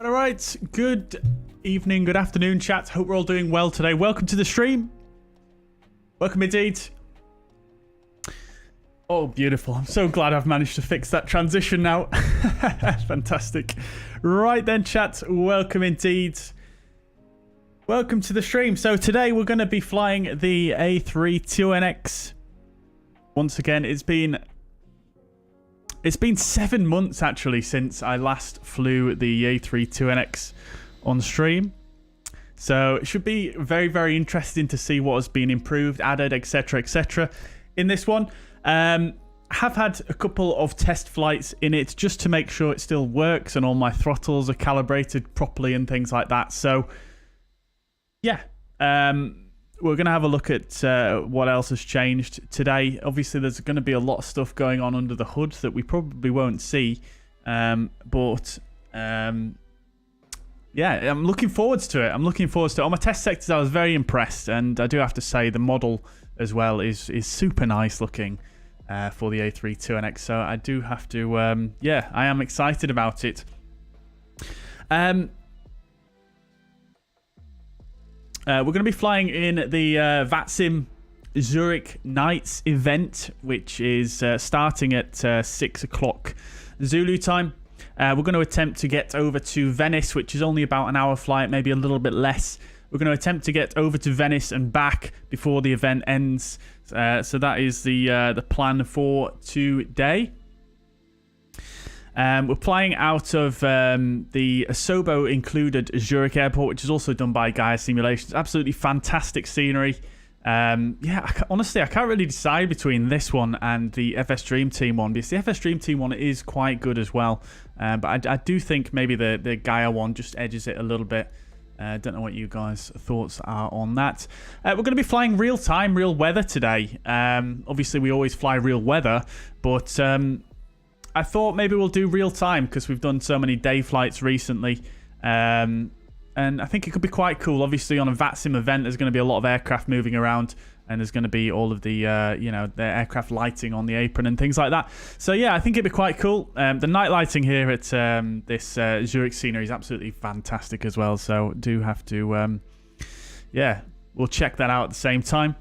All right, good evening, good afternoon, chat. Hope we're all doing well today. Welcome to the stream. Welcome indeed. Oh, beautiful. I'm so glad I've managed to fix that transition now. Fantastic. Right then, chat. Welcome indeed. Welcome to the stream. So today we're going to be flying the A32NX. Once again, it's been 7 months actually since I last flew the A32NX on stream. So it should be very, very interesting to see what has been improved, added, etc., in this one. Have had a couple of test flights in it just to make sure it still works and all my throttles are calibrated properly and things like that. So yeah, we're going to have a look at what else has changed today. Obviously, there's going to be a lot of stuff going on under the hood that we probably won't see. Yeah, I'm looking forward to it. On my test sectors, I was very impressed. And I do have to say the model as well is super nice looking for the A32NX. So I do have to, yeah, I am excited about it. We're going to be flying in the VATSIM Zurich Nights event, which is starting at 6 o'clock Zulu time. We're going to attempt to get over to Venice, which is only about an hour flight, maybe a little bit less. We're going to attempt to get over to Venice and back before the event ends. So that is the plan for today. We're flying out of the Asobo included Zurich airport, which is also done by Gaya Simulations. Absolutely fantastic scenery. Yeah, honestly, I can't really decide between this one and the fsdreamteam one, because the fsdreamteam one is quite good as well. But I do think maybe the Gaya one just edges it a little bit. Don't know what you guys' thoughts are on that. We're going to be flying real-time, real weather today. Obviously, we always fly real weather, but I thought maybe we'll do real time because we've done so many day flights recently. And I think it could be quite cool. Obviously, on a VATSIM event, there's going to be a lot of aircraft moving around. And there's going to be all of the, the aircraft lighting on the apron and things like that. So, yeah, I think it'd be quite cool. The night lighting here at this Zurich scenery is absolutely fantastic as well. So, do have to, yeah, we'll check that out at the same time.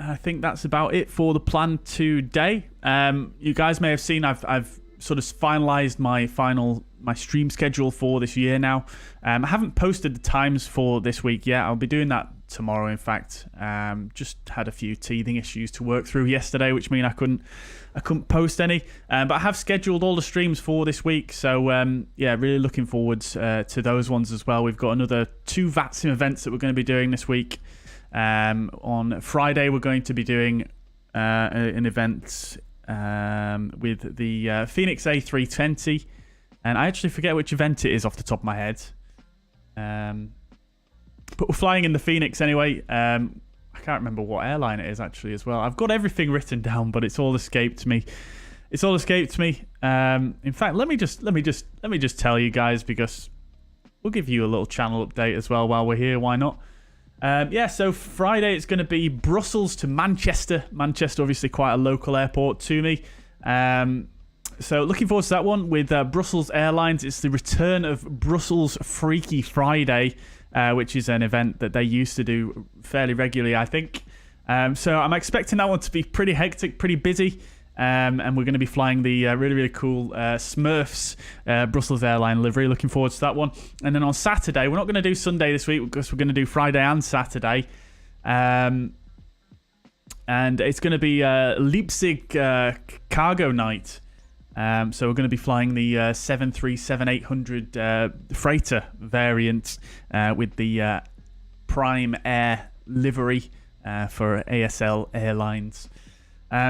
I think that's about it for the plan today. You guys may have seen I've sort of finalized my stream schedule for this year now. I haven't posted the times for this week yet. I'll be doing that tomorrow, in fact. Just had a few teething issues to work through yesterday, which mean I couldn't post any. But I have scheduled all the streams for this week. So yeah, really looking forward to those ones as well. We've got another 2 VATSIM events that we're going to be doing this week. On Friday, we're going to be doing an event with the Fenix A320. And I actually forget which event it is off the top of my head. But we're flying in the Fenix anyway. I can't remember what airline it is actually as well. I've got everything written down, but it's all escaped me. In fact, let me just tell you guys, because we'll give you a little channel update as well while we're here. Why not? Yeah, so Friday it's going to be Brussels to Manchester. Manchester, obviously quite a local airport to me. So looking forward to that one with Brussels Airlines. It's the return of Brussels Freaky Friday, which is an event that they used to do fairly regularly, I think. So I'm expecting that one to be pretty hectic, pretty busy. And we're going to be flying the really, really cool Smurfs Brussels Airline livery. Looking forward to that one. And then on Saturday, we're not going to do Sunday this week because we're going to do Friday and Saturday. And it's going to be LIPZ cargo night. So we're going to be flying the 737-800 freighter variant with the Prime Air livery for ASL Airlines.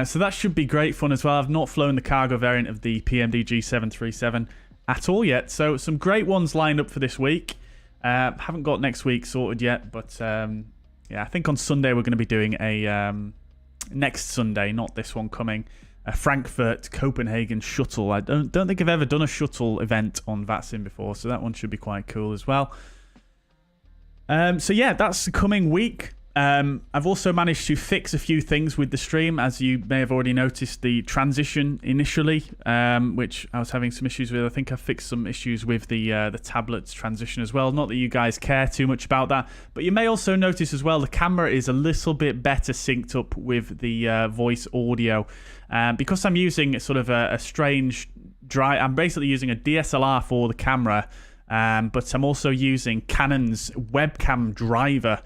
So that should be great fun as well. I've not flown the cargo variant of the PMDG 737 at all yet. So some great ones lined up for this week. Haven't got next week sorted yet. But yeah, I think on Sunday we're going to be doing a... next Sunday, not this one coming, a Frankfurt-Copenhagen shuttle. I don't think I've ever done a shuttle event on VATSIM before. So that one should be quite cool as well. So yeah, that's the coming week. I've also managed to fix a few things with the stream, as you may have already noticed. The transition initially, which I was having some issues with. I think I fixed some issues with the tablet's transition as well. Not that you guys care too much about that, but you may also notice as well the camera is a little bit better synced up with the voice audio, because I'm using sort of a strange I'm basically using a DSLR for the camera. But I'm also using Canon's webcam driver,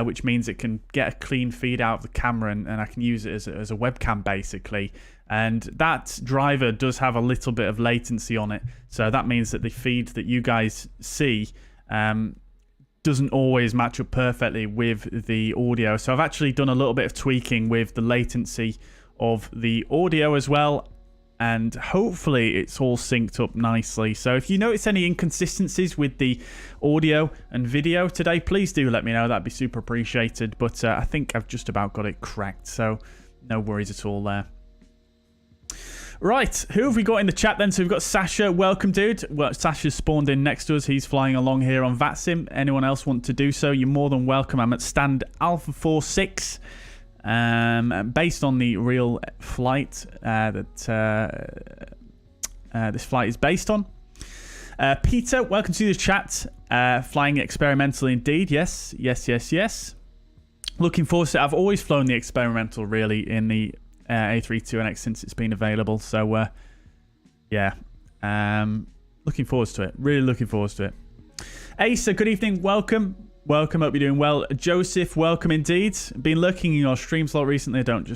which means it can get a clean feed out of the camera, and I can use it as a webcam basically. And that driver does have a little bit of latency on it, so that means that the feed that you guys see doesn't always match up perfectly with the audio. So I've actually done a little bit of tweaking with the latency of the audio as well, and hopefully it's all synced up nicely. So if you notice any inconsistencies with the audio and video today, please do let me know. That'd be super appreciated. But I think I've just about got it correct, so no worries at all there. Right, who have we got in the chat then? So we've got Sasha. Welcome, dude. Well, Sasha's spawned in next to us. He's flying along here on VATSIM. Anyone else want to do so, you're more than welcome. I'm at stand Alpha 46. Based on the real flight that this flight is based on. Peter, welcome to the chat. Flying experimental indeed. Yes. Looking forward to it. I've always flown the experimental really in the A32NX since it's been available. So yeah, looking forward to it. Really looking forward to it. Asa, good evening. Welcome. Welcome, hope you're doing well. Joseph, welcome indeed. Been lurking in your stream slot recently. I don't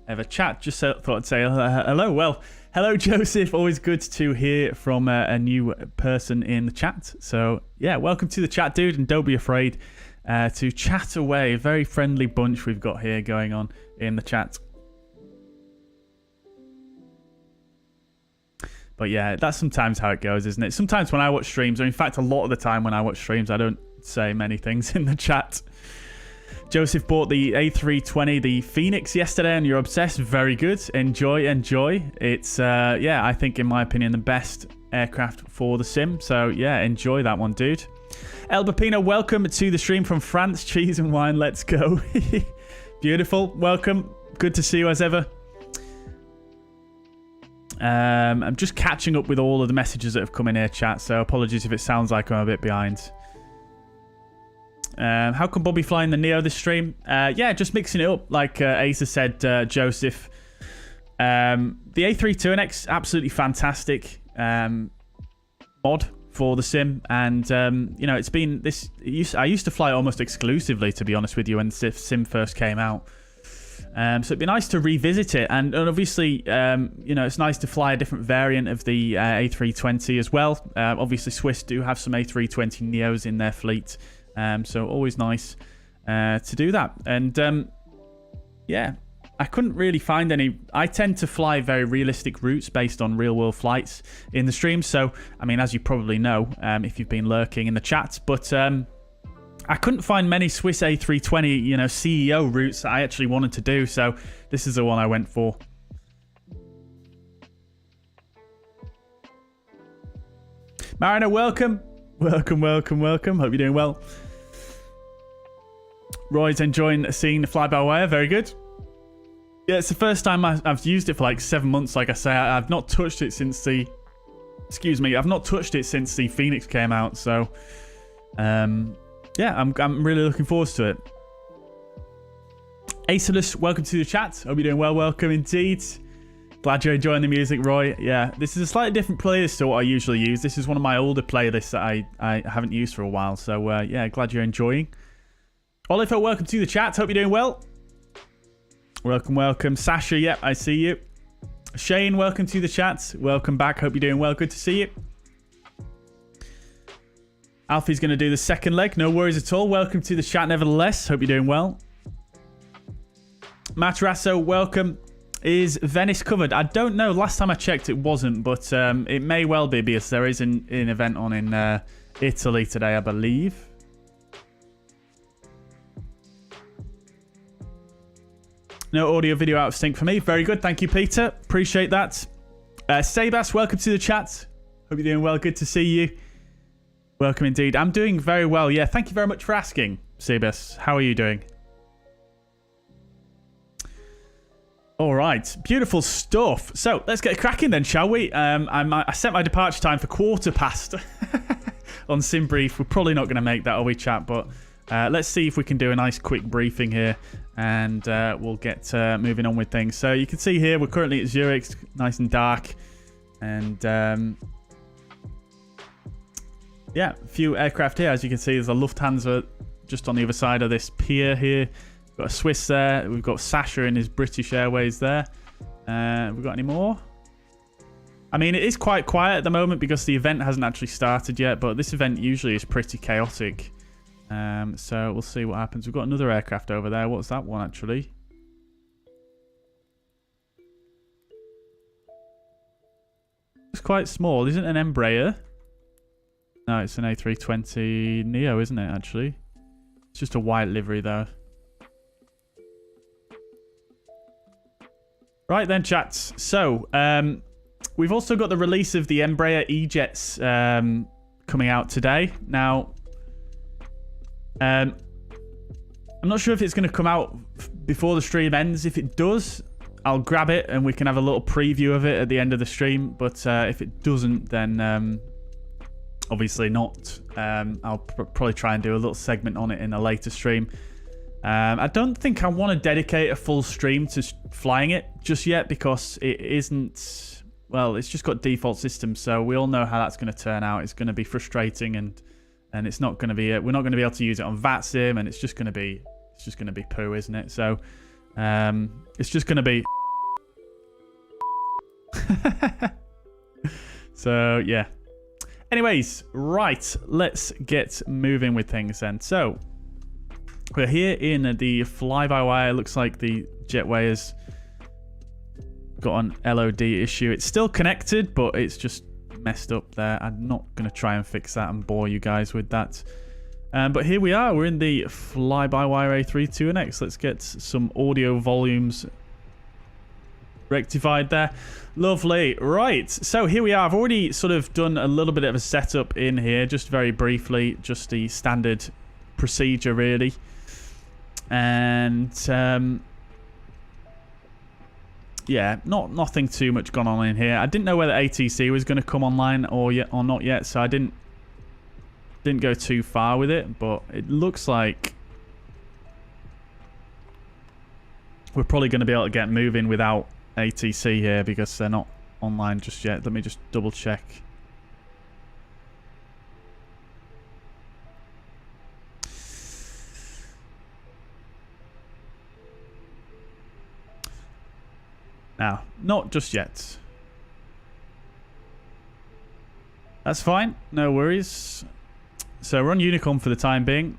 ever chat. Just thought I'd say hello. Well, hello, Joseph. Always good to hear from a new person in the chat. So, yeah, welcome to the chat, dude. And don't be afraid to chat away. A very friendly bunch we've got here going on in the chat. But yeah, that's sometimes how it goes, isn't it? Sometimes when I watch streams, or in fact, a lot of the time when I watch streams, I don't say many things in the chat. Joseph bought the A320, the Fenix yesterday, and you're obsessed. Very good. Enjoy. It's, yeah, I think, in my opinion, the best aircraft for the sim. So, yeah, enjoy that one, dude. El Bapino, welcome to the stream from France. Cheese and wine, let's go. Beautiful. Welcome. Good to see you as ever. I'm just catching up with all of the messages that have come in here, chat, so apologies if it sounds like I'm a bit behind. How can Bobby fly in the Neo this stream? Yeah, just mixing it up, like Asa said, Joseph. The A32NX, absolutely fantastic mod for the sim, and you know, it's been this. I used to fly almost exclusively, to be honest with you, when sim first came out. So it'd be nice to revisit it, and obviously, you know, it's nice to fly a different variant of the A320 as well. Obviously, Swiss do have some A320 Neos in their fleet. So always nice to do that. And yeah, I couldn't really find any. I tend to fly very realistic routes based on real world flights in the stream. So, I mean, as you probably know, if you've been lurking in the chat, but I couldn't find many Swiss A320, you know, CEO routes that I actually wanted to do. So this is the one I went for. Mariner, welcome. Welcome. Hope you're doing well. Roy's enjoying seeing the fly-by-wire. Very good. Yeah, it's the first time I've used it for like 7 months. Like I say, I've not touched it since the... Excuse me. I've not touched it since the Fenix came out. So, yeah, I'm really looking forward to it. Acelus, welcome to the chat. Hope you're doing well. Welcome indeed. Glad you're enjoying the music, Roy. Yeah, this is a slightly different playlist to what I usually use. This is one of my older playlists that I haven't used for a while. So, yeah, glad you're enjoying. Oliver, welcome to the chat. Hope you're doing well. Welcome. Sasha, yep, I see you. Shane, welcome to the chat. Welcome back. Hope you're doing well. Good to see you. Alfie's going to do the second leg. No worries at all. Welcome to the chat nevertheless. Hope you're doing well. Matarasso, welcome. Is Venice covered? I don't know. Last time I checked, it wasn't, but it may well be because there is an event on in Italy today, I believe. No audio video out of sync for me. Very good. Thank you, Peter. Appreciate that. Sebas, welcome to the chat. Hope you're doing well. Good to see you. Welcome indeed. I'm doing very well. Yeah, thank you very much for asking, Sebas. How are you doing? All right, beautiful stuff. So let's get cracking then, shall we? I set my departure time for 15:15 on SimBrief. We're probably not going to make that, are we, chat? But let's see if we can do a nice quick briefing here, and we'll get moving on with things. So you can see here we're currently at Zurich, it's nice and dark, and yeah, a few aircraft here. As you can see, there's a Lufthansa just on the other side of this pier here. We've got a Swiss there. We've got Sasha in his British Airways there. We've got any more? I mean, it is quite quiet at the moment because the event hasn't actually started yet, but this event usually is pretty chaotic. So we'll see what happens. We've got another aircraft over there. What's that one, actually? It's quite small. Isn't it an Embraer? No, it's an A320 Neo, isn't it, actually? It's just a white livery, though. Right then, chats. So, we've also got the release of the Embraer E-Jets coming out today. Now, I'm not sure if it's going to come out before the stream ends. If it does, I'll grab it and we can have a little preview of it at the end of the stream. But if it doesn't, then obviously not. I'll probably try and do a little segment on it in a later stream. I don't think I want to dedicate a full stream to flying it just yet because it isn't... Well, it's just got default systems, so we all know how that's going to turn out. It's going to be frustrating, and it's not going to be... We're not going to be able to use it on VATSIM, and it's just going to be poo, isn't it? So, it's just going to be... So, yeah. Anyways, right, let's get moving with things then. So, we're here in the fly-by-wire. It looks like the jetway has got an LOD issue. It's still connected, but it's just messed up there. I'm not going to try and fix that and bore you guys with that. But here we are. We're in the fly-by-wire A32NX. Let's get some audio volumes rectified there. Lovely. Right, so here we are. I've already sort of done a little bit of a setup in here, just very briefly, just the standard procedure really. And yeah, nothing too much gone on in here. I didn't know whether ATC was going to come online or not yet, so I didn't go too far with it, but it looks like we're probably going to be able to get moving without ATC here because they're not online just yet. Let me just double check. Now, not just yet. That's fine. No worries. So we're on Unicorn for the time being.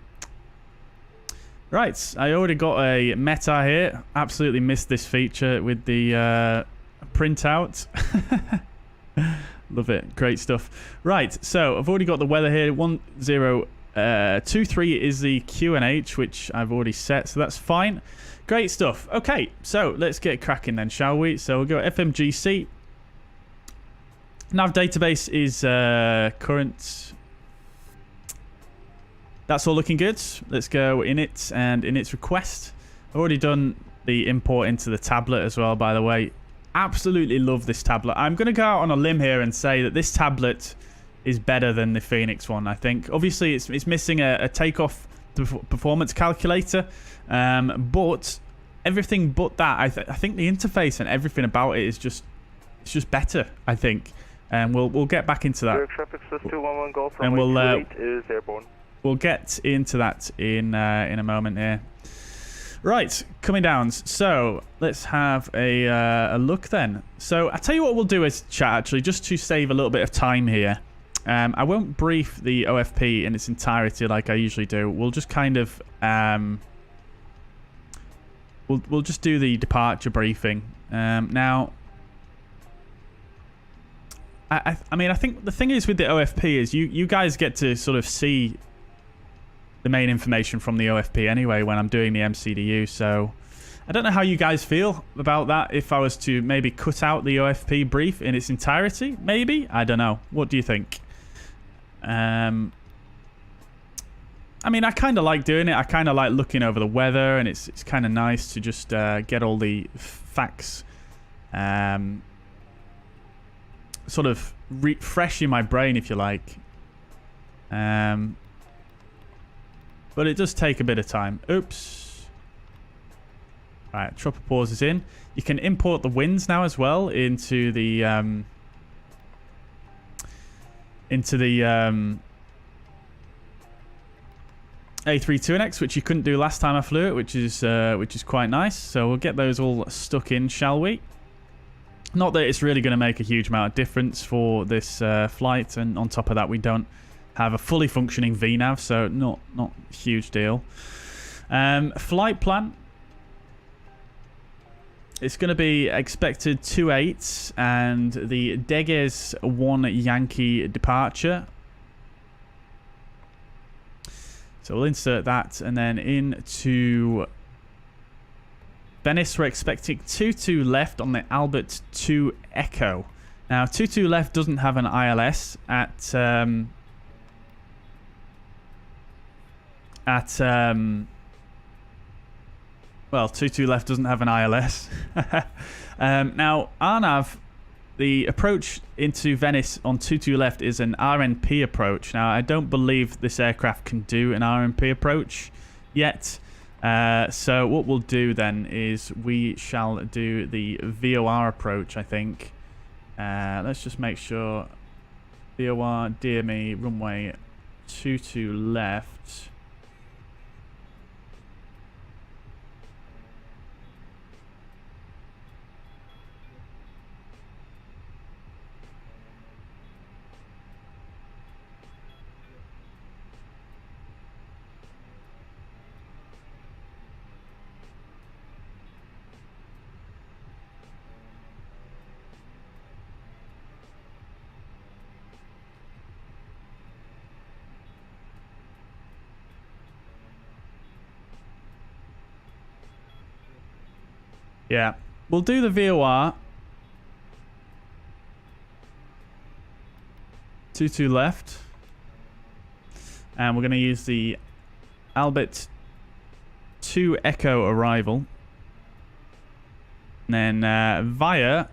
Right. I already got a meta here. Absolutely missed this feature with the printout. Love it. Great stuff. Right. So I've already got the weather here. 1023 is the QNH, which I've already set. So that's fine. Great stuff. Okay, so let's get cracking then, shall we? So we'll go FMGC. Nav database is current. That's all looking good. Let's go init and init request. I've already done the import into the tablet as well, by the way. Absolutely love this tablet. I'm going to go out on a limb here and say that this tablet is better than the Fenix one, I think. Obviously, it's missing a takeoff performance calculator. But everything but that, I think the interface and everything about it is just better, I think. And we'll get back into that. Zurich traffic 211 Golf and runway 28 is airborne. We'll get into that in a moment here. Right, coming down. So let's have a look then. So I tell you what we'll do is chat actually, just to save a little bit of time here. I won't brief the OFP in its entirety like I usually do. We'll just kind of we'll just do the departure briefing. Now, I mean, I think the thing is with the OFP is you guys get to sort of see the main information from the OFP anyway when I'm doing the MCDU. So I don't know how you guys feel about that. If I was to maybe cut out the OFP brief in its entirety, maybe. I don't know. What do you think? I mean, I kind of like doing it. I kind of like looking over the weather, and it's kind of nice to just get all the facts sort of fresh in my brain, if you like. But it does take a bit of time. Oops. Right, tropopause pauses in. You can import the winds now as well into the A32NX, which you couldn't do last time I flew it, which is quite nice. So we'll get those all stuck in, shall we? Not that it's really going to make a huge amount of difference for this flight, and on top of that, we don't have a fully functioning VNav, so not a huge deal. Flight plan. It's going to be expected 28 and the Deges 1 Yankee departure. So we'll insert that, and then into Venice, we're expecting 22 left on the Albert 2 Echo. Now, 22 left doesn't have an ILS at well, 22 left doesn't have an ILS. Now, RNAV, the approach into Venice on 22 left is an RNP approach. Now, I don't believe this aircraft can do an RNP approach yet. So what we'll do then is we shall do the VOR approach, I think. Let's just make sure. VOR, DME, runway 22 left. Yeah, we'll do the VOR. 22 left. And we're going to use the Albert 2 Echo arrival. And then via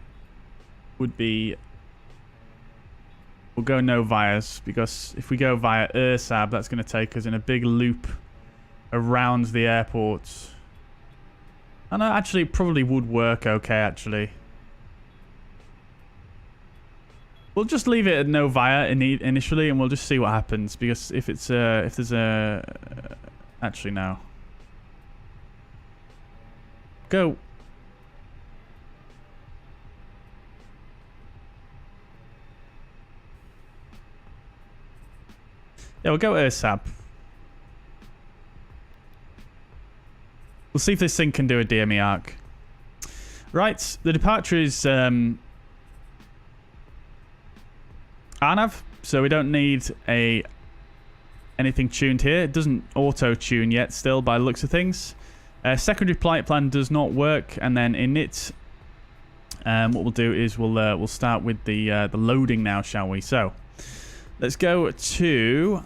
would be... We'll go no vias, because if we go via Ursab, that's going to take us in a big loop around the airport. I know, actually, it probably would work okay, actually. We'll just leave it at no via initially, and we'll just see what happens. Because if it's if there's a... Actually, no. Go. Yeah, we'll go Ursab. We'll see if this thing can do a DME arc. Right, the departure is RNAV, so we don't need anything tuned here. It doesn't auto-tune yet still by the looks of things. Secondary flight plan does not work, and then init. What we'll do is we'll start with the loading now, shall we? So let's go to...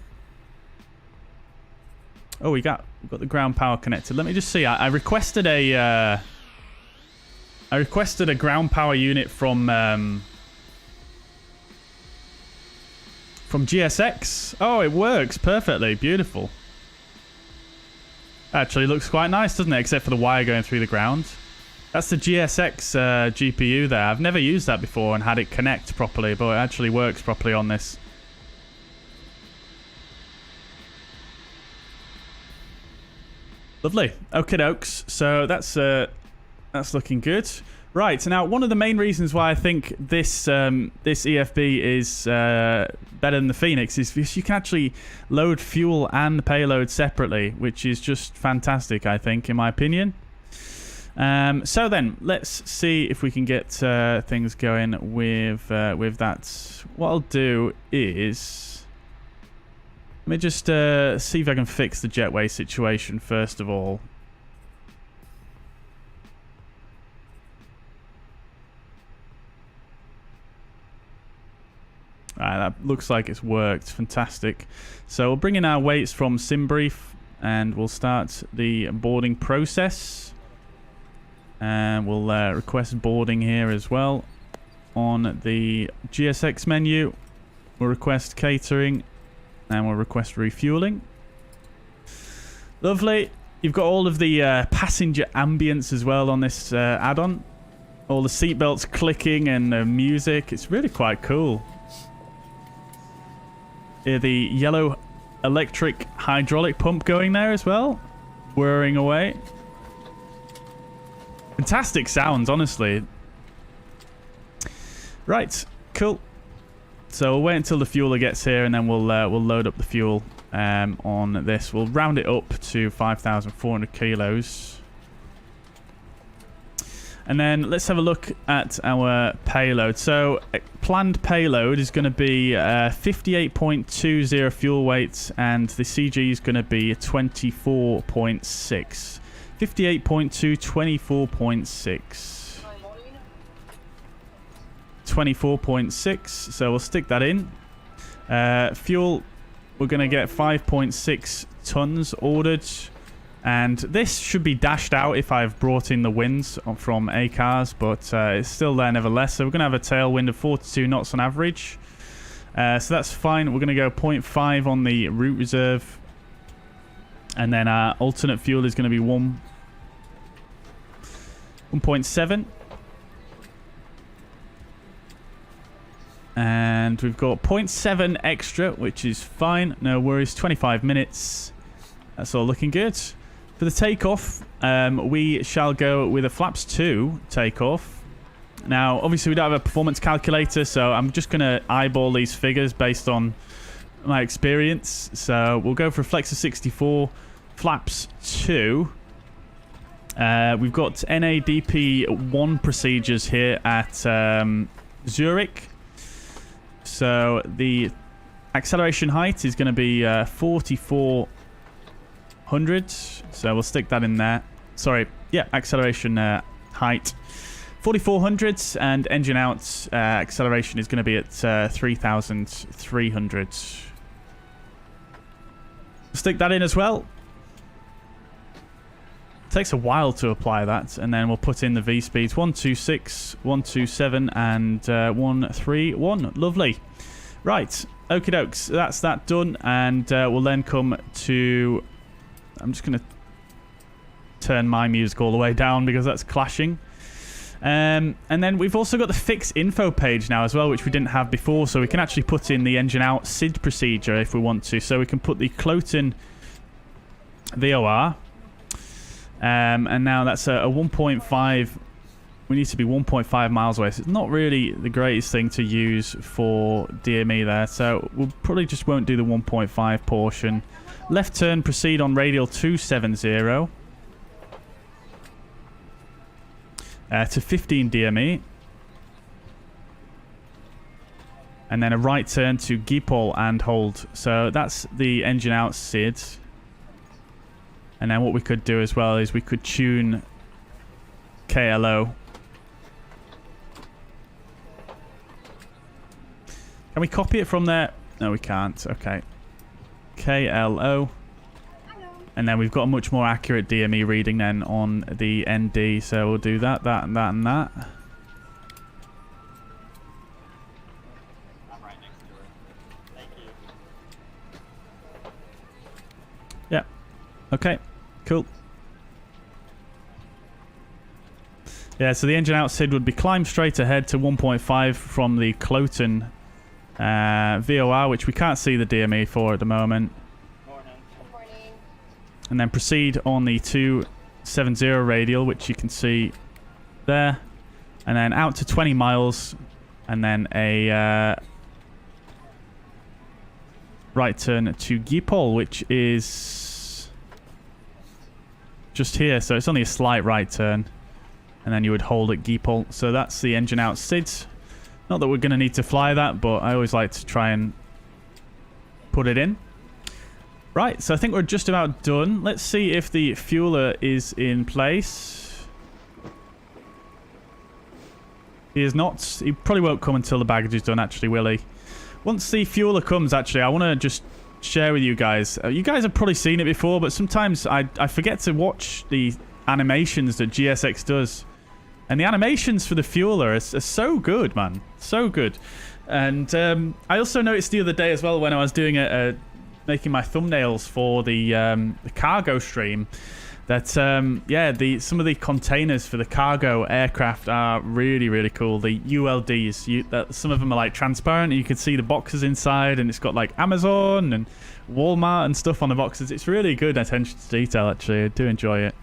Oh, we've got the ground power connected. Let me just see. I requested a ground power unit from GSX. Oh, it works perfectly. Beautiful. Actually, looks quite nice, doesn't it? Except for the wire going through the ground. That's the GSX GPU there. I've never used that before and had it connect properly, but it actually works properly on this. Lovely. Okie dokes. So that's looking good. Right. Now, one of the main reasons why I think this this EFB is better than the Fenix is because you can actually load fuel and payload separately, which is just fantastic, I think, in my opinion. So then, let's see if we can get things going with that. What I'll do is... Let me just see if I can fix the jetway situation first of all. That looks like it's worked. Fantastic. So we'll bring in our weights from SimBrief and we'll start the boarding process. And we'll request boarding here as well. On the GSX menu, we'll request catering and we'll request refueling. Lovely. You've got all of the passenger ambience as well on this add-on. All the seatbelts clicking and music. It's really quite cool. Hear the yellow electric hydraulic pump going there as well. Whirring away. Fantastic sounds, honestly. Right, cool. So we'll wait until the fueler gets here and then we'll load up the fuel on this. We'll round it up to 5,400 kilos. And then let's have a look at our payload. So planned payload is going to be 58.20 fuel weight and the CG is going to be 24.6. 58.2, 24.6. 24.6, so we'll stick that in. Fuel, we're going to get 5.6 tons ordered, and this should be dashed out if I've brought in the winds from ACARS, but it's still there nevertheless. So we're going to have a tailwind of 42 knots on average, so that's fine. We're going to go 0.5 on the route reserve, and then our alternate fuel is going to be 1.7. And we've got 0.7 extra, which is fine. No worries. 25 minutes. That's all looking good. For the takeoff, we shall go with a flaps 2 takeoff. Now, obviously, we don't have a performance calculator, so I'm just going to eyeball these figures based on my experience. So we'll go for a Flexor 64 flaps 2. We've got NADP1 procedures here at Zurich. So the acceleration height is going to be 4,400. So we'll stick that in there. Sorry, yeah, acceleration height 4,400, and engine out acceleration is going to be at 3,300. Stick that in as well. Takes a while to apply that, and then we'll put in the V speeds 126, 127, and 131. Lovely. Right, okie dokes. That's that done, and we'll then come to. I'm just going to turn my music all the way down because that's clashing. And then we've also got the fix info page now as well, which we didn't have before, so we can actually put in the engine out SID procedure if we want to. So we can put the Cloten VOR. And now that's a 1.5. We need to be 1.5 miles away, so it's not really the greatest thing to use for DME there. So we'll probably just won't do the 1.5 portion. Left turn, proceed on radial 270 to 15 DME. And then a right turn to Gipol and hold. So that's the engine out SID. And then what we could do as well is we could tune KLO. Can we copy it from there? No, we can't. Okay. KLO. And then we've got a much more accurate DME reading then on the ND. So we'll do that, that, and that, and that. I'm right next to her. Thank you. Yeah. Okay. Cool. Yeah, so the engine out SID would be climb straight ahead to 1.5 from the Cloten VOR, which we can't see the DME for at the moment. Morning. And then proceed on the 270 radial, which you can see there. And then out to 20 miles. And then a right turn to Gipol, which is just here. So it's only a slight right turn. And then you would hold at Gipol. So that's the engine out SID. Not that we're going to need to fly that, but I always like to try and put it in. Right, so I think we're just about done. Let's see if the fueler is in place. He is not. He probably won't come until the baggage is done, actually, will he? Once the fueler comes, actually, I want to just share with you guys. You guys have probably seen it before, but sometimes I forget to watch the animations that GSX does. And the animations for the fueler are so good, man. So good. And I also noticed the other day as well when I was doing making my thumbnails for the cargo stream that, yeah, some of the containers for the cargo aircraft are really, really cool. The ULDs, some of them are like transparent and you can see the boxes inside, and it's got like Amazon and Walmart and stuff on the boxes. It's really good attention to detail, actually. I do enjoy it.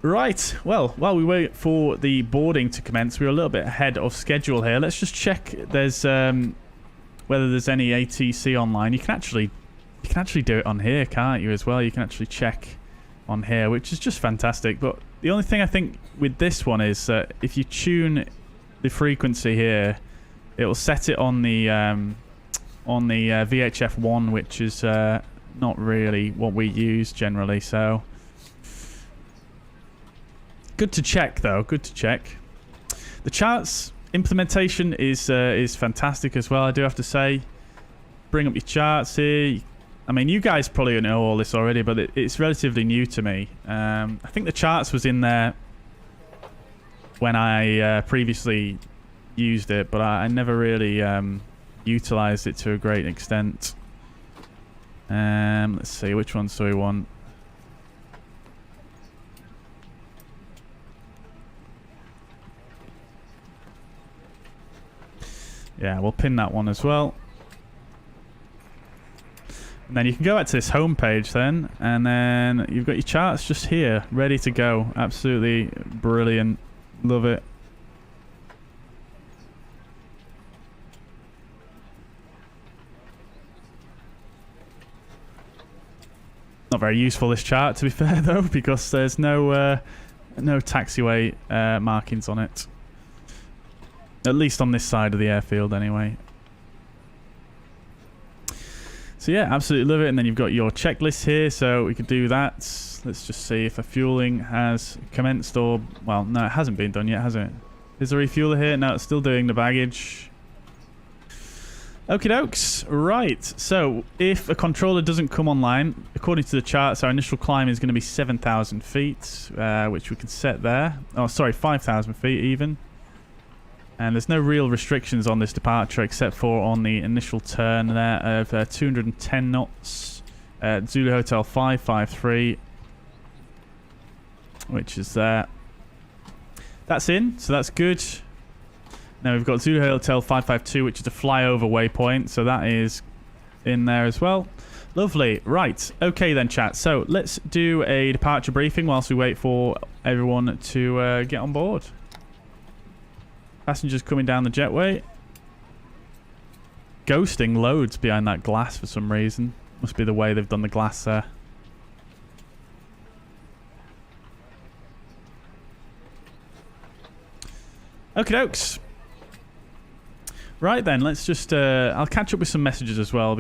Right, well, while we wait for the boarding to commence, we're a little bit ahead of schedule here. Let's just check there's whether there's any ATC online. You can actually do it on here, can't you, as well? You can actually check on here, which is just fantastic. But the only thing I think with this one is if you tune the frequency here, it will set it on the VHF 1, which is not really what we use generally, so... Good to check, though. Good to check. The charts implementation is fantastic as well, I do have to say. Bring up your charts here. I mean, you guys probably know all this already, but it's relatively new to me. I think the charts was in there when I previously used it, but I never really utilized it to a great extent. Let's see, which ones do we want? Yeah, we'll pin that one as well. And then you can go back to this home page then, and then you've got your charts just here, ready to go. Absolutely brilliant. Love it. Not very useful, this chart, to be fair, though, because there's no taxiway markings on it. At least on this side of the airfield, anyway. So yeah, absolutely love it. And then you've got your checklist here, so we could do that. Let's just see if a fueling has commenced or... Well, no, it hasn't been done yet, has it? Is there a refueler here? No, it's still doing the baggage. Okie dokes. Right, so if a controller doesn't come online, according to the charts, our initial climb is going to be 7,000 feet, which we can set there. Oh, sorry, 5,000 feet even. And there's no real restrictions on this departure except for on the initial turn there of 210 knots at Zulu Hotel 553, which is there. That's in, so that's good. Now we've got Zulu Hotel 552, which is a flyover waypoint, so that is in there as well. Lovely. Right. Okay then, chat. So let's do a departure briefing whilst we wait for everyone to get on board. Passengers coming down the jetway. Ghosting loads behind that glass for some reason. Must be the way they've done the glass there. Okie dokes. Right then, let's just... I'll catch up with some messages as well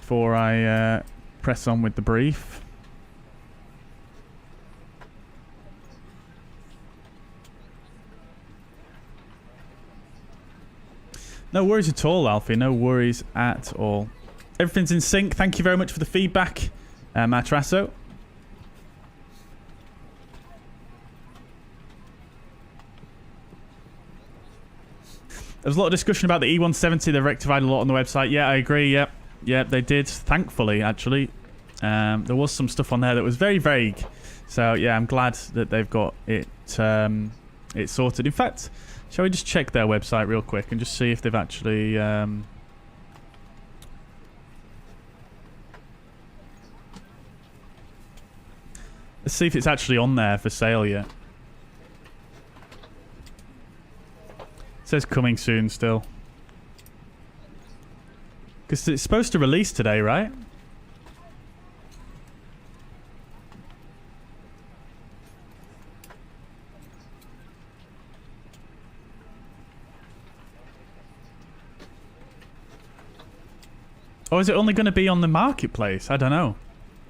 before I press on with the brief. No worries at all, Alfie. No worries at all. Everything's in sync. Thank you very much for the feedback, Matrasso. There's a lot of discussion about the E170. They've rectified a lot on the website. Yeah, I agree. Yep. Yep, they did. Thankfully, actually. There was some stuff on there that was very vague. So, yeah, I'm glad that they've got it sorted. In fact... Shall we just check their website real quick and just see if they've actually... Let's see if it's actually on there for sale yet. It says coming soon still. Because it's supposed to release today, right? Or is it only going to be on the marketplace? I don't know.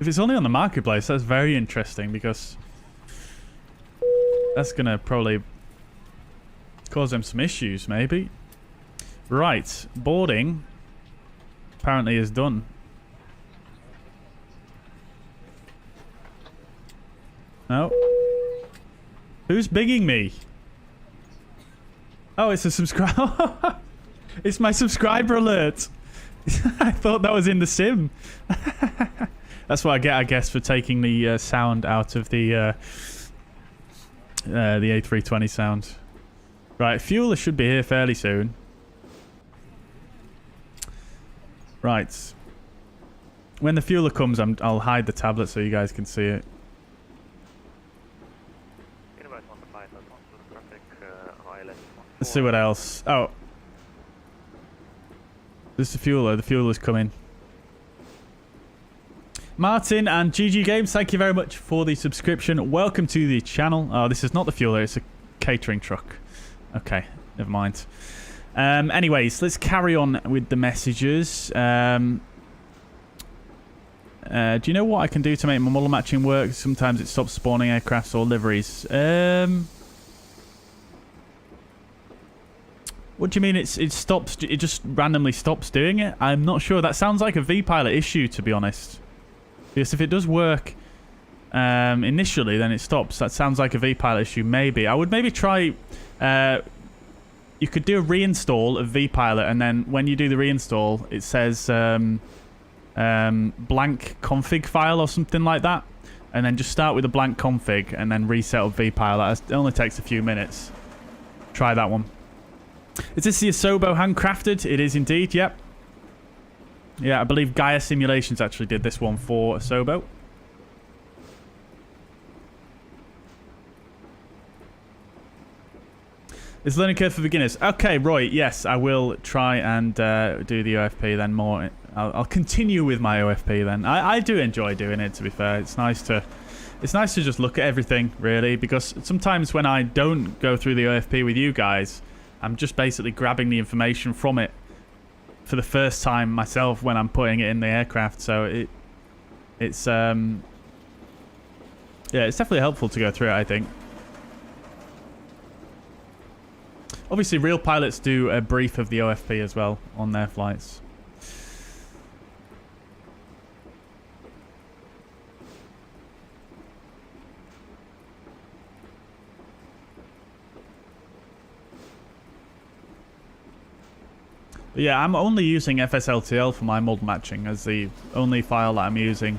If it's only on the marketplace, that's very interesting because that's going to probably Cause them some issues, maybe. Right, boarding apparently is done. No. Who's bigging me? Oh, it's a subscriber. It's my subscriber alert. I thought that was in the sim. That's what I get, I guess, for taking the sound out of the A320 sound. Right, fueler should be here fairly soon. Right. When the fueler comes, I'll hide the tablet so you guys can see it. Let's see what else. Oh. This is the fueler. The fueler's coming. Martin and GG Games, thank you very much for the subscription. Welcome to the channel. Oh, this is not the fueler. It's a catering truck. Okay, never mind. Anyways, let's carry on with the messages. Do you know what I can do to make my model matching work? Sometimes it stops spawning aircrafts or liveries. What do you mean it stops? It just randomly stops doing it? I'm not sure. That sounds like a vPilot issue, to be honest. Because if it does work initially, then it stops. That sounds like a vPilot issue, maybe. I would maybe try... you could do a reinstall of vPilot, and then when you do the reinstall, it says blank config file or something like that. And then just start with a blank config, and then reset up vPilot. It only takes a few minutes. Try that one. Is this the Asobo handcrafted? It is indeed, yep. Yeah, I believe Gaya Simulations actually did this one for Asobo. It's learning curve for beginners. Okay, Roy, yes, I will try and do the OFP then more. I'll continue with my OFP then. I do enjoy doing it, to be fair. It's nice to just look at everything, really, because sometimes when I don't go through the OFP with you guys, I'm just basically grabbing the information from it for the first time myself when I'm putting it in the aircraft. So it's yeah, it's definitely helpful to go through it, I think. Obviously, real pilots do a brief of the OFP as well on their flights. But yeah, I'm only using FSLTL for my model matching as the only file that I'm using.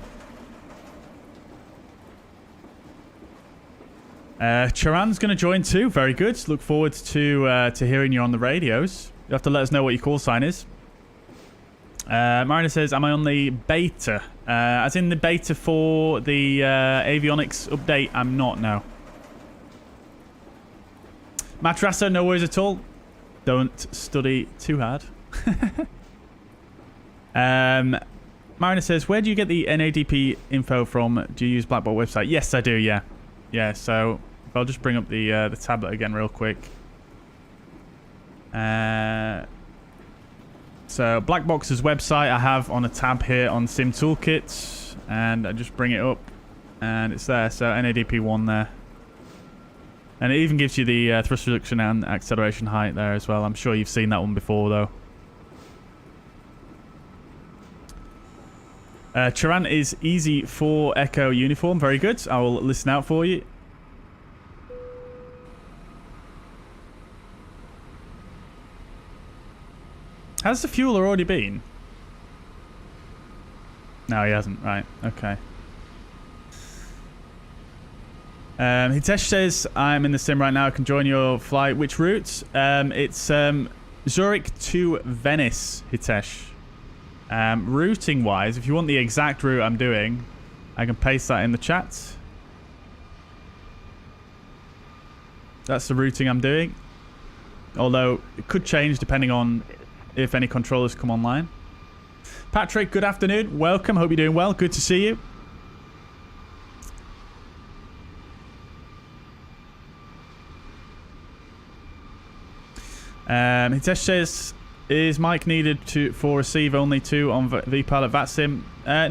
Charan's going to join too. Very good. Look forward to hearing you on the radios. You have to let us know what your call sign is. Marina says, am I on the beta? As in the beta for the avionics update? I'm not, no. Matrasa, no worries at all. Don't study too hard. Marina says, where do you get the NADP info from? Do you use Blackboard website? Yes, I do, yeah. Yeah, so if I'll just bring up the tablet again real quick. So Blackbox's website I have on a tab here on SimToolkit, and I just bring it up and it's there. So NADP1 there. And it even gives you the thrust reduction and acceleration height there as well. I'm sure you've seen that one before, though. Charan is easy for Echo uniform. Very good. I will listen out for you. Has the fueler already been? No, he hasn't. Right. Okay. Hitesh says, I'm in the sim right now. I can join your flight. Which route? It's Zurich to Venice, Hitesh. Routing wise, if you want the exact route I'm doing, I can paste that in the chat. That's the routing I'm doing. Although it could change depending on if any controllers come online. Patrick, good afternoon. Welcome. Hope you're doing well. Good to see you. Hitesh says, is mic needed for receive only too on vPilot VATSIM?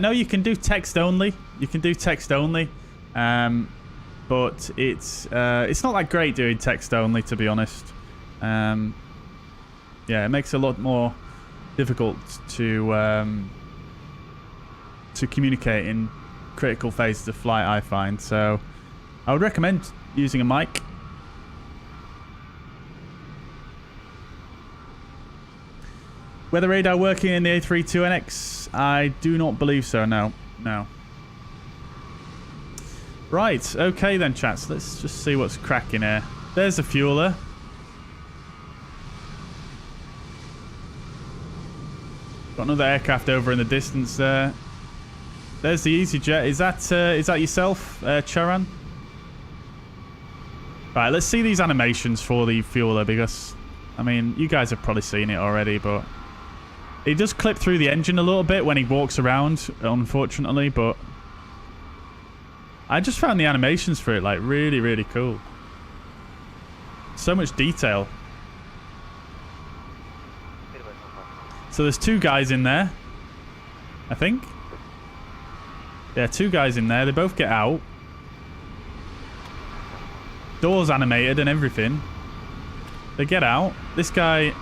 No, you can do text only. You can do text only. But it's not that great doing text only, to be honest. Yeah, it makes it a lot more difficult to communicate in critical phases of flight, I find. So I would recommend using a mic. Weather radar working in the A32NX? I do not believe so, no. No. Right, okay then, chats. Let's just see what's cracking here. There's a fueler. Got another aircraft over in the distance there. There's the EasyJet. Is that yourself, Charan? Right, let's see these animations for the fueler because, I mean, you guys have probably seen it already, but he does clip through the engine a little bit when he walks around, unfortunately, but I just found the animations for it, like, really, really cool. So much detail. So there's two guys in there, I think. Yeah, two guys in there. They both get out. Doors animated and everything. They get out. This guy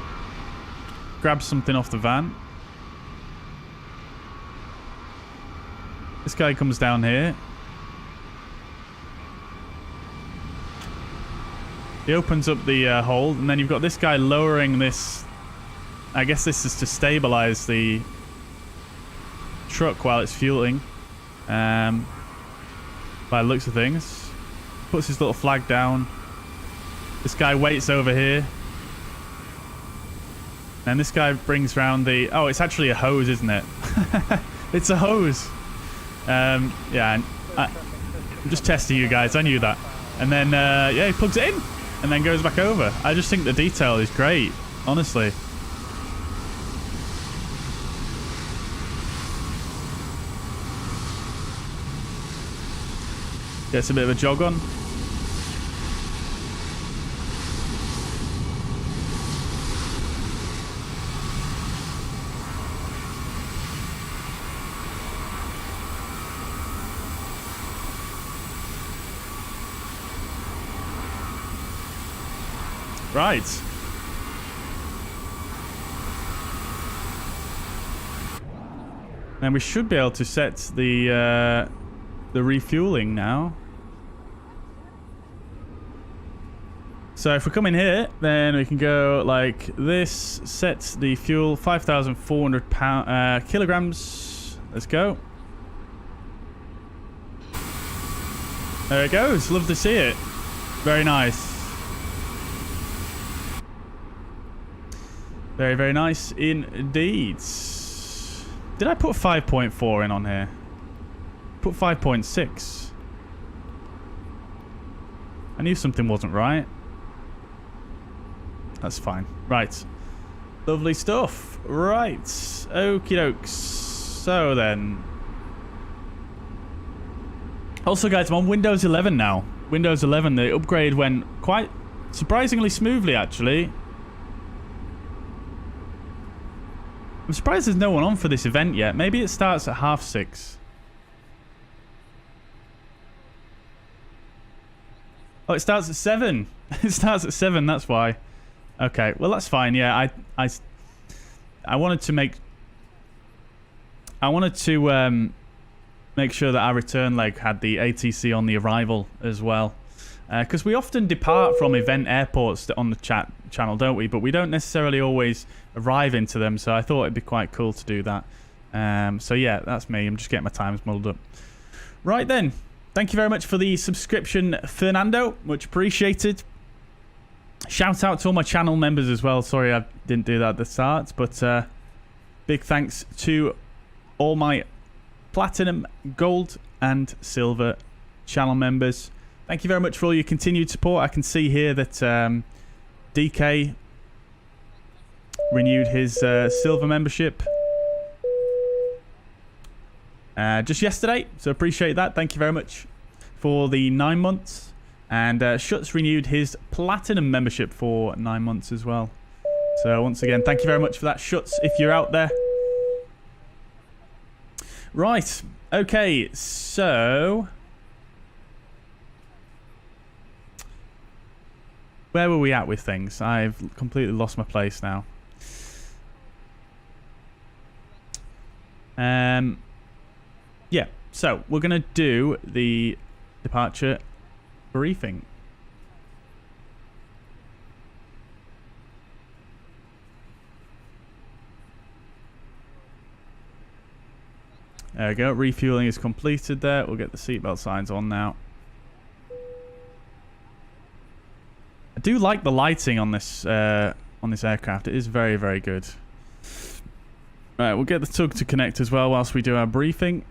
grabs something off the van. This guy comes down here. He opens up the hole, and then you've got this guy lowering this. I guess this is to stabilize the truck while it's fueling. By the looks of things. Puts his little flag down. This guy waits over here. And this guy brings round the... Oh, it's actually a hose, isn't it? It's a hose. Yeah, I'm just testing you guys. I knew that. And then, yeah, he plugs it in. And then goes back over. I just think the detail is great. Honestly. Gets a bit of a jog on. Right. Then we should be able to set the refueling now. So if we come in here, then we can go like this. Set the fuel 5,400 kilograms. Let's go. There it goes. Love to see it. Very nice. Very, very nice indeed. Did I put 5.4 in on here? Put 5.6. I knew something wasn't right. That's fine. Right. Lovely stuff. Right. Okie dokes. So then. Also, guys, I'm on Windows 11 now. Windows 11, the upgrade went quite surprisingly smoothly, actually. I'm surprised there's no one on for this event yet. Maybe it starts at 6:30. Oh, it starts at 7. It starts at 7, that's why. Okay, well that's fine. Yeah, I wanted to make sure that our return leg had the ATC on the arrival as well, because we often depart from event airports on the channel, don't we? But we don't necessarily always arrive into them. So I thought it'd be quite cool to do that. So yeah, that's me. I'm just getting my times muddled up. Right then. Thank you very much for the subscription, Fernando. Much appreciated. Shout out to all my channel members as well. Sorry I didn't do that at the start, but big thanks to all my platinum, gold and silver channel members. Thank you very much for all your continued support. I can see here that DK renewed his silver membership just yesterday, so appreciate that. Thank you very much for the 9 months. And Schutz renewed his platinum membership for 9 months as well. So once again, thank you very much for that, Schutz, if you're out there. Right. Okay, so where were we at with things? I've completely lost my place now. Yeah, so we're going to do the departure briefing. There we go. Refueling is completed there. We'll get the seatbelt signs on now. I do like the lighting on this aircraft. It is very, very good. Right, we'll get the tug to connect as well whilst we do our briefing.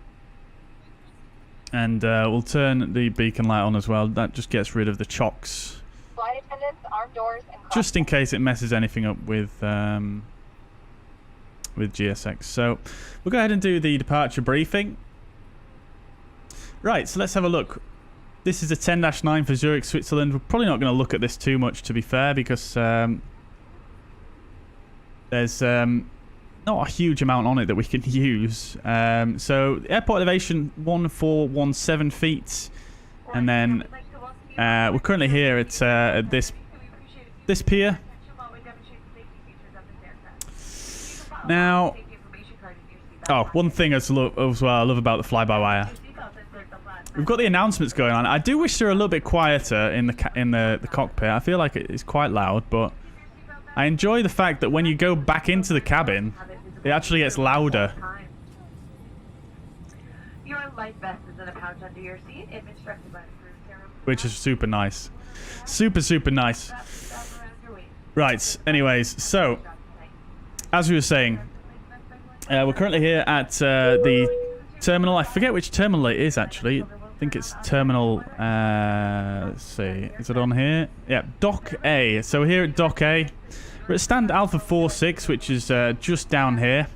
And we'll turn the beacon light on as well. That just gets rid of the chocks. Flight attendants, armed doors, and Just in case it messes anything up with GSX. So we'll go ahead and do the departure briefing. Right, so let's have a look. This is a 10-9 for Zurich, Switzerland. We're probably not going to look at this too much, to be fair, because there's not a huge amount on it that we can use. So airport elevation 1417 feet, and then we're currently here at this pier. Now, one thing as well I love about the fly-by-wire. We've got the announcements going on. I do wish they were a little bit quieter in the cockpit. I feel like it's quite loud, but I enjoy the fact that when you go back into the cabin, it actually gets louder. your life vest is in a pouch under your seat if instructed by the crew. Which is super nice. Super nice. Right, anyways, so as we were saying, we're currently here at the terminal. I forget which terminal it is actually. I think it's terminal, let's see, is it on here? Yeah, Dock A. So we're here at Dock A. We're at stand Alpha 46, which is just down here.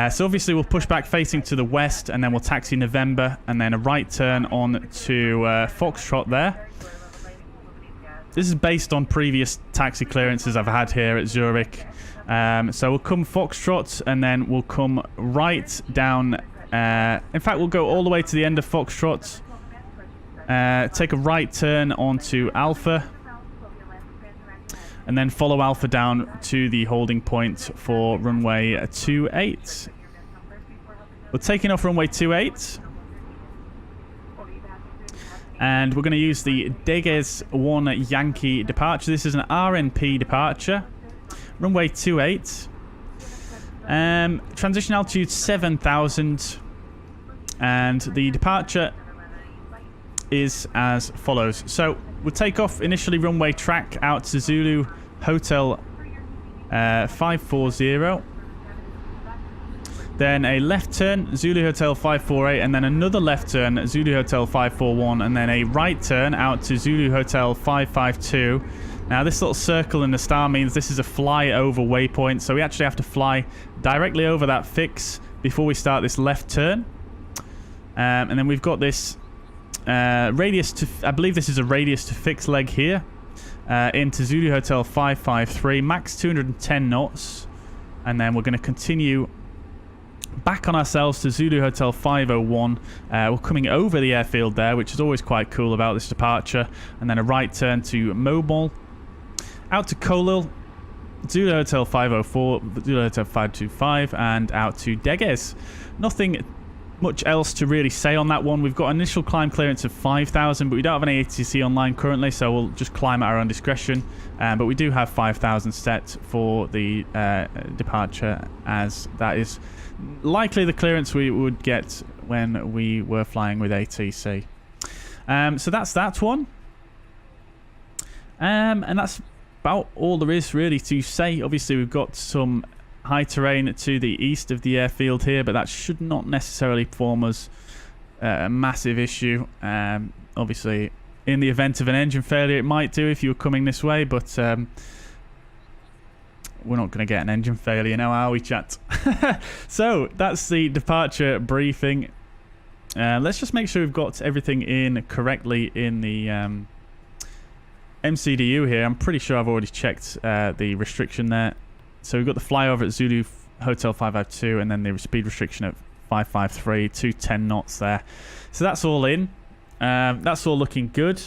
So obviously we'll push back facing to the west, and then we'll taxi November, and then a right turn on to Foxtrot there. This is based on previous taxi clearances I've had here at Zurich. So we'll come Foxtrot, and then we'll come right down. In fact, we'll go all the way to the end of Foxtrot. Take a right turn onto Alpha, and then follow Alpha down to the holding point for runway 28. We're taking off runway 28. And we're going to use the Deges 1 Yankee departure. This is an RNP departure. Runway 28. Transition altitude 7,000. And the departure is as follows. So we'll take off initially runway track out to Zulu Hotel 540. Then a left turn, Zulu Hotel 548, and then another left turn, Zulu Hotel 541, and then a right turn out to Zulu Hotel 552. Now this little circle in the star means this is a fly over waypoint, so we actually have to fly directly over that fix before we start this left turn. And then we've got this radius to, I believe this is a radius to fix leg here, into Zulu Hotel 553, max 210 knots, and then we're going to continue back on ourselves to Zulu Hotel 501. We're coming over the airfield there, which is always quite cool about this departure, and then a right turn to Mobile, out to Kolil, Zulu Hotel 504, Zulu Hotel 525, and out to Deges. Nothing much else to really say on that one. We've got initial climb clearance of 5,000, but we don't have any ATC online currently, so we'll just climb at our own discretion. But we do have 5,000 set for the departure, as that is likely the clearance we would get when we were flying with ATC. So that's that one. And that's about all there is really to say. Obviously, we've got some high terrain to the east of the airfield here, but that should not necessarily form us a massive issue. Obviously, in the event of an engine failure, it might do if you were coming this way, but we're not going to get an engine failure now, are we, chat? So that's the departure briefing. Let's just make sure we've got everything in correctly in the MCDU here. I'm pretty sure I've already checked the restriction there. So we've got the flyover at Zulu Hotel 552, and then the speed restriction at 553, 210 knots there. So that's all in. That's all looking good.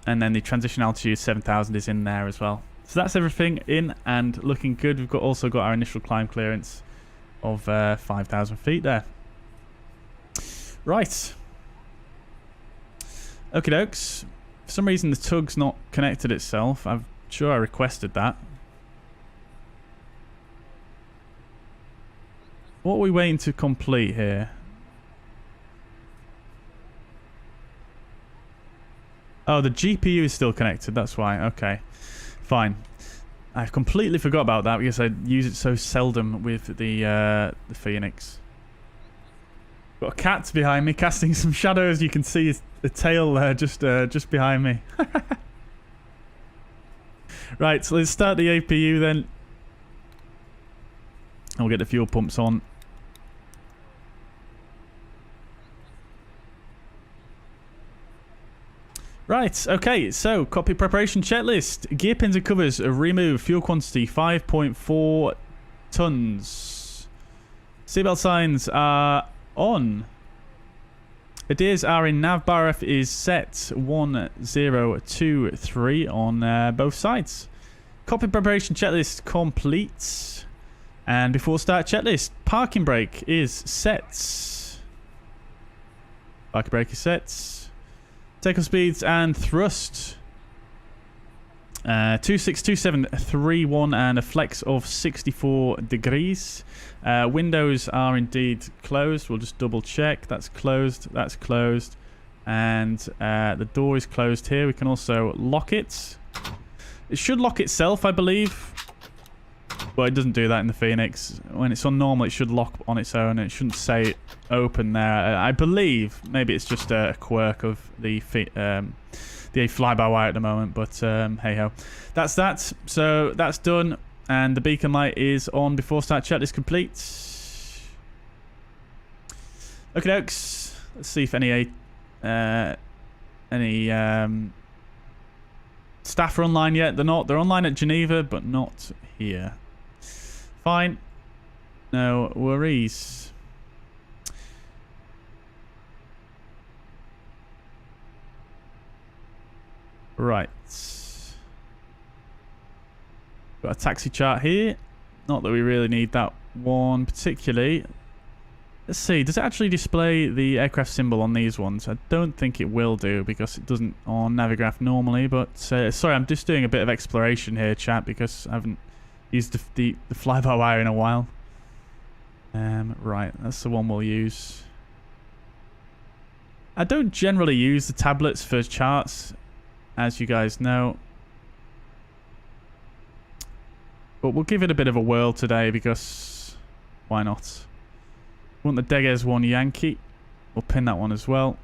And then the transition altitude 7,000 is in there as well. So that's everything in and looking good. We've also got our initial climb clearance of 5,000 feet there. Right. Okie dokes. For some reason the tug's not connected itself. I'm sure I requested that. What are we waiting to complete here? Oh, the GPU is still connected. That's why. Okay. Fine. I completely forgot about that because I use it so seldom with the Fenix. Got a cat behind me casting some shadows. You can see the tail there just behind me. Right, so let's start the APU then. And we'll get the fuel pumps on. Right, okay, so cockpit preparation checklist. Gear pins and covers are removed. Fuel quantity 5.4 tons. Seatbelt signs are on. Adairs are in. Navigraph is set 1023 on both sides. Cockpit preparation checklist complete. And before start checklist, parking brake is set. Parking brake is set. Takeoff speeds and thrust. 262731 and a flex of 64 degrees. Windows are indeed closed. We'll just double check. That's closed. That's closed. And the door is closed here. We can also lock it. It should lock itself, I believe. But it doesn't do that in the Fenix. When it's on normal, it should lock on its own. It shouldn't say open there. I believe maybe it's just a quirk of the fly-by-wire at the moment. But hey ho, that's that. So that's done, and the beacon light is on before start checklist complete. Okay, dokes. Let's see if any staff are online yet. They're not. They're online at Geneva, but not here. Fine. No worries. Right. Got a taxi chart here. Not that we really need that one particularly. Let's see. Does it actually display the aircraft symbol on these ones? I don't think it will do because it doesn't on Navigraph normally. But sorry, I'm just doing a bit of exploration here, chat, because I haven't used the fly-by-wire in a while. Right, that's the one we'll use. I don't generally use the tablets for charts, as you guys know. But we'll give it a bit of a whirl today because why not? We want the Deges 1 Yankee. We'll pin that one as well.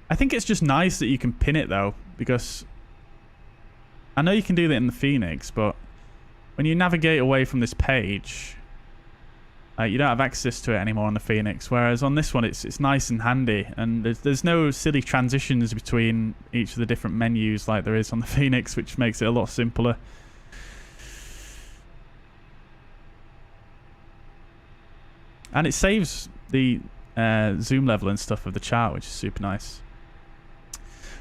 I think it's just nice that you can pin it though, because I know you can do that in the Fenix, but when you navigate away from this page, you don't have access to it anymore on the Fenix. Whereas on this one, it's nice and handy, and there's no silly transitions between each of the different menus like there is on the Fenix, which makes it a lot simpler. And it saves the zoom level and stuff of the chart, which is super nice.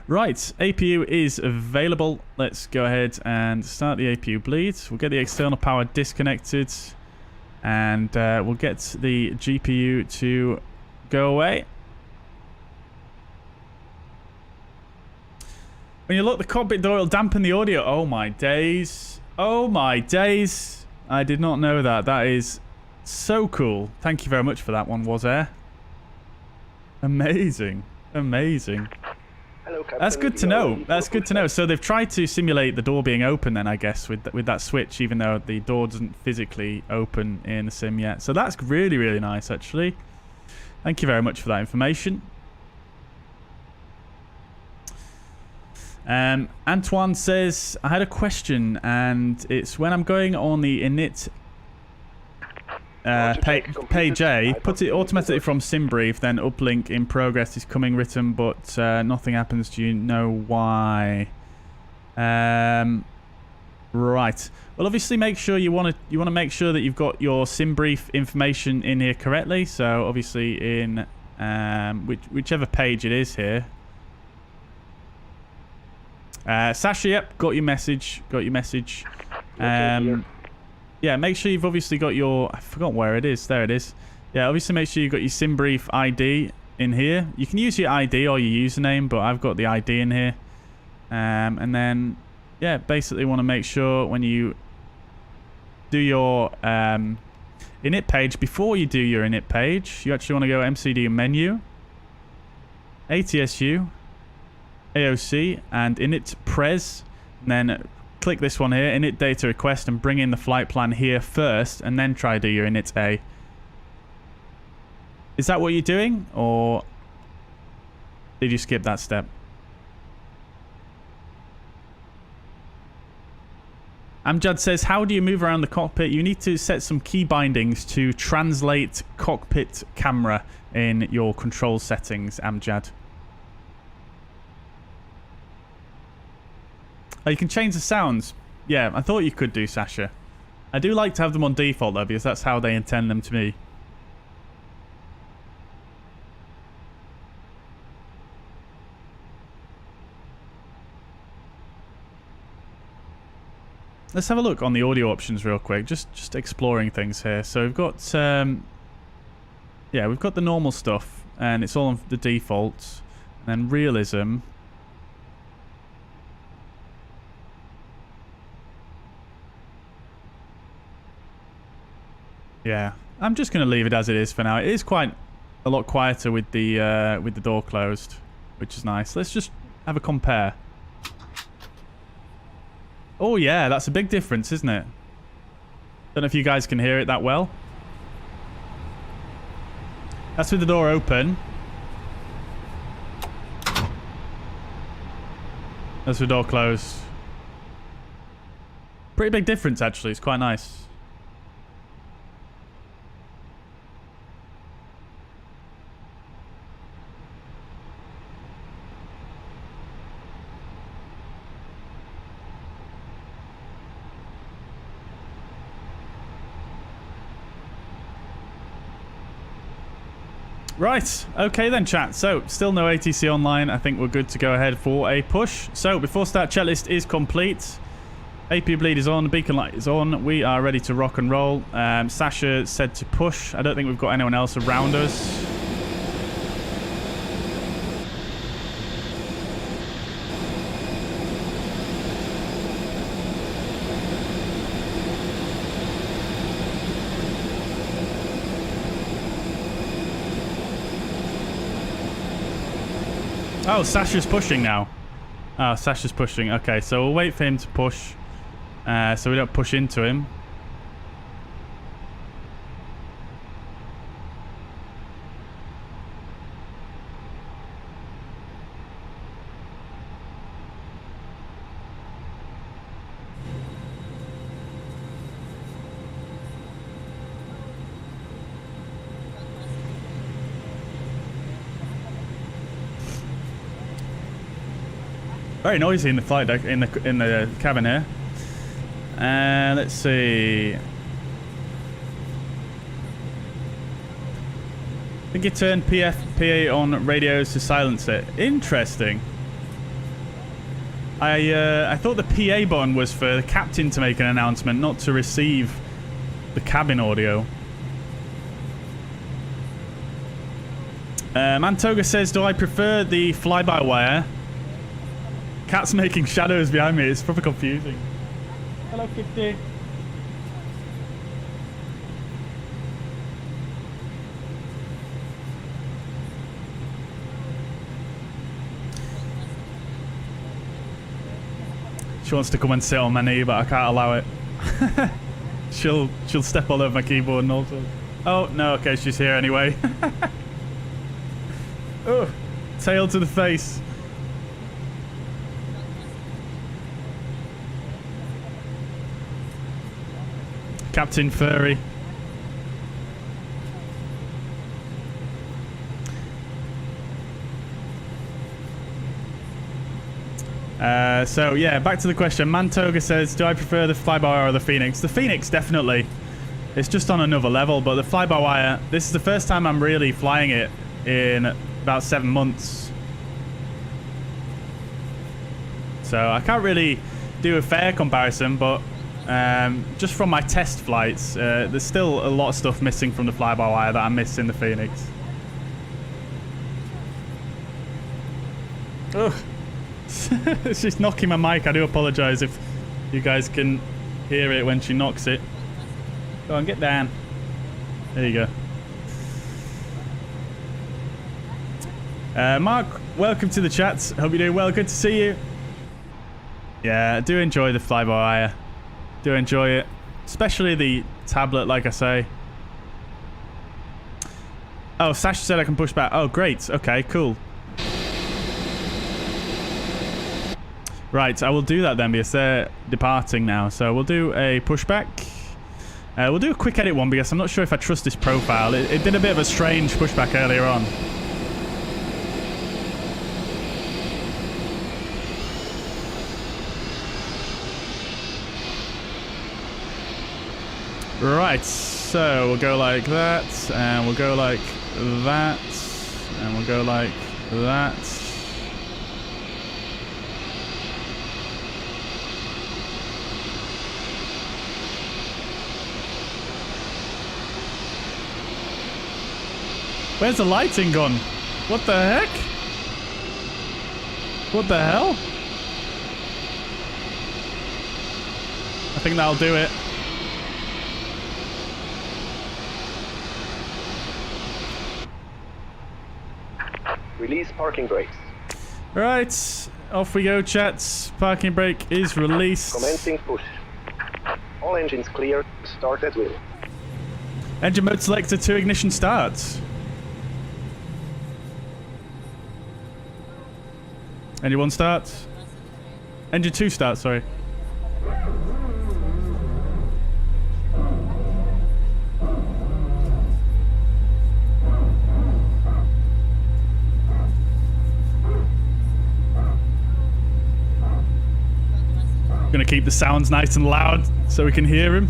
Right, APU is available. Let's go ahead and start the APU bleed. We'll get the external power disconnected, and we'll get the GPU to go away. When you lock the cockpit door, it'll dampen the audio. Oh my days. Oh my days. I did not know that. That is so cool. Thank you very much for that one, Wazair. Amazing. Amazing. Hello, Captain. That's good to know. That's good to know. So they've tried to simulate the door being open then, I guess, with that switch, even though the door doesn't physically open in the sim yet. So that's really, really nice, actually. Thank you very much for that information. Antoine says, I had a question, and it's when I'm going on the init page A, put it automatically from SimBrief, then uplink in progress is coming written, but nothing happens. Do you know why? Right. Well, obviously, make sure you want to make sure that you've got your SimBrief information in here correctly. So obviously in whichever page it is here. Sasha, yep, got your message. Got your message. Yeah, make sure you've obviously got your... I forgot where it is. There it is. Yeah, obviously make sure you've got your SimBrief ID in here. You can use your ID or your username, but I've got the ID in here. And then, yeah, basically want to make sure when you do your init page, before you do your init page, you actually want to go MCD menu, ATSU, AOC, and init pres, and then click this one here, init data request, and bring in the flight plan here first, and then try to do your init A. Is that what you're doing, or did you skip that step? Amjad says, how do you move around the cockpit? You need to set some key bindings to translate cockpit camera in your control settings, Amjad. Oh, you can change the sounds. Yeah, I thought you could do, Sasha. I do like to have them on default, though, because that's how they intend them to be. Let's have a look on the audio options real quick. Just exploring things here. So we've got, yeah, we've got the normal stuff, and it's all on the defaults. And then realism. Yeah, I'm just going to leave it as it is for now. It is quite a lot quieter with the door closed, which is nice. Let's just have a compare. Oh yeah, that's a big difference, isn't it? Don't know if you guys can hear it that well. That's with the door open. That's with the door closed. Pretty big difference, actually. It's quite nice. Right, okay then chat. So, still no ATC online. I think we're good to go ahead for a push. So, before start, checklist is complete. AP bleed is on, beacon light is on. We are ready to rock and roll. Sasha said to push. I don't think we've got anyone else around us. Oh, Sasha's pushing now. Oh, Sasha's pushing. Okay, so we'll wait for him to push. So we don't push into him. Very noisy in the flight deck, in the cabin here. Let's see. I think you turned PA on radios to silence it. Interesting. I thought the PA button was for the captain to make an announcement, not to receive the cabin audio. Mantoga says, do I prefer the fly-by-wire? Cat's making shadows behind me. It's proper confusing. Hello, Kitty. She wants to come and sit on my knee, but I can't allow it. She'll step all over my keyboard and all sorts. Oh no, okay, she's here anyway. Oh, tail to the face. Captain Furry. So yeah, back to the question. Mantoga says, do I prefer the fly-by-wire or the Fenix? The Fenix, definitely. It's just on another level, but the fly-by-wire, this is the first time I'm really flying it in about 7 months. so I can't really do a fair comparison, but just from my test flights, there's still a lot of stuff missing from the fly-by-wire that I missed in the Phoenix. Ugh. She's knocking my mic. I do apologise if you guys can hear it when she knocks it. Go on, get down. There you go. Mark, welcome to the chat. Hope you're doing well. Good to see you. Yeah, I do enjoy the fly-by-wire. Do enjoy it. Especially the tablet, like I say. Oh, Sash said I can push back. Oh, great. Okay, cool. Right, I will do that then because they're departing now. So we'll do a pushback. We'll do a quick edit one because I'm not sure if I trust this profile. It did a bit of a strange pushback earlier on. Right, so we'll go like that, and we'll go like that, and we'll go like that. Where's the lighting gone? What the heck? What the hell? I think that'll do it. Release parking brakes. Right, off we go, chats. Parking brake is released. Commencing push. All engines clear. Start at will. Engine mode selector to ignition starts. Engine 1 starts. Engine 2 starts, sorry. Gonna keep the sounds nice and loud so we can hear him.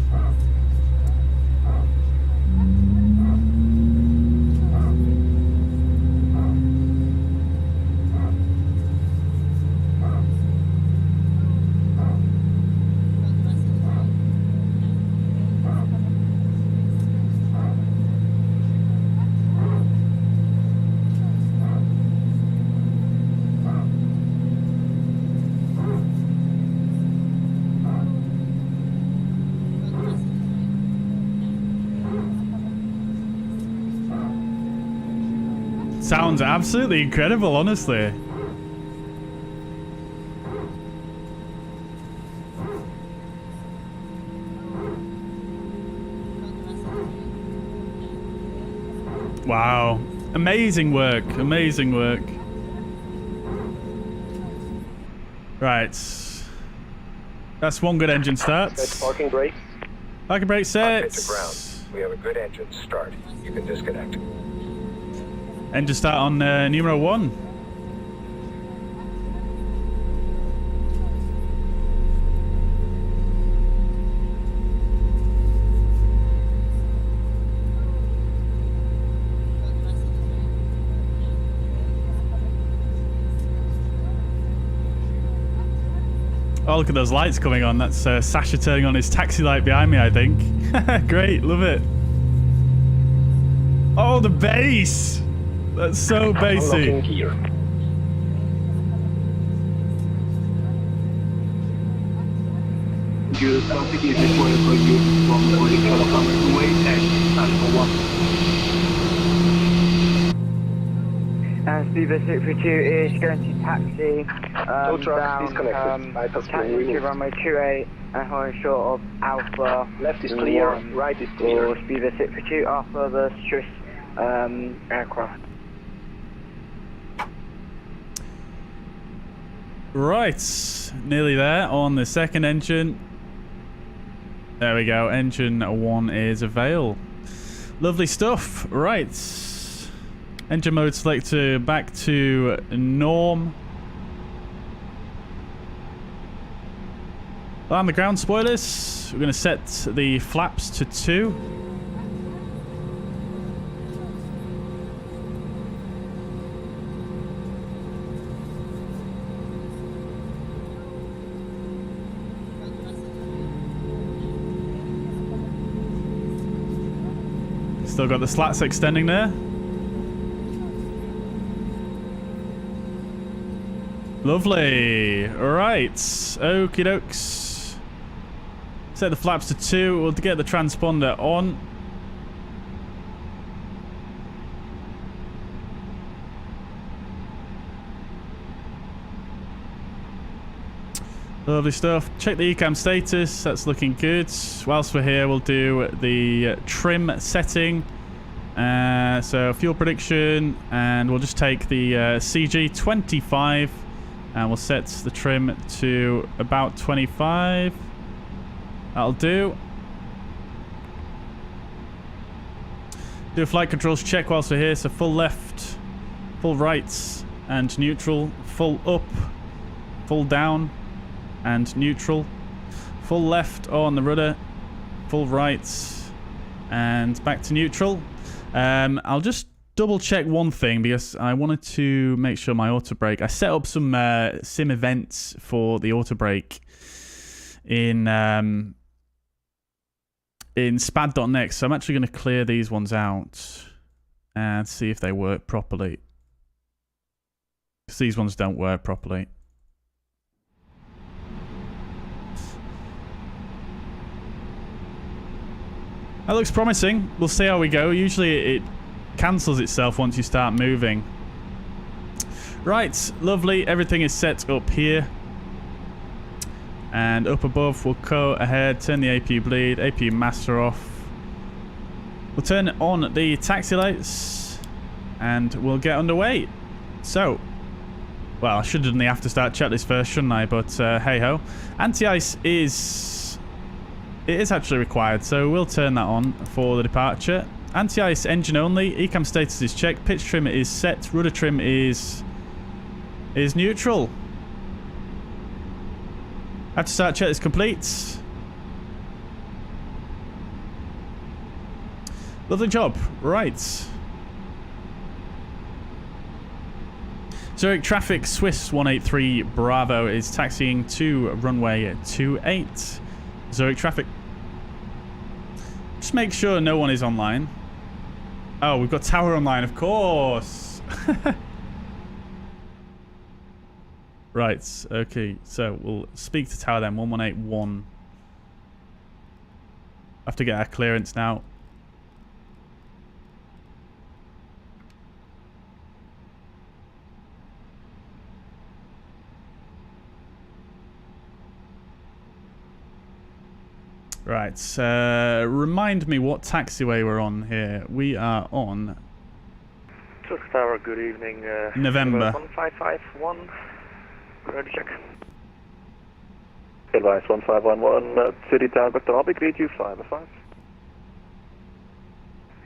Sounds absolutely incredible, honestly. Wow. Amazing work. Amazing work. Right. That's one good engine start. Set parking brakes. Parking brake set. To ground. We have a good engine start. You can disconnect. Engine start on numero 1. Oh, look at those lights coming on. That's Sasha turning on his taxi light behind me, I think. Great, love it. Oh, the bass! That's so bassy. Unlocking gear. Traffic is required for you from Zurich Taxiways and Alpha 1. And Speedbird 632 is going to taxi Tow truck down disconnected. Bypass taxi being to removed. runway 28 and holding short of Alpha. Left is clear, 1 right is clear. For Speedbird 632 after the Swiss aircraft. Right, nearly there on the second engine. There we go, engine 1 is avail. Lovely stuff. Right, engine mode selector back to norm. On the ground spoilers, we're going to set the flaps to 2. Still got the slats extending there. Lovely. Alright. Okie dokes. Set the flaps to 2. We'll get the transponder on. Lovely stuff. Check the ECAM status. That's looking good. Whilst we're here, we'll do the trim setting. So fuel prediction, and we'll just take the CG25, and we'll set the trim to about 25. That'll do. Do a flight controls check whilst we're here. So full left, full right, and neutral. Full up, full down, and neutral. Full left on the rudder, full right, and back to neutral. I'll just double check one thing because I wanted to make sure my auto brake. I set up some sim events for the auto brake in SPAD.next, so I'm actually going to clear these ones out and see if they work properly, because these ones don't work properly. That looks promising. We'll see how we go. Usually it cancels itself once you start moving. Right, lovely. Everything is set up here. And up above, we'll go ahead, turn the APU bleed, APU master off. We'll turn on the taxi lights, and we'll get underway. So, well, I should have done the after start checklist first, shouldn't I? But hey-ho. Anti-ice is... It is actually required, so we'll turn that on for the departure. Anti-ice engine only. ECAM status is checked. Pitch trim is set. Rudder trim is neutral. After start check is complete. Lovely job. Right. Zurich traffic Swiss 183 Bravo is taxiing to runway 28. Zurich traffic. Just make sure no one is online. Oh, we've got tower online, of course. Right, okay, so we'll speak to tower then, 1181. Have to get our clearance now. Right, remind me what taxiway we're on here. We are on... Zurich Tower, good evening. November. 1551, ready to check. Advice 1511, City Tower, Victor, I'll be greet you, fly by 5.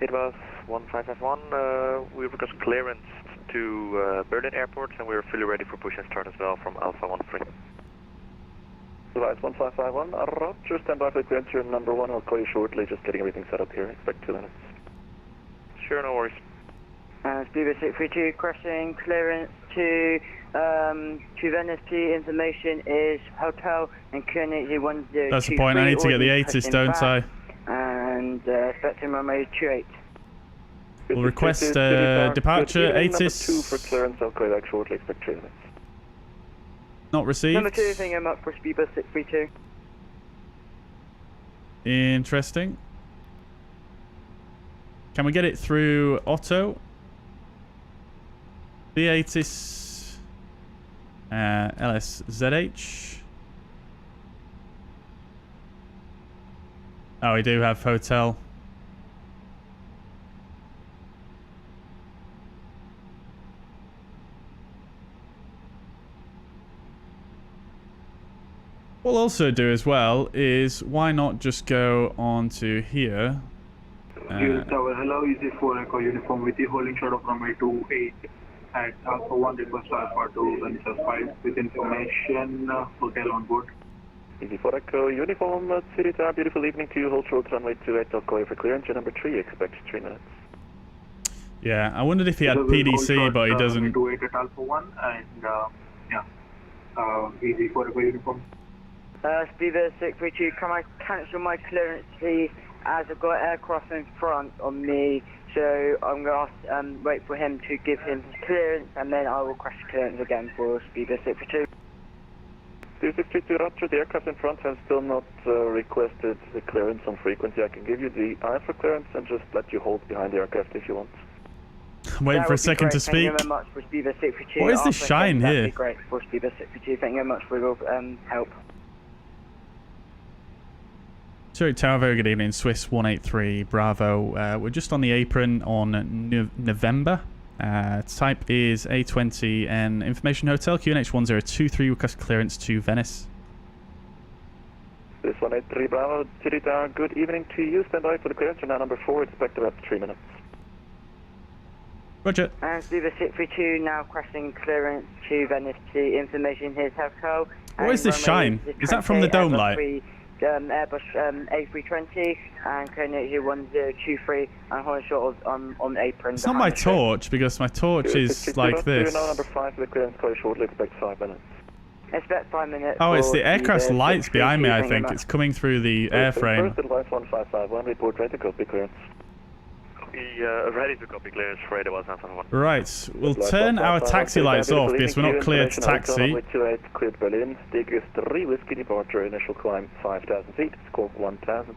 Airbus 1551, we request clearance to Berlin Airport, and we're fully ready for push and start as well from Alpha 13. Advice 1551, Roger, stand by for clearance, you're number 1, I'll call you shortly, just getting everything set up here, expect 2 minutes. Sure, no worries. Speedbird 632, crossing clearance to Venice. Information is hotel and Koenig 1023. That's the point, I need to get the 80s, don't I? And expecting runway 28. We'll request departure, 80s. 2 for clearance, I'll call you back shortly, expect 3 minutes. Not received. Number 2, thing I'm up for Speedbird 632. Interesting. Can we get it through Otto? V80s. LSZH. Oh, we do have hotel. What we'll also do as well is, why not just go on to here? Zurich Tower, hello, EZ4 Echo uniform with the holding short of runway 28 at Alpha 1 request Alpha 2 Venice 5 with information hotel on board. EZ4 Echo uniform, City Tower, beautiful evening to you, hold short runway 28, I'll call you for clearance, you're number 3, expect 3 minutes. Yeah, I wondered if he had PDC, but he doesn't. 28 at Alpha 1 and yeah, EZ4 Echo uniform. Speedbird 632, can I cancel my clearance please as I've got aircraft in front on me, so I'm going to wait for him to give him his clearance, and then I will crash clearance again for speeder 632. 2632 Roger, the aircraft in front has still not requested the clearance on frequency. I can give you the eye for clearance and just let you hold behind the aircraft if you want. I'm waiting for a second to speak. Thank you very much for speeder 632. What is this shine here? That'd be great for speeder 632. Thank you very much for your help. Zurich Tower, very good evening. Swiss 183 Bravo. We're just on the apron on November. Type is A20 and Information Hotel QNH 1023. Request clearance to Venice. This 183 Bravo, City Tower, good evening to you. Stand by for the clearance. You're now number 4. Expect about 3 minutes. Roger. And speeder 632 now crashing clearance to Venice to Information Hotel. What is this shine? Is that from the dome light? Airbus A320 and QNH 1023 and holding short on apron. It's not my torch because my torch is like this. You're now number 5 for the clearance. Call you shortly. Expect 5 minutes. Expect 5 minutes. Oh, it's the aircraft's lights behind me, I think. It's coming through the airframe. First advice 1551. Report ready to copy clearance. Ready to copy clearance for Airbus 971. Right, we'll turn our taxi lights off because we're not cleared to taxi. Cleared Berlin. Tigris 3 Whiskey departure. Initial climb 5,000 feet. Score 1,000.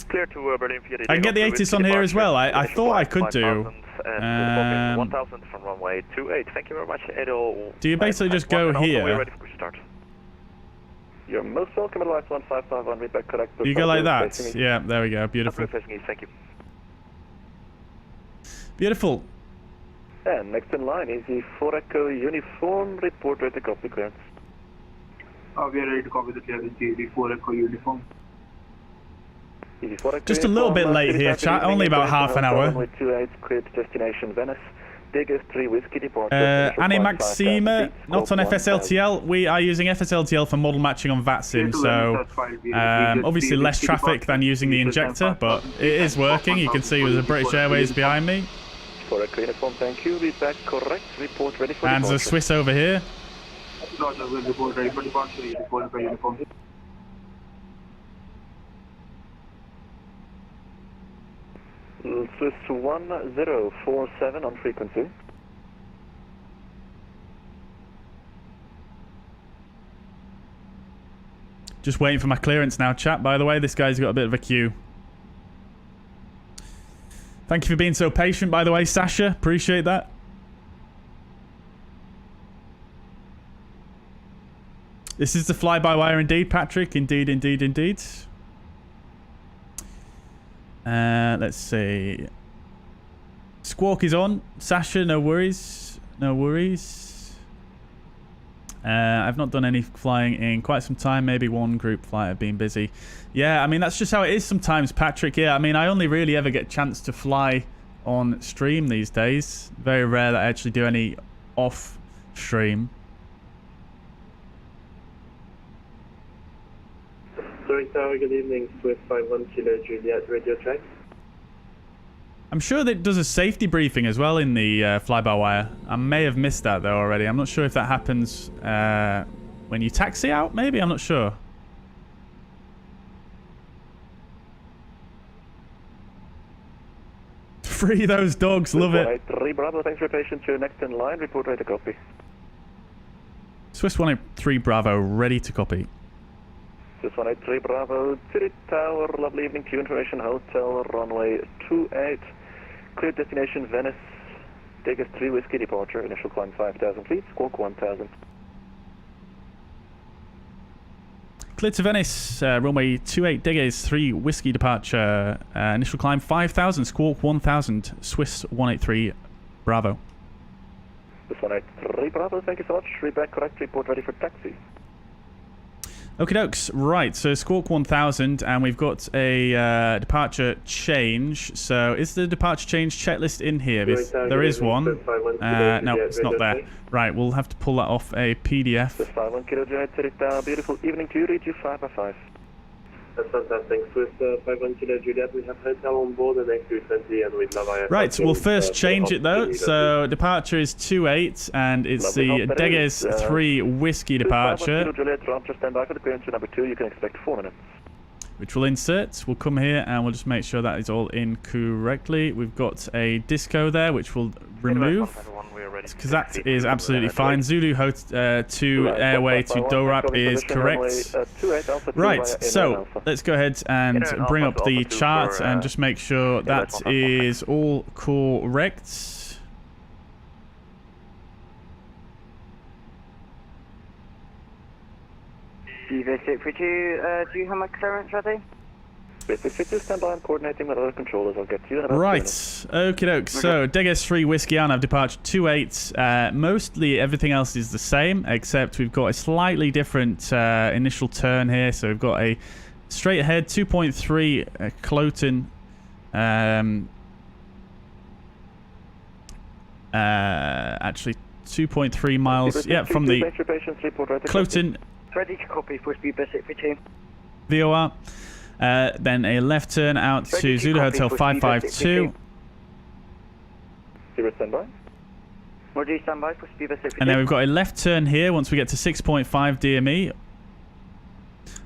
Clear to Berlin via the I can get the 80s on here as well. I thought I could do. 1,000 from runway 28. Thank you very much, Edo. Do you basically just go here? We're ready for push start. You're most welcome at Lights 1551. Read back correct. You go like that? Yeah, there we go. Beautiful. Thank you. Beautiful. And next in line is the 4 Echo uniform. Report ready to copy clearance. We are ready to copy the clearance. Easy 4 Echo uniform. Just a little bit late here, chat. Only about half an hour. With 28 cleared destination Venice. Tigris 3 Whiskey departure. Annie Maxima, not on FSLTL. We are using FSLTL for model matching on VATSIM, so obviously less traffic than using the injector, but it is working. You can see there's a British Airways behind me. For a uniform, thank you. Read back correct. Report ready for and there's a Swiss over here. Roger, will report ready for departure. Report for uniform. Swiss 1047 on frequency. Just waiting for my clearance now, chat. By the way, this guy's got a bit of a queue. Thank you for being so patient, by the way, Sasha. Appreciate that. This is the fly-by-wire indeed, Patrick. Indeed, indeed, indeed. Let's see. Squawk is on. Sasha, no worries. No worries. I've not done any flying in quite some time. Maybe one group flight. I've been busy. Yeah, I mean, that's just how it is sometimes, Patrick. Yeah, I mean, I only really ever get a chance to fly on stream these days. Very rare that I actually do any off stream. Zurich Tower, good evening. Swift 51 Kilo Juliet, radio track. I'm sure that it does a safety briefing as well in the fly-by-wire. I may have missed that though already. I'm not sure if that happens when you taxi out, maybe? I'm not sure. Free those dogs, love it. 183 Bravo, thanks for your patience. You're next in line. Report ready to copy. Swiss 183 Bravo, ready to copy. Swiss 183 Bravo, Zurich Tower, lovely evening to you. Information Hotel, runway 28. Cleared destination Venice. Tigris 3 Whiskey departure. Initial climb 5,000 feet. Squawk 1,000. Cleared to Venice, runway 28, Tigris 3 Whiskey departure. Initial climb 5,000, squawk 1,000. Swiss 183 Bravo. Swiss 183 Bravo, thank you so much. Read back correct. Report ready for taxi. Okie dokes, right, so squawk 1000 and we've got a departure change. So is the departure change checklist in here? There is one. No, it's not there. Right, we'll have to pull that off a PDF. 51 Kilo Juliet, Zurich Tower, beautiful evening to you. Read you 5 by 5. That's fantastic. Swiss 51 Kilo Juliet, we have hotel on board and X320 and with Lava. Right, so we'll first change it though. So departure is 28 and it's the Tigris 3 Whiskey departure. Juliet, Roger, stand by for the clearance to number 2. You can expect 4 minutes. which we'll insert. We'll come here and we'll just make sure that is all in correctly. We've got a disco there, which we'll remove, because that is absolutely fine. Zulu to airway to DORAP is correct. Right, so let's go ahead and bring up the chart and just make sure that is all correct. Viva 632, do you have my clearance ready? Stand by, I'm coordinating with other controllers. I'll get to you in about Right, okie doke. So, Degas 3 Whiskey on, I've departure 28. Mostly everything else is the same, except we've got a slightly different initial turn here. So, we've got a straight ahead 2.3 Cloten. Actually, 2.3 miles. Yeah, from the Cloten. Ready to copy for Viva 632. VOR. Then a left turn out to Zulu Hotel 552. Standby. Roger, standby for Viva 632. And then we've got a left turn here once we get to 6.5 DME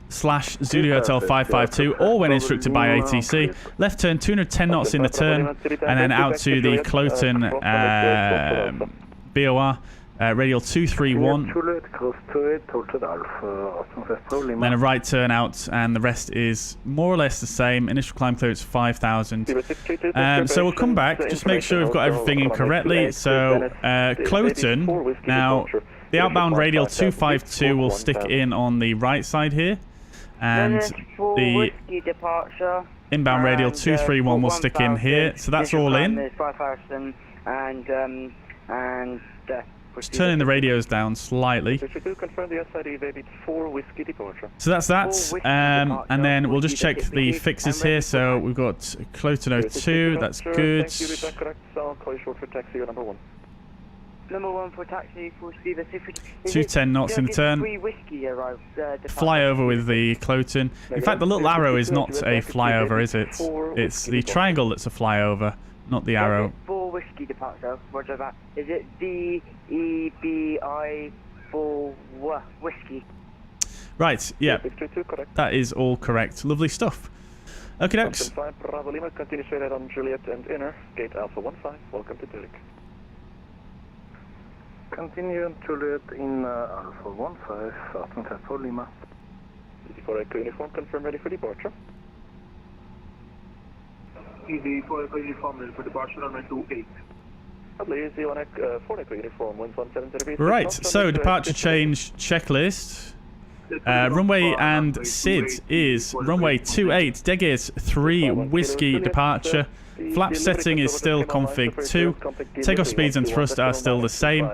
/ Zulu Hotel 552, or when instructed by ATC. Left turn 210 knots in the turn, and then out to the Cloten VOR. Radial 231, then a right turn out, and the rest is more or less the same. Initial climb clearance 5,000. So we'll come back, just make sure we've got everything in correctly. So Cloten, now the outbound radial 252 will stick in on the right side here, and the inbound radial 231 will stick in here. So that's all in. Just turning the radios down slightly. So that's that. And then we'll just check the fixes here. So we've got Cloten 02, that's good. Number 1 for taxi for Viva 632. 210 knots in the turn. Flyover with the Cloten. In fact, the little arrow is not a flyover, is it? It's the triangle that's a flyover, not the arrow. 4 whiskey departure, roger that. Is it DEBI 4 whiskey? Right, yeah. That is all correct. Lovely stuff. Okay, dokes. Bravo Lima, continue straight ahead on Juliet and Inner, gate Alpha 15. Welcome to Zurich. Continue Juliet in Alpha 15, starting Bravo Lima. 54 Echo Uniform, confirm ready for departure. Easy 4 Echo Uniform, ready for departure on 28. Easy 1 Echo, 4 Echo Uniform, winds 170 degrees. Right, so departure change checklist. Runway and SID is runway 28, Degas 3 Whiskey departure. Flap setting is still config 2. Takeoff speeds and thrust are still the same.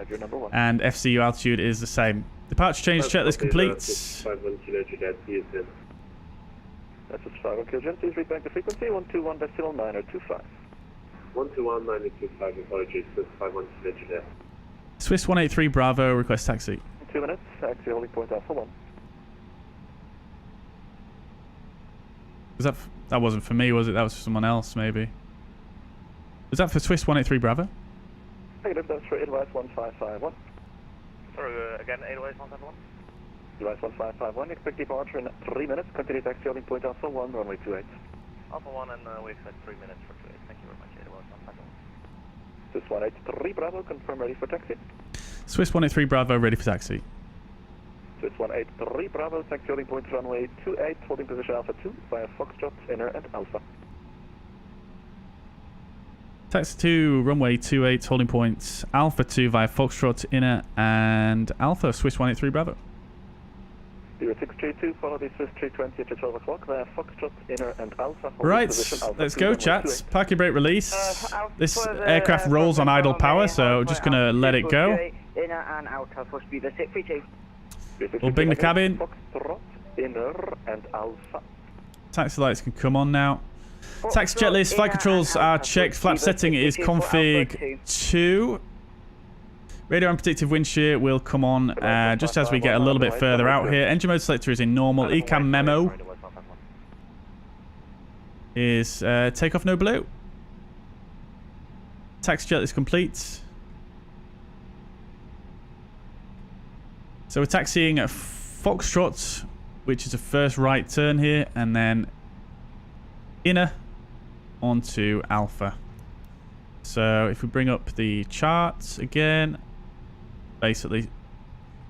And FCU altitude is the same. Departure change checklist complete. That's 5 Kilgen, please read back the frequency 121.925. 121.925, apologies, Swiss 51 Juliet. Swiss 183 Bravo, request taxi. 2 minutes, taxi holding point Alpha 1. Was that wasn't for me, was it? That was for someone else, maybe. Was that for Swiss 183 Bravo? Negative, that's for Advice 1551. Sorry, again, Advice 151. Advice 1551, expect departure in 3 minutes. Continue taxi holding point Alpha 1, runway 28. Alpha 1, and we expect 3 minutes for 28. Thank you very much, Advice 151. Swiss 183 Bravo, confirm ready for taxi. Swiss 183 Bravo, ready for taxi. Swiss 183 Bravo, taxi holding point runway 28, holding position Alpha 2 via Foxtrot, Inner and Alpha. Taxi 2, runway 28, holding points Alpha 2 via Foxtrot, Inner and Alpha, Swiss 183 Bravo. 0632, follow the Swiss 320 at 12 o'clock via Foxtrot, Inner and Alpha. Right, let's go, chaps. Parking brake release. This aircraft rolls on idle power, so we're just going to let it go. Inner and Alpha for Viva 632. We'll bring the cabin. Foxtrot, Inner and Alpha. Taxi lights can come on now. Taxi checklist, flight controls are checked. Flap setting is config 2. Radio and predictive wind shear will come on just as we get a little bit further out here. Engine mode selector is in normal. ECAM memo is takeoff no blue. Taxi checklist complete. So we're taxiing at Foxtrot which is a first right turn here, and then inner onto Alpha. So if we bring up the charts again, basically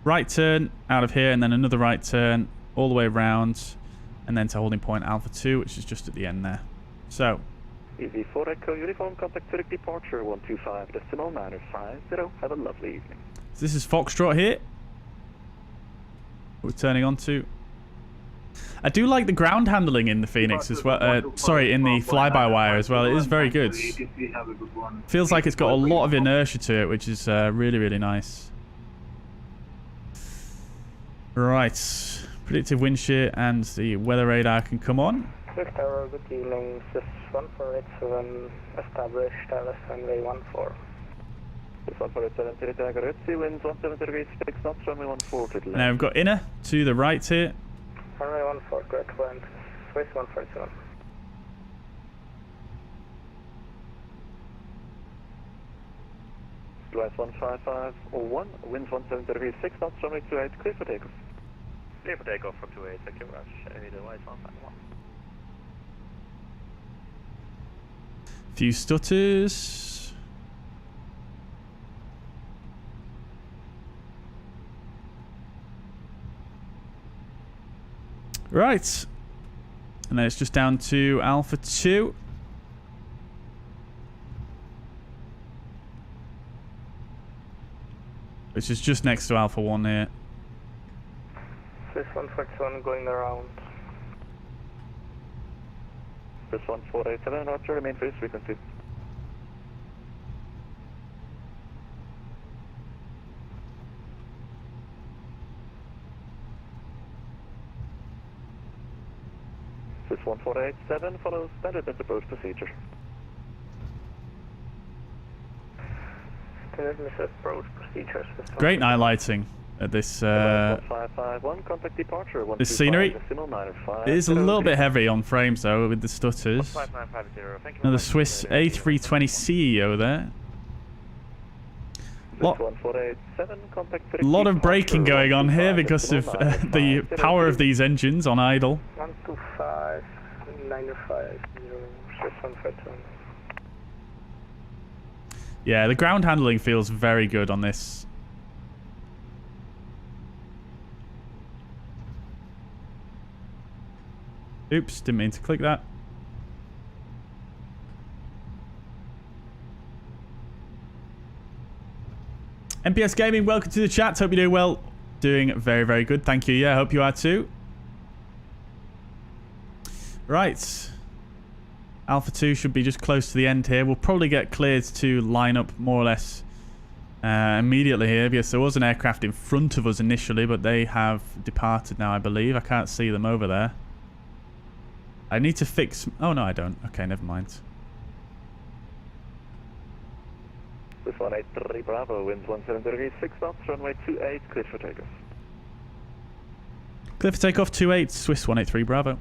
right turn out of here, and then another right turn all the way around, and then to holding point Alpha 2, which is just at the end there. So EV4 Echo Uniform, contact Zurich departure 125.950. Have a lovely evening. So this is Foxtrot here. We're turning on to. I do like the ground handling in the Phoenix as well. Sorry, in the fly-by-wire as well. It is very good. Feels like it's got a lot of inertia to it, which is really, really nice. Right. Predictive wind shear and the weather radar can come on. Zurich Tower, good evening. Sys 1487 established LS runway 14. Sys 1487 Zurich Tower, winds 17 degrees 6 knots, runway 14 to the left. Now we've got inner to the right here. Runway 14, correct wind. Swiss 147. Device 15501, winds 17 degrees 6 knots, runway 28, clear for takeoff. Clear for takeoff for 28, thank you very much. Device 151. Few stutters. Right. And then it's just down to Alpha 2. Which is just next to Alpha 1 here. Swiss 141 going around. Sys 1487, roger, remain phase frequency. Sys 1487 follows standard approach procedure. Standard approach procedure. Great night lighting at this 1551, contact departure this scenery. It is a little bit heavy on frames though with the stutters. 5950, thank you. Another Swiss A320 CEO there. A lot of braking going on here because of the power of these engines on idle. 125 950 Swiss 141. Yeah, the ground handling feels very good on this. Oops, didn't mean to click that. MPS Gaming, welcome to the chat. Hope you're doing well. Doing very, very good. Thank you. Yeah, I hope you are too. Right. Alpha 2 should be just close to the end here. We'll probably get cleared to line up more or less immediately here. Because there was an aircraft in front of us initially, but they have departed now, I believe. I can't see them over there. I need to fix... Oh, no, I don't. Okay, never mind. Sys 183 Bravo, winds 17 degrees 6 knots, runway 28, clear for takeoff. Clear for takeoff, 28, Swiss 183 Bravo.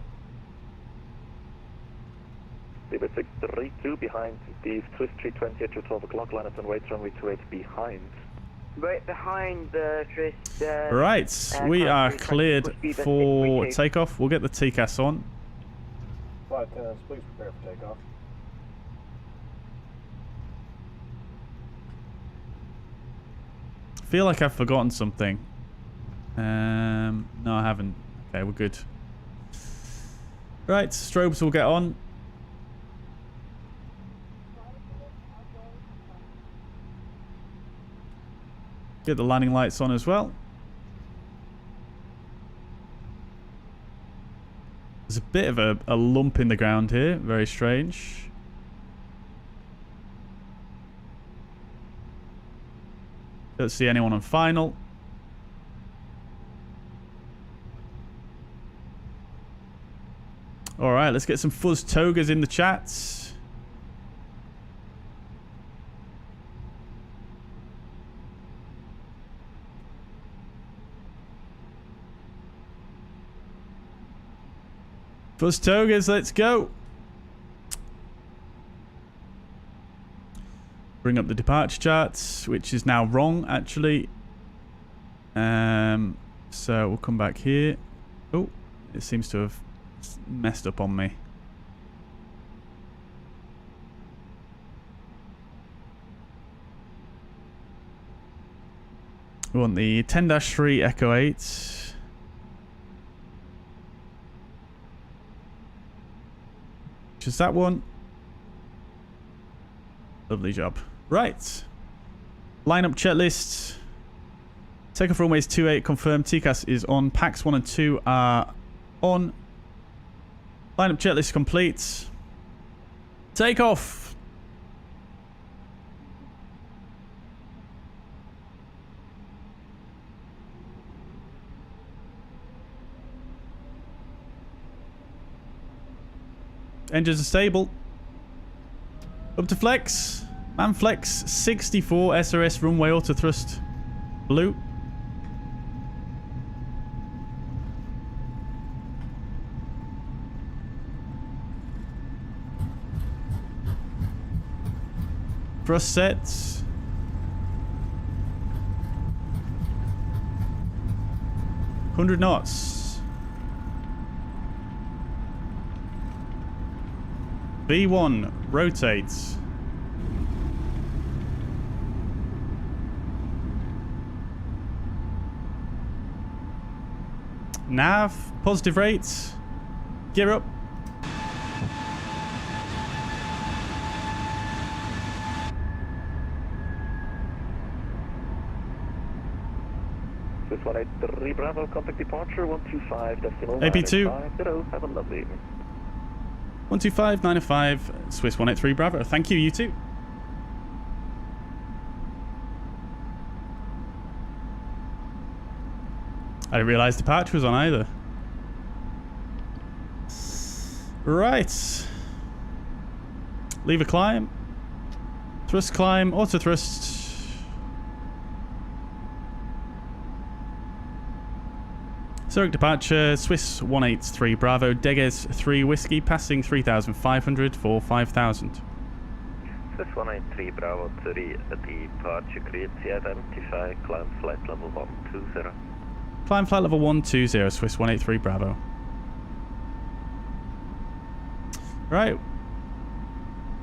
LIPZ 632 behind the Swiss 320 at your 12 o'clock, line up and wait, runway 28 behind. Right behind the Swiss... Right, we are cleared for takeoff. We'll get the TCAS on. Flight attendants, please prepare for takeoff. I feel like I've forgotten something. No, I haven't. Okay, we're good. Right, strobes will get on. Get the landing lights on as well. There's a bit of a lump in the ground here. Very strange. Don't see anyone on final. Alright, let's get some fuzz togas in the chats. Fuzz togas, let's go. Bring up the departure charts, which is now wrong actually. So we'll come back here. Oh, It seems to have messed up on me. We want the 10-3 Echo 8. Which is that one. Lovely job. Right. Lineup checklist. Takeoff runways 28 confirmed. TCAS is on. Packs 1 and 2 are on. Lineup checklist complete. Takeoff. Engines are stable. Up to flex. Man flex 64 SRS runway auto thrust. Blue. Thrust sets. $100 knots. V1 rotates. Nav, positive rates. Gear up. Swiss 183 Bravo, contact departure 125 decimal AP2. 950. Have a lovely evening. 125 905 Swiss 183 Bravo. Thank you, you too. I didn't realise departure was on either. Right. Lever climb. Thrust climb. Auto thrust. Zurich departure. Swiss 183 Bravo. Deges 3 Whiskey. Passing 3,500 for 5,000. Swiss 183 Bravo 3 departure. Create identify. Climb flight level 120. Climb flight level 120, Swiss 183 Bravo. Right.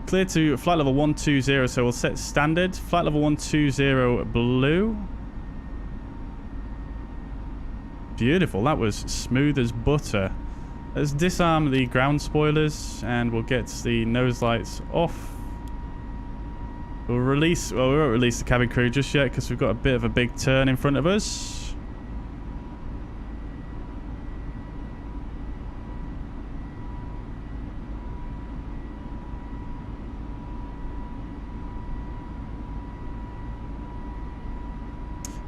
Clear to flight level 120, so we'll set standard. Flight level 120 blue. Beautiful, that was smooth as butter. Let's disarm the ground spoilers and we'll get the nose lights off. We'll release, well, we won't release the cabin crew just yet because we've got a bit of a big turn in front of us.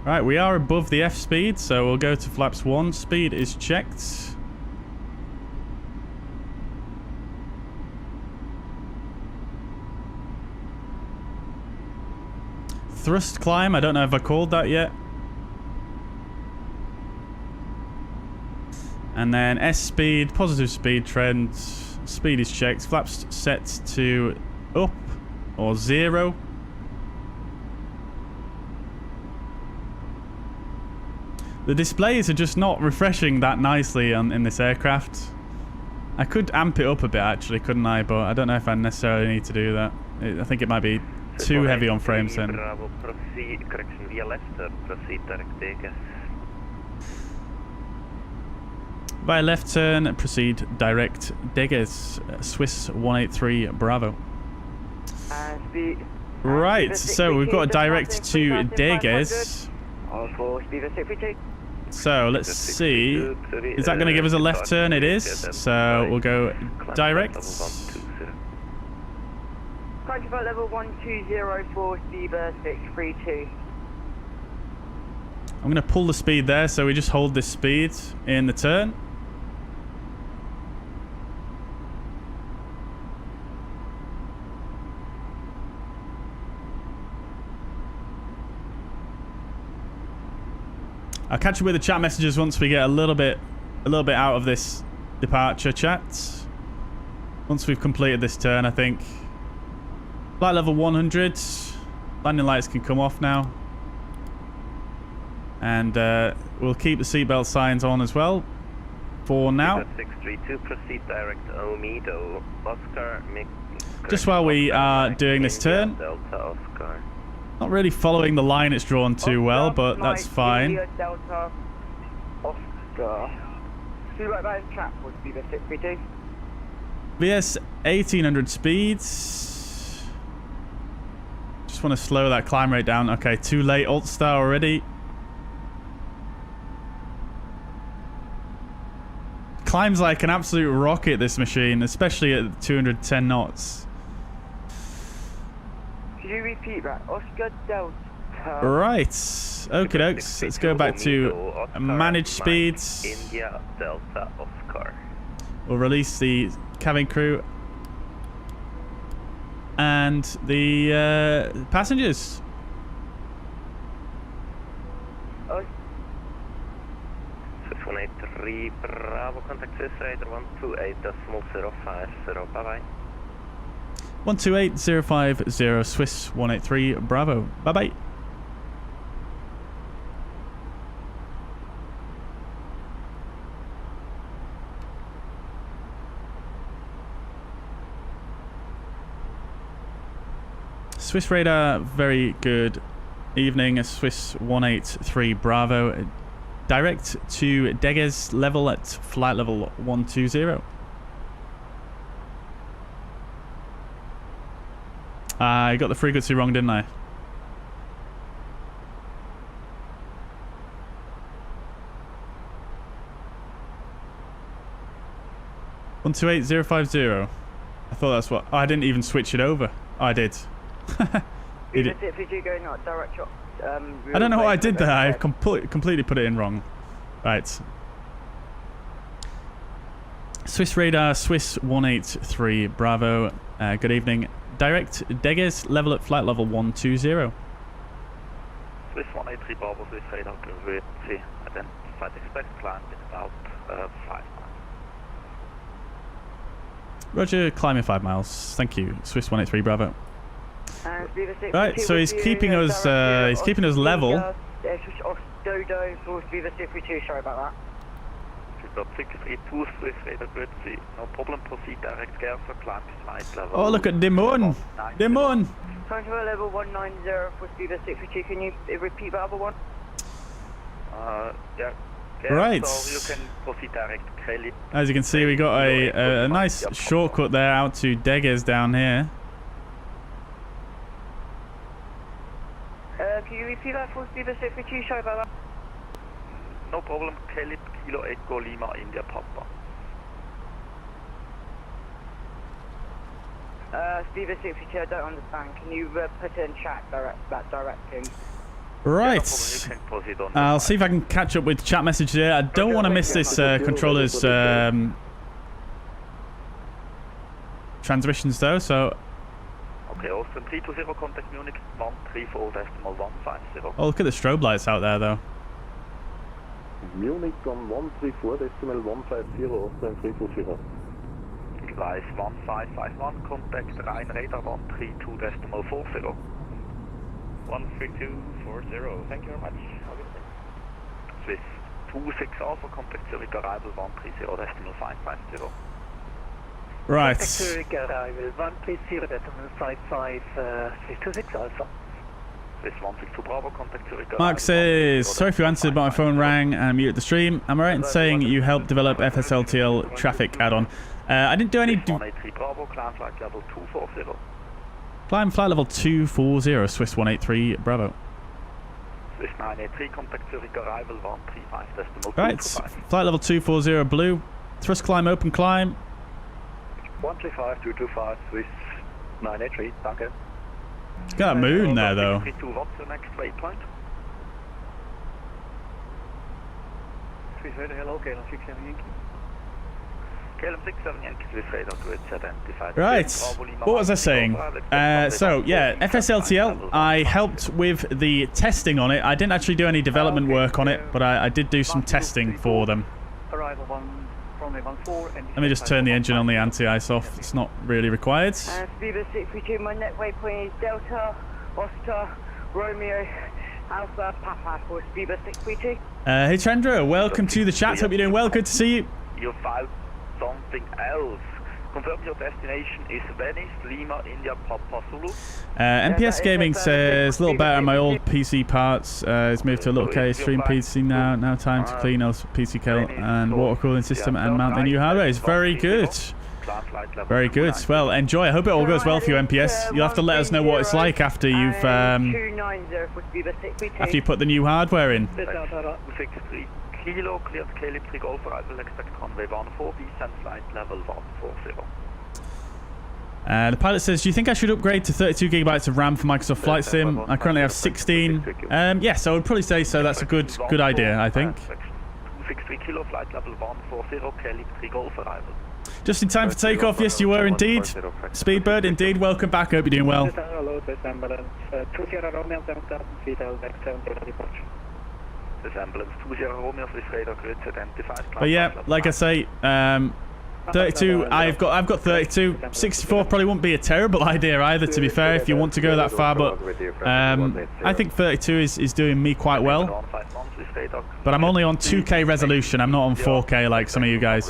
Right, we are above the F speed, so we'll go to flaps 1. Speed is checked. Thrust climb, I don't know if I called that yet. And then S speed, positive speed trend. Speed is checked. Flaps set to up or 0. The displays are just not refreshing that nicely in this aircraft. I could amp it up a bit actually, couldn't I? But I don't know if I necessarily need to do that. I think it might be too heavy on frames then. Bravo, proceed, correction via left turn, proceed direct Deges. Via left turn, proceed direct Deges, Swiss 183 Bravo. Right, so we've got a direct to Deges. So let's see. Is that going to give us a left turn? It is. So we'll go direct. Control level 120 for Zebra 632. I'm going to pull the speed there, so we just hold this speed in the turn. I'll catch you with the chat messages once we get a little bit out of this departure chat. Once we've completed this turn, I think. Flight level 100. Landing lights can come off now. And we'll keep the seatbelt signs on as well. for now. 632, proceed direct Omido, Oscar, Just while we are doing this turn. Delta, Oscar. Not really following the line it's drawn too well, but that's fine. Delta, Oscar. See right by the track would be the 632. VS 1800 speeds. Just want to slow that climb rate down. Okay, too late. Alt star already. Climbs like an absolute rocket, this machine, especially at 210 knots. Could you repeat that? Oscar Delta. Right. Okie dokes. Let's go back to manage speeds. India Delta Oscar. We'll release the cabin crew and the passengers. Oh. 6183 Bravo, contact Swiss Radar 128.050. Bye bye. 128.050 Swiss 183 Bravo. Bye bye. Swiss Radar, very good evening. Swiss 183 Bravo. Direct to Deges level at flight level 120. I got the frequency wrong, didn't I? One two eight zero 50. I thought that's what. Oh, I didn't even switch it over. Oh, I did. If you do go not direct shot. I don't know what I did there. I completely put it in wrong. Right. Swiss Radar, Swiss 183 Bravo. Good evening. Direct Deges level at flight level 120. Swiss 183 Bravo, Swiss Radar, convert C. Identified expect climb in about 5 miles. Roger, climbing 5 miles. Thank you. Swiss 183 Bravo. Right, so he's keeping us level. Dodo for Viva 632, sorry about that. Got 632 Swiss Radar, good see. No problem, proceed direct Gaya for climb flight level. Oh, look at Demon! Demon! Trying to level 190 for Viva 632, can you repeat the other one? Yeah. Right. So you can proceed direct Kelly. As you can see, we got a nice shortcut there out to Deges down here. Can you repeat that for Viva 632, sorry about that? No problem, Kelly Kilo Echo Lima India Papa. Viva 632, I don't understand. Can you put it in chat, that directing? Right. I'll see if I can catch up with chat message there. I don't want to miss this controller's transmissions though, so. Okay, Austin 320 contact Munich 134.150. Oh, look at the strobe lights out there though. Munich on 134.150, Austin 320. Gleis 1551, contact Rhein Radar 132.40. 13240, thank you very much. Swiss 26 Alpha, contact Zurich arrival 130.550. Right. Contact Zurich arrival 130.55, Swiss 26 Alpha. Swiss 162 Bravo, contact Zurich. Mark says, sorry if you answered, but my phone rang and muted the stream. Am I right in saying you helped develop FSLTL traffic add-on? I didn't do any. 183 Bravo, climb flight level 240. Climb flight level 240, Swiss 183 Bravo. Swiss 983, contact Zurich arrival 135.225. Right, flight level 240 blue. Thrust climb, open climb. 135.225, Swiss 983, danke. It's got a moon there though. What's the next waypoint? Swiss Radar, hello, KLM 67 Yankee. KLM 67 Yankee, Swiss Radar, it's identified. Right, what was I saying? So yeah, FSLTL, I helped with the testing on it. I didn't actually do any development work on it, but I did do some testing for them. Arrival 14 and Let me just turn the engine on the anti-ice off. It's not really required. Viva 632, my net waypoint is Delta, Oscar, Romeo, Alpha, Papa for Viva 632. Hey Chandra, welcome to the chat. Hope you're doing well. Good to see you. you filed something else. Confirm your destination is Venice, Lima, India, Papa Zulu. MPS Gaming says, a little better on my old PC parts. It's moved to a little K stream PC now. Now time to clean those PC kill and water cooling system and mount the new hardware. It's very good. Very good. Well, enjoy. I hope it all goes well for you, MPS. You'll have to let us know what it's like after you've after you put the new hardware in. Kilo, cleared LIPZ Golf arrival, expect convoy 14, descent flight level 140. The pilot says, do you think I should upgrade to 32 gigabytes of RAM for Microsoft Flight Sim? I currently have 16. Yes, I would probably say so. That's a good idea, I think. 263 kilo, flight level 140, LIPZ Golf arrival. Just in time for takeoff. Yes, you were indeed. Speedbird, indeed. Welcome back. Hope you're doing well. But yeah, like I say, 32. I've got 32. 64 probably wouldn't be a terrible idea either, to be fair, if you want to go that far. But I think 32 is doing me quite well. But I'm only on 2K resolution. I'm not on 4K like some of you guys.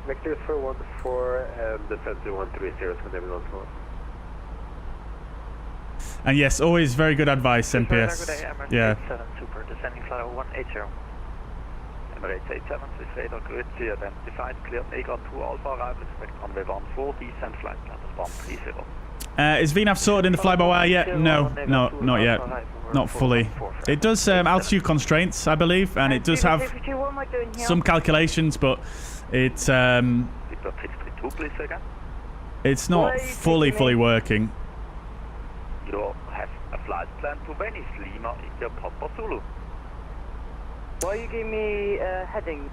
Vector 414, defense 130, condemning on floor. And yes, always very good advice, MPS. Yeah. Super, descending flight 180. Emirates 87, Swiss radar grid, identified, cleared Ega 2 Alpha, arrival, expect runway 14, descent flight level 130. Is VNAV sorted in the fly-by-wire yet? No, not yet. Not fully. It does altitude constraints, I believe, and it does have some calculations, but it's not fully working. You have a flight plan to Venice, Lima, India, Papa Zulu. Why you give me heading?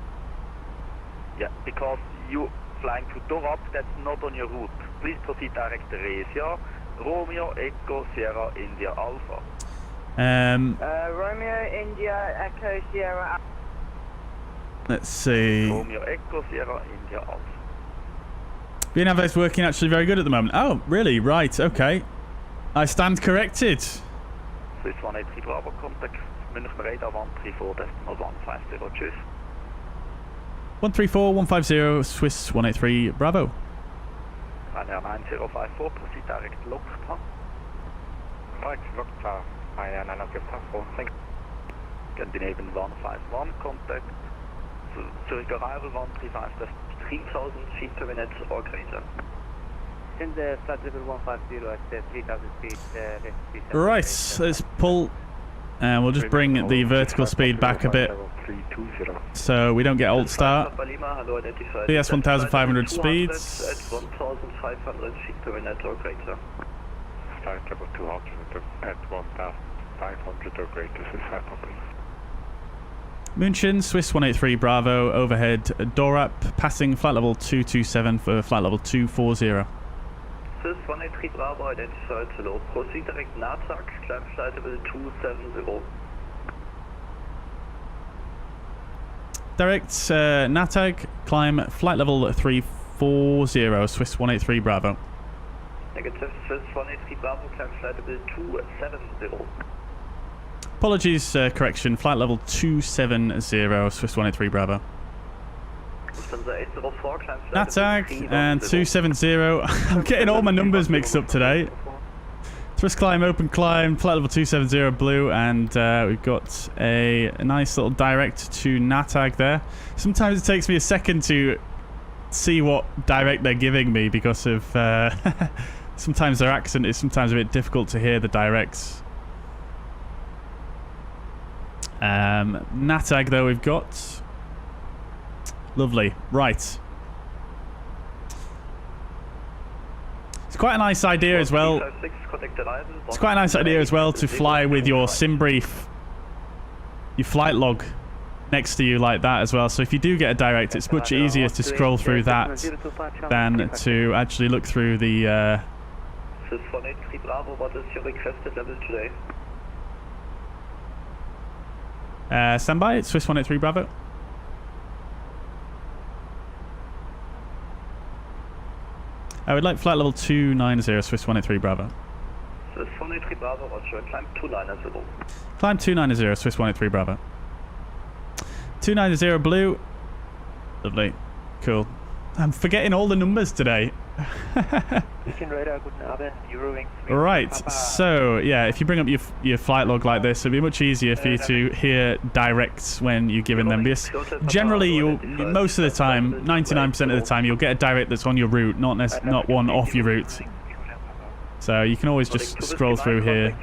Yeah, because you flying to Dorop, that's not on your route. Please proceed direct to Resia, Romeo, Echo, Sierra, India, Alpha. Romeo, India, Echo, Sierra. Let's see. Romeo, Echo, Sierra, India, Alpha. VNAV is working actually very good at the moment. Oh, really? Right, okay. I stand corrected. Swiss 183 Bravo, contact München radar 134, decimal 150, cheers. 134, 150, Swiss 183 Bravo. Ryanair 9054, proceed direct Lufthansa. Direct Lufthansa, Ryanair 9054, thank you. Scandinavian 151, contact Zurich arrival 135, that's 3000 feet per minute or greater. Send the flight level 150 at 3000 feet. Right, let's pull. And we'll just bring the vertical speed back a bit so we don't get old start. BS 1500 speeds. At 1500 feet per minute or greater. Flight level 200 at 1500 or greater, Swiss Hyperplane. München, Swiss 183 Bravo, overhead Dorap, passing flight level 227 for flight level 240. Swiss 183 Bravo, identified below. Proceed direct Natak, climb flight level 270. Direct Natag, climb flight level 340, Swiss 183 Bravo. Negative, Swiss 183 Bravo, climb flight level 270. Apologies, correction, flight level 270, Swiss 183 Bravo. Natag and 270. I'm getting all my numbers mixed up today. Swiss climb, open climb, flight level 270 blue, and we've got a nice little direct to Natag there. Sometimes it takes me a second to see what direct they're giving me because of sometimes their accent is sometimes a bit difficult to hear the directs. Natag though we've got. Lovely. Right. It's quite a nice idea as well. It's quite a nice idea as well to fly with your sim brief, your flight log next to you like that as well. So if you do get a direct, it's much easier to scroll through that than to actually look through the Swiss 183 Bravo, what is your requested level today? Standby, it's Swiss 183 Bravo. I would like flight level 290, Swiss 183 Bravo. Swiss 183 Bravo, roger, climb 290. Climb 290, Swiss 183 Bravo. 290 blue. Lovely. Cool. I'm forgetting all the numbers today. Right, so yeah, if you bring up your flight log like this, it'll be much easier for you to hear directs when you're given them. Because generally, most of the time, 99% of the time, you'll get a direct that's on your route, not one off your route. So you can always just scroll through here.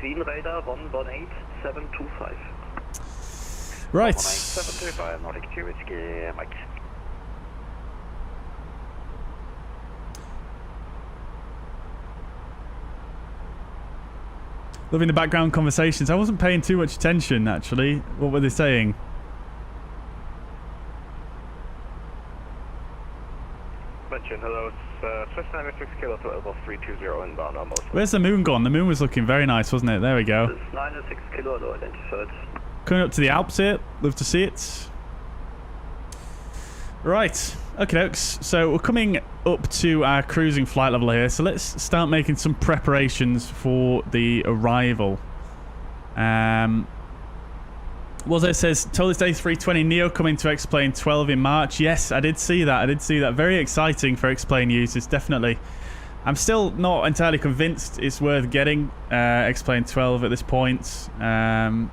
Right. Loving the background conversations. I wasn't paying too much attention, actually. What were they saying? Hello, Swiss 96 Kilo to Airbus 320 inbound almost. Where's the moon gone? The moon was looking very nice, wasn't it? There we go. 96 Kilo identified. Coming up to the Alps here. Love to see it. Right. Okay, dokes. So we're coming up to our cruising flight level here. So let's start making some preparations for the arrival. Was it says told us day 320 Neo coming to Explain 12 in March. Yes, I did see that. I did see that. Very exciting for Explain users, definitely. I'm still not entirely convinced it's worth getting Explain 12 at this point. I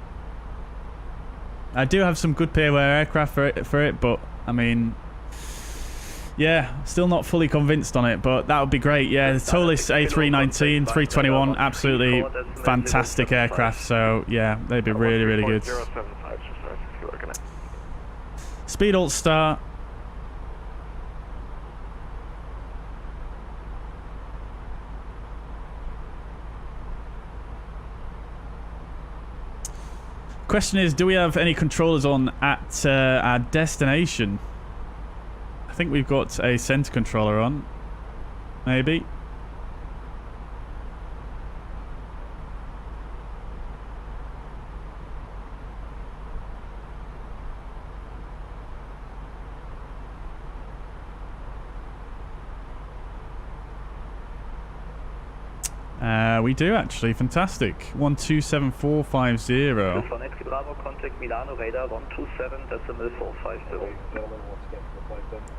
do have some good pay-aware aircraft for it, but I mean, yeah, still not fully convinced on it, but that would be great. Yeah, the Tolis A319, 321, absolutely fantastic aircraft, so yeah, they'd be really, really good. Speed alt start. Question is, do we have any controllers on at our destination? I think we've got a center controller on. Maybe. We do actually. Fantastic. 127450. Contact Milano radar 127.450.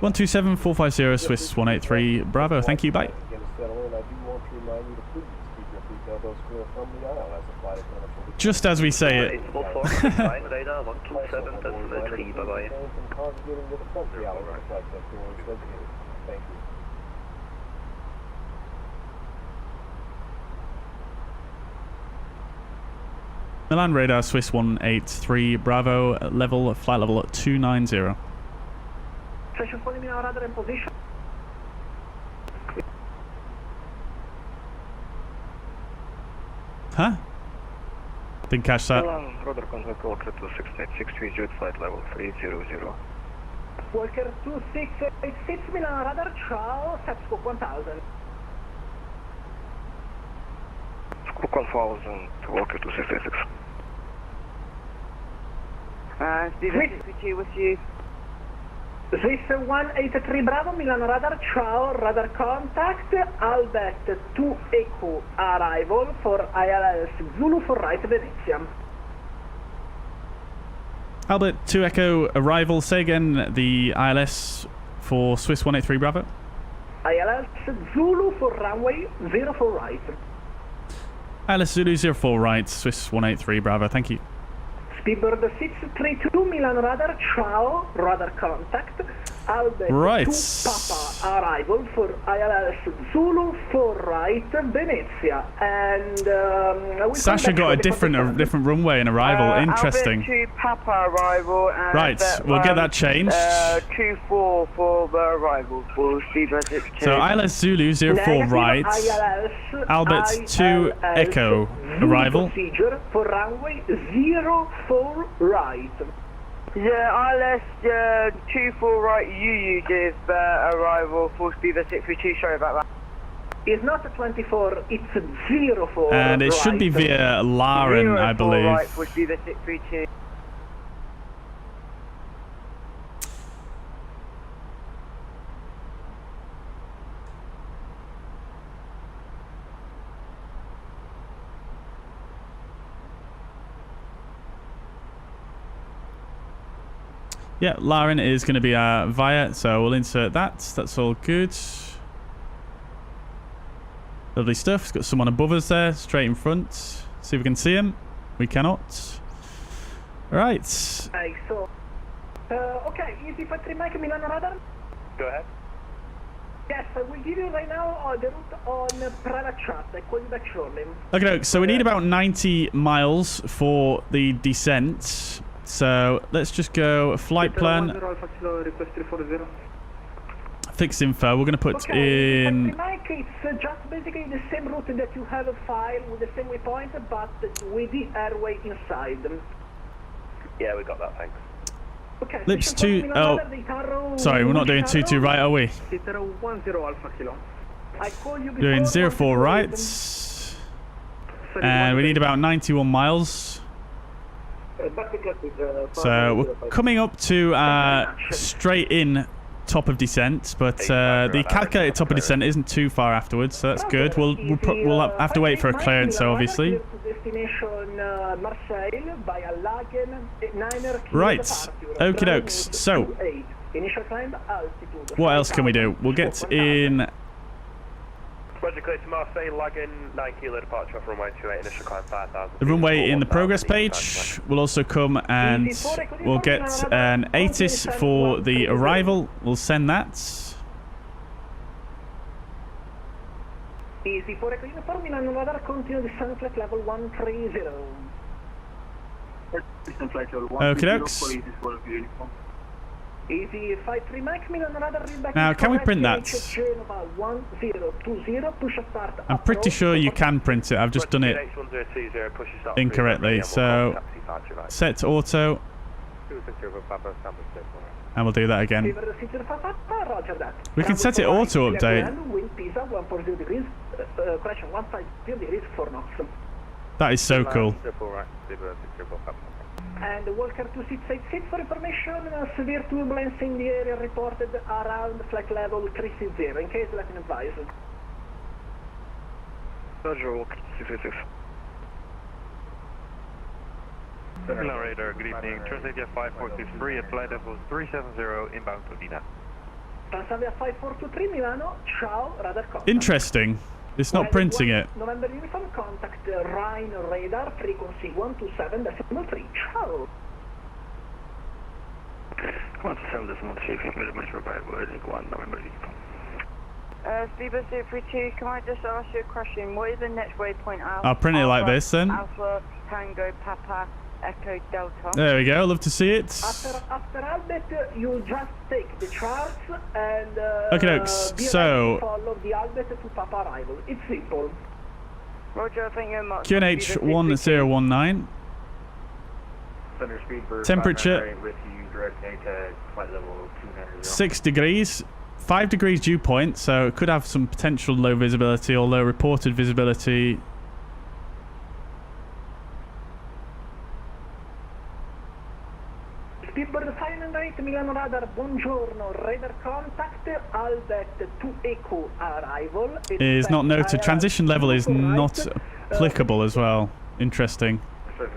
127450 Swiss 183 Bravo. Thank you. Bye. Just as we say it. Radar 127.3. Bye bye. Milan radar Swiss 183 Bravo, flight level 290. Session fully Milan radar in position. Huh? Didn't catch that. Milan radar contact Walker 2686 Jet flight level 300. Walker 2686 Milan radar, ciao, set scope 1000. Scope 1000 to Walker 2686. Steve, with you. Swiss 183 Bravo, Milano radar, ciao, radar contact, Albert 2 Echo arrival for ILS Zulu for right Venezia. Albert 2 Echo arrival, say again the ILS for Swiss 183 Bravo. ILS Zulu for runway 04 right. ILS Zulu 04 right, Swiss 183 Bravo, thank you. Speedbird 632 Milan radar, ciao, radar contact, Albert 2 Papa arrival for ILS Zulu for right Venezia, and Sasha got a different runway and arrival. Interesting. Albert 2 Papa arrival, and right, we'll get that changed. 24 for the arrival for Speedbird 632. So ILS Zulu 04 right, Albert 2 Echo arrival. Procedure for runway 04 right. Yeah, ILS 24 right, you give arrival for Speedbird 632, sorry about that. It's not a 24, it's 04 and it should be via Laren, I believe. Right for Speedbird 632. Yeah, Lauren is going to be our via, so we'll insert that. That's all good. Lovely stuff. It's got someone above us there, straight in front. See if we can see him. We cannot. Right. So, okay, easy for 3 Mike Milano radar. Go ahead. Yes, I will give you right now the route on private chat. I call you back shortly. Okay, so we need about 90 miles for the descent. So let's just go flight plan. Fixed info. We're going to put in. Mike, it's just basically the same route that you have a file with the same waypoint, but with the airway inside. Yeah, we got that, thanks. Okay, LIPZ 2. Oh, sorry, we're not doing 2-2 right, are we? Doing 04 right. And we need about 91 miles. So we're coming up to straight in top of descent, but the calculated top of descent isn't too far afterwards, so that's good. We'll have to wait for a clearance, so obviously. Right, okie dokes. So, what else can we do? We'll get in. Roger, clear to Marseille, Lagan, 9 kilo departure from runway 28, initial climb 5,000. The runway in the progress page will also come, and we'll get an ATIS for the arrival. We'll send that. Easy for uniform, Milan radar, continue descent flight level 130. Descent flight level 130. Easy 53 Mike, Milan radar, now, can we print that? I'm pretty sure you can print it. I've just done it incorrectly. So, set auto. And we'll do that again. We can set it auto update. That is so cool. And Walker 2686 for information, severe turbulence in the area reported around flight level 360. In case, let me advise. Roger, Walker 266. Milan radar, good evening. Transavia 5423 at flight level 370 inbound to Medina. Transavia 5423 Milano, ciao, radar contact. Interesting. It's not printing it. November uniform contact Rhine radar frequency 127.3. Ciao. 127.3, millimeter by wording 1 November uniform. Speedbus 032, can I just ask you a question? What is the next waypoint out? I'll print it like this then. Alpha, Tango, Papa, Echo, Delta. There we go. Love to see it. After Albert, you just take the charts and so follow the Albert to Papa arrival. It's simple. Roger, thank you very much. QNH 1019. Temperature 6 degrees. 5 degrees dew point, so it could have some potential low visibility, although reported visibility. Speedbird 508 Milano radar, buongiorno, radar contact, Albert to Echo arrival. Is not noted. Transition level is not applicable as well. Interesting.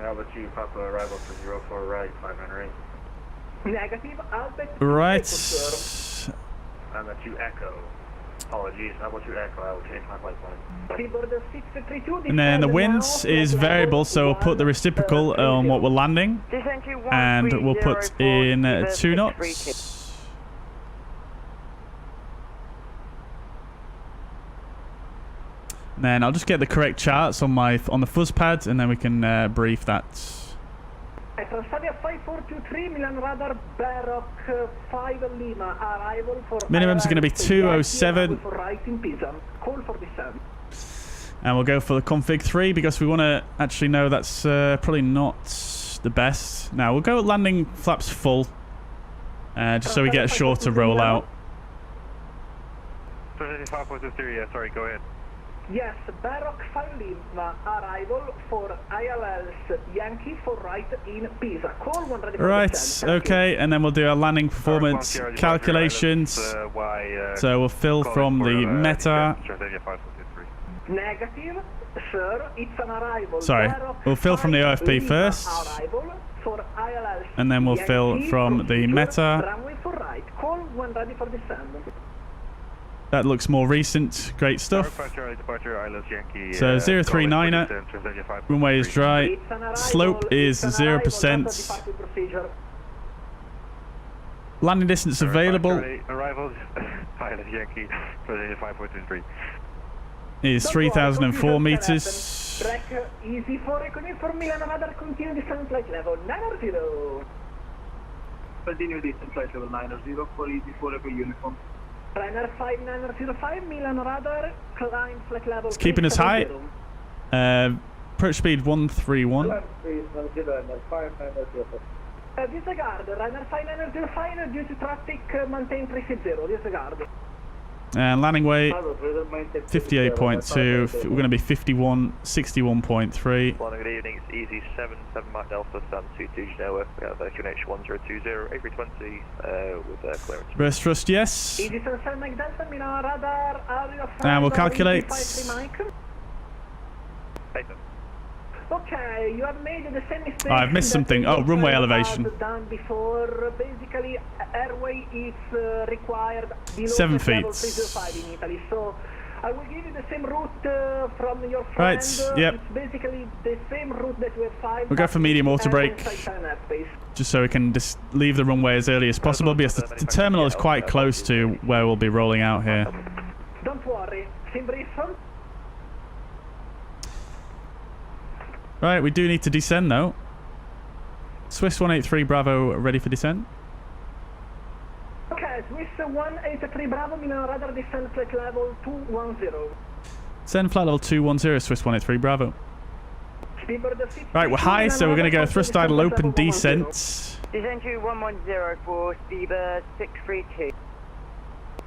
Albert to Papa arrival to 04 right, 508. Negative, Albert right. I'm at you Echo. Apologies, I'm at you Echo. I will change my flight plan. And then the winds is variable, so we'll put the reciprocal on what we're landing. And we'll put in 2 knots. And then I'll just get the correct charts on the fuzz pad, and then we can brief that. Transavia 5423 Milan radar Barock 5 Lima arrival for minimums are going to be 207. For right in Pisa. Call for descent. And we'll go for the config 3 because we want to actually know that's probably not the best. Now we'll go with landing flaps full, just so we get a shorter rollout. Transavia 5423, yeah, sorry, go ahead. Yes, Barock 5 Lima arrival for ILS Yankee for right in Pisa. Call 100%. Right, okay, and then we'll do our landing performance calculations. So we'll fill from the meta. Negative, sir, it's an arrival. Sorry, we'll fill from the OFP first. Arrival for ILS. And then we'll fill from the meta. Runway for right. Call when ready for descent. That looks more recent. Great stuff. So 039er. Runway is dry. Slope is 0%. Landing distance available is 3,004 meters. Easy for Economy for Milan, another continue descent flight level 90. Continue descent flight level 90 for Easy for Eco Uniform. Runner 5905, Milan radar, climb flight level. It's keeping us high. Approach speed 131. Disregard, runner 5905 due to traffic, maintain 360, disregard. And landing weight 58.2. We're going to be 61.3. Morning, good evening. It's Easy 77 Mike Delta, Sun 22 Genoa. We have QNH 1020, A320 with clearance. Burst thrust, yes. Easy 77 Mike Delta, Milan radar, and we'll calculate. Okay, you have made the same mistake. Oh, I've missed something. Oh, runway elevation. Done before. Basically, airway is required below 7 feet. Level 305 in Italy. So I will give you the same route from your friend. Right. Yep. It's basically the same route that we have 5. We'll go for medium auto brake, just so we can just leave the runway as early as possible, because the terminal is quite close to where we'll be rolling out here. Don't worry. Sim brief. Right, we do need to descend though. Swiss 183 Bravo ready for descent. Okay, Swiss 183 Bravo, Milan radar descent flight level 210. Descend flight level 210, Swiss 183 Bravo. Right, we're high, so we're going to go thrust idle open descent. Descent to 110 for Speedbird 632.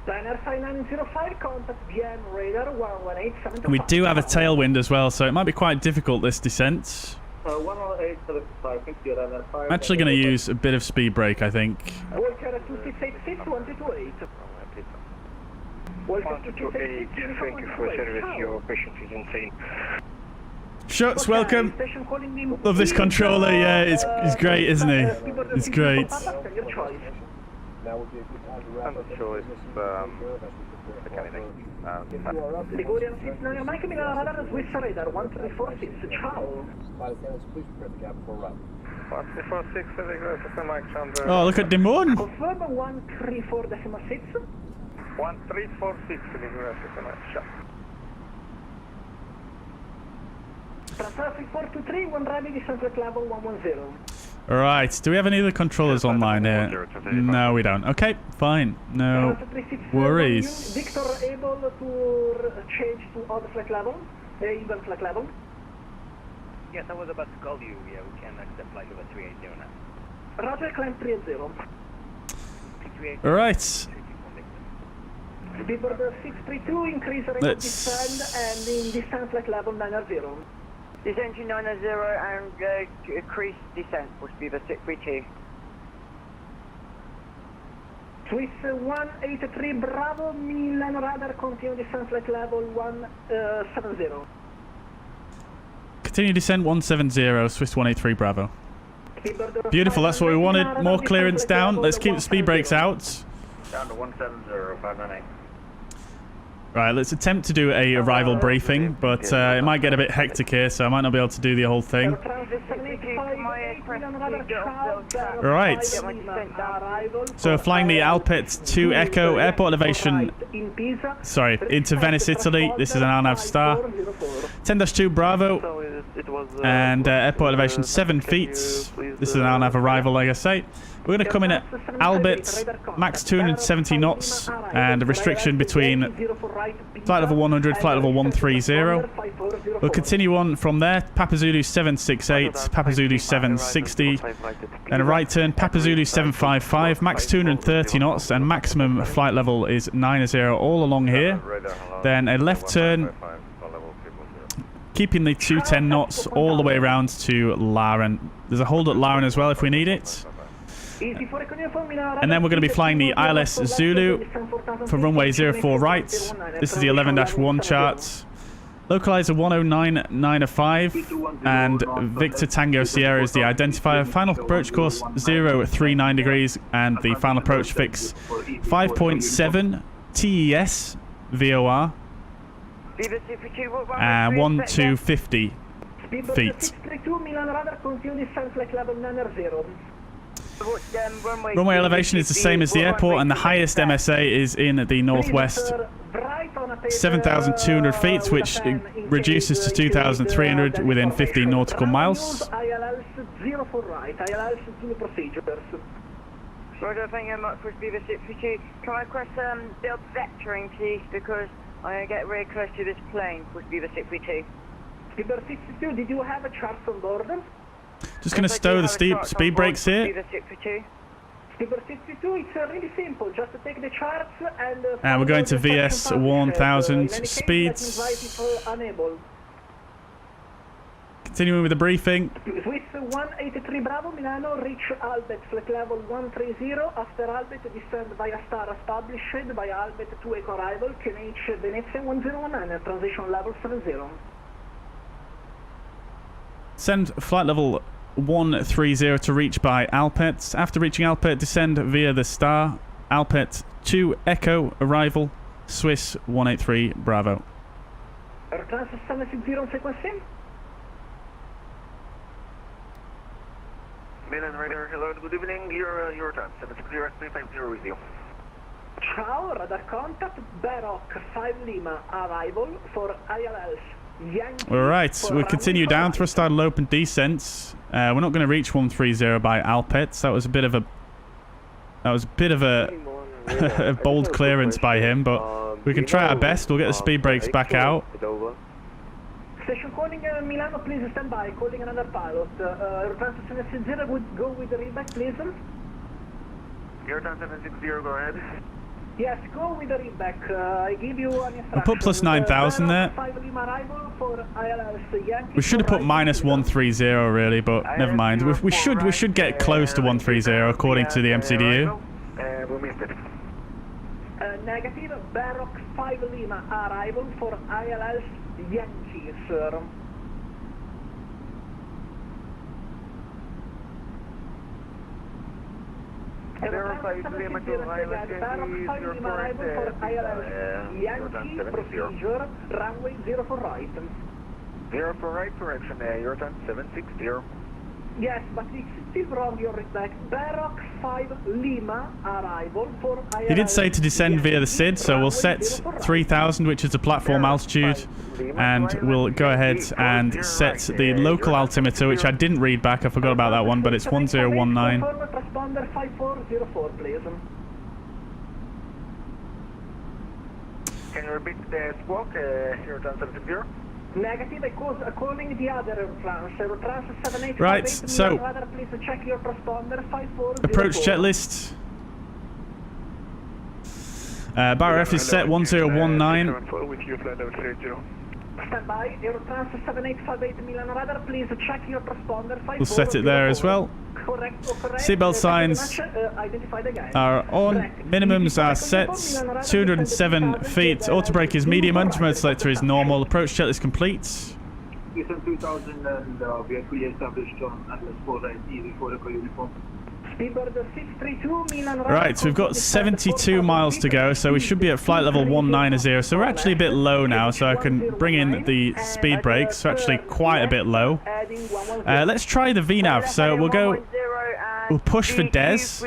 Liner 5905, contact VM radar 118.725. We do have a tailwind as well, so it might be quite difficult, this descent. 118.75. I'm actually going to use a bit of speed brake, I think. Walker 2686 128. Walker 286 thank you for service. Your patience is insane. Shuts, welcome. Love this controller, yeah, he's great, isn't he? He's great. I'm not sure if anything. Ligurian 69, Mike Milan radar, Swiss radar 1346, ciao. 1346, Mike Chandler. Oh, look at Dimon. Confirm 134.6. 1346, Mike Chandler. Traffic 423, 1 ready, descent level 110. Alright, do we have any other controllers online here? No, we don't. Okay, fine. No worries. Victor able to change to other flight level? Even flight level? Yes, I was about to call you. Yeah, we can accept flight level 380 now. Roger, climb 380. Alright. Speedbird 632, increase rate of descent and in descent flight level 90. Descent to 90 and increase descent for Speedbird 632. Swiss 183 Bravo, Milan radar, continue descent flight level 170. Continue descent 170, Swiss 183 Bravo. Beautiful, that's what we wanted. More clearance down. Let's keep the speed brakes out. Down to 170, 598. Right, let's attempt to do a arrival briefing, but it might get a bit hectic here, so I might not be able to do the whole thing. Alright. So flying the Alpet 2 Echo, airport elevation, sorry, into Venice, Italy. This is an RNAV star. 10-2 Bravo, and airport elevation 7 feet. This is an RNAV arrival, like I say. We're going to come in at Albert, max 270 knots, and a restriction between flight level 100, flight level 130. We'll continue on from there. Papa Zulu 768, Papa Zulu 760, and a right turn, Papa Zulu 755, max 230 knots, and maximum flight level is 90 all along here. Then a left turn, keeping the 210 knots all the way around to Laren. There's a hold at Laren as well if we need it. And then we're going to be flying the ILS Zulu for runway 04 right. This is the 11-1 chart. Localizer 109905 and Victor Tango Sierra is the identifier. Final approach course 039 degrees and the final approach fix 5.7 TES VOR and 1250 feet. Runway elevation is the same as the airport and the highest MSA is in the northwest. 7,200 feet, which reduces to 2,300 within 15 nautical miles. Roger, thank you very much for Beaver 632. Can I request build vectoring, please, because I get very close to this plane for Beaver 632. Beaver 632, did you have a chart on board? Just going to stow the speed brakes here. Beaver 632. Beaver 632, it's really simple. Just take the charts and... And we're going to VS 1000 speeds. Continuing with the briefing. Swiss 183 Bravo, Milano, reach Albert, flight level 130. After Albert, descend via star established by Albert 2 Echo arrival, QNH Venice 1019, transition level 70. Send flight level 130 to reach by Alpet. After reaching Alpet, descend via the star. Alpet 2 Echo arrival, Swiss 183 Bravo. Return 760 on sequencing. Milan Radar, hello, good evening. Your time, 760 with you. Ciao, radar contact, Barock 5 Lima arrival for ILS. Alright, we'll continue down, thrust idle open descents. We're not going to reach 130 by Alpets. That was a bit of a a bold clearance by him, but we can try our best. We'll get the speed brakes back out. Station calling Milano, please stand by. Calling another pilot. Return to 760 would go with the readback, please. Airline 760, go ahead. Yes, go with the readback. I give you an instruction. I'll put plus 9,000 there. We should have put minus 130 really, but never mind. We should get close to 130 according to the MCDU. We missed it. Negative, Barock 5 Lima arrival for ILS Yankees, sir. Barock 5 Lima to ILS Yankee, procedure, runway 0 for right. 0 for right, correction, your time 760. Yes, but it's still wrong, your readback. Barock 5 Lima arrival for ILS. He did say to descend via the SID, so we'll set 3,000, which is the platform altitude, and we'll go ahead and set the local altimeter, which I didn't read back. I forgot about that one, but it's 1019. Transponder 5404, please. Can you repeat the squawk, your time 760? Negative, calling the other aerotrans. Aerotrans 7858. Right, so please check your transponder 5404. Approach checklist. BioRef is set 1019. With you, flight level 30. Stand by, Aerotrans 7858 Milan radar, please check your transponder 5404. We'll set it there as well. Correct. Seatbelt signs are on. Minimums are set 207 feet. Auto brake is medium. Anti-mode selector is normal. Approach checklist complete. Houston 2000 and we are fully established on Atlas 4 right, easy for the uniform. Right, so we've got 72 miles to go, so we should be at flight level 190. So we're actually a bit low now, so I can bring in the speed brakes. So actually quite a bit low. Let's try the VNAV. So we'll push for DES. So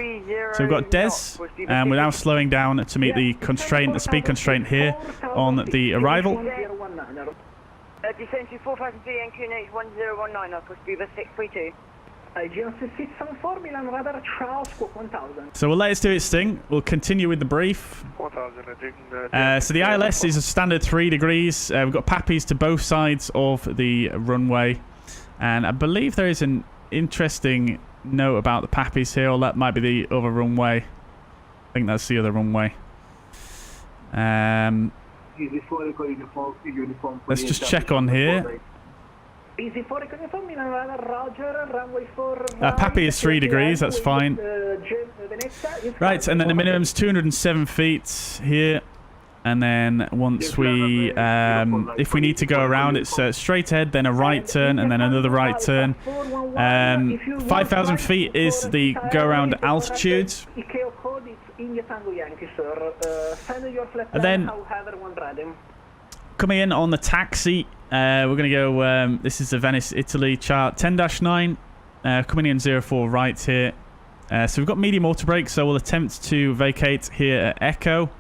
we've got DES, and we're now slowing down to meet the constraint, the speed constraint here on the arrival. Descent to 4003 and QNH 1019, I'll push Beaver 632. So we'll let it do its thing. We'll continue with the brief. So the ILS is a standard 3 degrees. We've got PAPIs to both sides of the runway. And I believe there is an interesting note about the PAPIs here, or that might be the other runway. I think that's the other runway. Let's just check on here. PAPI is 3 degrees, that's fine. Right, and then the minimum's 207 feet here. And then once we, if we need to go around, it's straight ahead, then a right turn, and then another right turn. 5,000 feet is the go-around altitude. And then coming in on the taxi, we're going to go, this is the Venice, Italy chart, 10-9, coming in 04 right here. So we've got medium auto brake, so we'll attempt to vacate here at Echo.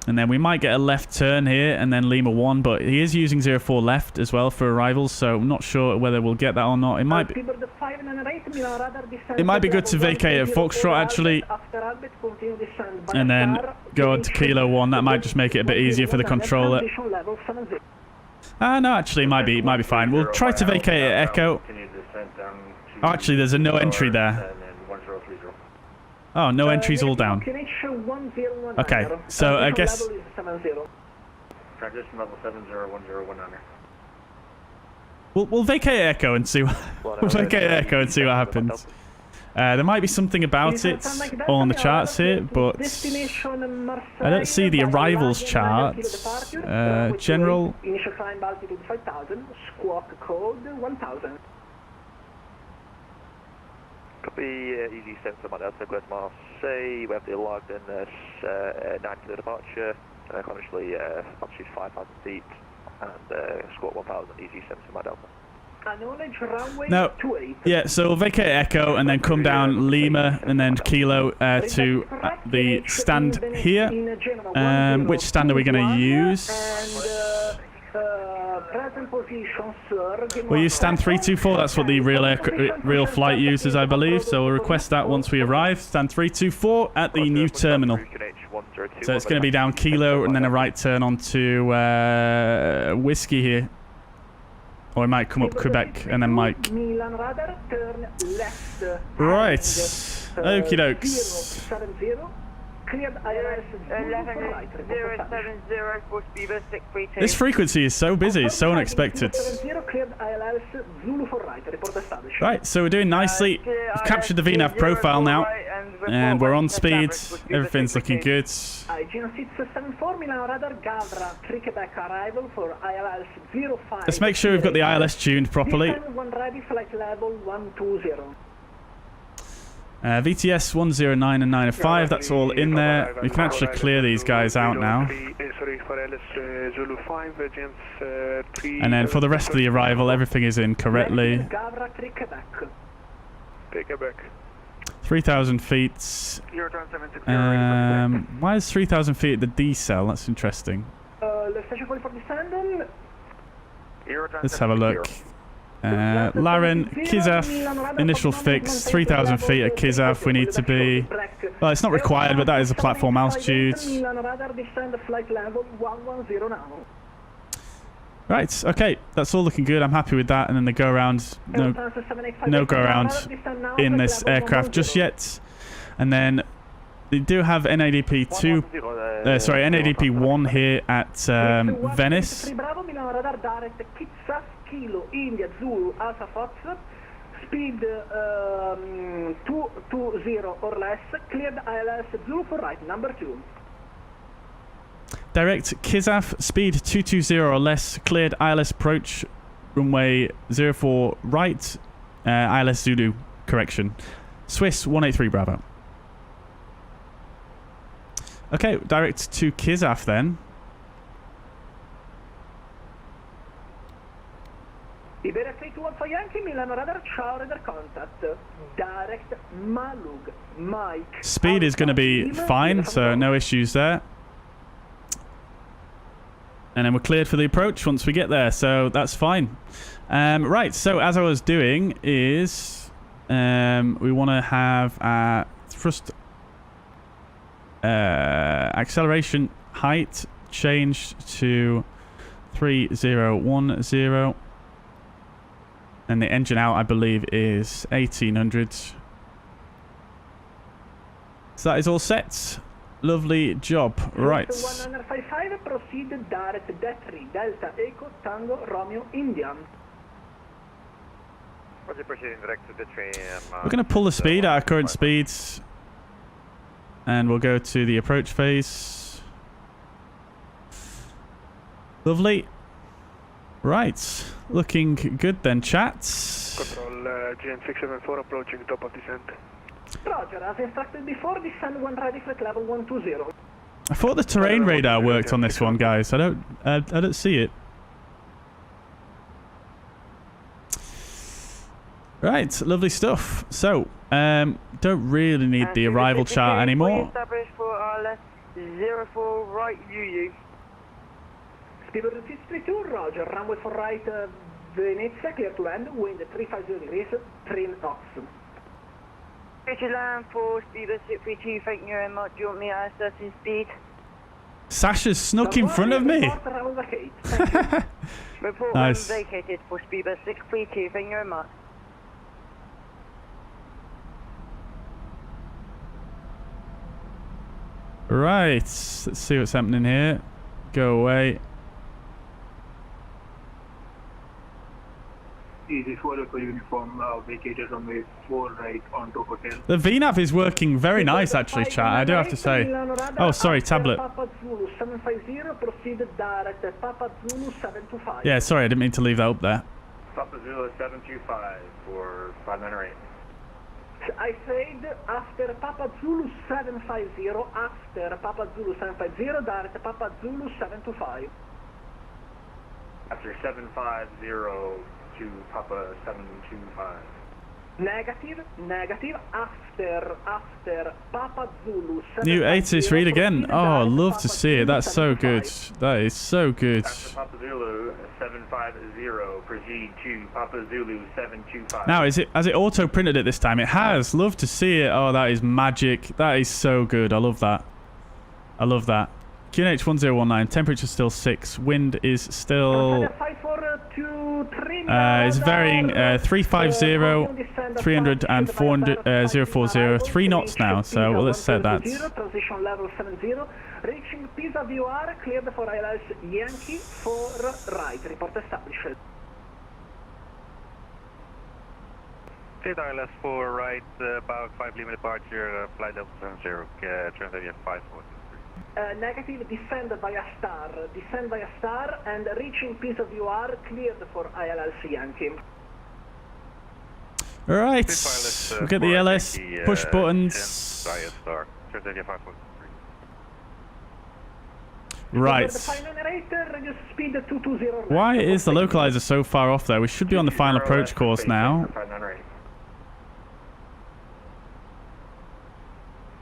And then we might get a left turn here, and then Lima 1, but he is using 04 left as well for arrivals, so I'm not sure whether we'll get that or not. It might be good to vacate at Foxtrot, actually, and then go on to Kilo 1. That might just make it a bit easier for the controller. No, actually, it might be fine. We'll try to vacate at Echo. Oh, actually, there's a no entry there. Oh, no entries all down. Okay, so I guess... We'll vacate Echo and see what... we'll vacate Echo and see what happens. There might be something about it on the charts here, but I don't see the arrivals chart. General... Initial climb altitude 5,000, squawk code 1,000. Copy, easy sensor, my Delta, Gret Marseille, we have the logged in this 9 kilo departure, conventionally altitude 5,000 feet, and squawk 1,000, easy sensor, my Delta. No, yeah, so we'll vacate Echo and then come down Lima and then Kilo to the stand here. Which stand are we going to use? We'll use stand 324, that's what the real flight uses, I believe. So we'll request that once we arrive. Stand 324 at the new terminal. So it's going to be down Kilo and then a right turn onto Whiskey here. Or it might come up Quebec and then Mike. Right. Okie dokes. This frequency is so busy, it's so unexpected. Right, so we're doing nicely. We've captured the VNAV profile now, and we're on speed. Everything's looking good. Let's make sure we've got the ILS tuned properly. VTS 109 and 905, that's all in there. We can actually clear these guys out now. And then for the rest of the arrival, everything is in correctly. 3,000 feet. Why is 3,000 feet at the decel? That's interesting. Let's have a look. Laren, Kizaf, initial fix, 3,000 feet at Kizaf. We need to be... Well, it's not required, but that is the platform altitude. Right, okay, that's all looking good. I'm happy with that. And then the go-around, no go-around in this aircraft just yet. And then they do have NADP 1 here at Venice. Kilo India Zulu Alpha Fox, speed 220 or less, cleared ILS Zulu for right, number 2. Direct Kizaf, speed 220 or less, cleared ILS approach, runway 04 right, ILS Zulu, correction. Swiss 183 Bravo. Okay, direct to Kizaf then. Iberia 321 Yankee, Milano radar, ciao radar contact. Direct Malug, Mike. Speed is going to be fine, so no issues there. And then we're cleared for the approach once we get there, so that's fine. Right, so as I was doing is we want to have thrust acceleration height changed to 3010. And the engine out, I believe, is 1800. So that is all set. Lovely job. Right. 1955, proceed direct D3, Delta Echo Tango Romeo Indian. We're going to pull the speed at our current speeds. And we'll go to the approach phase. Lovely. Right. Looking good then, chats. Control GN674 approaching top of descent. Roger, as instructed before, descend when ready, flight level 120. I thought the terrain radar worked on this one, guys. I don't see it. Right, lovely stuff. So, don't really need the arrival chart anymore. Established for RLS 04 right UU. Speedbird 52, roger. Runway for right, Venice, clear to land. Wind 350 degrees, 3 knots. Future land for Speedbird 632, thank you very much. Do you want me to assess in speed? Sasha's snuck in front of me. Report Nice. vacated for Speedbird 632, thank you very much. Right, let's see what's happening here. Go away. Easy 4 Echo Uniform, vacated runway 4 right onto hotel. The VNAV is working very nice, actually, chat. I do have to say. Oh, sorry, tablet. Papa Zulu 750, proceed direct Papa Zulu 725. Yeah, sorry, I didn't mean to leave that up there. Papa Zulu 725 for 598. I said after Papa Zulu 750, after Papa Zulu 750, direct Papa Zulu 725. After 750 to Papa 725. Negative, after Papa Zulu 750. New 80s read again. Oh, love to see it. That's so good. That is so good. After Papa Zulu 750, proceed to Papa Zulu 725. Now, has it auto printed it this time? It has. Love to see it. Oh, that is magic. That is so good. I love that. I love that. QNH 1019. Temperature still 6. Wind is still. It's varying 350, 300, and 400, 040. 3 knots now. So well, let's set that. Transition level 70. Reaching Pisa VR, cleared for ILS Yankee for right. Report established. ILS 4 right, about 5 limit departure, flight level 70, transit 543. Negative, descend via star, and reaching piece of UR, cleared for ILS Yankee. Alright, we'll get the LS push buttons. Right. Why is the localizer so far off there? We should be on the final approach course now.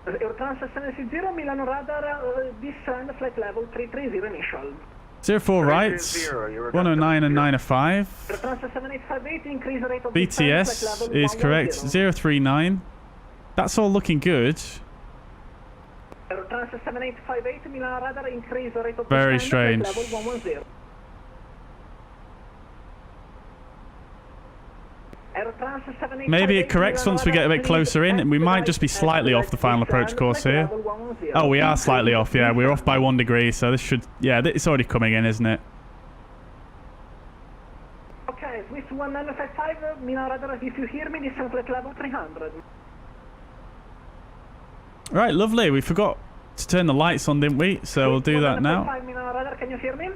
Aerotransfer 760, Milano radar, descend, flight level 330 initial. 04 right, 109 and 905. Aerotransfer 7858, increase rate of BTS is correct, 039. That's all looking good. Aerotransfer 7858, Milano radar, increase rate of very strange. level 110. Maybe it corrects once we get a bit closer in, and we might just be slightly off the final approach course here. Oh, we are slightly off, yeah. We're off by 1 degree, so this should... Yeah, it's already coming in, isn't it? Okay, Swiss 1955, Milan radar, if you hear me, descend flight level 300. Right, lovely. We forgot to turn the lights on, didn't we? So we'll do that now. Milan radar, can you hear me?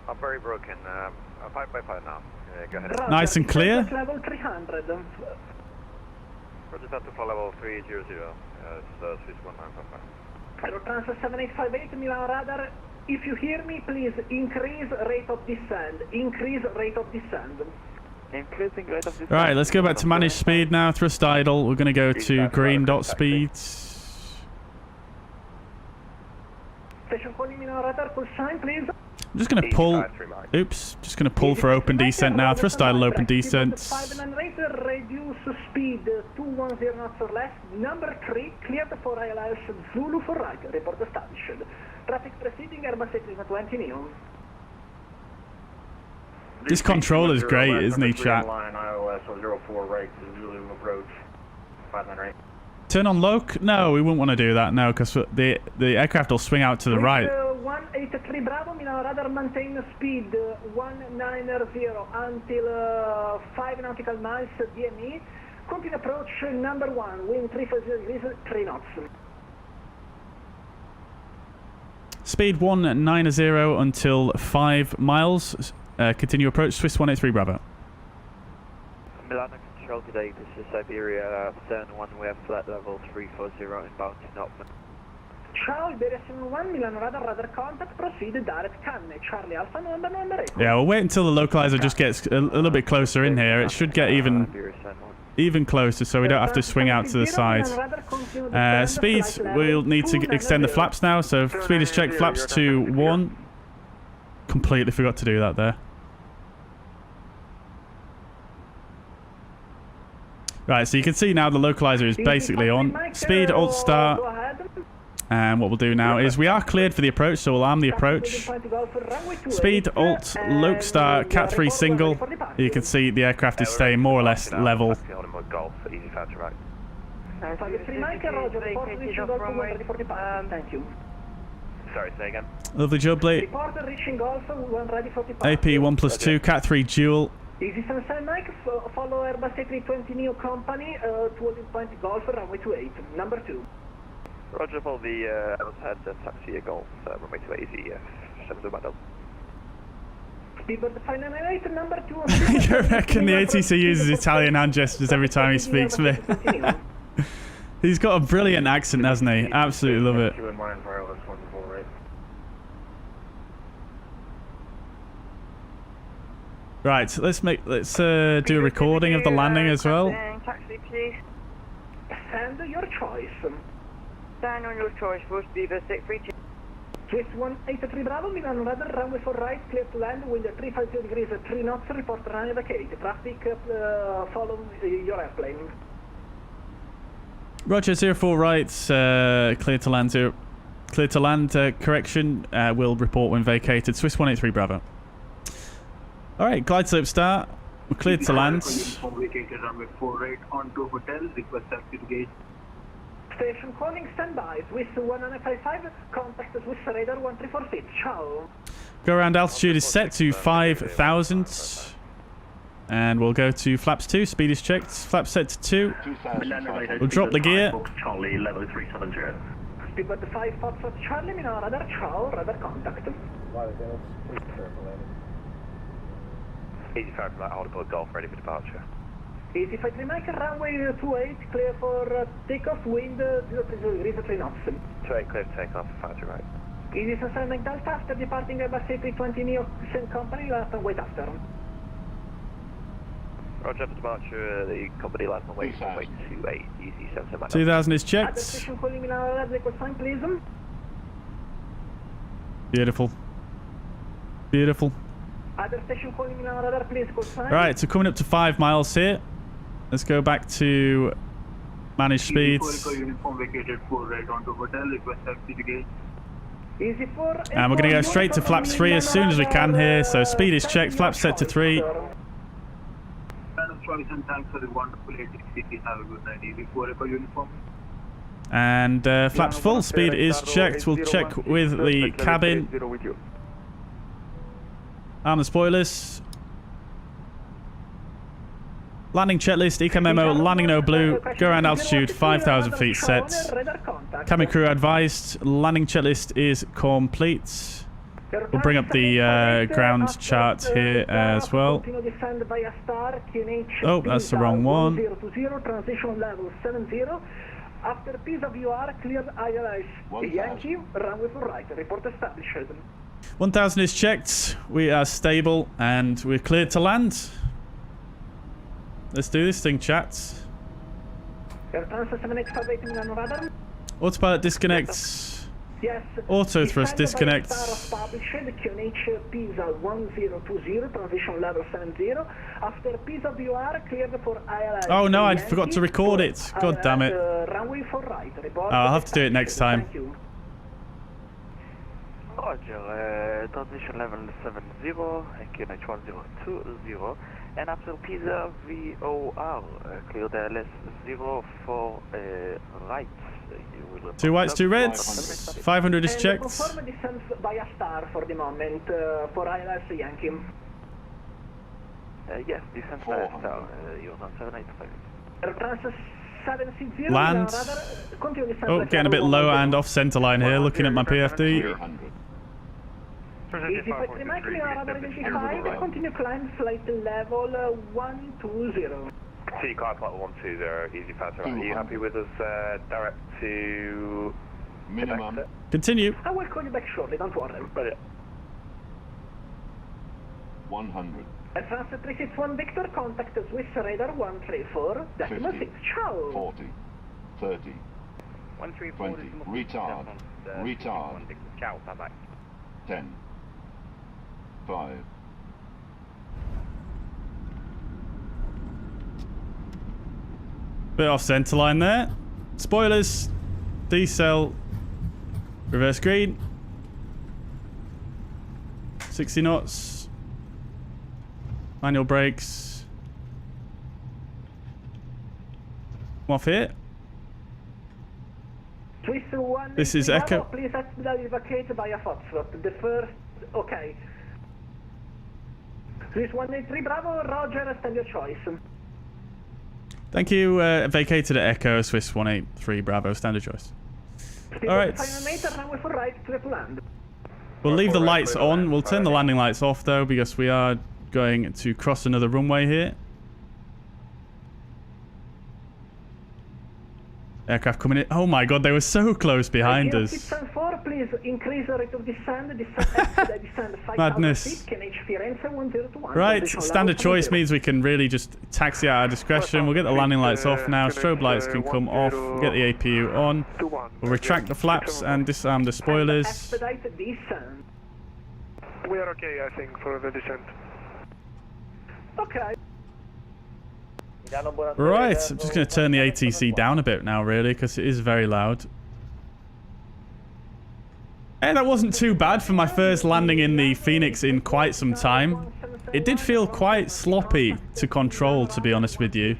I'm very broken. 5 by 5 now. Go ahead. Nice and clear. Level 300. Roger that to flight level 300. It's Swiss 1955. Aerotransfer 7858, Milan radar. If you hear me, please increase rate of descent. Increase rate of descent. Increasing rate of descent. Right, let's go back to manage speed now. Thrust idle. We're going to go to green dot speed. Station calling Milan radar, full sign, please. I'm just going to pull... Oops. Just going to pull for open descent now. Thrust idle open descent. Reduce speed 210 knots or less. Number 3, cleared for ILS Zulu for right. Report established. Traffic preceding Airbus A320 Neo. This controller is great, isn't he, chat? ILS 04 right to Zulu approach 598. Turn on loc? No, we wouldn't want to do that, no, because the aircraft will swing out to the right. 183 Bravo, Milan radar, maintain speed 190 until 5 nautical miles DME. Continue approach number 1, wind 350 degrees, 3 knots. Speed 190 until 5 miles. Continue approach, Swiss 183 Bravo. Milano Control today, this is Siberia 71, we have flight level 340 inbound to Notman. Ciao, Iberia 71, Milano radar contact, proceed direct canne, Charlie Alpha November Echo. Yeah, we'll wait until the localizer just gets a little bit closer in here. It should get even closer, so we don't have to swing out to the side. Speed, we'll need to extend the flaps now, so speed is checked, flaps to 1. Completely forgot to do that there. Right, so you can see now the localizer is basically on. Speed, alt start. And what we'll do now is we are cleared for the approach, so we'll arm the approach. Speed, alt, loc star, cat 3 single. You can see the aircraft is staying more or less level. Thank you. Sorry, say again. Lovely jubbly. Reporter reaching Golf, 1 ready for departure. AP 1+2, cat 3 dual. Easy Sunshine Mike, follow Airbus A320 Neo Company towards point Golf, runway 28, number 2. Roger for the LSZH taxi Golf, runway 28, easy, 7 Madam. Speedbird 598, number 2. I reckon the ATC uses Italian hand gestures every time he speaks to me. He's got a brilliant accent, hasn't he? Absolutely love it. Right, let's do a recording of the landing as well. Taxi, please. Send your choice. Stand on your choice, first Beaver 632. Swiss 183 Bravo, Milano radar, runway 4 right, clear to land, wind 350 degrees, 3 knots, report runway vacate. Traffic, follow your airplane. Roger, 04 right, clear to land, correction, will report when vacated. Swiss 183 Bravo. Alright, glide slope start. We're cleared to land. Vacated runway 4 right onto hotel, request taxi to gate. Station calling, standby. Swiss 1955, contact Swiss radar 1346. Ciao. Go around altitude is set to 5,000. And we'll go to flaps 2. Speed is checked. Flaps set to 2. We'll drop the gear. Charlie, level 370. Speedbird 5 Foxtrot Charlie, Milano radar, ciao, radar contact. 85 from that Audible Golf, ready for departure. Easy 53 Mike, runway 28, clear for takeoff, wind 030 degrees, 3 knots. 28 clear for takeoff, factory right. Easy Sunshine Mike Delta, after departing Airbus A320 Neo same company, last and wait after. Roger for departure, the company last and wait 28, easy 77 Mike. 2000 is checked. At the station calling Milano radar, request sign please. Beautiful. Beautiful. Other station calling Milano radar, please call sign. Right, so coming up to 5 miles here. Let's go back to manage speeds. Uniform vacated 4 right onto hotel, request taxi to gate. Easy 4. And we're going to go straight to flaps 3 as soon as we can here. So speed is checked, flaps set to 3. Choice and thanks for the wonderful ATC. Have a good night. Easy 4 Echo uniform. And flaps full, speed is checked. We'll check with the cabin. Arm the spoilers. Landing checklist, eco memo, landing no blue, go around altitude, 5,000 feet set. Cabin crew advised, landing checklist is complete. We'll bring up the ground chart here as well. Oh, that's the wrong one. Transition level 70. After piece of UR, cleared ILS. Yankee, runway for right, report established. 1,000 is checked, we are stable, and we're cleared to land. Let's do this thing, chats. Autopilot disconnects. Yes. Auto thrust disconnects. Oh no, I forgot to record it. God damn it. I'll have to do it next time. Roger, transition level 70, QNH 1020, and after Pisa VOR, clear the LS 04 right. 2 whites, 2 reds. 500 is checked. Confirm descent by a star for the moment for ILS Yankee. Yes, descent by a star, you're on 785. Land. Oh, getting a bit low and off center line here, looking at my PFD. Easy 53 Mike, radar identified, continue climb flight level 120. See car flight 120, easy pattern. Are you happy with us direct to minimum? Continue. I will call you back shortly, don't worry. Brilliant. 100. France 361 Victor, contact Swiss Radar 134, decimal 6, ciao! 40, 30, 20, retard, retard, ciao, bye bye. 10, 5. Bit off center line there. Spoilers. Decel. Reverse green. 60 knots. Manual brakes. Come off here. Swiss 1, this is Echo. Please evacuate by a Foxtrot. The first, okay. Swiss 183 Bravo, Roger, stand your choice. Thank you. Vacated at Echo, Swiss 183 Bravo, standard choice. Alright. We'll leave the lights on. We'll turn the landing lights off though, because we are going to cross another runway here. Aircraft coming in. Oh my god, they were so close behind us. Please increase the rate of descent. Madness. Right, standard choice means we can really just taxi at our discretion. We'll get the landing lights off now. Strobe lights can come off. We'll get the APU on. We'll retract the flaps and disarm the spoilers. We are okay, I think, for the descent. Okay. Right, I'm just going to turn the ATC down a bit now, really, because it is very loud. Hey, that wasn't too bad for my first landing in the Fenix in quite some time. It did feel quite sloppy to control, to be honest with you.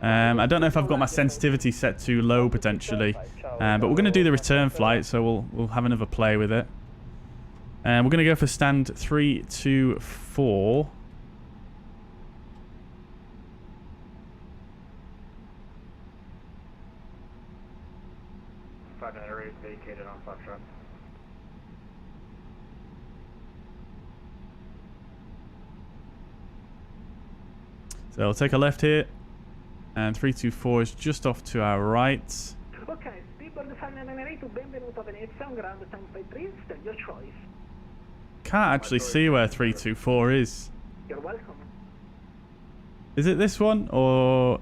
I don't know if I've got my sensitivity set too low, potentially. But we're going to do the return flight, so we'll have another play with it. We're going to go for stand 324. Vacated on Foxtrot. So we'll take a left here, and 324 is just off to our right. Okay, speedboard 598, benvenuto a Venezia, on ground 1053, stand your choice. Can't actually see where 324 is. You're welcome. Is it this one or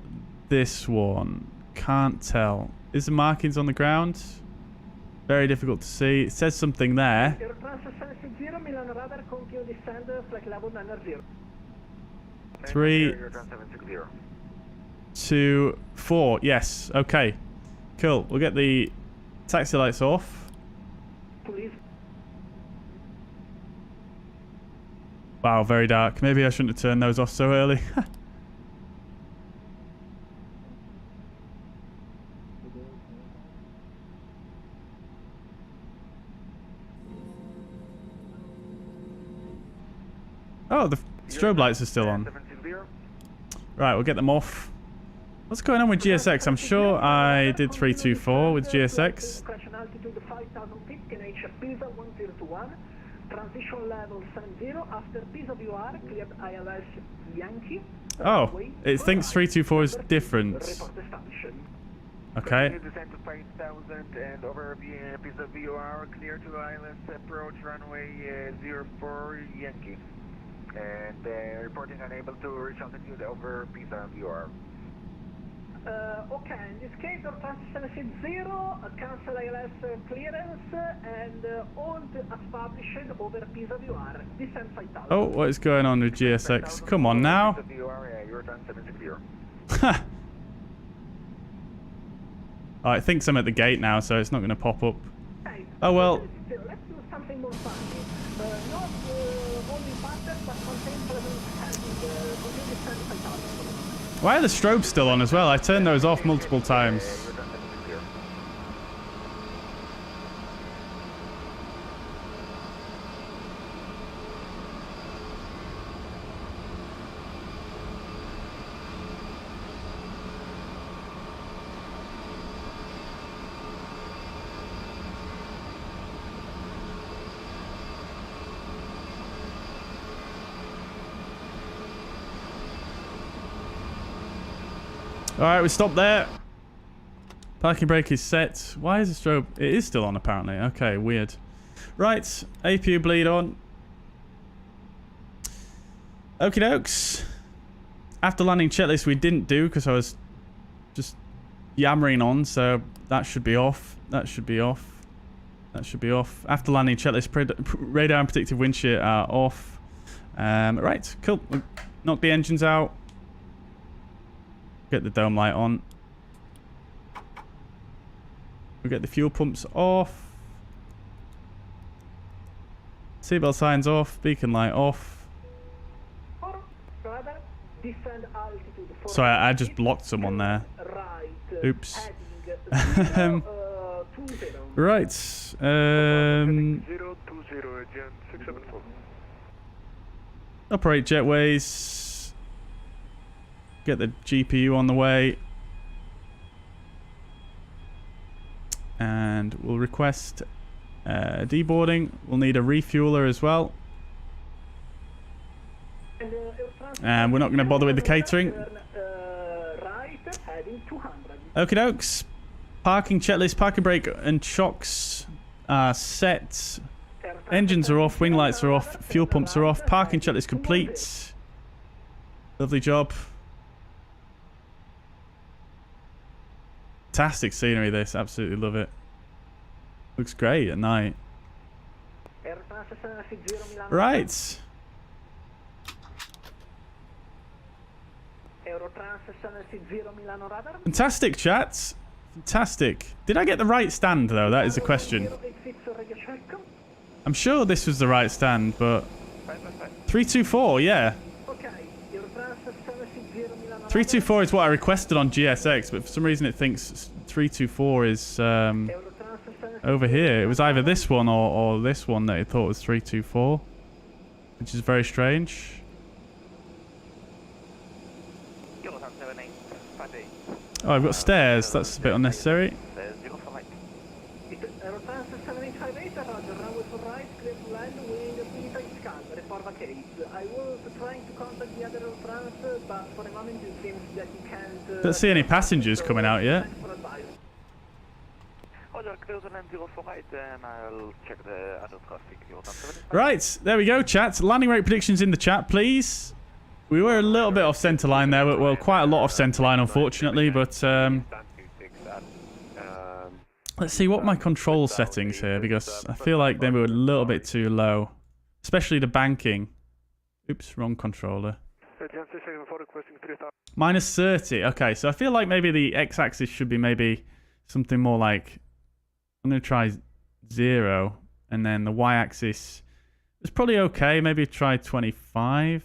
this one? Can't tell. Is the markings on the ground? Very difficult to see. It says something there. 3, 2, 4. Yes. Okay. Cool. We'll get the taxi lights off. Please. Wow, very dark. Maybe I shouldn't have turned those off so early. Oh, the strobe lights are still on. Right, we'll get them off. What's going on with GSX? I'm sure I did 324 with GSX. Oh, it thinks 324 is different. Okay. And over Pisa VOR, clear to ILS approach runway 04 Yankee. And reporting unable to reach altitude over Pisa VOR. Okay, in this case, our transition is 0, cancel ILS clearance, and hold as published over Pisa VOR. Descent 5000. Oh, what is going on with GSX? Come on now. Oh, it thinks I'm at the gate now, so it's not going to pop up. Oh well. Let's do something more fun. Not only pattern, but contain Why are the strobes still on as well? I turned those off multiple times. Alright, we stopped there. Parking brake is set. Why is the strobe? It is still on apparently. Okay, weird. Right, APU bleed on. Okie dokes. After landing checklist we didn't do because I was just yammering on, so that should be off. That should be off. That should be off. After landing checklist, radar and predictive wind shear are off. Right, cool. We'll knock the engines out. Get the dome light on. We'll get the fuel pumps off. Seatbelt signs off. Beacon light off. Sorry, I just blocked someone there. Oops. Right. Operate jetways. Get the GPU on the way. And we'll request deboarding. We'll need a refueler as well. And we're not going to bother with the catering. Okie dokes. Parking checklist, parking brake and shocks are set. Engines are off, wing lights are off, fuel pumps are off, parking checklist complete. Lovely job. Fantastic scenery this, absolutely love it. Looks great at night. Right. Fantastic, chats. Fantastic. Did I get the right stand, though? That is the question. I'm sure this was the right stand, but... 324, yeah. 324 is what I requested on GSX, but for some reason it thinks 324 is over here. It was either this one or this one that it thought was 324, which is very strange. Oh, I've got stairs. That's a bit unnecessary. Don't see any passengers coming out yet. Right, there we go, chat. Landing rate predictions in the chat, please. We were a little bit off centre line there, but well, quite a lot off centre line, unfortunately. But let's see what my control settings here, because I feel like they were a little bit too low, especially the banking. Oops, wrong controller. Minus 30. Okay, so I feel like maybe the x-axis should be maybe something more like, I'm going to try 0, and then the y-axis is probably okay. Maybe try 25.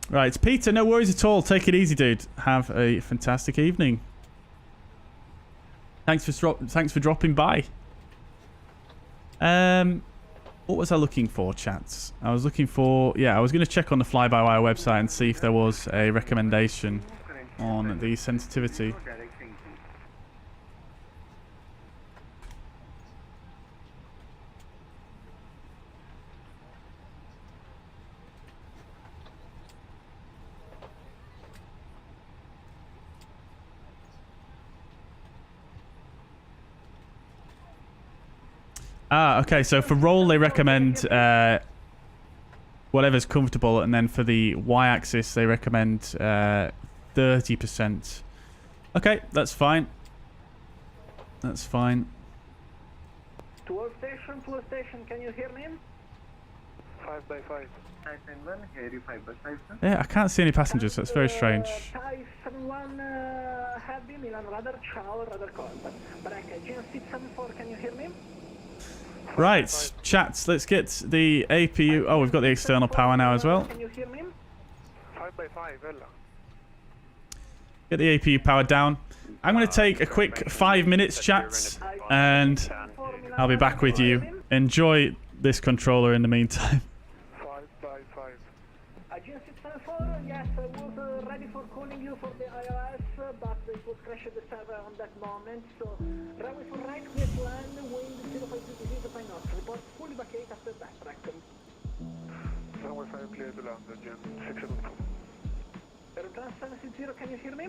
Right, Peter, no worries at all. Take it easy, dude. Have a fantastic evening. Thanks for dropping by. What was I looking for, chats? I was looking for... Yeah, I was going to check on the flybywire website and see if there was a recommendation on the sensitivity. Ah, okay, so for roll they recommend whatever's comfortable, and then for the y-axis they recommend 30%. Okay, that's fine. That's fine. 12 station, can you hear me? 5x5. Yeah, I can't see any passengers, that's very strange. Thai 71 heavy, Milan radar, ciao, radar contact. Break, Gian 674, can you hear me? Right, chats, let's get the APU. Oh, we've got the external power now as well. Can you hear me? 5x5, Get the APU powered down. I'm going to take a quick 5 minutes, chats, and I'll be back with you. Enjoy this controller in the meantime. 5x5. Gian 674, yes, I was ready for calling you for the IRS, but it was crashed the server on that moment, so runway for right, clear to land, wind 052 knots. Report report fully vacate after backtrack. Runway 5 clear to land, engine 672. Aerotrans 760, can you hear me?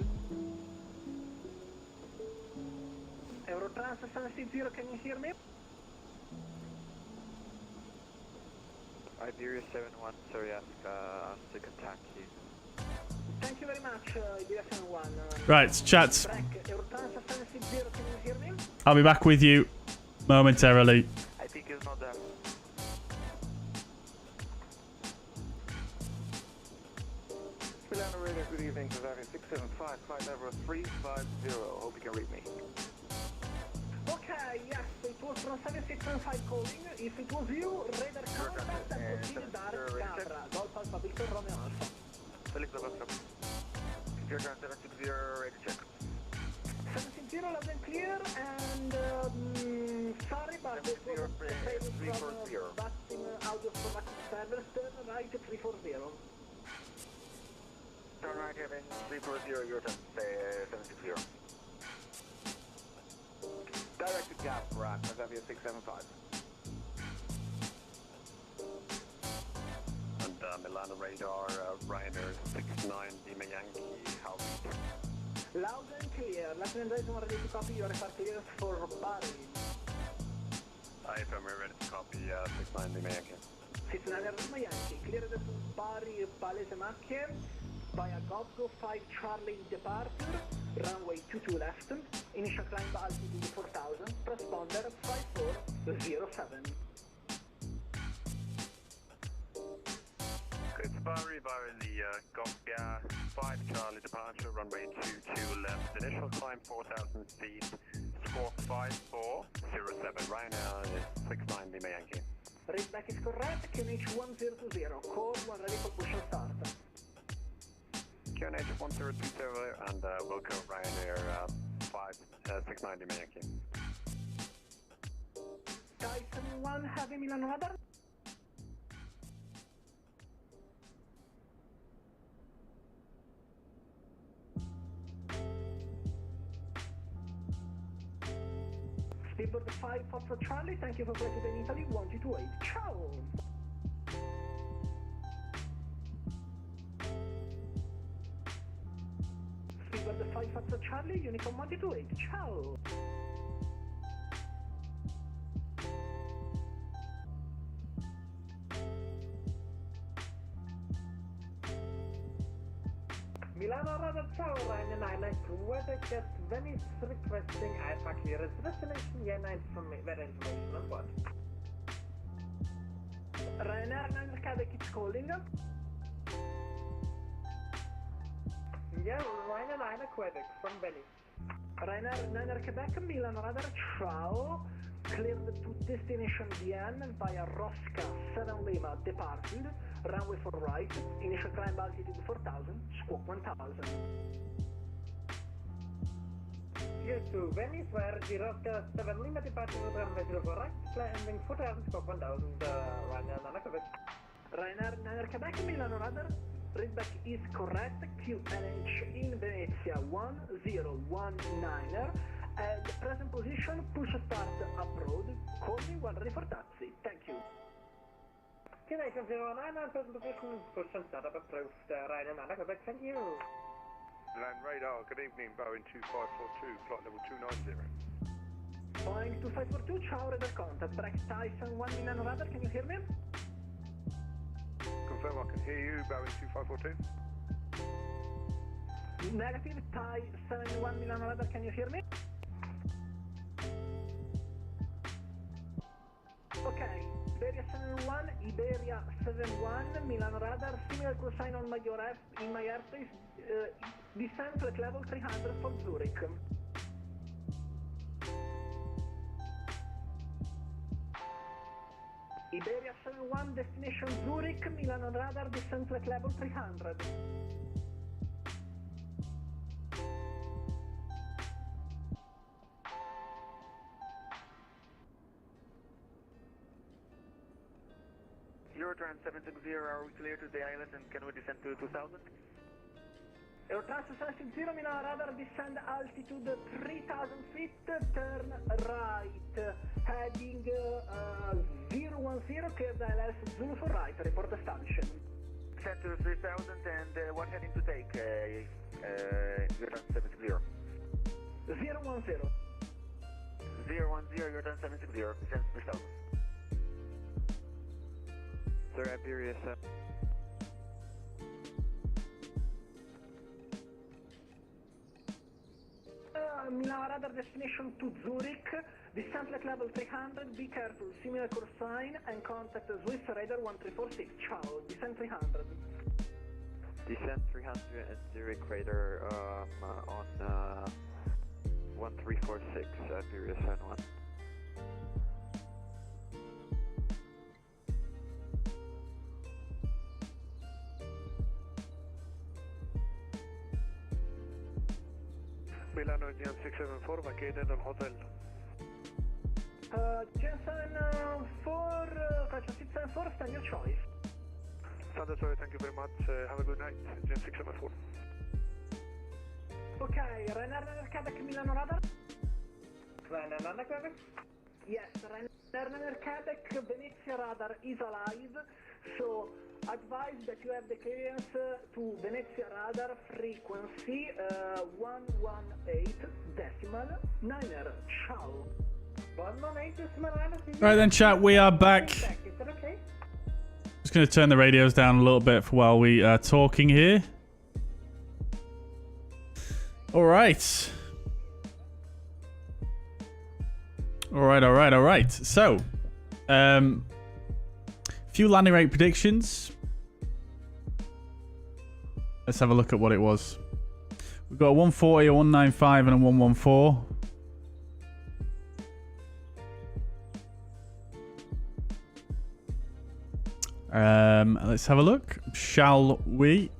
Aerotrans 760, can you hear me? Iberia 71, sorry, ask us to contact you. Thank you very much, Iberia 71. Right, chats. Aerotrans 760, can you hear me? I'll be back with you momentarily. I think it's not there. Milano Radio, good evening, Bavaria 675, flight level 350, hope you can read me. Okay, yes, it was from 7675 calling. If it was you, radar contact and proceed direct camera. Golf Alpha Victor Romeo Alpha. Felix Alpha. Airline 760, ready check. 760 loud and clear, and sorry, but it was from VATSIM audio from server, turn right 340. Turn right heading 340, your turn, 760. Direct to gap, right, Bavaria 675. And Milano radar, Ryanair 69 Lima Yankee, how Loud and clear, Lieutenant Dyson ready to copy your report clearance for Bari. IFM, we're ready to copy 69 Lima Yankee. 69 Lima Yankee, cleared to Bari Palese Macchie, via Golf 5 Charlie departure, runway 22 left, initial climb altitude 4000, transponder 5407. Good, Bari via the Golf Gaya 5 Charlie departure, runway 22 left, initial climb 4000 feet, squawk 5407, Ryanair is 69 Lima Yankee. Readback is correct, QNH 1020, core 1 ready for push and start. QNH 1020 and Wilco Ryanair 690 Lima Yankee. Tyson 1 heavy Milan radar. Speedbird 5 for Charlie, thank you for flight in Italy, 1228. Ciao! Speedbird 5 for Charlie, Unicorn 128. Ciao! Milano radar ciao, Ryanair 99 Quebec at Venice requesting IFA clearance destination, yeah, from weather information on board. Ryanair 9 Quebec is calling. Yeah, Ryanair 9 Quebec from Venice. Ryanair 9 Quebec, Milano radar ciao. Cleared to destination Vienne via Rosca 7 Lima departed, runway for right, initial climb altitude 4000, squawk 1000. Here to Venice via the Rosca 7 Lima departed runway 0 for right, landing 4000, squawk 1000, Ryanair 9 Quebec. Ryanair 9 Quebec, Milano radar, readback is correct, QNH in Venezia 1019er. At the present position, push start abroad, call me when ready for taxi, thank you. QNH 09, present position, push and start up approved, Ryanair 9 Quebec, thank you. Land radar, good evening, Boeing 2542, flight level 290. Boeing 2542, ciao, radar contact, Break Tyson 1 Milano radar, can you hear me? Confirm I can hear you, Boeing 2542. Negative, Thai 71 Milano radar, can you hear me? Okay, Iberia 71, Iberia 71, Milano radar, similar callsign on my in my airspace, descent at level 300 for Zurich. Iberia 71, destination Zurich, Milano radar, descent at level 300. Eurotrans 760, are we clear to the island and can we descend to 2000? Airtrans 760, Milan radar, descend altitude 3000 feet, turn right, heading 010, clear the LS Zulu for right, report established. Center 3000 and what heading to take? Airtrans 760. 010. 010, Airtrans 760, descend 3000. Sir, Iberia 7. Milan radar destination to Zurich, descent at level 300, be careful, similar course sign and contact Swiss radar 1346, ciao, descent 300. Descent 300 at Zurich radar on 1346, Iberia 71. Milano Gen 674, vacated on hotel. Gen 74, Culture 674, stand your choice. Standard, sorry, thank you very much. Have a good night, Gen 674. Okay, Ryanair Quebec Milano radar? Ryanair Quebec? Yes, Ryanair Quebec Venezia radar is alive, so advise that you have the clearance to Venezia radar frequency 118.9er. Ciao. 118.9er. Right then, chat, we are back. Is that okay? Just going to turn the radios down a little bit for while we are talking here. All right. All right. So, few landing rate predictions. Let's have a look at what it was. We've got a 140, a 195, and a 114. Let's have a look. Shall we?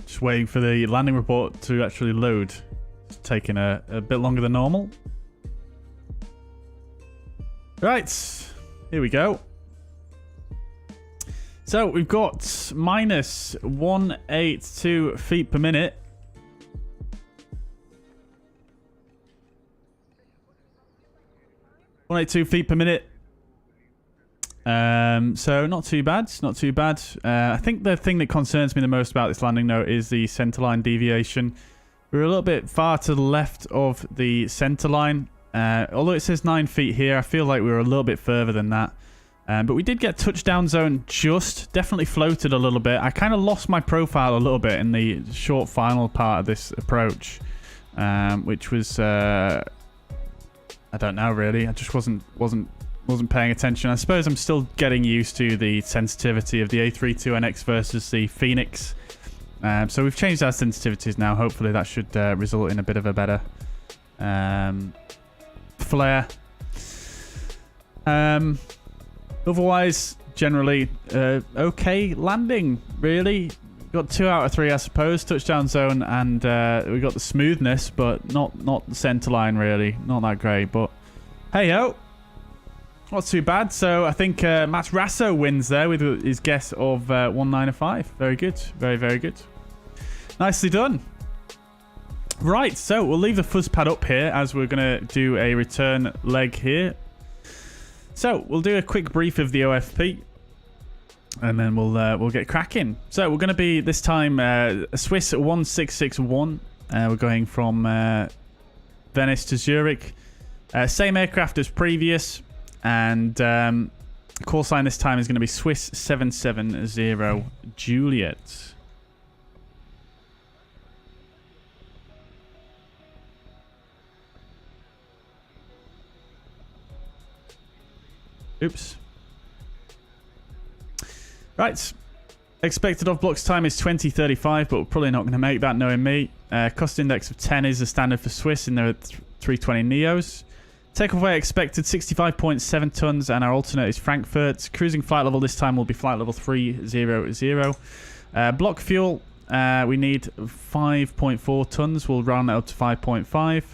Just waiting for the landing report to actually load. It's taking a bit longer than normal. Right. Here we go. So we've got minus 182 feet per minute. .82 feet per minute. So not too bad. I think the thing that concerns me the most about this landing note is the centerline deviation. We're a little bit far to the left of the centerline. Although it says 9 feet here, I feel like we were a little bit further than that. But we did get touchdown zone definitely floated a little bit. I kind of lost my profile a little bit in the short final part of this approach, which was, I don't know really. I just wasn't paying attention. I suppose I'm still getting used to the sensitivity of the A32NX versus the Fenix. So we've changed our sensitivities now. Hopefully that should result in a bit of a better flare. Otherwise, generally, okay landing, really. Got 2 out of 3, I suppose. Touchdown zone, and we got the smoothness, but not the center line, really. Not that great, but hey-ho. Not too bad. So I think Matt Rasso wins there with his guess of 195. Very good. Very, very good. Nicely done. Right, so we'll leave the fuzz pad up here as we're going to do a return leg here. So we'll do a quick brief of the OFP, and then we'll get cracking. So we're going to be this time a Swiss 1661. We're going from Venice to Zurich. Same aircraft as previous, and call sign this time is going to be Swiss 770 Juliet. Oops. Right. Expected off blocks time is 20:35, but we're probably not going to make that, knowing me. Cost index of 10 is the standard for Swiss in their 320 Neos. Takeoff weight expected 65.7 tons, and our alternate is Frankfurt. Cruising flight level this time will be flight level 300. Block fuel, we need 5.4 tons. We'll round that up to 5.5.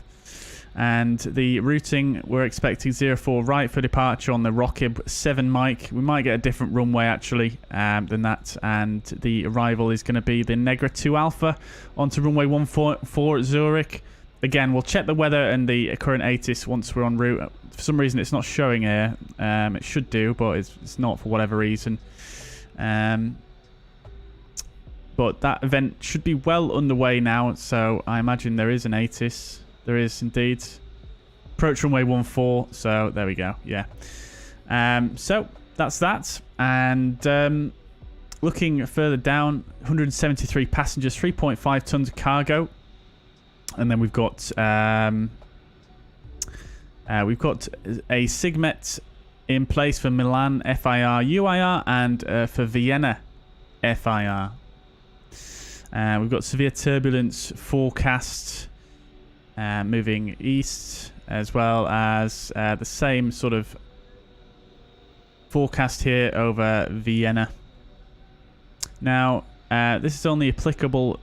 And the routing, we're expecting 04 right for departure on the Rockib 7 mic. We might get a different runway actually than that. And the arrival is going to be the Negra 2 Alpha onto runway 14 at Zurich. Again, we'll check the weather and the current ATIS once we're en route. For some reason, it's not showing here. It should do, but it's not for whatever reason. But that event should be well underway now, so I imagine there is an ATIS. There is indeed. Approach runway 14, so there we go, yeah. So that's that. And looking further down, 173 passengers, 3.5 tons of cargo. And then we've got a SIGMET in place for Milan FIR UIR and for Vienna FIR. We've got severe turbulence forecast moving east, as well as the same sort of forecast here over Vienna. Now, this is only applicable.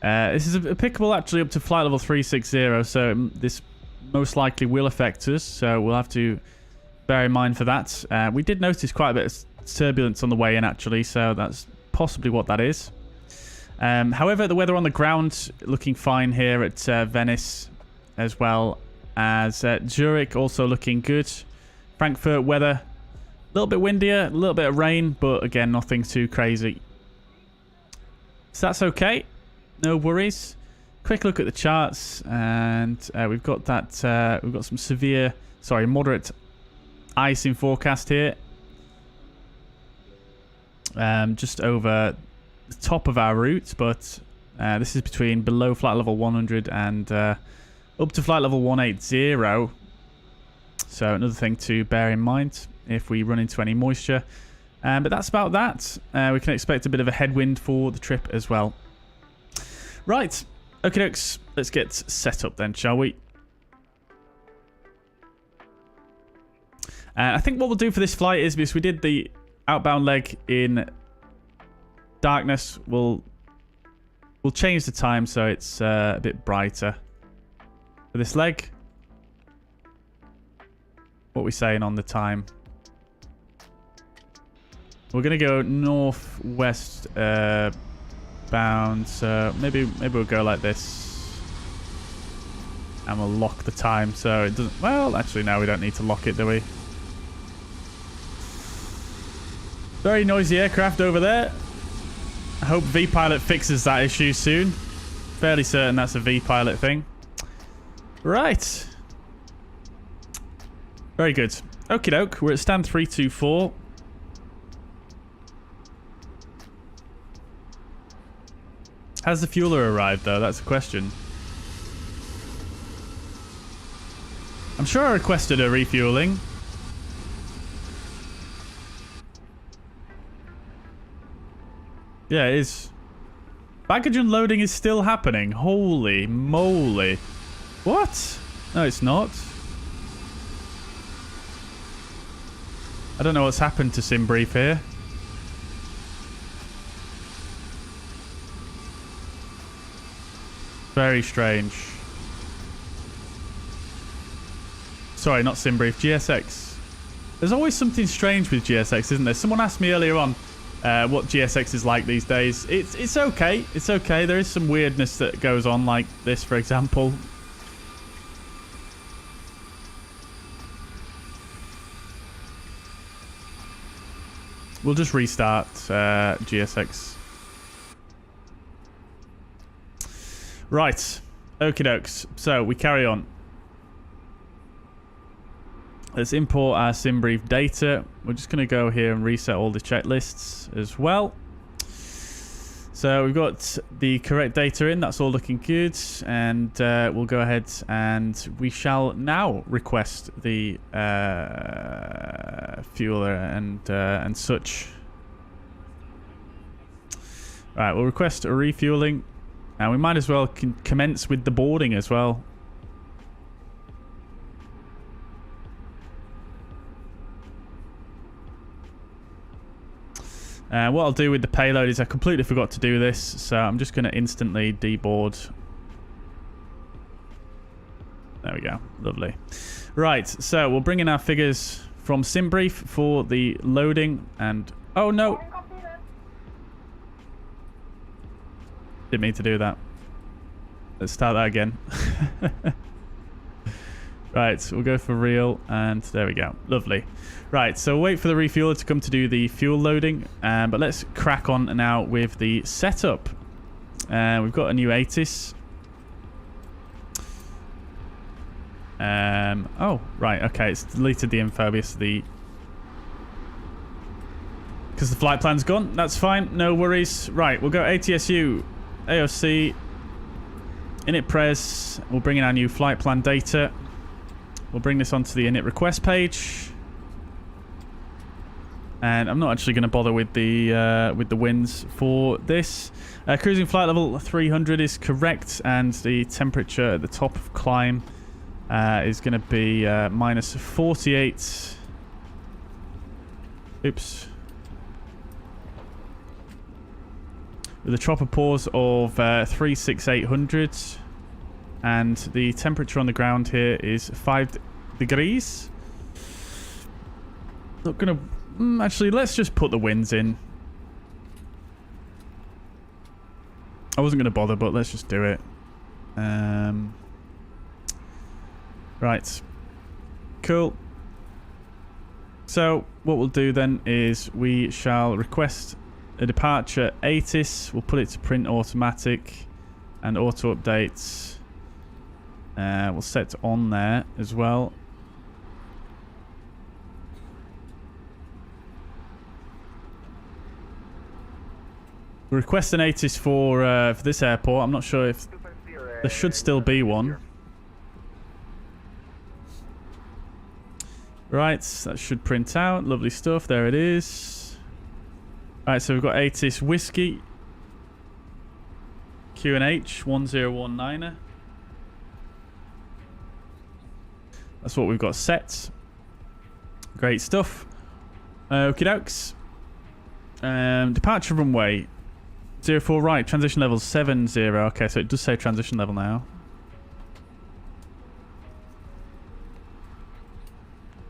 This is applicable actually up to flight level 360, so this most likely will affect us. So we'll have to bear in mind for that. We did notice quite a bit of turbulence on the way in actually, so that's possibly what that is. However, the weather on the ground looking fine here at Venice, as well as Zurich also looking good. Frankfurt weather, a little bit windier, a little bit of rain, but again, nothing too crazy. So that's okay. No worries. Quick look at the charts, and we've got that. We've got some moderate icing forecast here. Just over the top of our route, but this is between below flight level 100 and up to flight level 180. So another thing to bear in mind if we run into any moisture. But that's about that. We can expect a bit of a headwind for the trip as well. Right, okie dokes, let's get set up then, shall we? I think what we'll do for this flight is, because we did the outbound leg in darkness, we'll change the time so it's a bit brighter for this leg. What are we saying on the time? We're going to go northwest bound, so maybe we'll go like this, and we'll lock the time so it doesn't. Well, actually, no, we don't need to lock it, do we? Very noisy aircraft over there. I hope V-Pilot fixes that issue soon. Fairly certain that's a V-Pilot thing. Right. Very good. Okie doke, we're at stand 324. Has the fueler arrived though? That's a question. I'm sure I requested a refueling. Yeah, it is. Baggage unloading is still happening. Holy moly. What? No, it's not. I don't know what's happened to SimBrief here. Very strange. Sorry, not SimBrief, GSX. There's always something strange with GSX, isn't there? Someone asked me earlier on what GSX is like these days. It's okay. It's okay. There is some weirdness that goes on, like this, for example. We'll just restart GSX. Right. Okie dokes. So we carry on. Let's import our SimBrief data. We're just going to go here and reset all the checklists as well. So we've got the correct data in. That's all looking good. And we'll go ahead and we shall now request the fueler and such. Right, we'll request a refueling. And we might as well commence with the boarding as well. What I'll do with the payload is I completely forgot to do this, so I'm just going to instantly deboard. we go. Lovely. Right, so we'll bring in our figures from SimBrief for the loading and... Oh, no! Didn't mean to do that. Let's start that again. Right, we'll go for real, and there we go. Lovely. Right, so we'll wait for the refueler to come to do the fuel loading, but let's crack on now with the setup. We've got a new ATIS. Oh, right, okay, it's deleted the info because the flight plan's gone. That's fine, no worries. Right, we'll go ATSU, AOC, init pres. We'll bring in our new flight plan data. We'll bring this onto the init request page. And I'm not actually going to bother with the winds for this. Cruising flight level 300 is correct, and the temperature at the top of climb is going to be minus 48. Oops. With a tropopause of 36800, and the temperature on the ground here is 5 degrees. Not going to... actually, let's just put the winds in. I wasn't going to bother, but let's just do it. Right. Cool. So, what we'll do then is we shall request a departure ATIS. We'll put it to print automatic and auto updates. We'll set on there as well. We request an ATIS for this airport. I'm not sure if there should still be one. Right, that should print out. Lovely stuff. There it is. Right, so we've got ATIS Whiskey QNH 1019er. That's what we've got set. Great stuff. Okie dokes. Departure runway 04 right. Transition level 70. Okay, so it does say transition level now.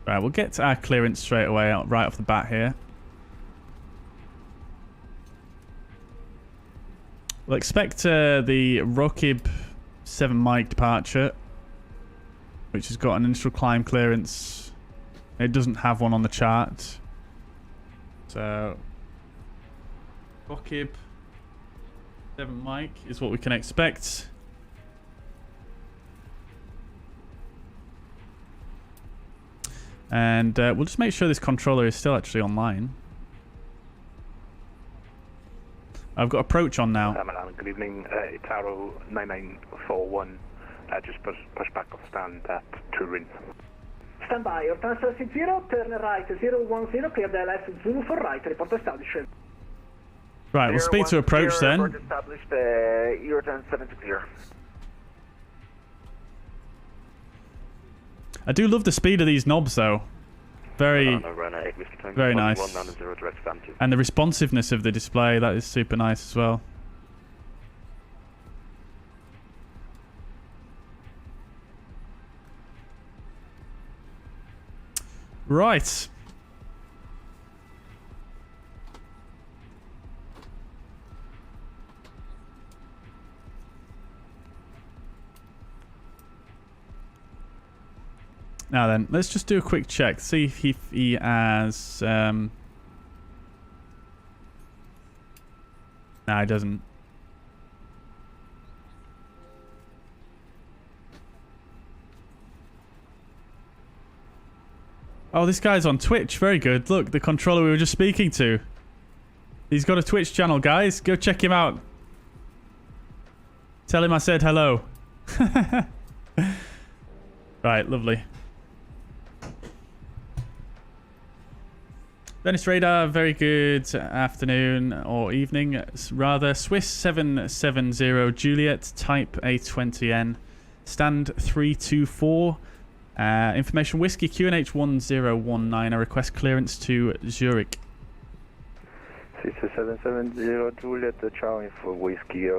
Right, we'll get our clearance straight away right off the bat here. We'll expect the Rokib 7 mic departure, which has got an initial climb clearance. It doesn't have one on the chart. So, Rokib 7 mic is what we can expect. And we'll just make sure this controller is still actually online. I've got approach on now. Good evening, Taro 9941. Just push back off stand at Turin. Stand by, Hortense 60, turn right 010, clear the LS Zulu for right, report established. Right, we'll speed to approach then. Report established, Hortense 760. I do love the speed of these knobs though. Very nice. And the responsiveness of the display, that is super nice as well. Right. Now then, let's just do a quick check. See if he has... No, he doesn't. Oh, this guy's on Twitch. Very good. Look, the controller we were just speaking to. He's got a Twitch channel, guys. Go check him out. Tell him I said hello. Right, lovely. Venice radar, very good afternoon or evening, rather. Swiss 770 Juliet, type A20N, stand 324. Information Whiskey QNH 1019. I request clearance to Zurich. 770 Juliet, Charlie for Whiskey,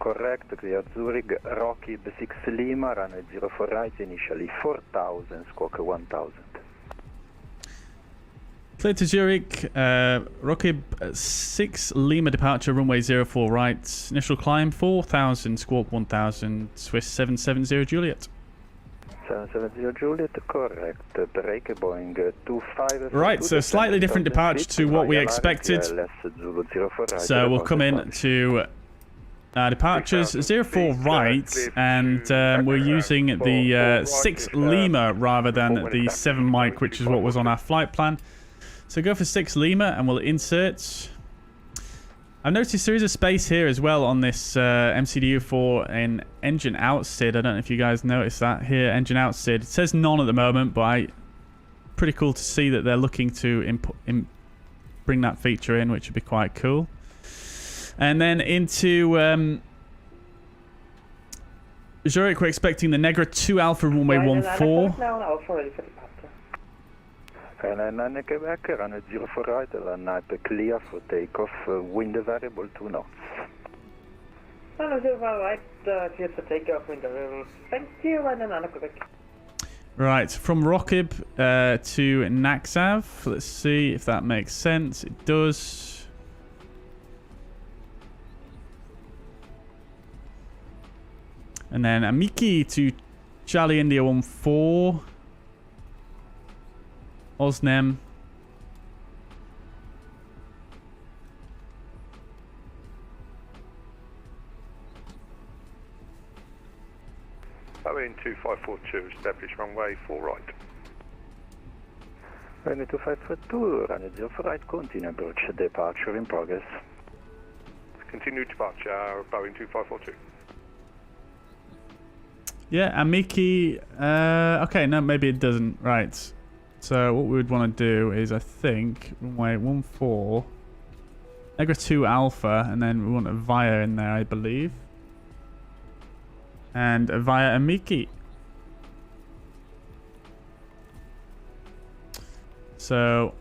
correct, clear Zurich, Rocky 6 Lima, runway 04 right, initially 4000, squawk 1000. Clear to Zurich, Rocky 6 Lima departure, runway 04 right, initial climb 4000, squawk 1000, Swiss 770 Juliet. 770 Juliet, correct. Break Boeing 25. Right, so slightly different departure to what we expected. So we'll come in to departures 04 right, and we're using the 6 Lima rather than the 7 Mike, which is what was on our flight plan. So go for 6 Lima, and we'll insert. I've noticed there is a space here as well on this MCDU for an engine out SID. I don't know if you guys noticed that here, engine out SID. It says none at the moment, but pretty cool to see that they're looking to bring that feature in, which would be quite cool. And then into Zurich, we're expecting the Negra 2 Alpha runway 14. And Quebec, runway 04 right, and clear for takeoff, wind variable 2 knots. Runway 04 right, clear for takeoff, wind variable. Thank you, and Quebec. Right, from Rockib to Naxav. Let's see if that makes sense. It does. And then Amiki to Charlie India 14. Osnem. Boeing 2542, establish runway 4 right. Runway 2542, runway 04 right, continue approach, departure in progress. Continue departure, Boeing 2542. Yeah, Amiki. Okay, no, maybe it doesn't. Right. So what we would want to do is, I think, runway 14, Negra 2 Alpha, and then we want a via in there, I believe. And a via Amiki. So,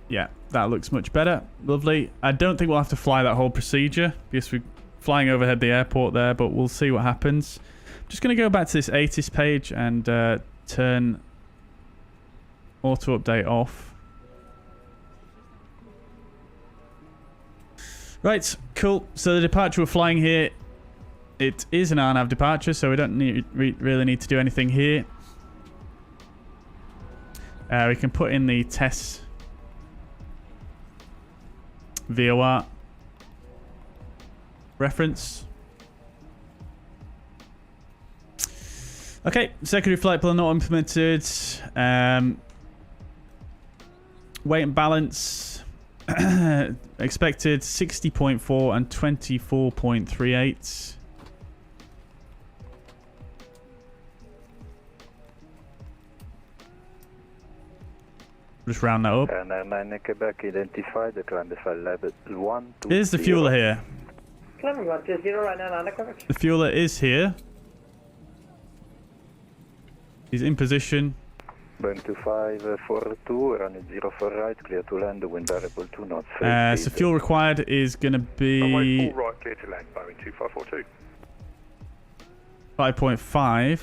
yeah, that looks much better. Lovely. I don't think we'll have to fly that whole procedure, because we're flying overhead the airport there, but we'll see what happens. I'm just going to go back to this ATIS page and turn auto update off. Right, cool. So the departure we're flying here, it is an RNAV departure, so we don't really need to do anything here. We can put in the test VOR reference. Okay, secondary flight plan not implemented. Weight and balance expected 60.4 and 24.38. Just round that up. And Quebec identified the climb level 1. Here's the fueler here. Climb 120 right now, Quebec. The fueler is here. He's in position. Boeing 2542, runway 04 right, clear to land, wind variable 2 knots. So fuel required is going to be... Runway 4 right, clear to land, Boeing 2542. 5.5.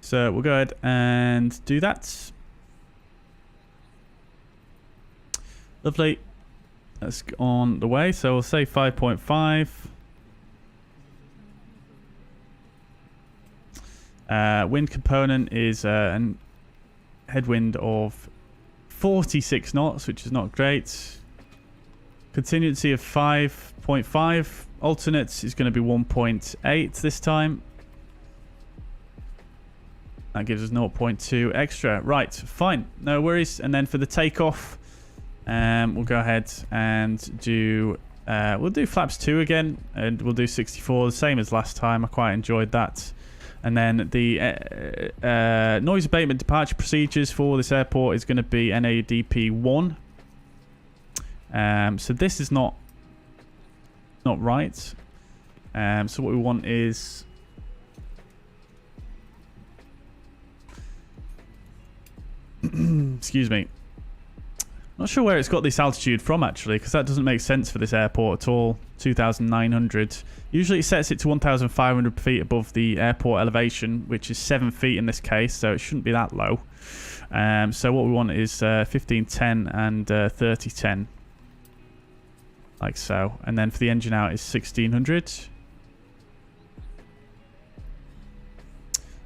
So we'll go ahead and do that. Lovely. That's on the way. So we'll say 5.5. Wind component is a headwind of 46 knots, which is not great. Contingency of 5.5. Alternates is going to be 1.8 this time. That gives us 0.2 extra. Right, fine. No worries. And then for the takeoff, we'll go ahead and do... we'll do flaps 2 again, and we'll do 64, the same as last time. I quite enjoyed that. And then the noise abatement departure procedures for this airport is going to be NADP 1. So this is not right. So what we want is... excuse me. Not sure where it's got this altitude from, actually, because that doesn't make sense for this airport at all. 2,900. Usually it sets it to 1,500 feet above the airport elevation, which is 7 feet in this case, so it shouldn't be that low. So what we want is 1510 and 3010. Like so. And then for the engine out is 1,600.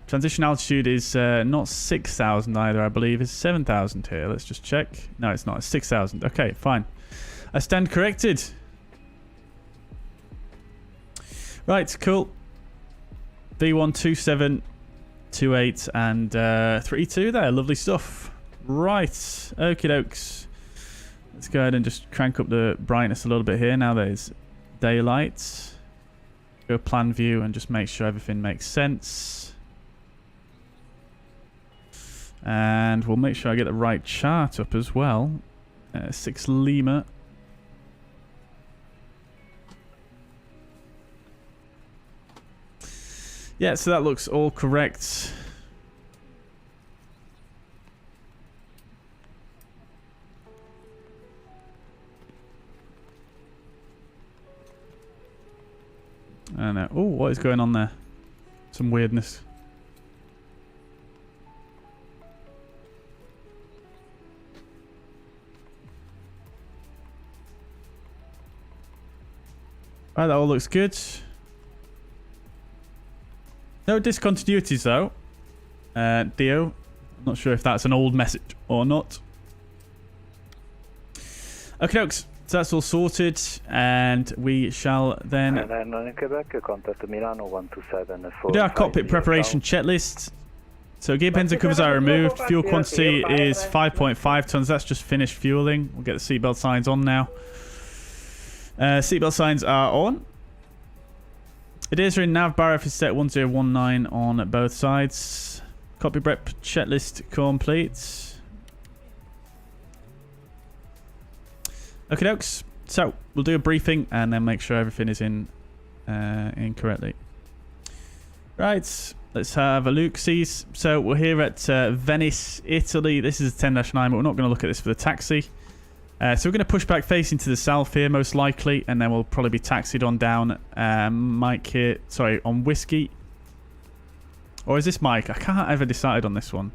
Transition altitude is not 6,000 either, I believe. It's 7,000 here. Let's just check. No, it's not. It's 6,000. Okay, fine. I stand corrected. Right, cool. V127, 28 and 32 there. Lovely stuff. Right. Okie dokes. Let's go ahead and just crank up the brightness a little bit here. Now there's daylight. Go plan view and just make sure everything makes sense. And we'll make sure I get the right chart up as well. 6 Lima. Yeah, so that looks all correct. I know. Oh, what is going on there? Some weirdness. Right, that all looks good. No discontinuities though. Dio. I'm not sure if that's an old message or not. Okay, dokes. So that's all sorted, and we shall then. And then in Quebec, contact Milano 127. We do our cockpit preparation checklist. So gear pins and covers are removed. Fuel quantity is 5.5 tons. That's just finished fueling. We'll get the seatbelt signs on now. Seatbelt signs are on. Ideas are in nav bar if it's set 1019 on both sides. Copy prep checklist complete. Okay, dokes. So we'll do a briefing and then make sure everything is in correctly. Right, let's have a look-sees. So we're here at Venice, Italy. This is a 10-9, but we're not going to look at this for the taxi. So we're going to push back facing to the south here, most likely, and then we'll probably be taxied on down Mike here. Sorry, on Whiskey. Or is this Mike? I can't ever decide on this one.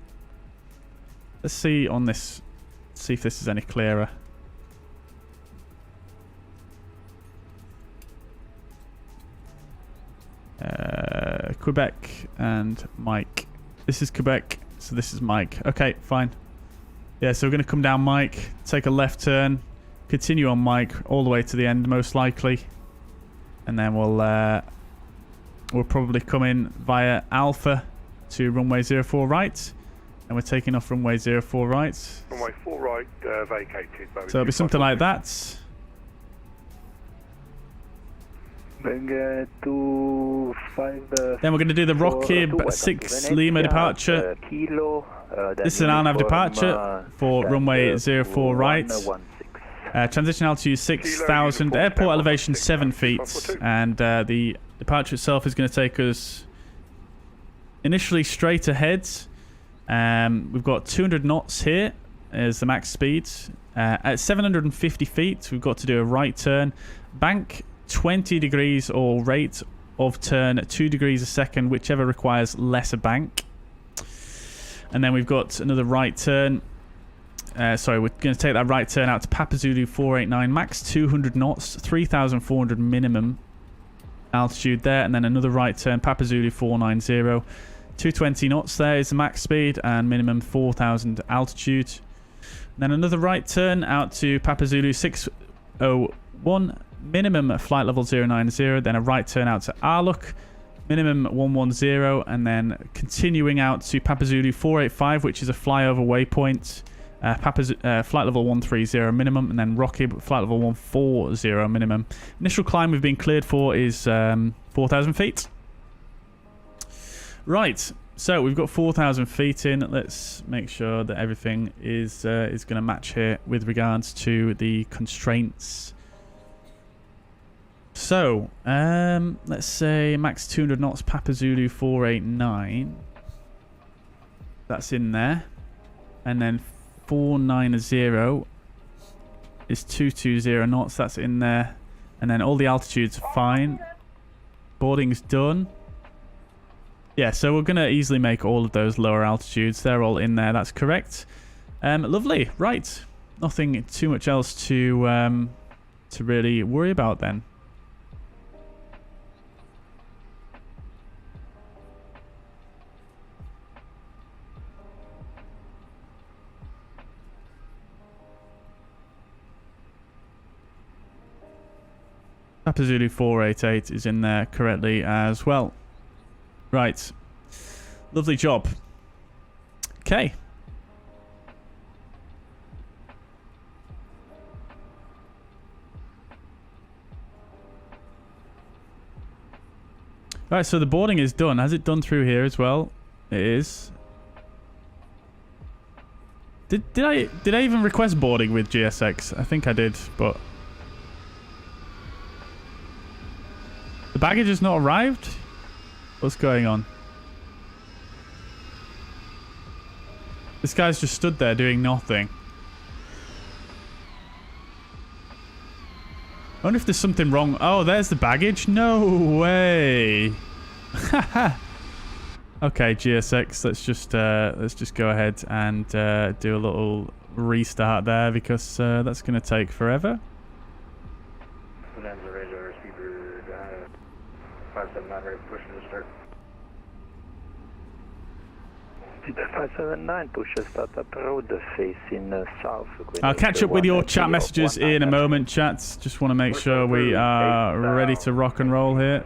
Let's see on this. See if this is any clearer. Quebec and Mike. This is Quebec, so this is Mike. Okay, fine. Yeah, so we're going to come down Mike, take a left turn, continue on Mike all the way to the end, most likely. And then we'll probably come in via Alpha to runway 04 right. And we're taking off runway 04 right. Runway 4 right, vacated. So it'll be something like that. Then we're going to do the Rockib 6 Lima departure. This is an RNAV departure for runway 04 right. Transition altitude 6,000. Airport elevation 7 feet. And the departure itself is going to take us initially straight ahead. We've got 200 knots here as the max speed. At 750 feet, we've got to do a right turn. Bank 20 degrees or rate of turn 2 degrees a second, whichever requires less a bank. And then we've got another right turn. Sorry, we're going to take that right turn out to Papa Zulu 489, max 200 knots, 3,400 minimum altitude there. And then another right turn, Papa Zulu 490, 220 knots there is the max speed and minimum 4,000 altitude. And then another right turn out to Papa Zulu 601, minimum flight level 090, then a right turn out to Arluk, minimum 110, and then continuing out to Papa Zulu 485, which is a flyover waypoint, flight level 130 minimum, and then Rockib flight level 140 minimum. Initial climb we've been cleared for is 4,000 feet. Right, so we've got 4,000 feet in. Let's make sure that everything is going to match here with regards to the constraints. So, let's say max 200 knots, Papa Zulu 489. That's in there. And then 490 is 220 knots. That's in there. And then all the altitudes are fine. Boarding's done. Yeah, so we're going to easily make all of those lower altitudes. They're all in there. That's correct. Lovely. Right. Nothing too much else to really worry about then. Papa Zulu 488 is in there correctly as well. Right. Lovely job. Okay. Right, so the boarding is done. Has it done through here as well? It is. Did I even request boarding with GSX? I think I did, but the baggage has not arrived? What's going on? This guy's just stood there doing nothing. I wonder if there's something wrong. Oh, there's the baggage? No way. Okay, GSX, let's just go ahead and do a little restart there because that's going to take forever. 579 ready for pushing to start. 579 push start up road facing south. I'll catch up with your chat messages in a moment, chats. Just want to make sure we are ready to rock and roll here.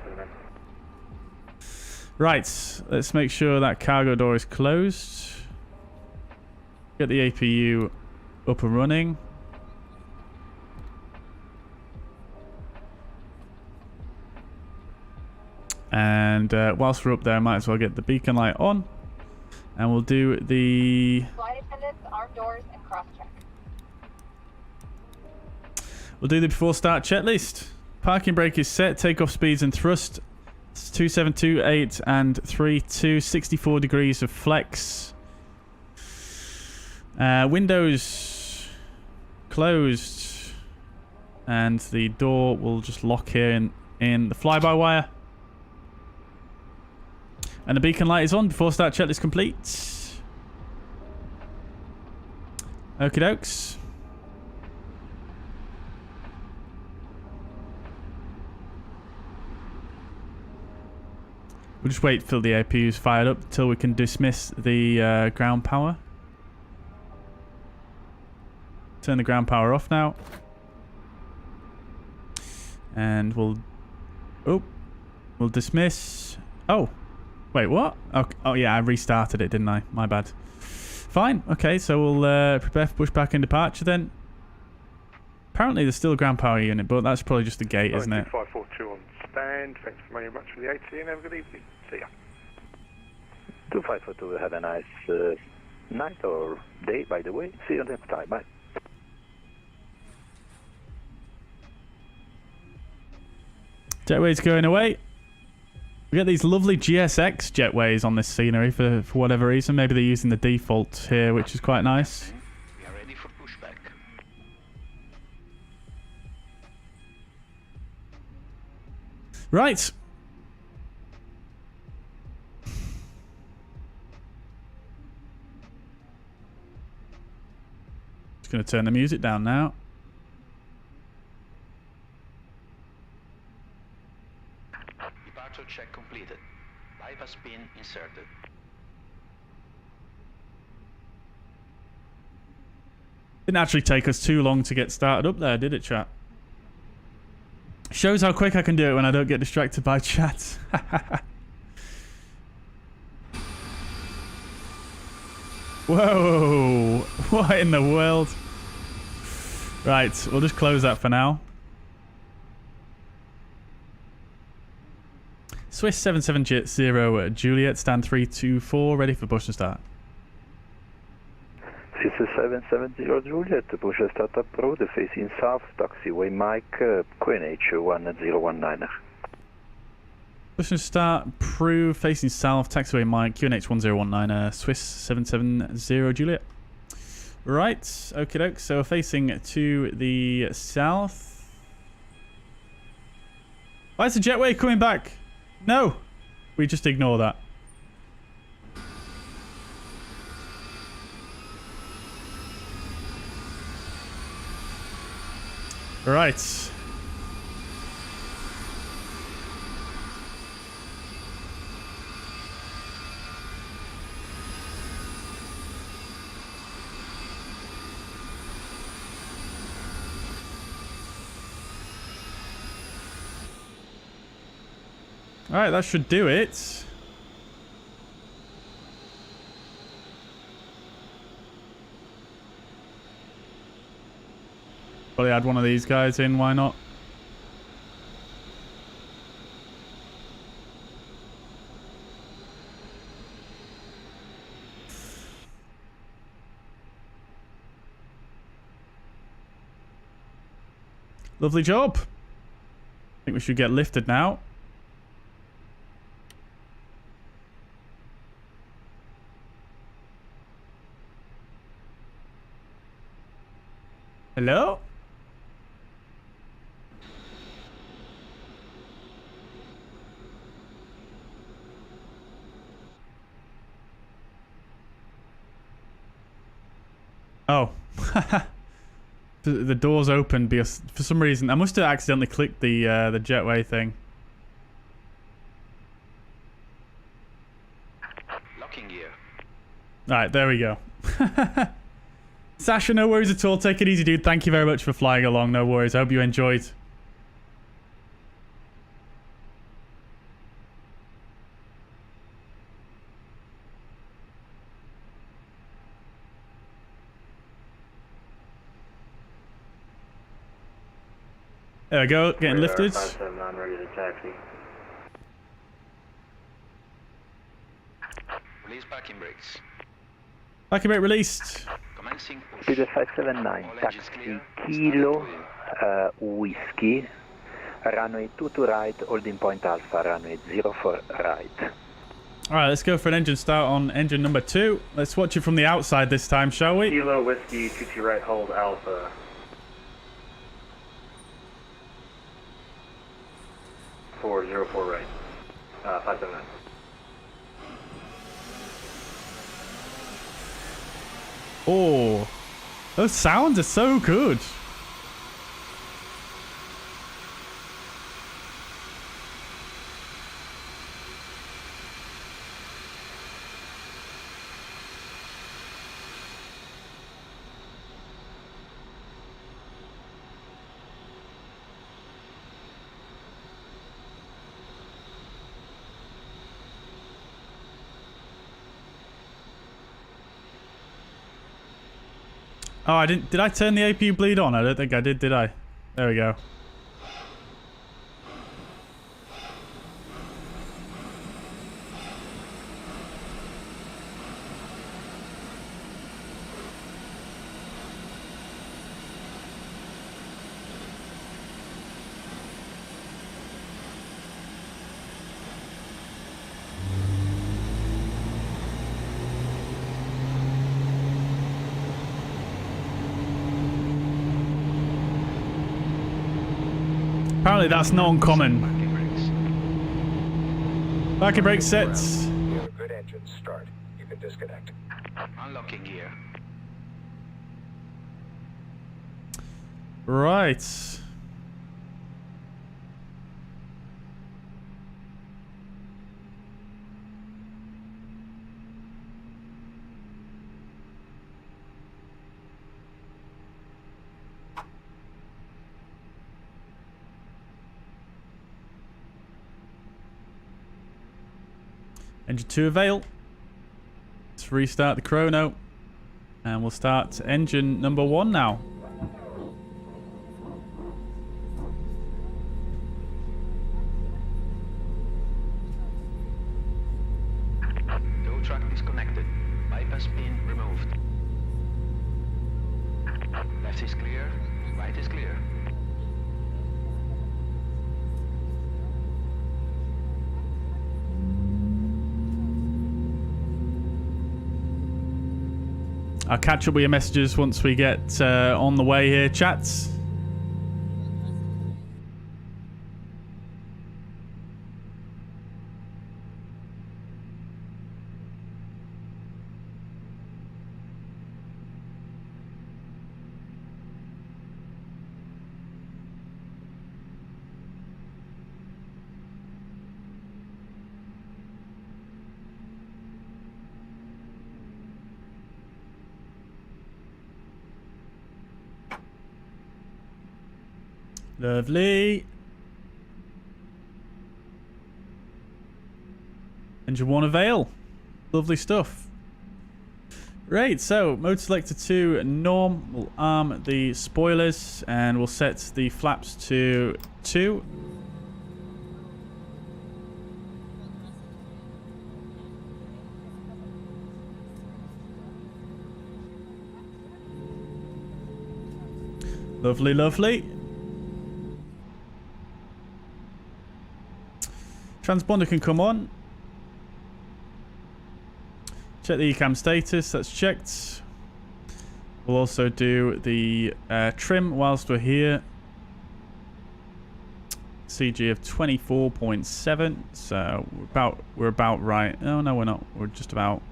Right, let's make sure that cargo door is closed. Get the APU up and running. And whilst we're up there, I might as well get the beacon light on. And we'll do the... Flight attendants, arm doors, and cross-check. We'll do the before start checklist. Parking brake is set. Takeoff speeds and thrust. It's 2728 and 32. 64 degrees of flex. Windows closed. And the door will just lock here in the fly-by-wire. And the beacon light is on. Before start checklist complete. Okie dokes. We'll just wait till the APU is fired up until we can dismiss the ground power. Turn the ground power off now. And we'll dismiss. Oh. Wait, what? Oh, yeah, I restarted it, didn't I? My bad. Fine. Okay, so we'll prepare for pushback and departure then. Apparently there's still a ground power unit, but that's probably just the gate, isn't it? 2542 on stand. Thanks very much for the AT and have a good evening. See ya. 2542, have a nice night or day, by the way. See you next time. Bye. Jetway's going away. We get these lovely GSX jetways on this scenery for whatever reason. Maybe they're using the default here, which is quite nice. We are ready for pushback. Right. Just going to turn the music down now. Check completed. Bypass pin inserted. Didn't actually take us too long to get started up there, did it, chat? Shows how quick I can do it when I don't get distracted by chat. Whoa! What in the world? Right, we'll just close that for now. Swiss 7770 Juliet, stand 324, ready for push and start. Swiss 770 Juliet, push and start up road, facing south, taxiway Mike, QNH 1019er. Push and start, Prue, facing south, taxiway Mike, QNH 1019er, Swiss 770 Juliet. Right, okie doke. So we're facing to the south. Why is the jetway coming back? No, we just ignore that. Right. Alright, that should do it. Probably add one of these guys in, why not? Lovely job. I think we should get lifted now. Hello? Oh. The doors opened because for some reason I must have accidentally clicked the jetway thing. Locking gear. Alright, there we go. Sasha, no worries at all. Take it easy, dude. Thank you very much for flying along. No worries. I hope you enjoyed. There we go. Getting lifted. 579, ready to taxi. Release backing brakes. Backing brake released. Commencing push. Speed 579, taxi Kilo, Whiskey, runway 22 right, holding point Alpha, runway 04 right. Alright, let's go for an engine start on engine number 2. Let's watch it from the outside this time, shall we? Kilo Whiskey, 22 right, hold Alpha. 404 right. 579. Oh, those sounds are so good. Oh, I didn't. Did I turn the APU bleed on? I don't think I did I? There we go. Apparently that's not uncommon. Backing brake sets. You have a good engine start. You can disconnect. Unlocking gear. Right. Engine 2 avail. Let's restart the chrono. And we'll start engine number 1 now. Tow truck disconnected. Bypass pin removed. Left is clear. Right is clear. I'll catch up with your messages once we get on the way here, chats. Lovely. Engine 1 avail. Lovely stuff. Right, so mode selector to norm. We'll arm the spoilers and we'll set the flaps to 2. Lovely, lovely. Transponder can come on. Check the ECAM status. That's checked. We'll also do the trim whilst we're here. CG of 24.7. So we're about right. Oh no, we're not. We're just about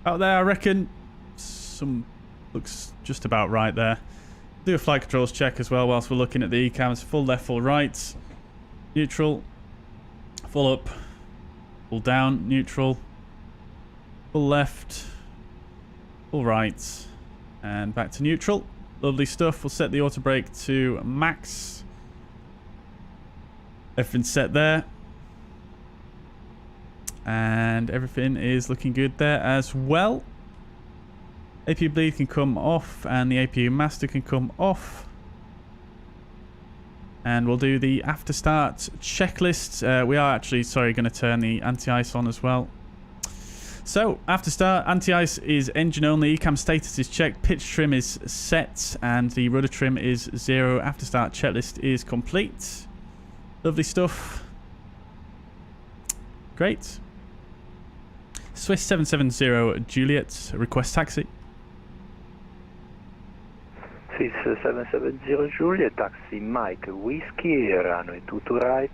out there, I reckon. Some looks just about right there. Do a flight controls check as well whilst we're looking at the ECAMs. Full left, full right. Neutral, full up, full down, neutral, full left, full right, and back to neutral. Lovely stuff. We'll set the auto brake to max. Everything's set there. And everything is looking good there as well. APU bleed can come off and the APU master can come off. And we'll do the after start checklist. We are actually, sorry, going to turn the anti-ice on as well. So, after start, anti-ice is engine only, ECAM status is checked, pitch trim is set, and the rudder trim is 0. After start checklist is complete. Lovely stuff. Great. Swiss 770 Juliet, request taxi. Swiss 770 Juliet, taxi Mike Whiskey, runway 22 right,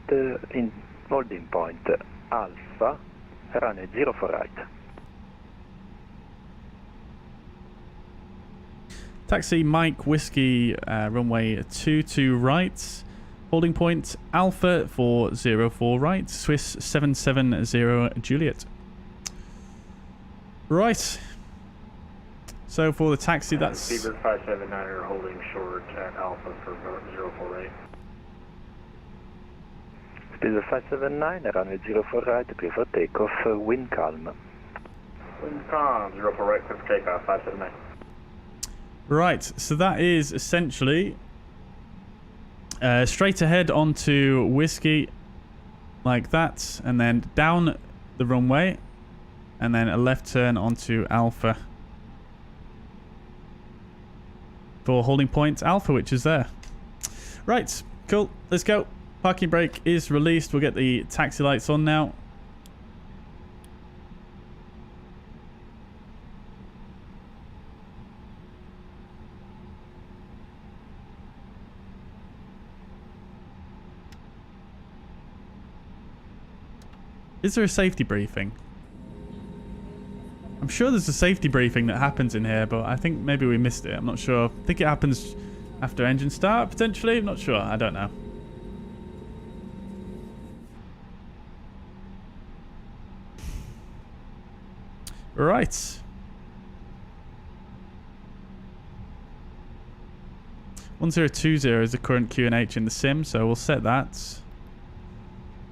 in holding point Alpha, runway 04 right. Taxi Mike Whiskey, runway 22 right, holding point Alpha for 04 right, Swiss 770 Juliet. Right. So for the taxi, that's... Speedbird 579 are holding short at Alpha for 04 right. Speedbird 579, runway 04 right, clear for takeoff, wind calm. Wind calm, 04 right, clear for takeoff, 579. Right, so that is essentially straight ahead onto Whiskey, like that, and then down the runway, and then a left turn onto Alpha. For holding point Alpha, which is there. Right, cool, let's go. Parking brake is released. We'll get the taxi lights on now. Is there a safety briefing? I'm sure there's a safety briefing that happens in here, but I think maybe we missed it. I'm not sure. I think it happens after engine start, potentially. I'm not sure. I don't know. Right. 1020 is the current QNH in the sim, so we'll set that.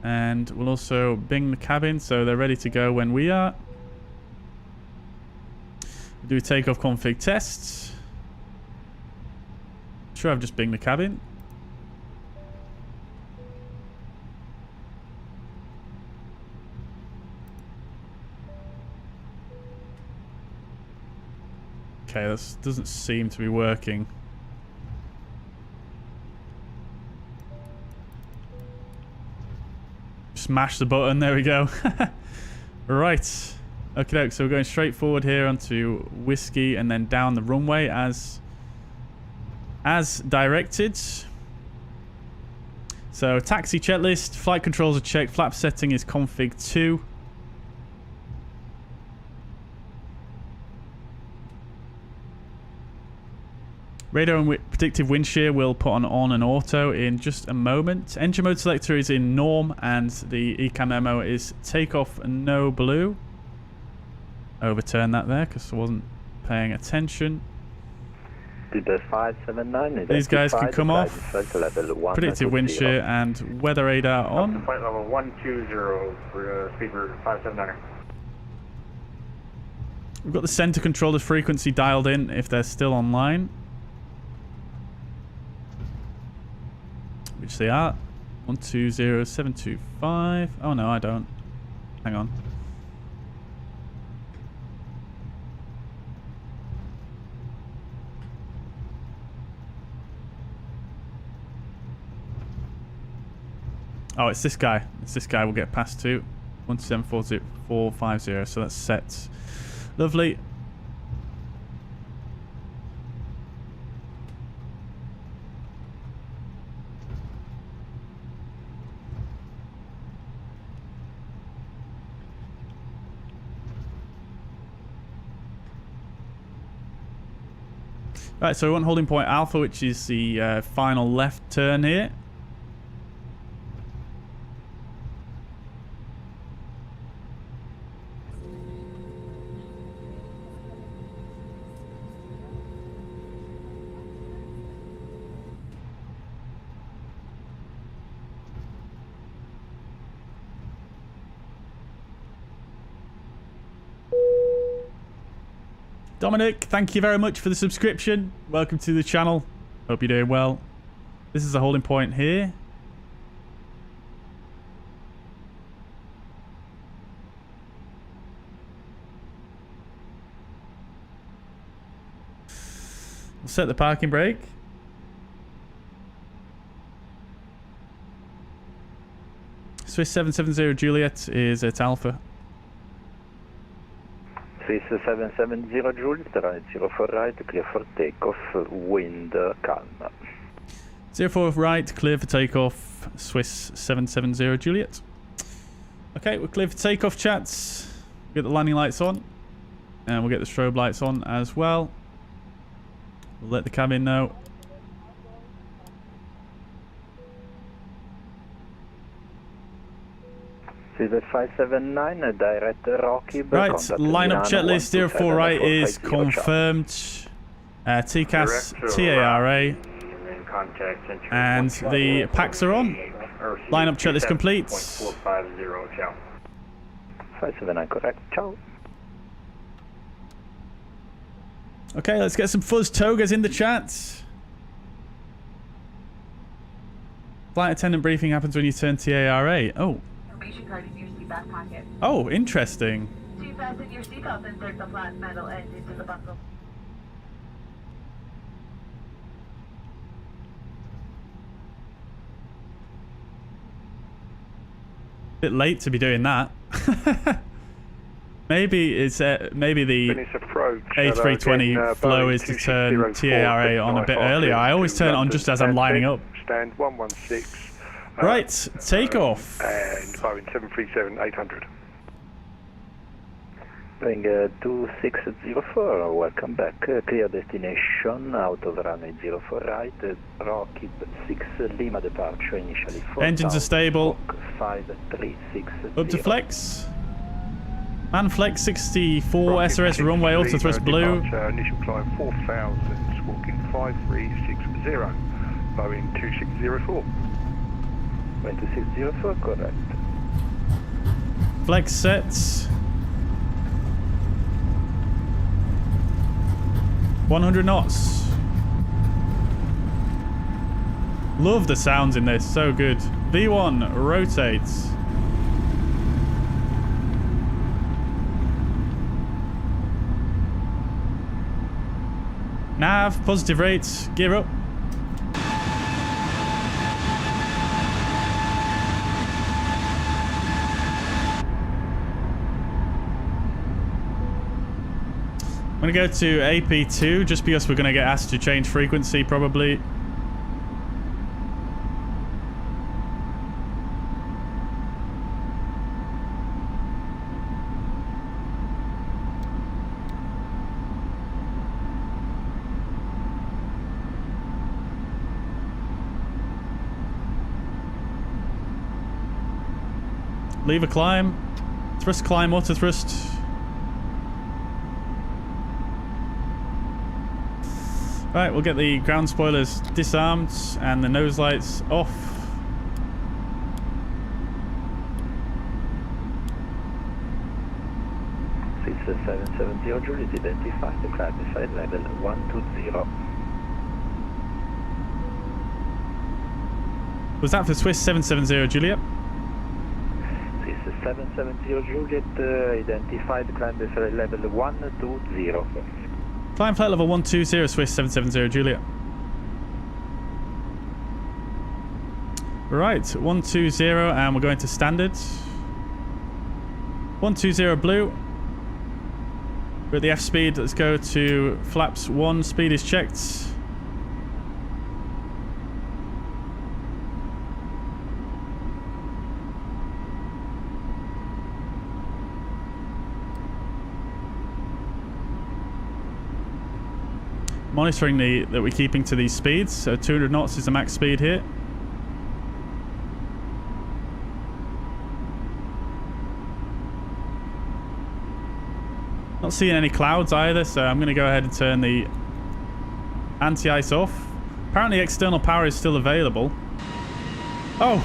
And we'll also bing the cabin, so they're ready to go when we are. Do takeoff config tests. Sure, I've just binged the cabin. Okay, this doesn't seem to be working. Smash the button, there we go. Right. Okay, so we're going straight forward here onto Whiskey and then down the runway as directed. So taxi checklist, flight controls are checked, flap setting is config 2. Radar and predictive wind shear will put on and auto in just a moment. Engine mode selector is in norm and the ECAM memo is takeoff no blue. Overturn that there because I wasn't paying attention. To the 579. These guys can come off. Predictive wind shear and weather radar on. Flight level 120 for speedbird 579. We've got the center controller's frequency dialed in if they're still online. Which they are. 120725. Oh no, I don't. Hang on. Oh, it's this guy. It's this guy we'll get past to. 1740450. So that's set. Lovely. Right, so we want holding point Alpha, which is the final left turn here. Dominic, thank you very much for the subscription. Welcome to the channel. Hope you're doing well. This is the holding point here. We'll set the parking brake. Swiss 770 Juliet is at Alpha. Swiss 770 Juliet, right 04 right, clear for takeoff, wind calm. 04 right, clear for takeoff, Swiss 770 Juliet. Okay, we're clear for takeoff, chats. We'll get the landing lights on, and we'll get the strobe lights on as well. We'll let the cabin know. Caesar 579, direct Rocky. Right, line-up checklist, 04 right is confirmed. TCAS, TARA. And the packs are on. Line-up checklist complete. 579, correct. Ciao. Okay, let's get some fuzz togas in the chat. Flight attendant briefing happens when you turn TARA. Oh. Card in your seat back pocket. Oh, interesting. To fasten your seatbelt, insert the flat metal end into the buckle. Bit late to be doing that. Maybe it's maybe the A320 flow is to turn TARA on a bit earlier. I always turn it on just as I'm lining up. Stand 116. Right, takeoff. And Boeing 737-800. Boeing 2604, welcome back. Clear destination, out of runway 04 right. Rocky 6 Lima departure, initially 4. Engines are stable. 536. Up to flex. Man flex 64, SRS runway auto thrust blue. Departure, initial climb 4000, squawking 5360. Boeing 2604. 2604, correct. Flex sets. 100 knots. Love the sounds in this, so good. V1 rotates. Nav, positive rates, gear up. I'm going to go to AP2 just because we're going to get asked to change frequency probably. Lever climb. Thrust climb, auto thrust. Right, we'll get the ground spoilers disarmed and the nose lights off. Swiss 770 Juliet, identify the climb side level 120. Was that for Swiss 770 Juliet? 770 Juliet, identified climb side level 120. Climb flight level 120, Swiss 770 Juliet. Right, 120, and we're going to standard. 120 blue. We're at the F speed. Let's go to flaps 1. Speed is checked. Monitoring that we're keeping to these speeds. So 200 knots is the max speed here. Not seeing any clouds either, so I'm going to go ahead and turn the anti-ice off. Apparently external power is still available. Oh!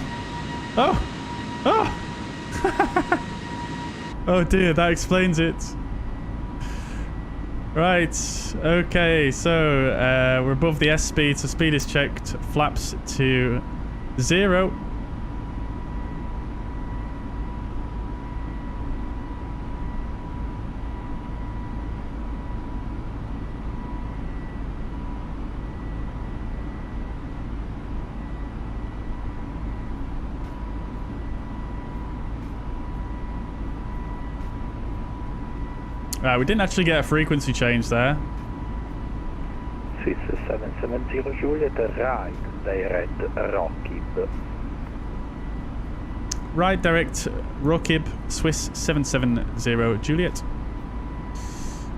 Oh! Oh! Oh dear, that explains it. Right, okay, so we're above the S speed, so speed is checked, flaps to 0. We didn't actually get a frequency change there. Swiss 770 Juliet, right direct Rockib. Right direct Rockib, Swiss 770 Juliet.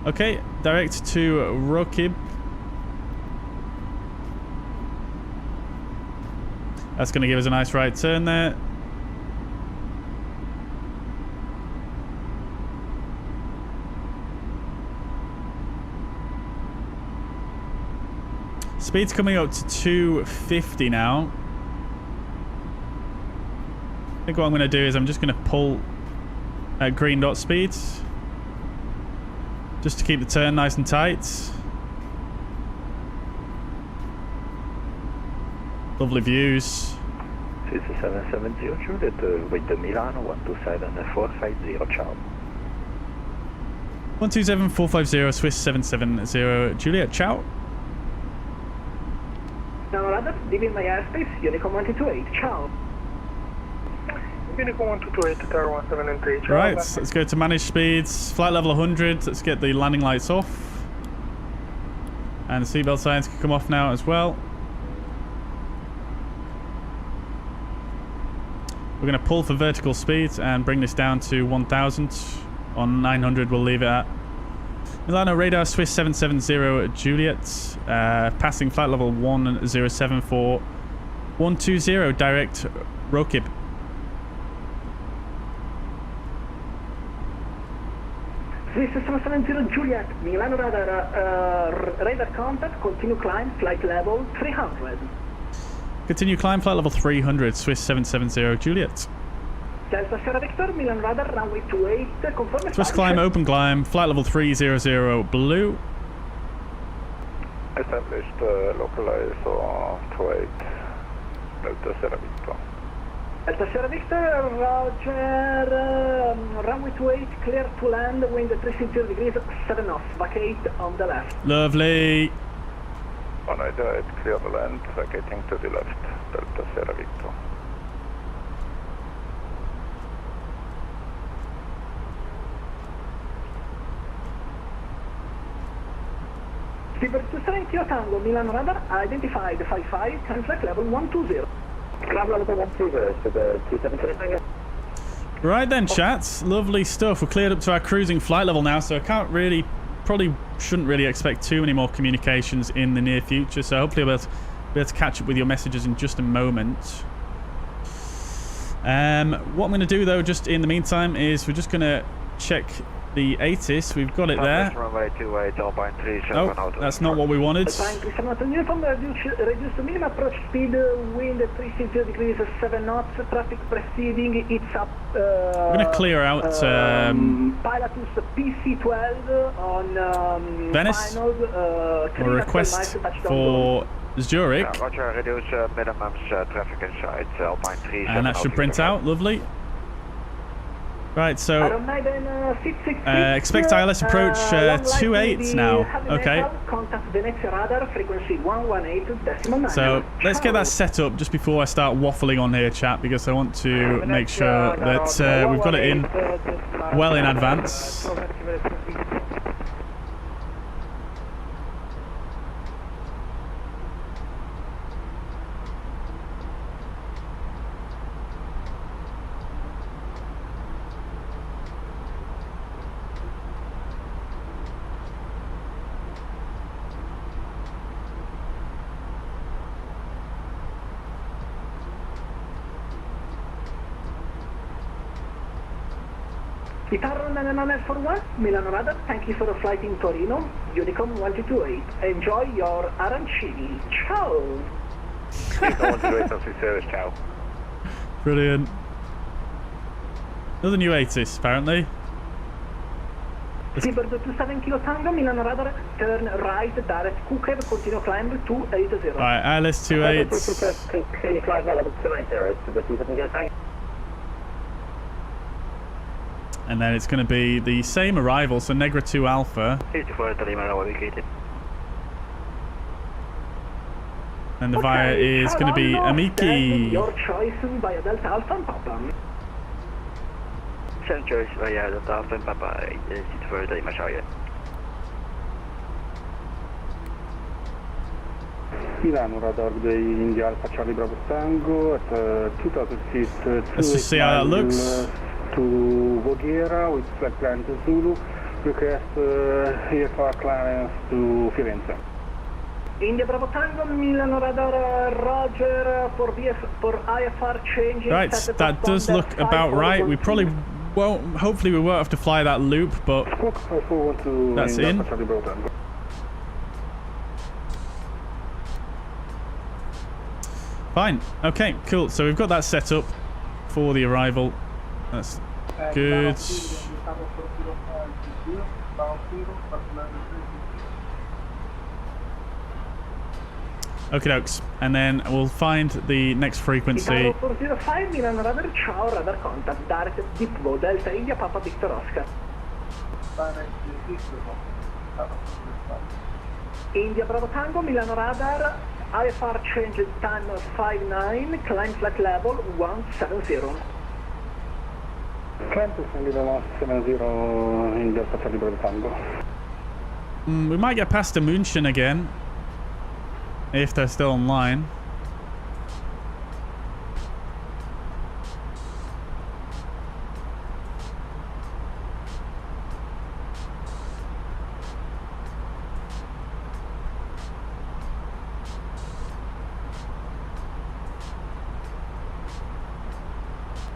Okay, direct to Rockib. That's going to give us a nice right turn there. Speed's coming up to 250 now. I think what I'm going to do is I'm just going to pull at green dot speed. Just to keep the turn nice and tight. Lovely views. Swiss 770 Juliet with the Milano 127450, ciao. 127450 Swiss 770 Juliet, ciao. Now radar, leaving my airspace, Unicom 128, ciao. Unicom 128, Tower 173, ciao. Right, let's go to manage speeds. Flight level 100, let's get the landing lights off. And the seatbelt signs can come off now as well. We're going to pull for vertical speed and bring this down to 1000. On 900 we'll leave it at. Milano radar, Swiss 770 Juliet, passing flight level 107 for 120 direct Rockib. Swiss 770 Juliet, Milano radar, radar contact, continue climb, flight level 300. Continue climb, flight level 300, Swiss 770 Juliet. Delta Sierra Victor, Milan radar, runway 28, confirm. Thrust climb, open climb, flight level 300 blue. Established localize on 28, Delta Sierra Victor. Delta Sierra Victor, roger, runway 28, clear to land, wind 360 degrees, 7 knots, vacate on the left. Lovely. On right, clear the land, vacating to the left, Delta Sierra Victor. Skipper 27 Kilo Tango, Milan radar, identified 55, climb flight level 120. Climb level 120, Skipper 27 Kilo Tango. Right then, chats. Lovely stuff. We're cleared up to our cruising flight level now, so I can't really, probably shouldn't really expect too many more communications in the near future. So hopefully I'll be able to catch up with your messages in just a moment. What I'm going to do though, just in the meantime, is we're just going to check the ATIS. We've got it there. Oh, that's not what we wanted. Uniform, reduce minimum approach speed, wind 360 degrees, 7 knots, traffic proceeding, it's up. We're going to clear out Pilatus PC-12 on Venice. final, Or request for Zurich. Roger, reduce minimum traffic inside Alpine 3. And that should print out. Lovely. Right, so expect ILS approach 28 now. Okay. So let's get that set up just before I start waffling on here, chat, because I want to make sure that we've got it in well in advance. Itarro 9941, Milano radar, thank you for the flight in Torino, Unicom 1228. Enjoy your arancini. Ciao! Ciao. Brilliant. Another new ATIS, apparently. Skipper 27 Kilo Tango, Milano radar, turn right, direct Kukev, continue climb 280. Alright, ILS 28. Can you fly level 280, Skipper 27 Kilo Tango? And then it's going to be the same arrival, so Negra 2 Alpha. And the via is going to be Amiki. Your choice via Delta Alpha and Papa. Same choice via Delta Alpha and Papa. It's for the Masaya. Milano radar the India Alpha Charlie Bravo Tango at 2000 feet. Let's just see how that looks. To Voghera with flight plan to Zulu, request EFR clearance to Firenze. India Bravo Tango, Milano radar, Roger for IFR change. Right, that does look about right. We probably won't, hopefully we won't have to fly that loop, but that's in. Fine, okay, cool. So we've got that set up for the arrival. That's good. Okie dokes. And then we'll find the next frequency. 405 Milano radar, ciao, radar contact, direct Deep Delta India Papa Victor Oscar. India Bravo Tango, Milano radar, IFR change time 59, climb flight level 170. Climb to level 170 in Delta Charlie Bravo Tango. We might get past the München again, if they're still online.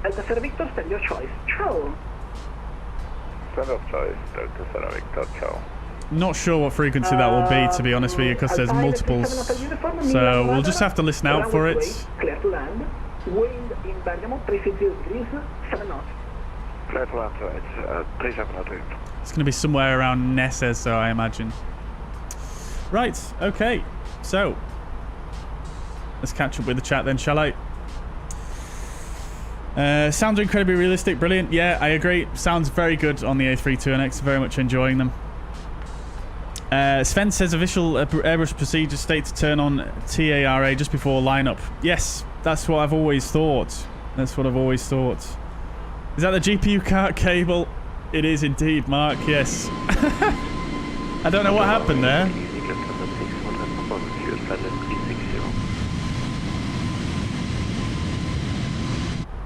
Delta Sierra Victor, stand your choice. Ciao. Stand of choice, Delta Sierra Victor, ciao. Not sure what frequency that will be, to be honest with you, because there's multiples. So we'll just have to listen out for it. Clear to land. Wind in Bergamo, 360 degrees, 7 knots. Clear to land, 370. It's going to be somewhere around Nesses, so I imagine. Right, okay. So, let's catch up with the chat then, shall I? Sounds incredibly realistic, brilliant. Yeah, I agree. Sounds very good on the A32NX. Very much enjoying them. Sven says official Airbus procedure state to turn on TARA just before lineup. Yes, that's what I've always thought. That's what I've always thought. Is that the GPU cart cable? It is indeed, Mark. Yes. I don't know what happened there.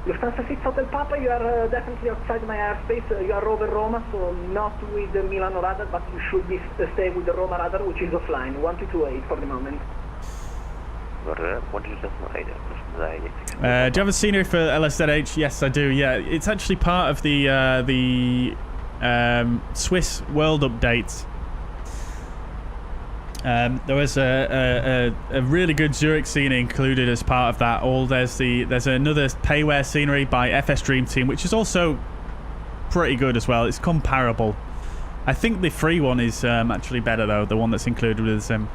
Lufthansa 6 Hotel Papa, you are definitely outside my airspace. You are over Roma, so not with the Milano radar, but you should be stay with the Roma radar, which is offline, 1228 for the moment. Do you have a scenery for LSZH? Yes, I do. Yeah, it's actually part of the Swiss World update. There was a really good Zurich scenery included as part of that. There's another payware scenery by fsdreamteam, which is also pretty good as well. It's comparable. I think the free one is actually better though, the one that's included with the sim.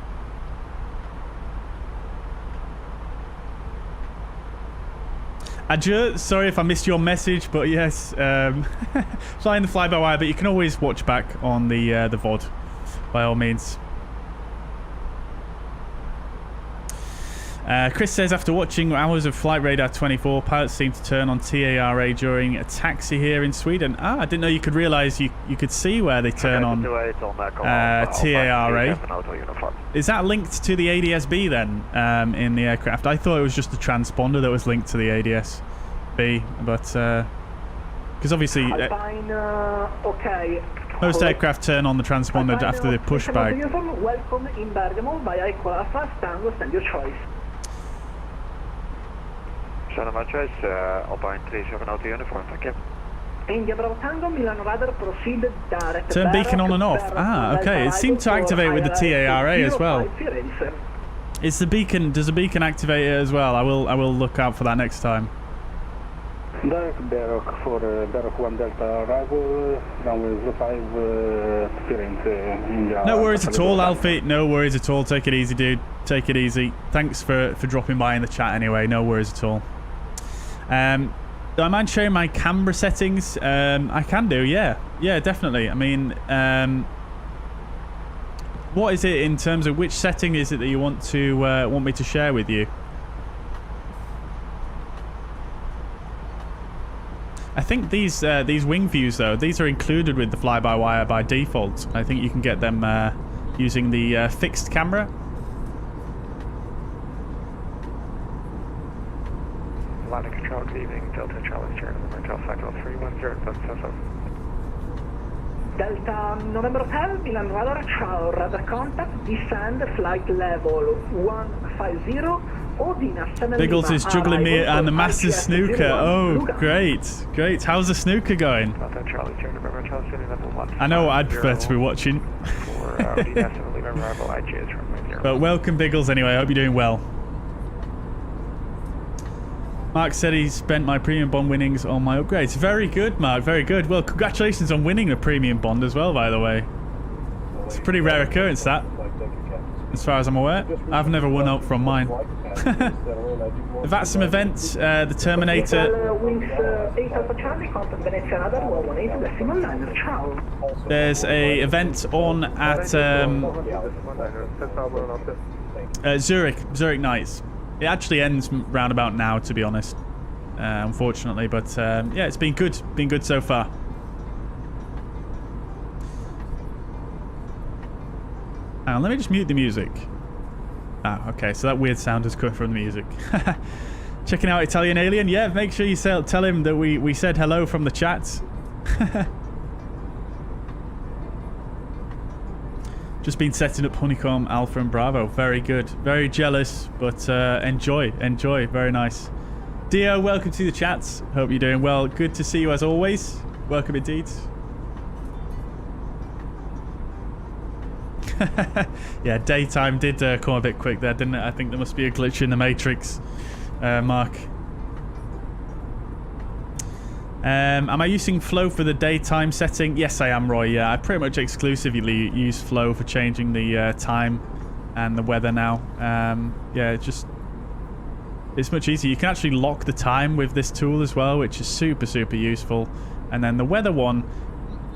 Adieu, sorry if I missed your message, but yes, flying the fly-by-wire, but you can always watch back on the VOD, by all means. Chris says, after watching hours of Flight Radar 24, pilots seem to turn on TARA during a taxi here in Sweden. Ah, I didn't know you could realise you could see where they turn on TARA. Is that linked to the ADS-B then in the aircraft? I thought it was just the transponder that was linked to the ADS-B, but because obviously most aircraft turn on the transponder after the pushback. Welcome in Bergamo via Equafa, Tango, stand your choice. My choice, Alpine 37 Auto uniform, thank you. India Bravo Tango, Milano radar, proceed direct. Turn beacon on and off. Ah, okay. It seemed to activate with the TARA as well. Is the beacon? Does the beacon activate it as well? I will look out for that next time. Direct Barrock for Barrock 1 Delta arrival, runway 05, Firenze, India. No worries at all, Alfie. No worries at all. Take it easy, dude. Take it easy. Thanks for dropping by in the chat anyway. No worries at all. Do I mind sharing my camera settings? I can do, yeah. Yeah, definitely. I mean, what is it in terms of which setting is it that you want me to share with you? I think these wing views though, these are included with the fly-by-wire by default. I think you can get them using the fixed camera. Landing control, good evening, Delta Charlie Sierra, Hotel Cycle 310, Delta November Hotel, Milan radar, ciao, radar contact, descend, flight level 150, Odina 7 Biggles is juggling me and the master snooker. Oh, great. Great. How's the snooker going? I know what I'd prefer to be watching. But welcome, Biggles, anyway. I hope you're doing well. Mark said he spent my premium bond winnings on my upgrades. Very good, Mark. Very good. Well, congratulations on winning a premium bond as well, by the way. It's a pretty rare occurrence, that. As far as I'm aware. I've never won out from mine. The VATSIM event, the Terminator. There's a event on at Zurich Nights. It actually ends round about now, to be honest, unfortunately. But yeah, it's been good. Been good so far. Hang on, let me just mute the music. Ah, okay, so that weird sound is coming from the music. Checking out Italian Alien? Yeah, make sure you tell him that we said hello from the chat. Just been setting up Honeycomb, Alpha and Bravo. Very good. Very jealous, but enjoy. Very nice. Dio, welcome to the chat. Hope you're doing well. Good to see you as always. Welcome indeed. Yeah, daytime did come a bit quick there, didn't it? I think there must be a glitch in the Matrix, Mark. Am I using Flow for the daytime setting? Yes, I am, Roy. Yeah, I pretty much exclusively use Flow for changing the time and the weather now. Yeah, it's much easier. You can actually lock the time with this tool as well, which is super useful. And then the weather one,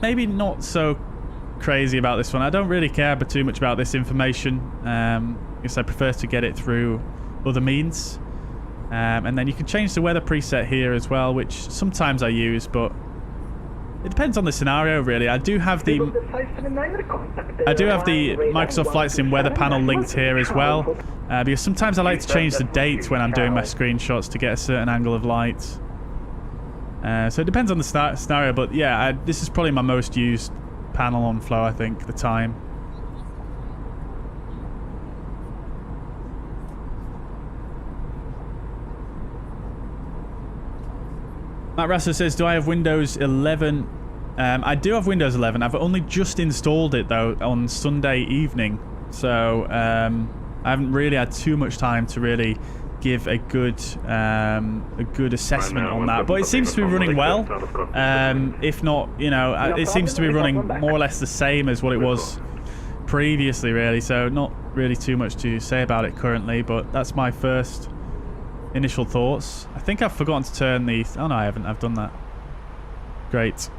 maybe not so crazy about this one. I don't really care too much about this information. Because I prefer to get it through other means. And then you can change the weather preset here as well, which sometimes I use, but it depends on the scenario really. I do have the Microsoft Flight Sim weather panel linked here as well, because sometimes I like to change the date when I'm doing my screenshots to get a certain angle of light. So it depends on the scenario, but yeah, this is probably my most used panel on flow, I think, the time. Matt Rasser says, do I have Windows 11? I do have Windows 11. I've only just installed it, though, on Sunday evening. So I haven't really had too much time to really give a good assessment on that. But it seems to be running well. If not, you know, it seems to be running more or less the same as what it was previously, really. So not really too much to say about it currently, but that's my first initial thoughts. I think I've forgotten to turn the... Oh, no, I haven't. I've done that. Great.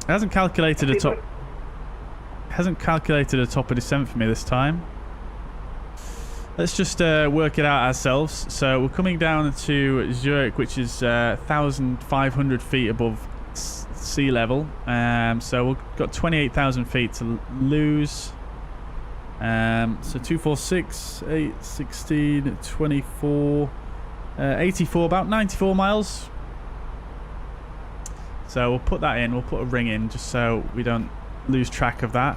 It hasn't calculated a top... Hasn't calculated a top of descent for me this time. Let's just work it out ourselves. So we're coming down to Zurich, which is 1,500 feet above sea level. So we've got 28,000 feet to lose. So 246, 8, 16, 24, 84, about 94 miles. So we'll put that in. We'll put a ring in just so we don't lose track of that.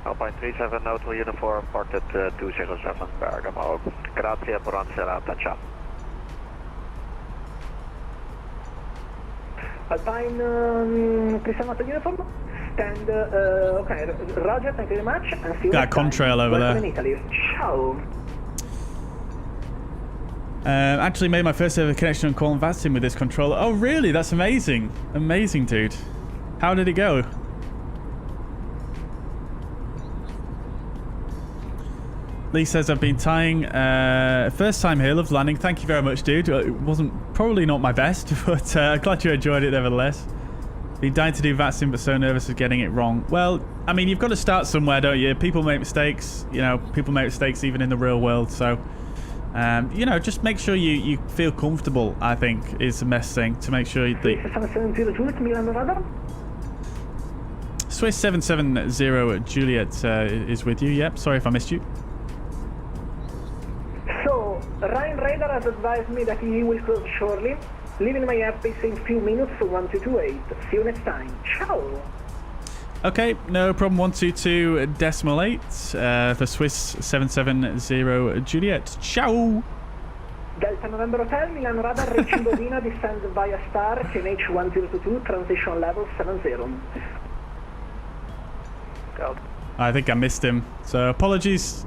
Alpine 37 Hotel Uniform, ported 207 Bergamo. Grazie, buona serata, ciao. Alpine 37 Hotel Uniform, stand, okay, Roger, thank you very much. And see you got a contrail over there. In Italy. Ciao. Actually made my first ever connection on call and VATSIM with this controller. Oh, really? That's amazing. Amazing, dude. How did it go? Lee says, I've been tying. First time here, loves landing. Thank you very much, dude. It wasn't probably not my best, but glad you enjoyed it nevertheless. Been dying to do VATSIM, but so nervous of getting it wrong. Well, I mean, you've got to start somewhere, don't you? People make mistakes. You know, people make mistakes even in the real world, so... you know, just make sure you feel comfortable, I think, is the best thing, to make sure that... Swiss 770 Juliet is with you. Yep, sorry if I missed you. So, Ryan Radar has advised me that he will close shortly, leaving my airspace in few minutes for 1228. See you next time. Ciao! Okay, no problem. 122.8 for Swiss 770 Juliet. Ciao! Delta November Hotel, Milan Radar, reaching Bovina, descend via Star, QNH 1022, transition level 70. I think I missed him, so apologies.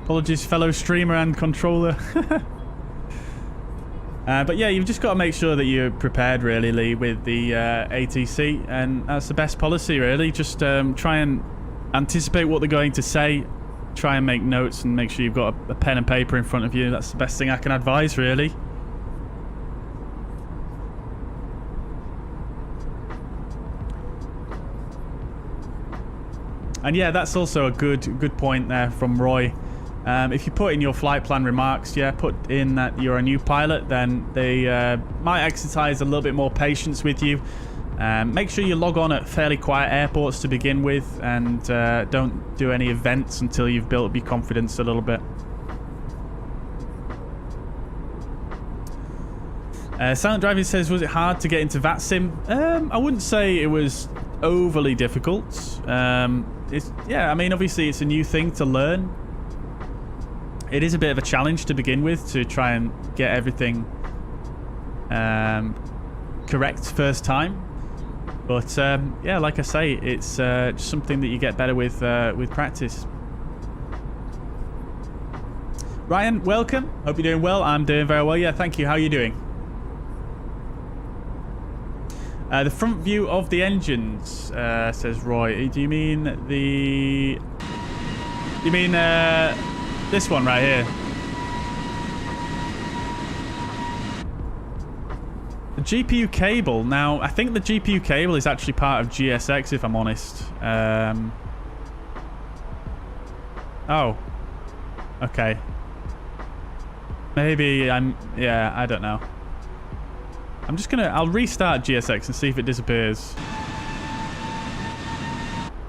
Apologies, fellow streamer and controller. But yeah, you've just got to make sure that you're prepared, really, Lee, with the ATC, and that's the best policy, really. Just try and anticipate what they're going to say, try and make notes, and make sure you've got a pen and paper in front of you. That's the best thing I can advise, really. And yeah, that's also a good point there from Roy. If you put in your flight plan remarks, yeah, put in that you're a new pilot, then they might exercise a little bit more patience with you. Make sure you log on at fairly quiet airports to begin with, and don't do any events until you've built up your confidence a little bit. Silent Driving says, was it hard to get into VATSIM? I wouldn't say it was overly difficult. Yeah, I mean, obviously it's a new thing to learn. It is a bit of a challenge to begin with, to try and get everything correct first time. But yeah, like I say, it's just something that you get better with practice. Ryan, welcome. Hope you're doing well. I'm doing very well. Yeah, thank you. How are you doing? The front view of the engines, says Roy. Do you mean the... You mean this one right here? The GPU cable. Now, I think the GPU cable is actually part of GSX, if I'm honest. Oh. Okay. Maybe I'm... Yeah, I don't know. I'm just gonna... I'll restart GSX and see if it disappears.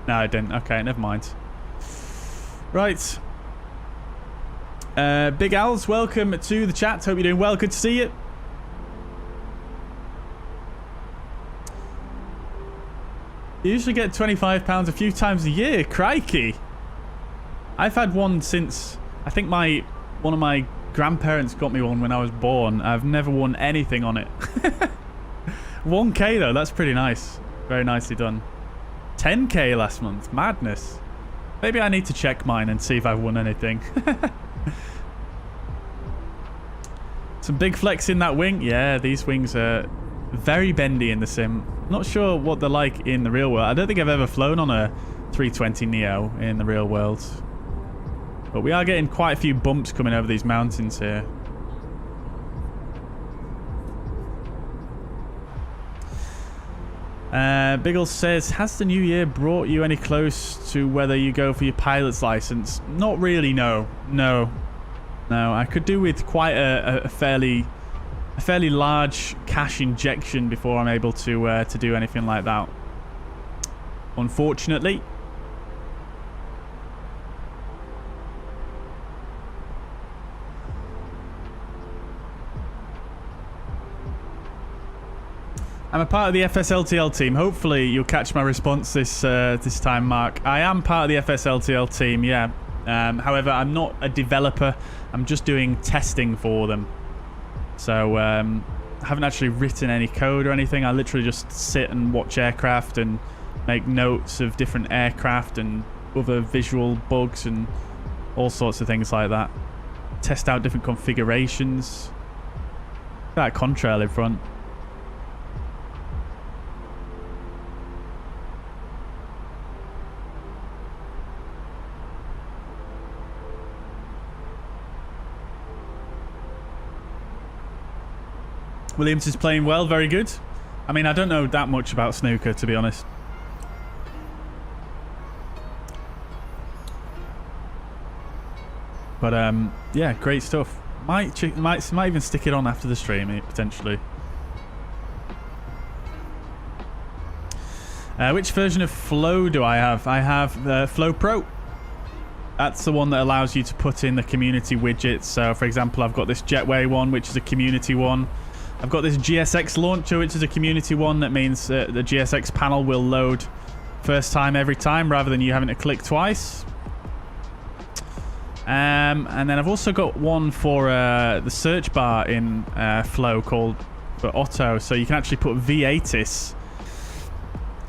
No, it didn't. Okay, never mind. Right. Big Al's, welcome to the chat. Hope you're doing well. Good to see you. You usually get £25 a few times a year. Crikey. I've had one since... I think one of my grandparents got me one when I was born. I've never won anything on it. 1k though, that's pretty nice. Very nicely done. 10k last month. Madness. Maybe I need to check mine and see if I've won anything. Some big flex in that wing. Yeah, these wings are very bendy in the sim. Not sure what they're like in the real world. I don't think I've ever flown on a 320 Neo in the real world. But we are getting quite a few bumps coming over these mountains here. Biggle says, has the new year brought you any close to whether you go for your pilot's license? Not really, no. No. I could do with quite a fairly large cash injection before I'm able to do anything like that. Unfortunately. I'm a part of the FSLTL team. Hopefully you'll catch my response this time, Mark. I am part of the FSLTL team, yeah. However, I'm not a developer. I'm just doing testing for them. So, I haven't actually written any code or anything. I literally just sit and watch aircraft and make notes of different aircraft and other visual bugs and all sorts of things like that. Test out different configurations. That contrail in front. Williams is playing well, very good. I mean, I don't know that much about snooker, to be honest. But yeah, great stuff. Might even stick it on after the stream, potentially. Which version of Flow do I have? I have Flow Pro. That's the one that allows you to put in the community widgets. So, for example, I've got this Jetway one, which is a community one. I've got this GSX launcher, which is a community one. That means the GSX panel will load first time every time rather than you having to click twice. And then I've also got one for the search bar in Flow called for Otto. So you can actually put VATIS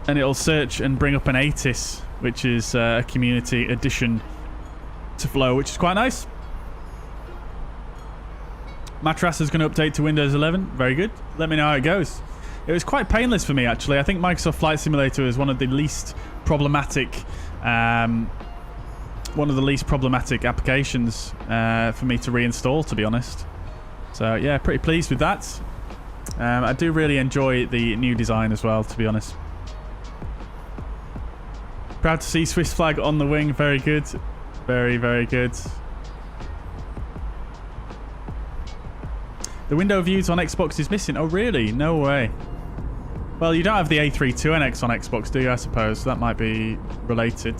and it'll search and bring up an ATIS, which is a community addition to Flow, which is quite nice. Matras is going to update to Windows 11. Very good. Let me know how it goes. It was quite painless for me, actually. I think Microsoft Flight Simulator is one of the least problematic applications for me to reinstall, to be honest. So yeah, pretty pleased with that. I do really enjoy the new design as well, to be honest. Proud to see Swiss flag on the wing. Very good. Very, very good. The window views on Xbox is missing. Oh, really? No way. Well, you don't have the A32NX on Xbox, do you, I suppose? That might be related.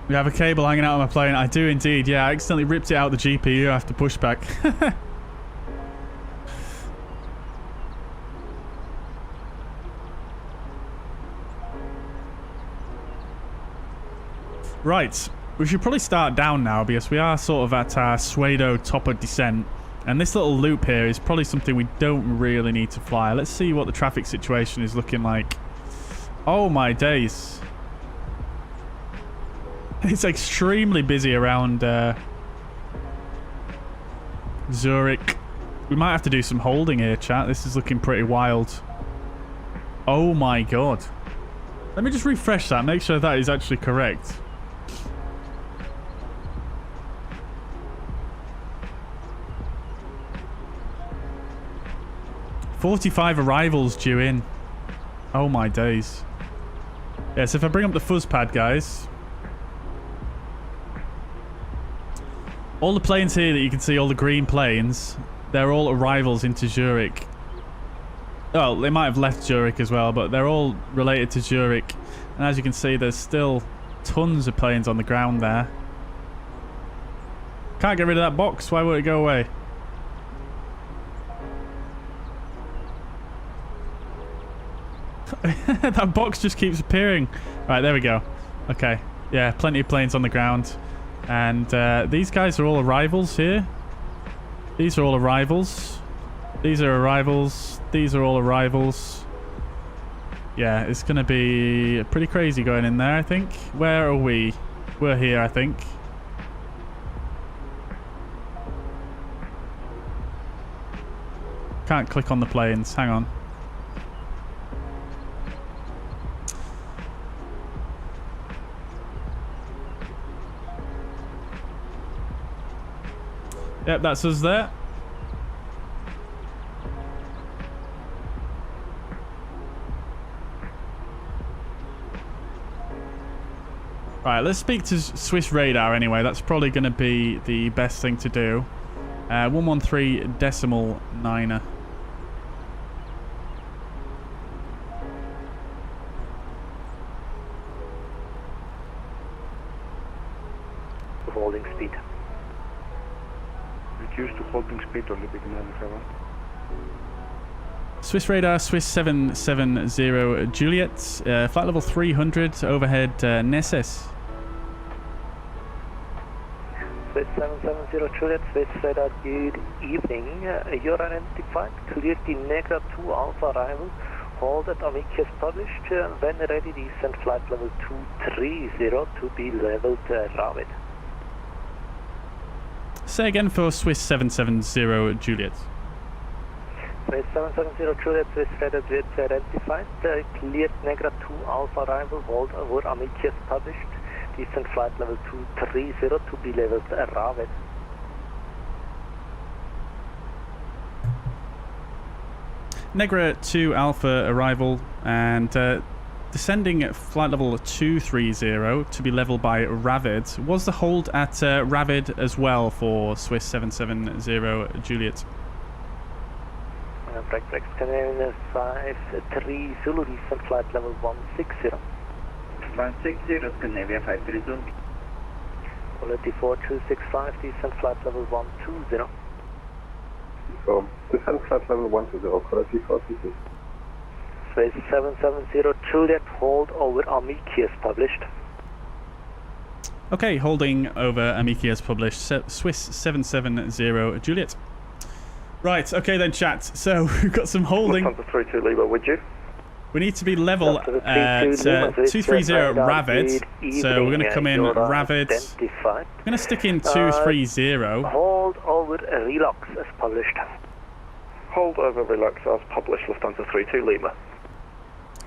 You have a cable hanging out on my plane? I do indeed, yeah. I accidentally ripped it out the GPU after pushback. 'Right, we should probably start down now because we are sort of at our pseudo top of descent. And this little loop here is probably something we don't really need to fly. Let's see what the traffic situation is looking like. Oh my days. It's extremely busy around Zurich. We might have to do some holding here, chat. This is looking pretty wild. Oh my god. Let me just refresh that, make sure that is actually correct. 45 arrivals due in. Oh my days. Yeah, so if I bring up the fuzz pad, guys, all the planes here that you can see, all the green planes, they're all arrivals into Zurich. Well, they might have left Zurich as well, but they're all related to Zurich. And as you can see, there's still tons of planes on the ground there. Can't get rid of that box. Why won't it go away? That box just keeps appearing. Right, there we go. Okay. Yeah, plenty of planes on the ground. And these guys are all arrivals here. These are all arrivals. These are arrivals. These are all arrivals. Yeah, it's going to be pretty crazy going in there, I think. Where are we? We're here, I think. Can't click on the planes. Hang on. Yep, that's us there. Right, let's speak to Swiss radar anyway. That's probably going to be the best thing to do. 113.9er. Holding speed. Reduce to holding speed only beginner travel. Swiss radar, Swiss 770 Juliet, flight level 300, overhead Nesses. Swiss 770 Juliet, Swiss radar, good evening. You're identified, clear the Navigraph 2 Alpha arrival, hold at Amicius published, when ready descent flight level 230 to be leveled rapid. Say again for Swiss 770 Juliet. Swiss 770 Juliet, Swiss radar Juliet identified, cleared Navigraph 2 Alpha arrival, hold over Amicius published, descent flight level 230 to be leveled rapid. Negra 2 Alpha arrival and descending at flight level 230 to be leveled by Ravid. Was the hold at Ravid as well for Swiss 770 Juliet? Break, Canadian 5-3 Zulu, descent flight level 160. 160, Scandinavia 5-3 Zulu. Quality 4265, descent flight level 120. So, descent flight level 120, quality 426. Swiss 770 Juliet, hold over Amicius published. Okay, holding over Amicius published, Swiss 770 Juliet. Right, okay then chat, so we've got some holding. Lufthansa 32 Lima, would you? We need to be level at 230 Ravid, so we're going to come in Ravid. We're going to stick in 230. Hold over Relax as published. Hold over Relax as published, Lufthansa 32 Lima.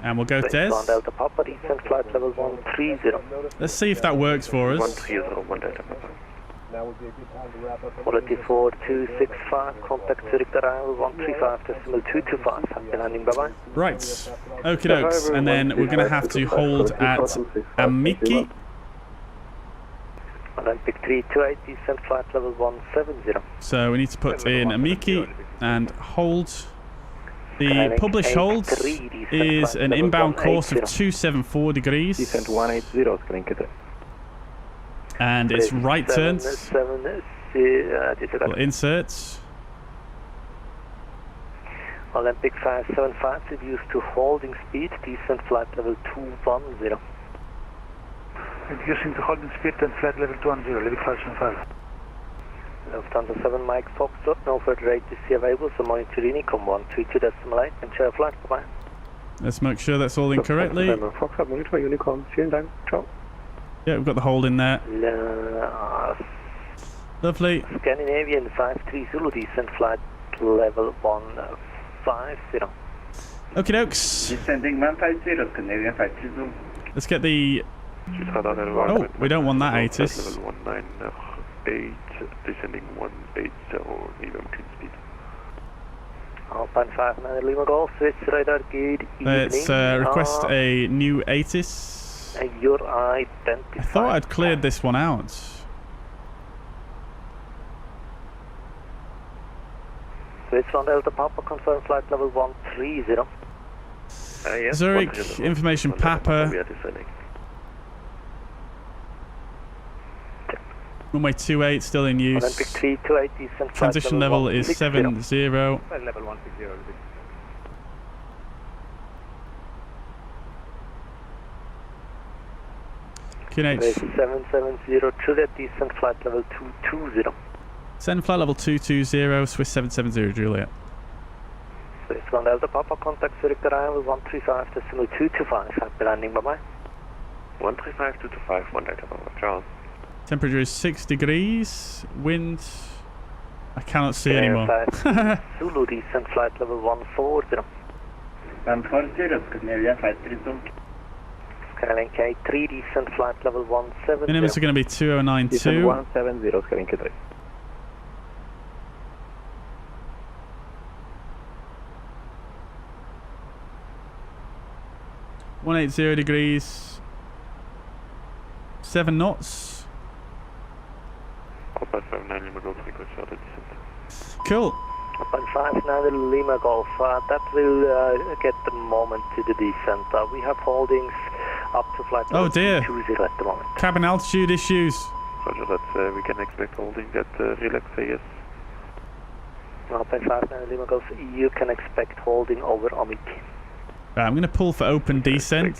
And we'll go Des. Delta Papa, descent flight level 130. Let's see if that works for us. 130, 1 Delta Papa. Now would be a good time to wrap up. Quality 4265, contact Zurich arrival 135.225. Happy landing, bye bye. Right, okie dokes, and then we're going to have to hold at Amiki. Olympic 328, descent flight level 170. So we need to put in Amiki and hold. The published hold is an inbound course of 274 degrees. Descent 180, Screenkit. And it's right turns. Well, inserts. Olympic 575 reduced to holding speed, descent flight level 210. Reducing to holding speed and flight level 210, Olympic 575. Lufthansa 7 Mike Foxtrot, no further ATC available, so monitor Unicom 132.8 and share flight, bye-bye. Let's make sure that's all in correctly. Foxtrot, monitor Unicom, vielen Dank, ciao. Yeah, we've got the hold in there. Lovely. Scandinavian 53 Zulu, descent flight level 150. Okie dokes. Descending 150, Scandinavian 53 Zulu. Let's get the... Oh, we don't want that ATIS. Level 198, descending 180, medium clean speed. Alpine 59 Lima Golf, Swiss radar, good evening. Let's request a new ATIS. Your identified. I thought I'd cleared this one out. Swiss 1 Delta Papa, confirm flight level 130. Yes, Zurich, information Papa. Runway 28 still in use. Olympic 328, descent Transition level is 70. Level 160. QNH. 770, Juliet, descent flight level 220. Send flight level 220, Swiss 770 Juliet. Swiss 1 Delta Papa, contact Zurich arrival 135.225. Happy landing, bye bye. 135.225, 1 Delta Papa, Charles. Temperature is 6 degrees. Wind, I cannot see anymore. Zulu, descent flight level 140. 140, Scandinavia flight 32. Skyline K3, descent flight level 170. Minimums are going to be 2092. Descent 170, Skyline K3. degrees. 7 knots. Cool. Alpine 59 Lima Golf, that will get the moment to the descent. We have holdings up to flight level 220 at the moment. Cabin altitude issues. Roger that, we can expect holding at relax, yes. Alpine 59 Lima Golf, you can expect holding over Omiki. Right, I'm going to pull for open descent,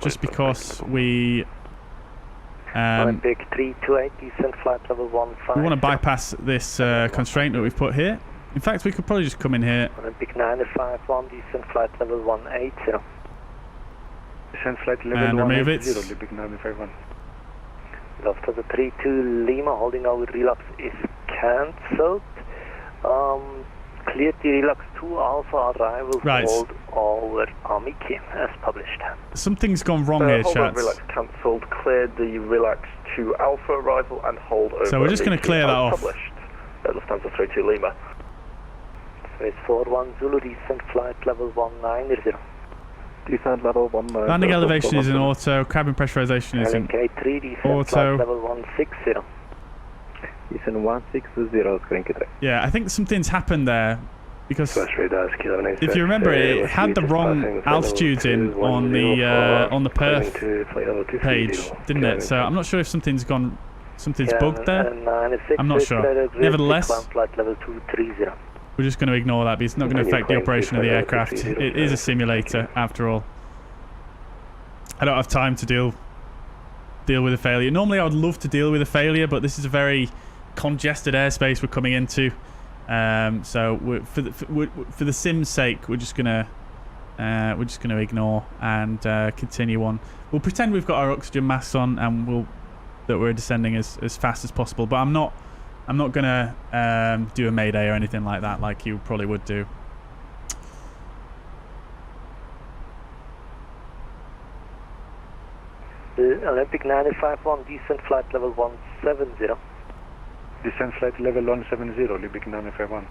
just because we Olympic 328, descent flight level 15. we want to bypass this constraint that we've put here. In fact, we could probably just come in here. Olympic 951, descent flight level 180. Descent flight level and remove it. Olympic 951. Lufthansa 32 Lima, holding over relapse is cancelled. Cleared the relapse 2 Alpha arrival, hold over Amiki as published. Something's gone wrong here, hold chat. over relax cancelled, cleared the relax 2 Alpha arrival and hold over. So we're just going to clear that off. Published. Lufthansa 32 Lima. Swiss 41 Zulu, descent flight level 190. Descent level 190. Landing elevation is in auto, cabin pressurization is in K3, descent auto. flight level 160. Descent 160, Skyline K3. Yeah, I think something's happened there because if you remember, it had the wrong altitudes in on the perf page, didn't it? So I'm not sure if something's bugged there. I'm not sure. Nevertheless, we're just going to ignore that because it's not going to affect the operation of the aircraft. It is a simulator after all. I don't have time to deal with a failure. Normally I would love to deal with a failure, but this is a very congested airspace we're coming into. So for the sim's sake, we're just gonna ignore and continue on. We'll pretend we've got our oxygen masks on and that we're descending as fast as possible. But I'm not gonna do a mayday or anything like that, like you probably would do. Olympic 951, descent flight level 170. Descent flight level 170, Olympic 951.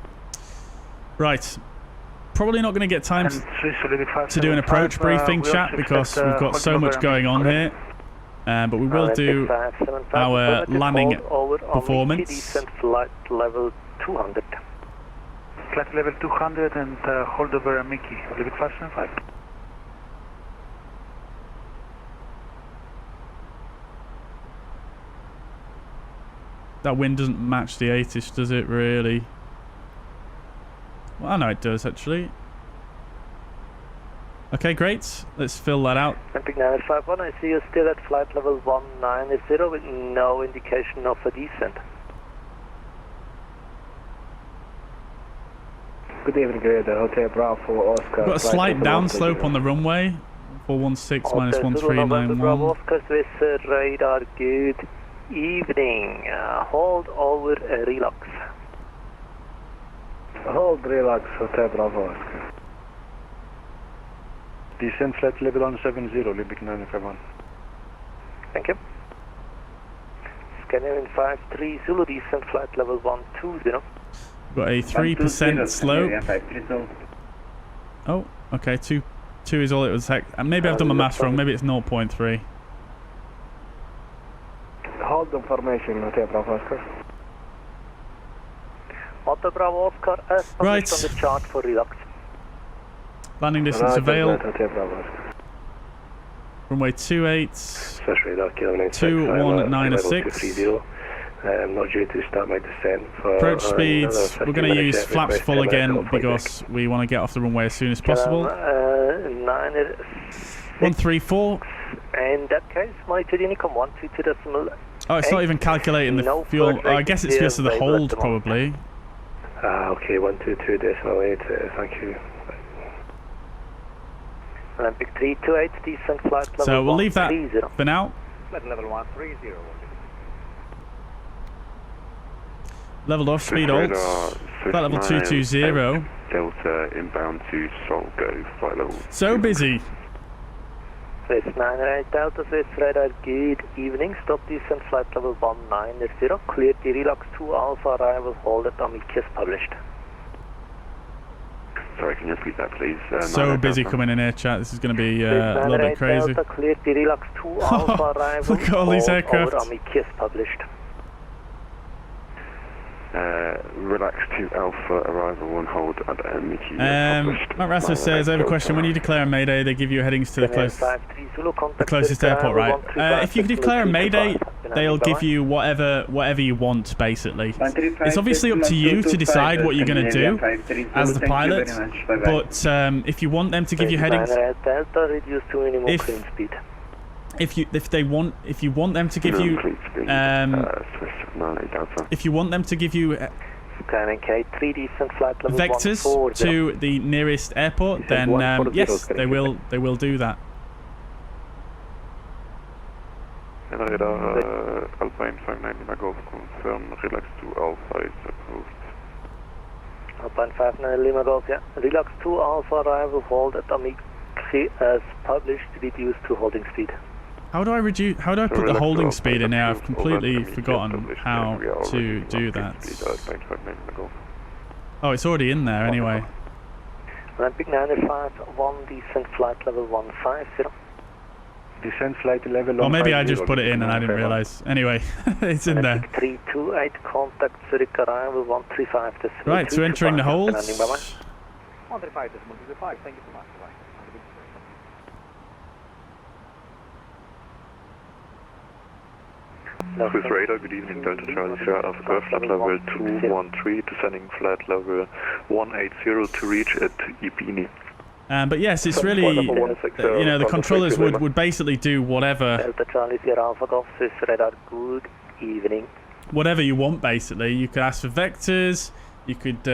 Right. Probably not going to get time to do an approach briefing, chat, because we've got so much going on here. But we will do our landing performance. Descent flight level 200. Flight level 200 and hold over Mickey, Olympic 575. That wind doesn't match the 8-ish, does it really? Well, I know it does, actually. Okay, great. Let's fill that out. Olympic 951, I see you still at flight level 190 with no indication of a descent. Good evening, Gaya, Hotel Bravo, Oscar. We've got a slight downslope on the runway. 416 minus 1391. Bravo, Oscar, Swiss radar, good evening. Hold over relax. Hold relax, Hotel Bravo, Oscar. Descent flight level 170, Olympic 951. Thank you. Scandinavian 53 Zulu, descent flight level 120. Got a 3% slope. Oh, okay, 2 is all it was. Maybe I've done my maths wrong. Maybe it's 0.3. Hold the formation, Hotel Bravo Oscar. Hotel Bravo Oscar, as published on the chart for relux. Landing distance availed. Hotel Bravo Oscar. Runway 28. 2196. I'm not due to start my descent for approach speeds. We're going to use flaps full again because we want to get off the runway as soon as possible. 134. In that case, monitor Unicom 122.8. Oh, it's not even calculating the fuel. I guess it's because of the hold, probably. Okay, 122.8. Thank you. Olympic 328, decent flight level. So we'll leave that for now. Level 130. Leveled off, speed alt. Flight level 220. Delta inbound to Seoul, go flight level. So busy. Swiss 98 Delta, Swiss radar, good evening. Stop descent flight level 190. Clear the relux 2 Alpha arrival, hold at Amicus published. Sorry, can you repeat that, please? So busy coming in here, chat. This is going to be a little bit crazy. Delta, clear the relux 2 Alpha arrival, look at all these aircraft. Over Amicus published. Relax to Alpha, arrival 1, hold at MQ. Matt Rasser says, I have a question. When you declare a Mayday, they give you headings to the closest airport, right? If you declare a Mayday, they'll give you whatever you want, basically. It's obviously up to you to decide what you're going to do as the pilot, but if you want them to give you headings, if you want them to give you vectors to the nearest airport, then yes, they will do that. Radar Alpine 59 Lima Golf, confirm relax to Alpha is approved. Alpine 59 Lima Golf, yeah. Relax to Alpha arrival, hold at Amici as published, reduce to holding speed. How do I put the holding speed in there? I've completely forgotten how to do that. Oh, it's already in there anyway. Olympic 95, 1 descent flight level 150. Descent flight level 150. Or maybe I just put it in and I didn't realise. Anyway, it's in there. 328, contact Zurich arrival 135. Right, so entering the hold. 135, thank you so much. Swiss radar, good evening, Delta Charlie Sierra Alpha Golf, flight level 213, descending flight level 180 to reach at Ibini. But yes, it's really, the controllers would basically do whatever. Delta Charlie Sierra Alpha Golf, Swiss radar, good evening. Whatever you want, basically. You could ask for vectors. You could,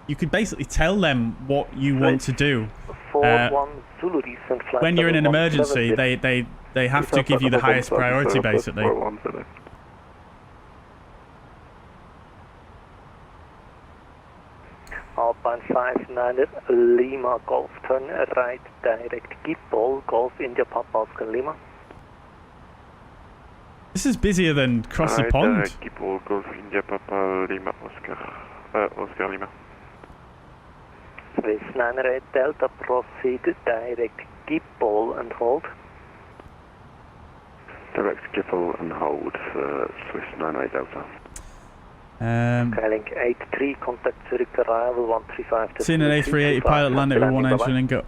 you could basically tell them what you want to do. When you're in an emergency, they have to give you the highest priority, basically. Alpine 590 Lima Golf, turn right direct, keep ball, Golf India Papa Oscar Lima. This is busier than cross the pond. Keep ball, Golf India Papa Lima Oscar Lima. Swiss 98 Delta, proceed direct, keep ball and hold. Direct skipple and hold for Swiss 98 Delta. Link 83, contact Zurich arrival 135. Seen an A380 pilot landed with one engine and got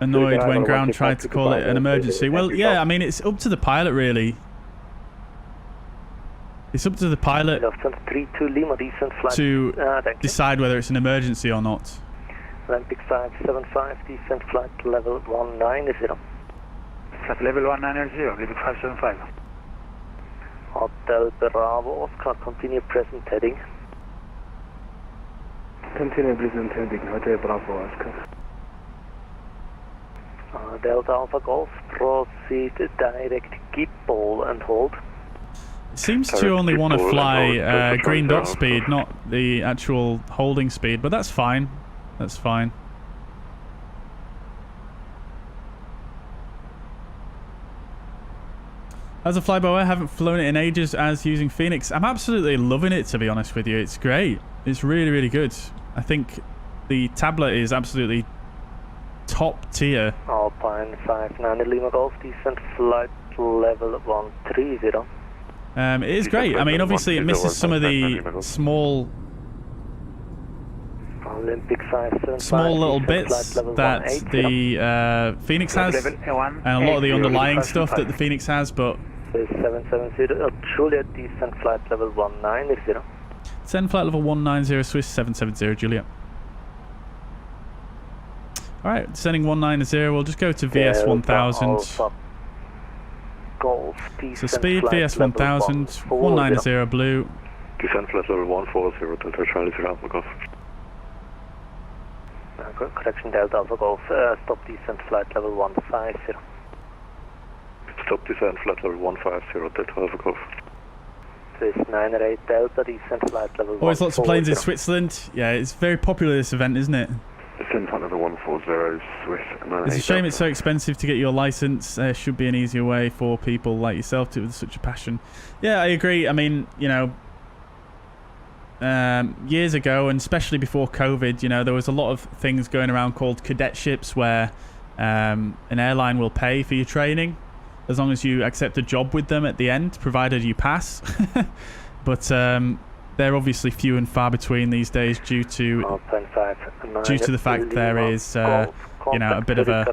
annoyed when ground tried to call it an emergency. Well, yeah, I mean, it's up to the pilot, really. It's up to the pilot to decide whether it's an emergency or not. Olympic 575, descent flight level 190. Flight level 190, Olympic 575. Hotel Bravo Oscar, continue present heading. Continue present heading, Hotel Bravo Oscar. Delta Alpha Golf, proceed direct, keep ball and hold. It seems to only want to fly green dot speed, not the actual holding speed, but that's fine. That's fine. As a fly-by-wire, I haven't flown it in ages as using Fenix. I'm absolutely loving it, to be honest with you. It's great. It's really, really good. I think the tablet is absolutely top tier. Alpine 59 Lima Golf, descent flight level 130. It is great. I mean, obviously it misses some of the small Olympic 575, small little bits that the Fenix has, and a lot of the underlying stuff that the Fenix has, but 770 Juliet, descent flight level 190. Descent flight level 190 Swiss 770 Juliet. Alright, descending 190, we'll just go to VS 1000. Golf, so speed VS 1000, 190 blue. Descent flight level 140, Delta Charlie 0 Alpha Golf. Correction, Delta Alpha Golf, stop descent flight level 150. Stop descent flight level 150, Delta Alpha Golf. Swiss 98 Delta, descent flight level 140. Always lots of planes in Switzerland. Yeah, it's very popular, this event, isn't it? Descent flight level 140, Swiss 98. It's a shame it's so expensive to get your license. There should be an easier way for people like yourself to with such a passion. Yeah, I agree. I mean, you know, years ago, and especially before COVID, you know, there was a lot of things going around called cadetships where an airline will pay for your training as long as you accept a job with them at the end, provided you pass. But they're obviously few and far between these days due to the fact there is you know, a bit of a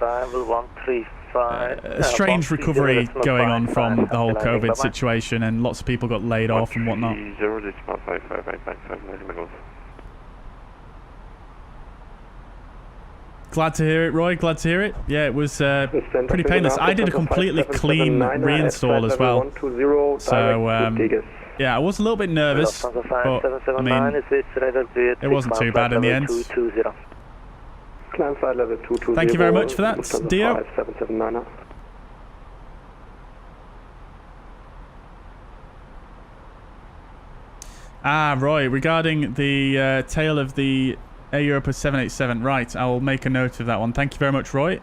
strange recovery going on from the whole COVID situation, and lots of people got laid off and whatnot. Glad to hear it, Roy. Glad to hear it. Yeah, it was pretty painless. I did a completely clean reinstall as well. So yeah, I was a little bit nervous, but I mean, it wasn't too bad in the end. Thank you very much for that, Dio. Roy, regarding the tail of the Air Europa 787, right, I will make a note of that one. Thank you very much, Roy.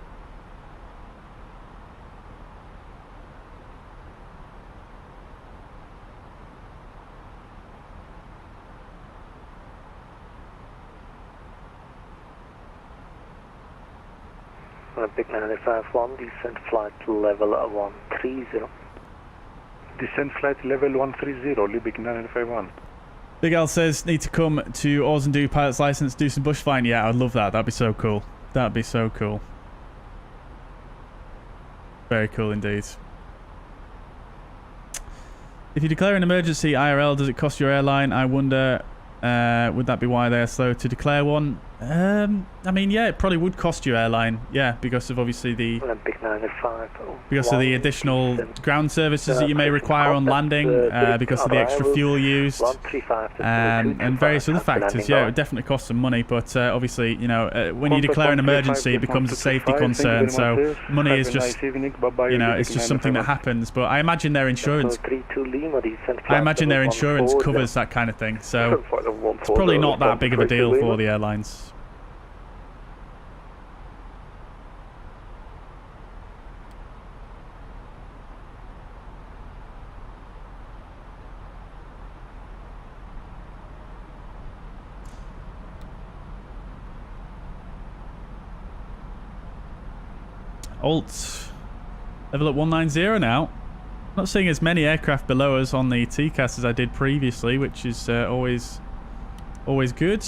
Olympic 95-1, descent flight level 130. Descent flight level 130, Olympic 951. Big Al says, need to come to Oars and do pilot's license, do some bush flying. Yeah, I'd love that. That'd be so cool. That'd be so cool. Very cool indeed. If you declare an emergency IRL, does it cost your airline? I wonder, would that be why they're slow to declare one? I mean, yeah, it probably would cost you airline. Yeah, because of obviously the additional ground services that you may require on landing, because of the extra fuel used, and various other factors. Yeah, it would definitely cost some money, but obviously, you know, when you declare an emergency, it becomes a safety concern. So money is just, you know, it's just something that happens. But I imagine their insurance covers that kind of thing. So it's probably not that big of a deal for the airlines. Alt level at 190 now. Not seeing as many aircraft below us on the TCAS as I did previously, which is always good.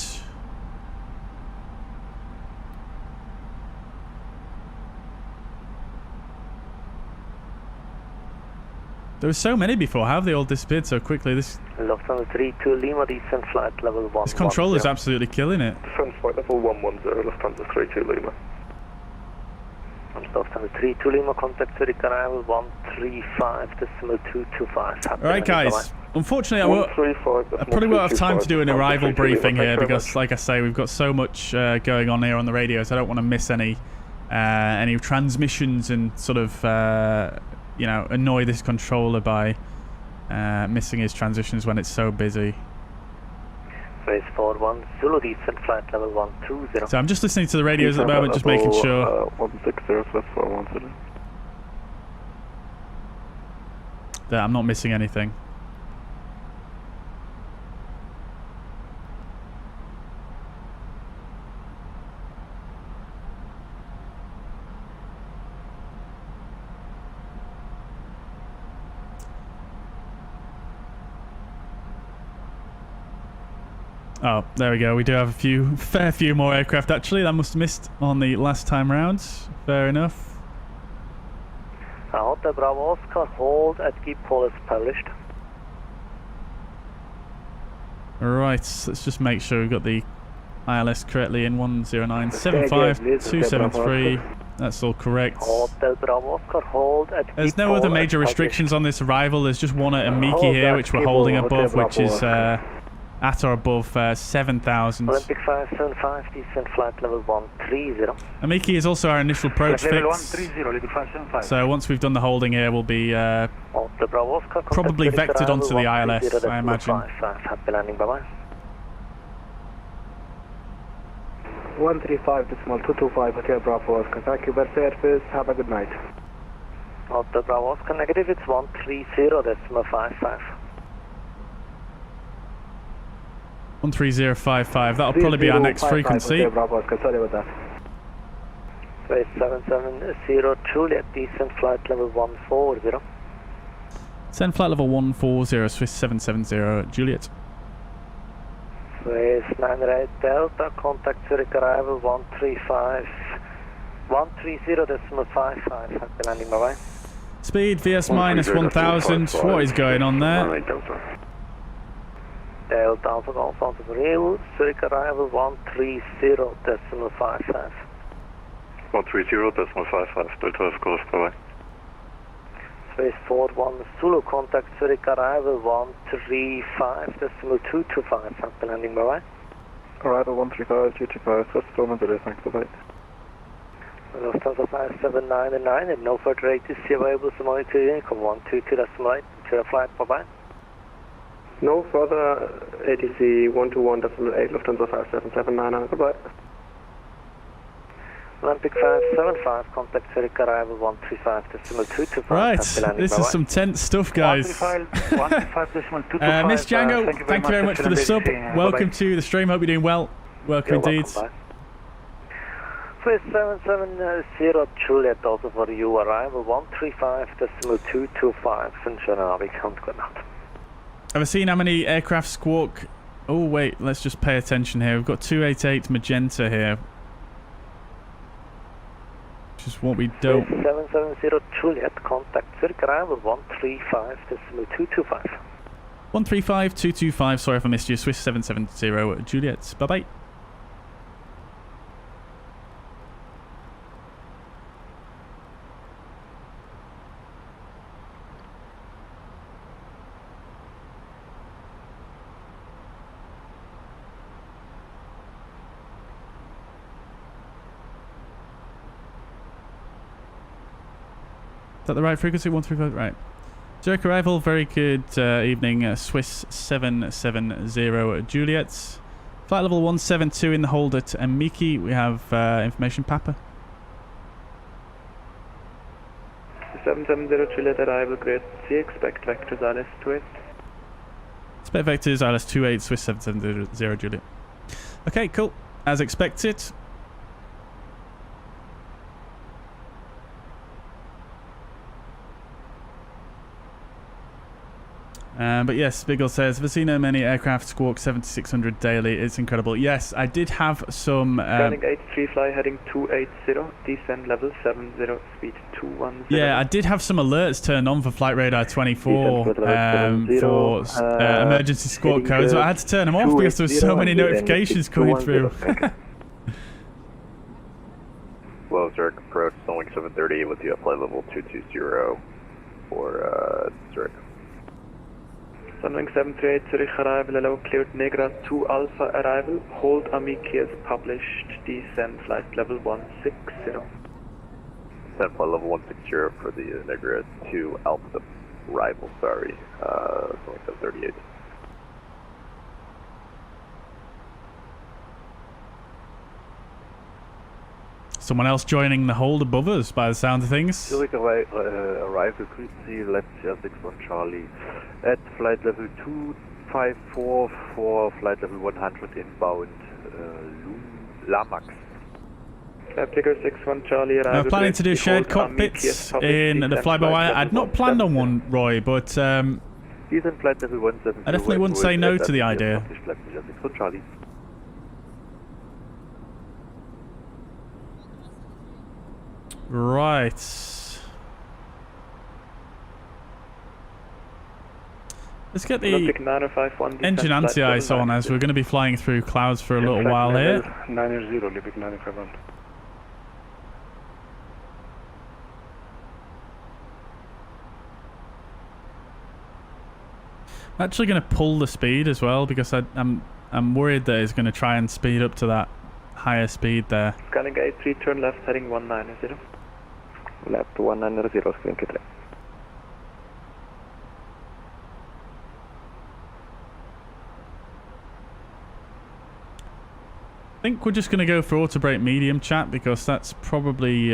There were so many before. How have they all disappeared so quickly? This Lufthansa 32 Lima, descent flight level 110. This controller's absolutely killing it. Descent flight level 110, Lufthansa 32 Lima. Lufthansa 32 Lima, contact Zurich arrival 135.225. Alright guys, unfortunately I probably won't have time to do an arrival briefing here because, like I say, we've got so much going on here on the radio, so I don't want to miss any transmissions and sort of you know, annoy this controller by missing his transitions when it's so busy. Race 41 Zulu, descent flight level 120. So I'm just listening to the radios at the moment, just making sure. 160 West 410. that I'm not missing anything. Oh, there we go. We do have a fair few more aircraft actually. That must have missed on the last time round. Fair enough. Hotel Bravo Oscar, hold at keep call as published. Right, let's just make sure we've got the ILS correctly in 10975-273. That's all correct. Hotel Bravo Oscar, hold at keep There's no other major restrictions on this arrival. There's just one at Amiki here, which we're holding above, which is at or above 7,000. Olympic 575, descent flight level 130. Amiki is also our initial approach fix. So once we've done the holding here, we'll be probably vectored onto the ILS, I imagine. Happy landing, bye-bye. 135.225 Hotel Bravo Oscar. Thank you for service. Have a good night. Hotel Bravo Oscar, negative. It's 130.55. 13055. That'll probably be our next frequency. Sorry about that. 770 Juliet, descent flight level 140. Send flight level 140, Swiss 770 Juliet. Swiss 98 Delta, contact Zurich arrival 135. 130.55. Happy landing, bye bye. Speed VS minus 1000. What is going on there? Delta Alpha Golf Alpha Real, Zurich arrival 130.55. 130.55, Delta Alpha Golf, bye bye. Swiss 41 Zulu, contact Zurich arrival 135.225. Happy landing, bye bye. Arrival 135.225, Swiss Storm today, thanks, bye bye. Lufthansa 5799 and no further ATC available, so monitor Unicom 122.8, clear flight, bye bye. No further ATC 121.8, Lufthansa 5779, goodbye. Olympic 575, contact Zurich arrival 135.225. Right, this is some tense stuff, guys. Miss Django, thank you very much for the sub. Welcome to the stream, hope you're doing well. Welcome indeed. Swiss 770 Juliet, also for you, arrival 135.225. Sunshine, we can't go now. Have I seen how many aircraft squawk? Oh wait, let's just pay attention here. We've got 288 Magenta here. Which is what we don't... 770 Juliet, contact Zurich arrival 135.225. 135.225, sorry if I missed you. Swiss 770 Juliet. Bye bye. Is that the right frequency? 135, right. Zurich arrival, very good evening. Swiss 770 Juliet. Flight level 172 in the hold at Amiki. We have information, Papa. 770 Juliet arrival, grade C, expect vectors ILS28. Expect vectors ILS28, Swiss 770 Juliet. Okay, cool. As expected. But yes, Biggle says, have I seen many aircraft squawk 7600 daily? It's incredible. Yes, I did have some... Landing 83, fly heading 280, descend level 70, speed 210. Yeah, I did have some alerts turned on for Flight Radar 24 for emergency squawk codes, but I had to turn them off because there were so many notifications coming through. Well, Zurich approach, Boeing 730 with you at flight level 220 for Zurich. Sunwing 738 Zurich arrival, hello, cleared Negra 2 Alpha arrival, hold Amiki as published, descend flight level 160. Descend flight level 160 for the Negra 2 Alpha arrival, sorry, Sunwing 738. Someone else joining the hold above us by the sound of things. Zurich arrival frequency, left 61 Charlie at flight level 254 for flight level 100 inbound Lamax. Figure 61 Charlie. I'm planning to do shared cockpits in the fly-by-wire. I'd not planned on one, Roy, but I definitely wouldn't say no to the idea. Right. Let's get the engine anti-ice on, as we're going to be flying through clouds for a little while here. 90, Olympic 951. I'm actually going to pull the speed as well, because I'm worried that it's going to try and speed up to that higher speed there. Scanning Gaya 3, turn left, heading 190. Left 190, screen 3. I think we're just going to go for auto brake medium, chat, because that's probably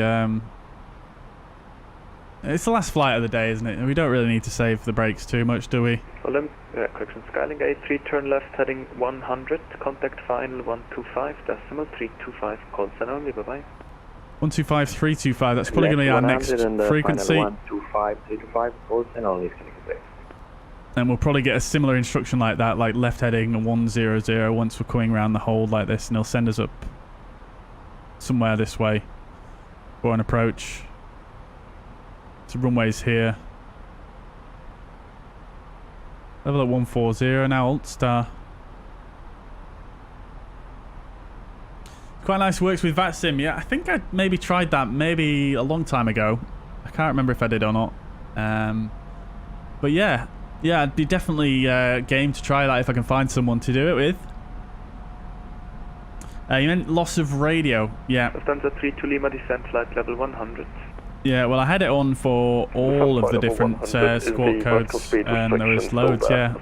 it's the last flight of the day, isn't it? We don't really need to save the brakes too much, do we? Correction. Skyline Gaya 3, turn left, heading 100. Contact final 125, decimal 325. Callsign only. Bye bye. 125 325. That's probably going to be our next frequency. 125 325. Callsign only. And we'll probably get a similar instruction like that, like left heading 100 once we're coming around the hold like this, and he'll send us up somewhere this way for an approach. So runway's here. Level at 140 now, Alt Star. Quite nice, works with VATSIM. Yeah, I think I maybe tried that maybe a long time ago. I can't remember if I did or not. But yeah, I'd be definitely game to try that if I can find someone to do it with. You meant loss of radio, yeah. Lufthansa 32 Lima, descent flight level 100. Yeah, well, I had it on for all of the different squawk codes, and there was loads, yeah.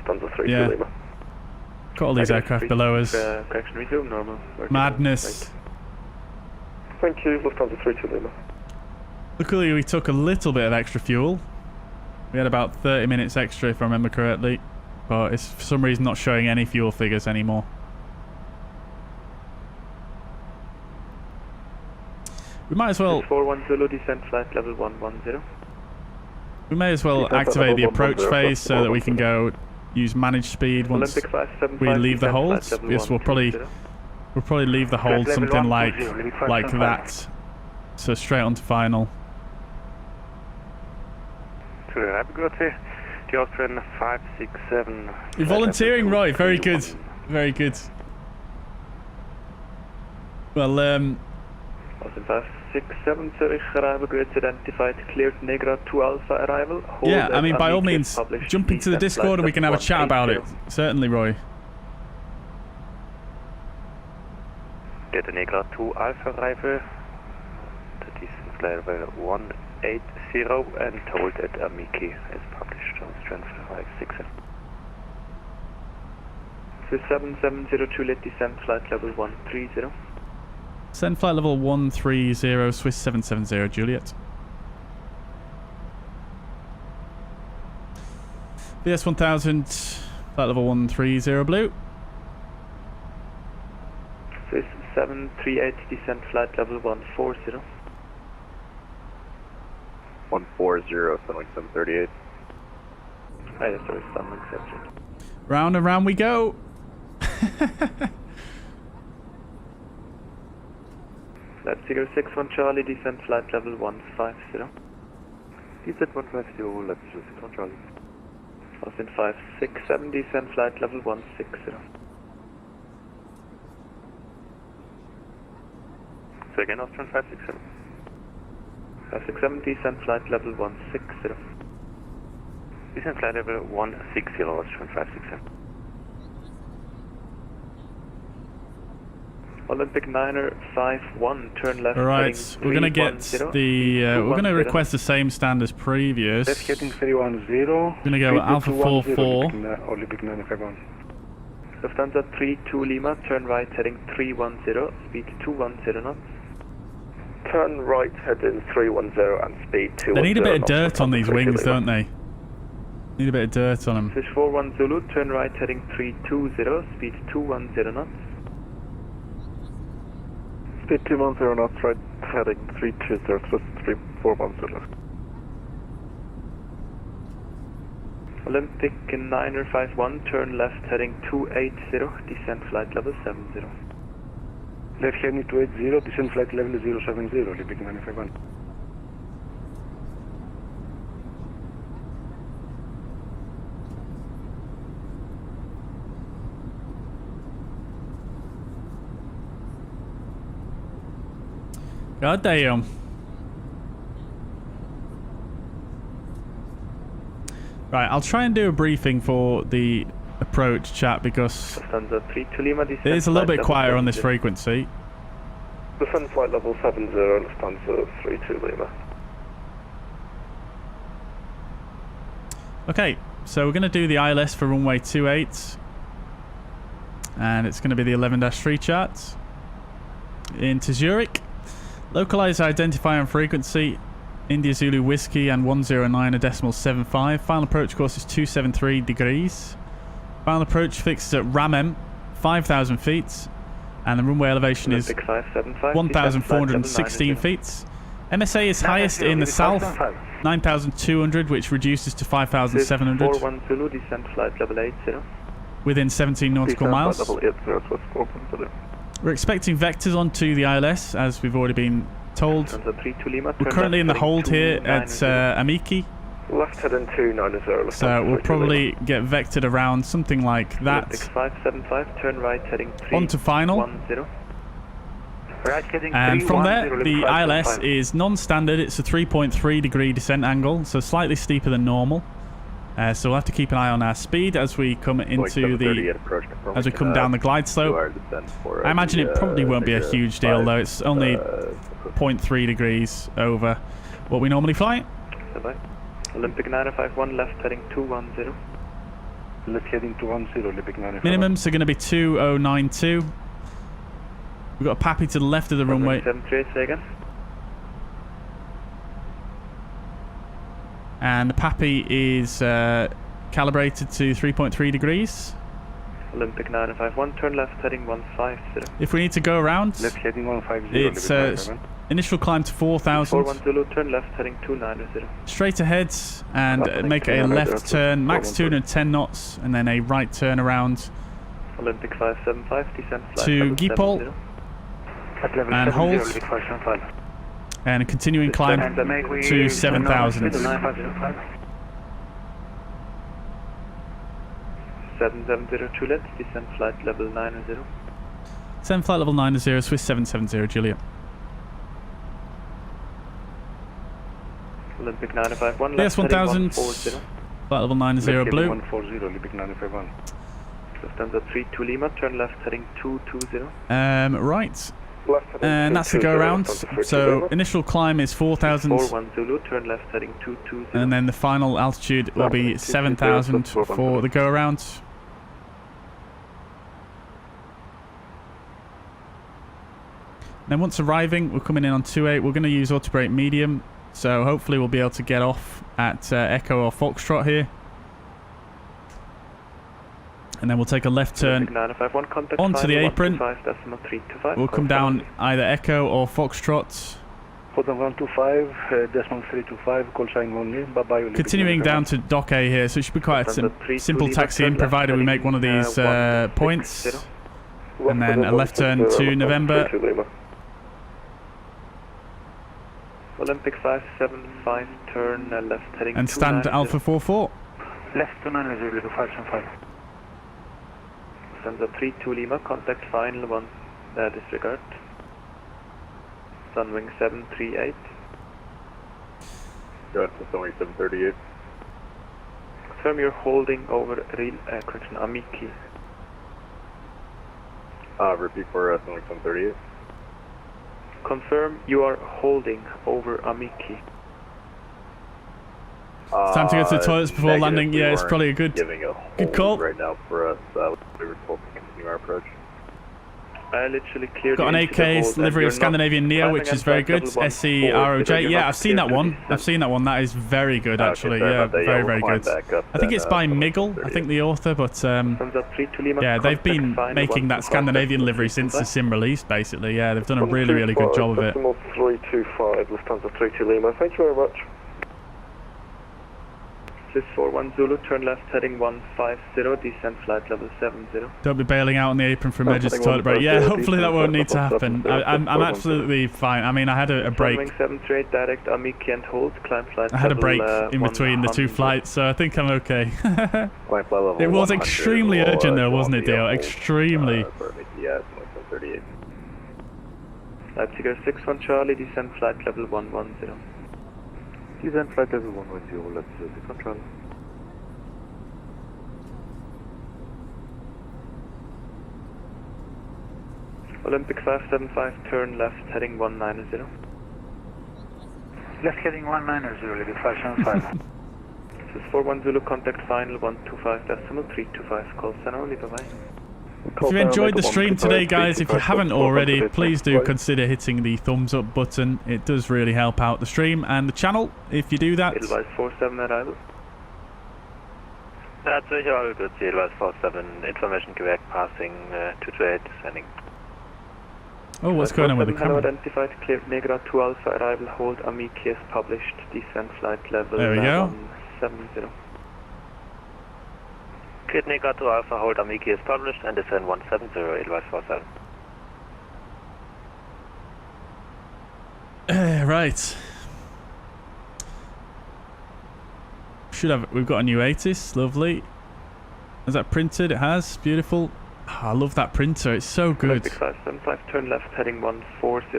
Got all these aircraft below us. Correction, resume normal. Madness. Thank you, Lufthansa 32 Lima. Luckily, we took a little bit of extra fuel. We had about 30 minutes extra, if I remember correctly, but it's for some reason not showing any fuel figures anymore. We might as well. 410 descent flight level 110. We may as well activate the approach phase so that we can go use manage speed once we leave the hold. Yes, we'll probably leave the hold something like that. So straight on to final. The Austrian 567. You're volunteering, Roy. Very good. Very good. Well, Austrian 567 Zurich arrival, grids identified, cleared Negra 2 Alpha arrival. Yeah, I mean, by all means, jump into the Discord and we can have a chat about it. Certainly, Roy. Get a Negra 2 Alpha arrival. That is level 180 and told at Amiki as published on strength 567. Swiss 7702, let descent flight level 130. Send flight level 130, Swiss 770, Juliet. VS 1000, flight level 130, Blue. Swiss 738, descent flight level 140. 140, Sunwing 738. Hi, sorry, Sunwing 738. Round and round we go. Leipzig 61 Charlie, descent flight level 150. Descent 150, Leipzig 61 Charlie. Austin 567, descent flight level 160. So again, Austrian 567. 567, descent flight level 160. Descent flight level 160, Austrian 567. Olympic 9er 51, turn left. Alright, we're gonna get the we're gonna request the same stand as previous. Left heading 310. We're gonna go Alpha 44. Olympic 951. Lufthansa 32 Lima, turn right heading 310, speed 210 knots. Turn right, heading 310 and speed 210. They need a bit of dirt on these wings, don't they? Need a bit of dirt on them. Fish 41 Zulu, turn right, heading 320, speed 210 knots. Speed 210 knots, right, heading 320, plus 3410 left. Olympic 951, turn left, heading 280, descent flight level 70. Left heading 280, descent flight level 070, Olympic 951. God damn. Right, I'll try and do a briefing for the approach chat because it is a little bit quieter on this frequency. Descent flight level 70, Lufthansa 32 Lima. Okay, so we're going to do the ILS for runway 28. And it's going to be the 11-3 chart. Into Zurich. Localize identifier and frequency. India Zulu Whiskey and 109.75. Final approach course is 273 degrees. Final approach fixed at Ramem, 5,000 feet. And the runway elevation is 1,416 feet. MSA is highest in the south, 9,200, which reduces to 5,700. 41 Zulu, descent flight level 80. Within 17 nautical miles. We're expecting vectors onto the ILS, as we've already been told. We're currently in the hold here at Amiki. Left heading 290. So we'll probably get vectored around something like that. 575, turn right heading 3. On to final. And from there, the ILS is non-standard. It's a 3.3 degree descent angle, so slightly steeper than normal. So we'll have to keep an eye on our speed as we come into down the glide slope. I imagine it probably won't be a huge deal though. It's only 0.3 degrees over what we normally fly. Olympic 951, left heading 210. Left heading 210, Olympic 951. Minimums are going to be 2092. We've got a Pappy to the left of the runway. 738 seconds. And the Pappy is calibrated to 3.3 degrees. Olympic 951, turn left heading 150. If we need to go around, left heading 150, it's initial climb to 4,000. 41 Zulu, turn left heading 290. Straight ahead and make a left turn, max 210 knots, and then a right turn around. Olympic 575, descent flight to Gipol. And hold. And a continuing climb to 7,000. 770 Juliet, descent flight level 90. Descent flight level 90, Swiss 770 Juliet. Olympic 951, yes, 1,000. Flight level 90 blue. 140, Olympic 951. Lufthansa 32 Lima, turn left heading 220. Right. And that's the go around. So initial climb is 4,000. 41 Zulu, turn left heading 220. And then the final altitude will be 7,000 for the go around. Then once arriving, we're coming in on 28. We're going to use auto brake medium, so hopefully we'll be able to get off at Echo or Foxtrot here. And then we'll take a left turn onto the apron. We'll come down either Echo or Foxtrot. Hold on 125.325, Callsign only. Bye-bye. Continuing down to Dock A here, so it should be quite a simple taxi in, provided we make one of these points. And then a left turn to November. Olympic 575, turn left heading and stand Alpha 44. Left to 90, 575. Lufthansa 32 Lima, contact final 1, disregard. Sunwing 738. Got it, Sunwing 738. Confirm you're holding over correction, Amiki. Repeat for Sunwing 738. Confirm you are holding over Amiki. It's time to go to the toilets before landing. Yeah, it's probably a good call. Right now for us, we were told to continue our approach. I literally cleared Got an AK livery of Scandinavian Neo, which is very good. SCROJ. Yeah, I've seen that one. I've seen that one. That is very good, actually. Yeah, very, very good. I think it's by Miggle, I think the author, but yeah, they've been making that Scandinavian livery since the sim release, basically. Yeah, they've done a really, really good job of it. 325, Lufthansa 32 Lima. Thank you very much. This 41 Zulu, turn left heading 150, descend flight level 70. Don't be bailing out on the apron for emergency toilet break. Yeah, hopefully that won't need to happen. I'm absolutely fine. I mean, I had a break. 738 direct Amiki and hold, climb flight. I had a break in between the two flights, so I think I'm okay. It was extremely urgent though, wasn't it, Dale? Extremely. LIPZ 61 Charlie, descend flight level 110. Descend flight level 110, let's see control. Olympic 575, turn left heading 190. Left heading 190, Olympic 575. This is 41 Zulu, contact final 125 decimal 325, call center, only bye-bye. If you enjoyed the stream today, guys, if you haven't already, please do consider hitting the thumbs up button. It does really help out the stream and the channel if you do that. Edelweiss 47 arrival. Zurich arrival, good. Edelweiss 47, information Quebec passing 228, descending. Oh, what's going on with the camera? Identified, cleared Negra 2 Alpha arrival, hold Amiki as published, descend flight level there we go. 170. Cleared Negra 2 Alpha, hold Amiki is published, and descend 170, Edelweiss 47. Right. We've got a new ATIS, lovely. Is that printed? It has, beautiful. Oh, I love that printer, it's so good. Olympic 575, turn left heading 140.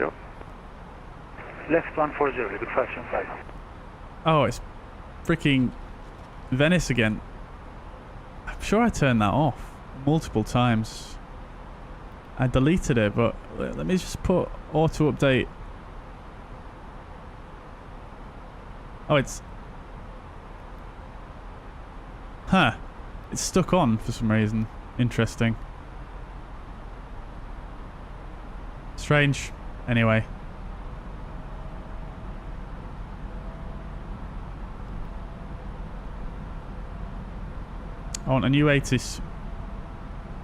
Left 140, good 575. Oh, it's freaking Venice again. I'm sure I turned that off multiple times. I deleted it, but let me just put auto update. Oh, it's... Huh. It's stuck on for some reason. Interesting. Strange. Anyway. I want a new ATIS.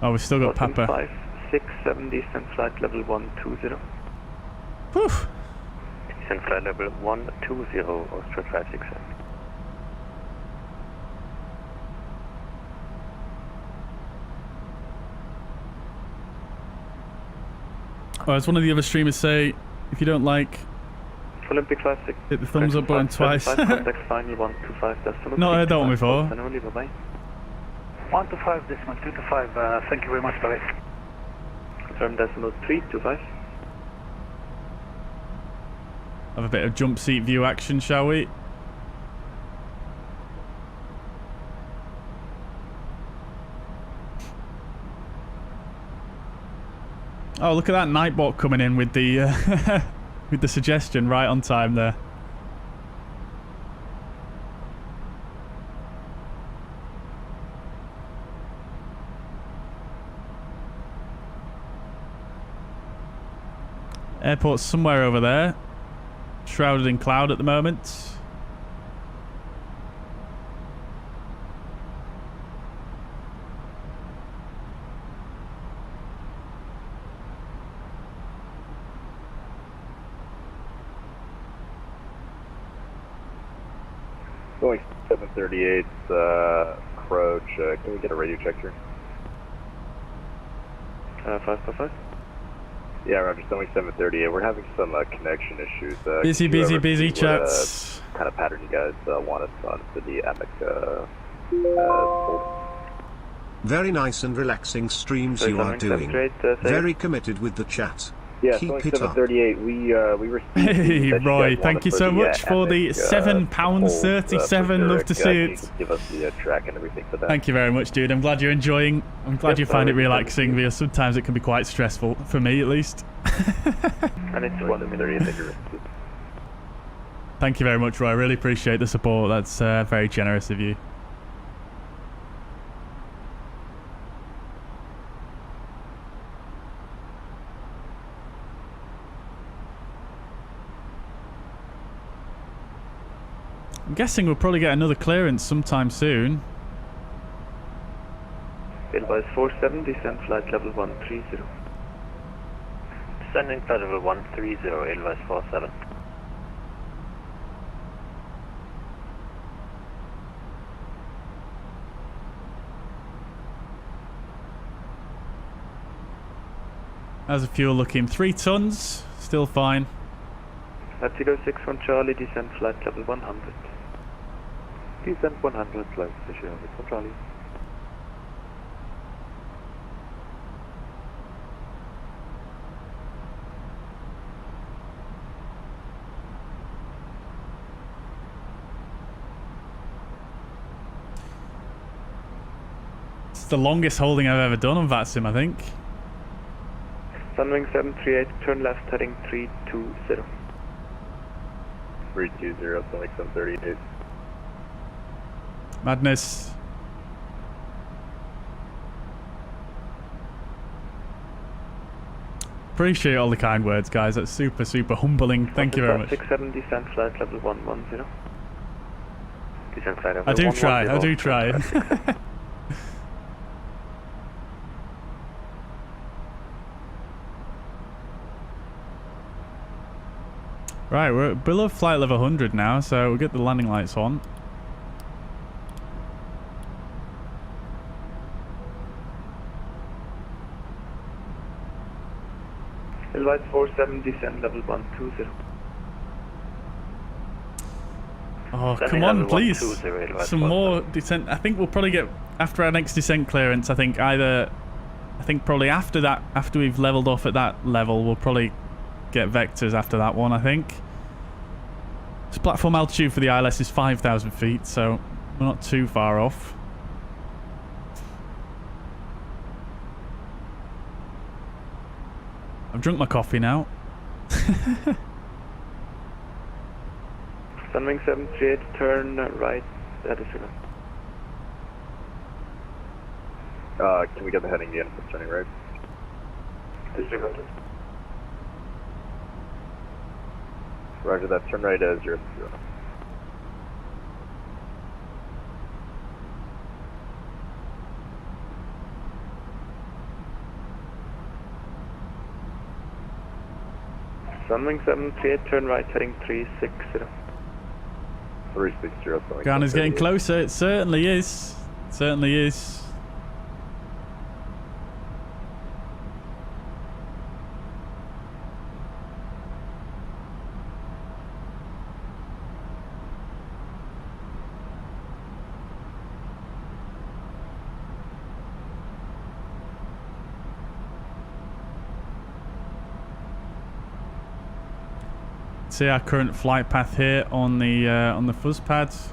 Oh, we've still got Papa. 567, descent flight level 120. Whew. Descent flight level 120, Austria 567. Oh, as one of the other streamers say, if you don't like, Olympic 56, hit the thumbs up button twice. Contact final 125 decimal. Not heard that one before. 125 decimal 225, thank you very much, bye. Confirm decimal 325. Have a bit of jump seat view action, shall we? Oh, look at that Nightbot coming in with the with the suggestion right on time there. Airport's somewhere over there, shrouded in cloud at the moment. Going 738, approach, can we get a radio check here? 555. Yeah, Roger, going 738. We're having some connection issues. Busy chats. Kind of pattern you guys want us on for the Amic. Very nice and relaxing streams you are doing. Very committed with the chat. Yeah, keep it up. we received. Hey Roy, thank you so much for the £7.37. Love to see it. Give us the track and everything for that. Thank you very much, dude. I'm glad you're enjoying. I'm glad you find it relaxing, because sometimes it can be quite stressful for me, at least. And it's 1:30. Thank you very much, Roy. I really appreciate the support. That's very generous of you. I'm guessing we'll probably get another clearance sometime soon. Airbus 47, descend flight level 130. Descending flight level 130, Airbus 47. How's the fuel looking? 3 tons, still fine. At 061 Charlie, descend flight level 100. Descend 100, flight position 6 Charlie. It's the longest holding I've ever done on VATSIM, I think. Sunwing 738, turn left heading 320. 320, Sunwing 738. Madness. Appreciate all the kind words, guys. That's super, super humbling. Thank you very much. 67, descend flight level 110. Descend flight level I do try, I do try. Right, we're below flight level 100 now, so we'll get the landing lights on. Airbus 47, descend level 120. Oh, come on, please. Some more descent. I think we'll probably get, after our next descent clearance, I think probably after that, after we've leveled off at that level, we'll probably get vectors after that one, I think. This platform altitude for the ILS is 5,000 feet, so we're not too far off. I've drunk my coffee now. Sunwing 738, turn right, that is enough. Can we get the heading again for turning right? Disregarded. Roger that, turn right as 0. Sunwing 738, turn right heading 360. 360, Ghana's getting closer, it certainly is. It certainly is. See our current flight path here on the fuzz pads.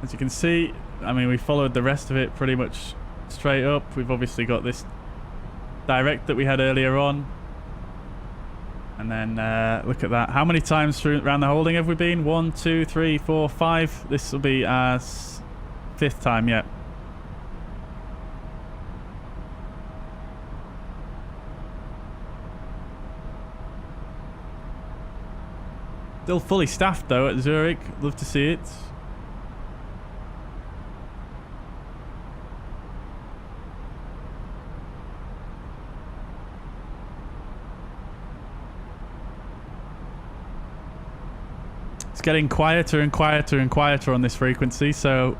As you can see, I mean, we followed the rest of it pretty much straight up. We've obviously got this direct that we had earlier on, and then look at that. How many times around the holding have we been? 1, 2, 3, 4, 5. This will be our 5th time yet. Still fully staffed though at Zurich. Love to see it. It's getting quieter and quieter and quieter on this frequency, so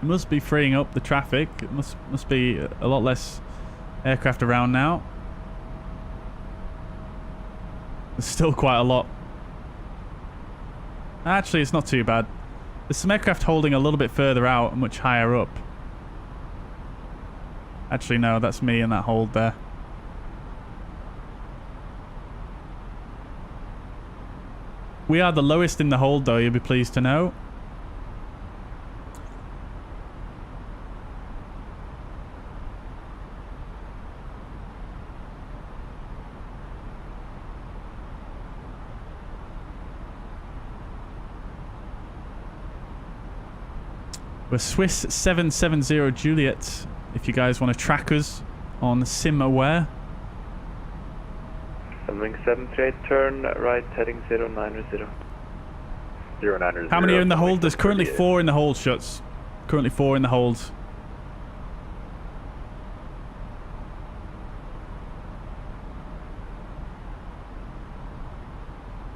it must be freeing up the traffic. It must be a lot less aircraft around now. There's still quite a lot. Actually, it's not too bad. There's some aircraft holding a little bit further out and much higher up. Actually, no, that's me in that hold there. We are the lowest in the hold, though, you'll be pleased to know. We're Swiss 770 Juliet, if you guys want to track us on SimAware. Wing 738, turn right, heading 090. 090. How many are in the hold? There's currently 4 in the hold, Shuts. Currently 4 in the hold.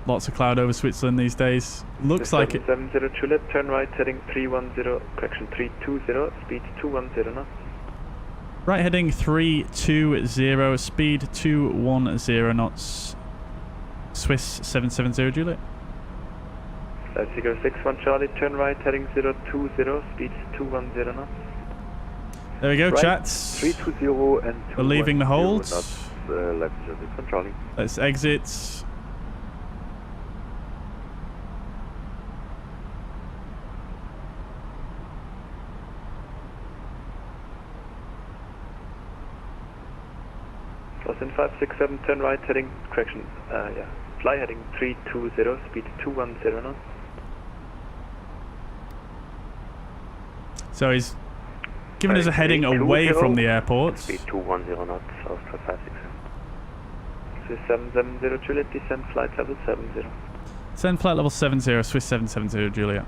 Lots of cloud over Switzerland these days. Looks like it. 70 Juliet, turn right, heading 310, correction 320, speed 210 knots. Right heading 320, speed 210 knots. Swiss 770 Juliet. LIPZ 61 Charlie, turn right, heading 020, speed 210 knots. There we go, right, chats. 320 and 210 We're leaving the holds. LIPZ 61 Charlie. Let's exit. Austin 567, turn right, heading, correction, fly heading 320, speed 210 knots. So he's giving us a heading away from the airport. Speed 210 knots, Austria 567. Swiss 770 Juliet, descend flight level 70. Send flight level 70, Swiss 770 Juliet.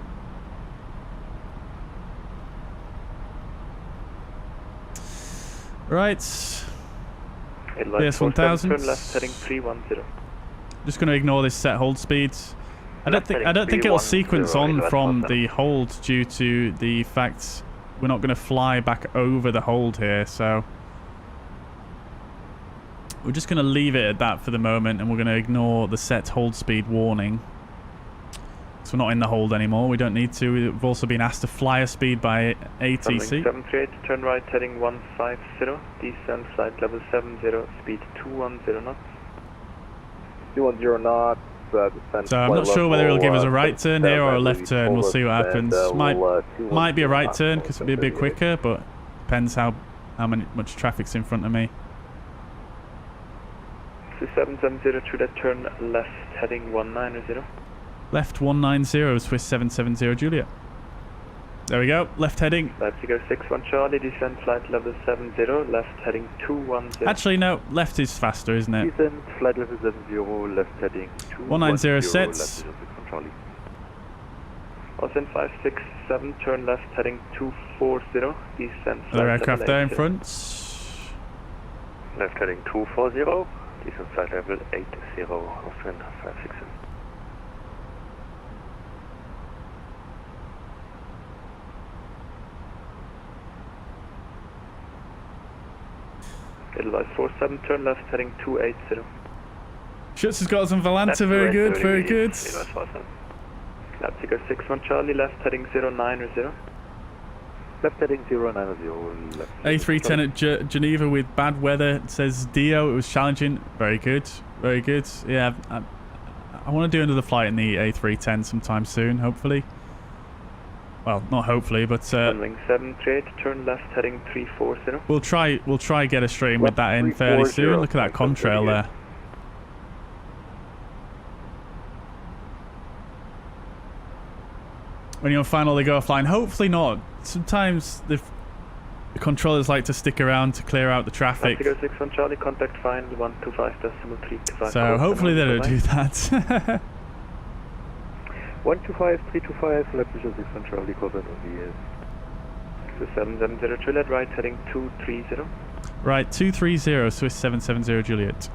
Right. PS1000. Turn left, heading 310. Just going to ignore this set hold speeds. I don't think it'll sequence on from the hold due to the fact we're not going to fly back over the hold here, so we're just going to leave it at that for the moment, and we're going to ignore the set hold speed warning. So we're not in the hold anymore. We don't need to. We've also been asked to fly a speed by ATC. 738, turn right, heading 150, descend flight level 70, speed 210 knots. 210 knots. So I'm not sure whether he'll give us a right turn here or a left turn. We'll see what happens. Might be a right turn because it'll be a bit quicker, but depends how much traffic's in front of me. 770 to that, turn left, heading 190. Left 190, Swiss 770 Juliet. There we go, left heading. LIPZ 61 Charlie, descend flight level 70, left heading 210. Actually, no, left is faster, isn't it? Descend flight level 70, left heading 190 sets. Austin 567, turn left heading 240, descend flight Other aircraft there in 80. front. Left heading 240, descend flight level 80, Austrian 567. Edelweiss 47, turn left heading 280. Schutz has got some Volanta, very good, very good. LIPZ 61 Charlie, left heading 090. Left heading 090. A310 at Geneva with bad weather. It says Dio, it was challenging. Very good, very good. Yeah, I want to do another flight in the A310 sometime soon, hopefully. Well, not hopefully, but Wing 738, turn left heading 340. We'll try get a stream with that in fairly soon. Look at that contrail there. When you're on final, they go offline. Hopefully not. Sometimes the controllers like to stick around to clear out the traffic. 61 Charlie, contact find 125.325. So hopefully they don't do that. 125.325, LIPZ 61 Charlie, covered on the 770 Juliet, right heading 230. Right, 230, Swiss 770 Juliet.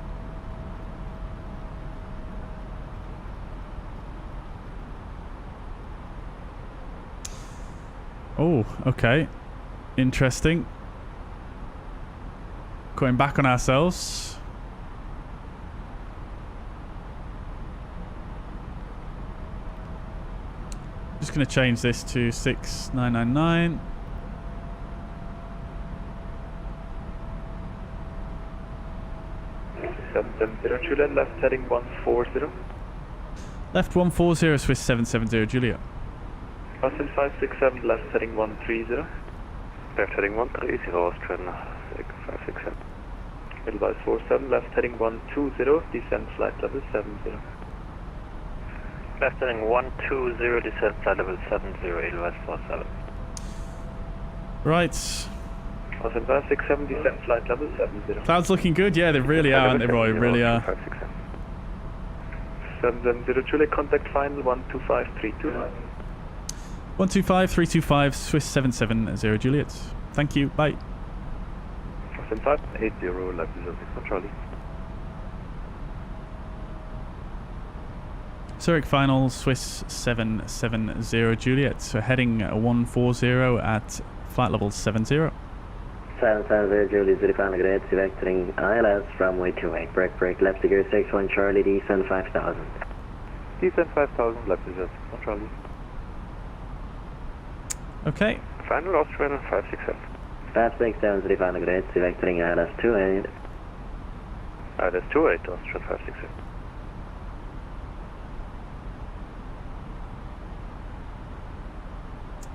Oh, okay. Interesting. Going back on ourselves. Just going to change this to 6999. Juliet, left heading 140. Left 140, Swiss 770 Juliet. Austin 567, left heading 130. Left heading 130, Austrian 567. Edelweiss 47, left heading 120, descend flight level 70. Left heading 120, descend flight level 70, Edelweiss 47. Right. Austin 567, descend flight level 70. Clouds looking good, yeah, they really are, aren't they, Roy? Really are. 770 Juliet, contact final 12532. 125-325 Swiss 770 Juliet. Thank you. Bye. Sim 580 LIPZ 6 Charlie. Zurich final Swiss 770 Juliet. So heading 140 at flight level 70. 770 Juliet, Zurich final grade, vectoring ILS, runway 28, break, left gear 61 Charlie, descend 5000. Descend 5000, LIPZ 6 Charlie. Okay. Final Austrian 567. 567 Zurich final grade, vectoring ILS 28. ILS 28, Austrian 567.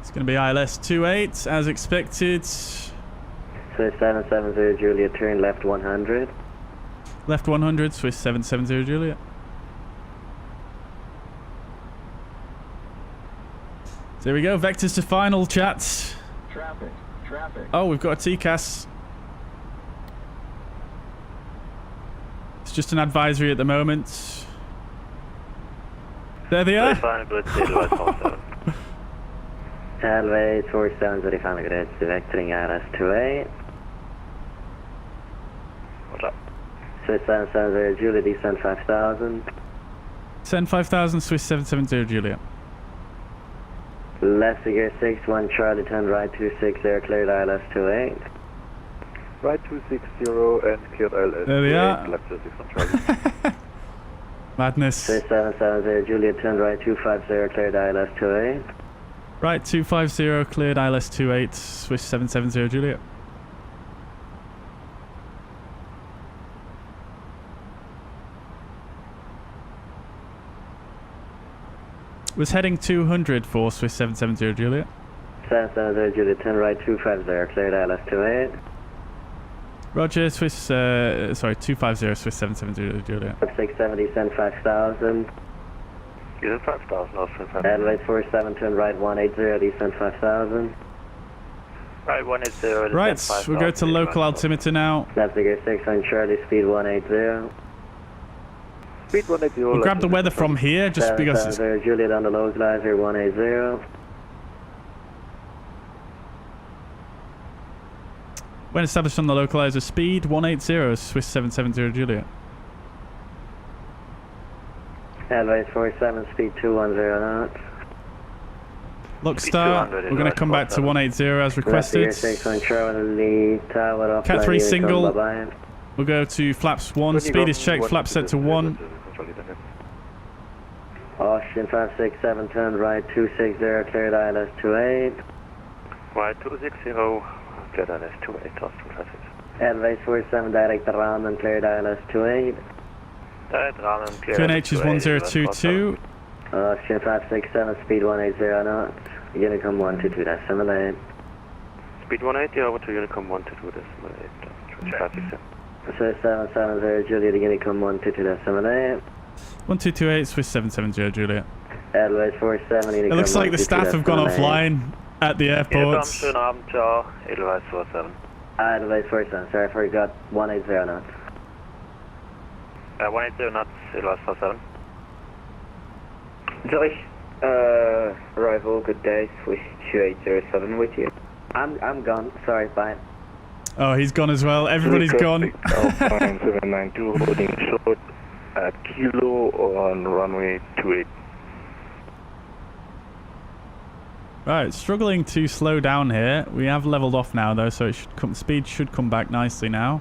It's going to be ILS 28 as expected. Swiss 770 Juliet, turn left 100. Left 100, Swiss 770 Juliet. So there we go, vectors to final, chat. Traffic. Oh, we've got a TCAS. It's just an advisory at the moment. There they are. Always 47 final grade, vectoring ILS 28. What's up? Swiss 770 Juliet, descend 5000. Send 5000, Swiss 770 Juliet. Left gear 61 Charlie, turn right 260, cleared ILS 28. Right 260 and cleared ILS. There they are. LIPZ 6 Charlie. Madness. Swiss 770 Juliet, turn right 250, cleared ILS 28. Right 250, cleared ILS 28, Swiss 770 Juliet. Was heading 200 for Swiss 770 Juliet. 770 Juliet, turn right 250, cleared ILS 28. Roger, Swiss, sorry, 250 Swiss 770 Juliet. 670, send 5000. You said 5000, Austrian 5. Advice 47, turn right 180, descend 5000. Right 180. Right, we'll go to local altimeter now. Left gear 61 Charlie, speed 180. Speed 180. We'll grab the weather from here just because it's... Juliet on the localizer 180. When established on the localizer, speed 180, Swiss 770 Juliet. Advice 47, speed 210 knots. Look star, we're going to come back to 180 as requested. Cat 3 single, we'll go to flaps 1, speed is checked, flaps set to 1. Austrian 567, turn right 260, cleared ILS 28. Right 260, cleared ILS 28, Austrian 567. Advice 47, direct around and cleared ILS 28. Direct around and cleared QNH is 1022. Austrian 567, speed 180 knots. Unicom 122.8. Speed 180 over to Unicom 122.8. Traffic 770 Juliet, Unicom 122.8. 1228, Swiss 770 Juliet. Advice 47, Unicom. It looks like the staff have gone offline at the airport. Schönen Abend, ciao. Edelweiss 47. Advice 47, sorry, I forgot 180 knots. 180 knots, Edelweiss 47. Zurich, arrival, good day, Swiss 2807 with you. I'm gone, sorry, bye. Oh, he's gone as well. Everybody's gone. Alpine 792 holding short at Kilo on runway 28. Right, struggling to slow down here. We have leveled off now though, so it should come, speed should come back nicely now.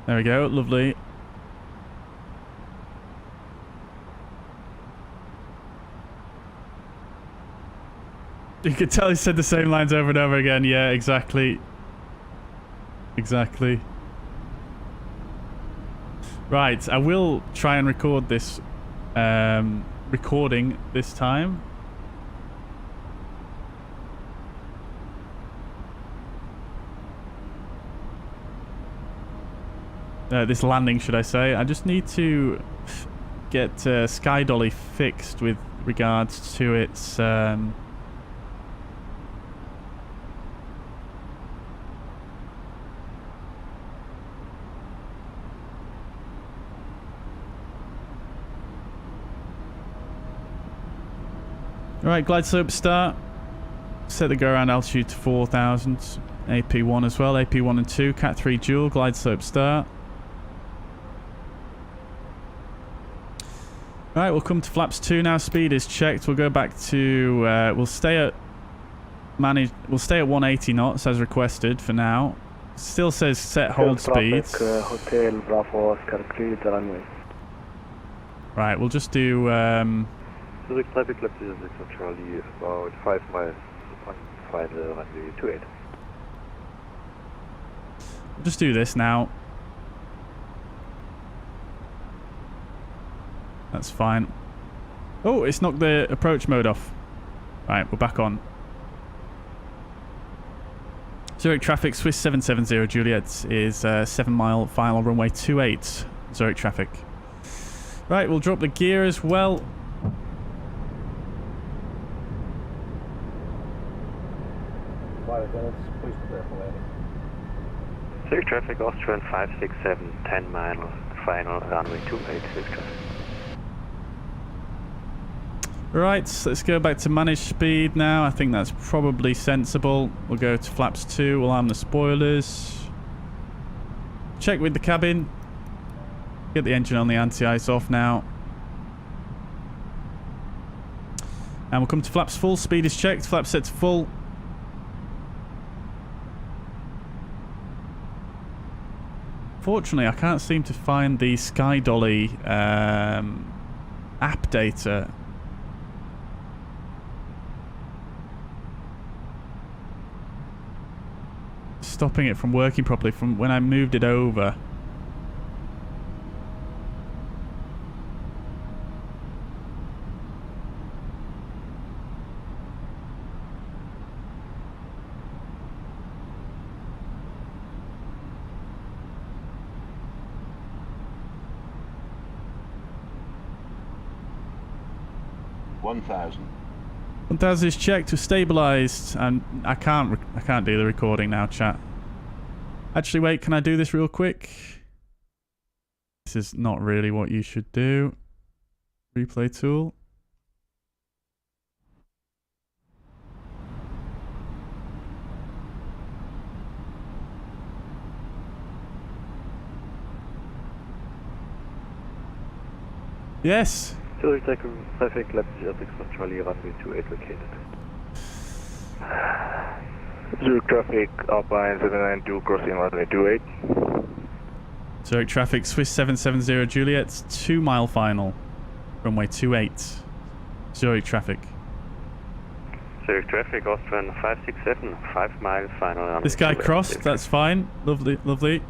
There we go, lovely. You could tell he said the same lines over and over again. Yeah, exactly. Exactly. Right, I will try and record this recording this time. This landing, should I say. I just need to get Sky Dolly fixed with regards to its Alright, glide slope start. Set the go around altitude to 4,000. AP1 as well. AP1 and 2. Cat 3 dual. Glide slope start. Alright, we'll come to flaps 2 now. Speed is checked. We'll go back to... we'll stay at 180 knots as requested for now. Still says set hold speeds. Hotel Bravo Oscar, clear the runway. Right, we'll just do... Zurich traffic left is Charlie about 5 miles on final runway 28. We'll just do this now. That's fine. Oh, it's knocked the approach mode off. Right, we're back on. Zurich traffic, Swiss 770 Juliet is 7 mile final runway 28. Zurich traffic. Right, we'll drop the gear as well. Zurich traffic, Austrian 567, 10 mile final runway 28. Zurich traffic. Right, let's go back to manage speed now. I think that's probably sensible. We'll go to flaps 2, we'll arm the spoilers. Check with the cabin. Get the engine on the anti-ice off now. And we'll come to flaps full. Speed is checked. Flaps set to full. Fortunately, I can't seem to find the Sky Dolly app data. Stopping it from working properly from when I moved it over. One thousand is checked, we're stabilized, and I can't do the recording now, chat. Actually, wait, can I do this real quick? This is not really what you should do. Replay tool. Yes. Zurich traffic left is Charlie runway 28 located. Zurich traffic, Alpine 792 crossing runway 28. Zurich traffic, Swiss 770 Juliet, 2 mile final, runway 28. Zurich traffic. Zurich traffic, Austrian 567, 5 mile final runway. This guy crossed, that's fine. Lovely, lovely.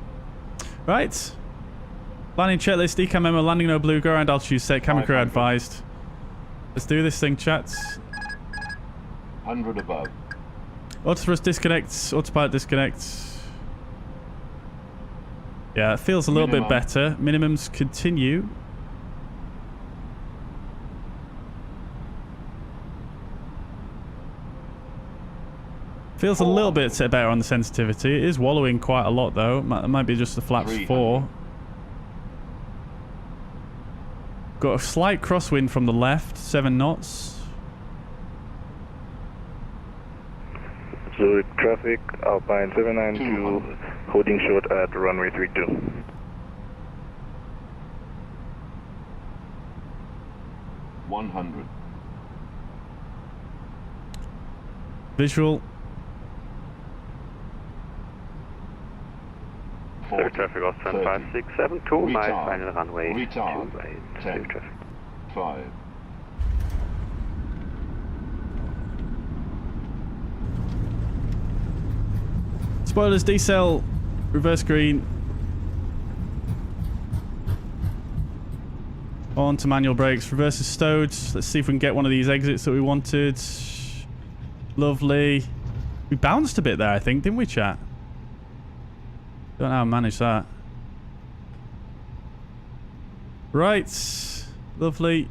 Right. Landing checklist, decam memo, landing no blue, go around altitude set, camera crew advised. Let's do this thing, chats. 100 above. Autothrust disconnects, autopilot disconnects. Yeah, it feels a little bit better. Minimums continue. Feels a little bit better on the sensitivity. It is wallowing quite a lot though. It might be just the flaps 4. Got a slight crosswind from the left, 7 knots. Zurich traffic, Alpine 792, holding short at runway 32. Visual. Zurich traffic, Austrian 567, 2 mile final runway 28. 10, 5. Spoilers, decel, reverse green. On to manual brakes, reverse is stowed. Let's see if we can get one of these exits that we wanted. Lovely. We bounced a bit there, I think, didn't we, chat? Don't know how to manage that. Right. Lovely.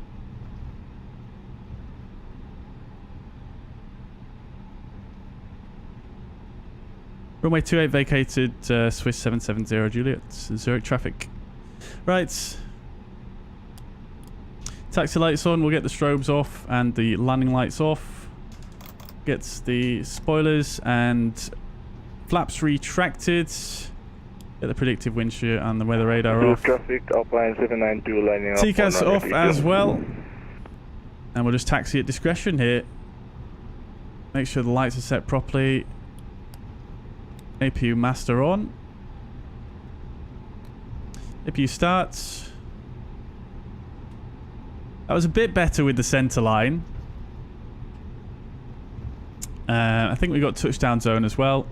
Runway 28 vacated, Swiss 770 Juliet, Zurich traffic. Right. Taxi lights on. We'll get the strobes off and the landing lights off. Gets the spoilers and flaps retracted. Get the predictive wind shear and the weather radar off. Traffic, Alpine 792 lining up. TCAS off as well. And we'll just taxi at discretion here. Make sure the lights are set properly. APU master on. APU starts. That was a bit better with the center line. I think we got touchdown zone as well.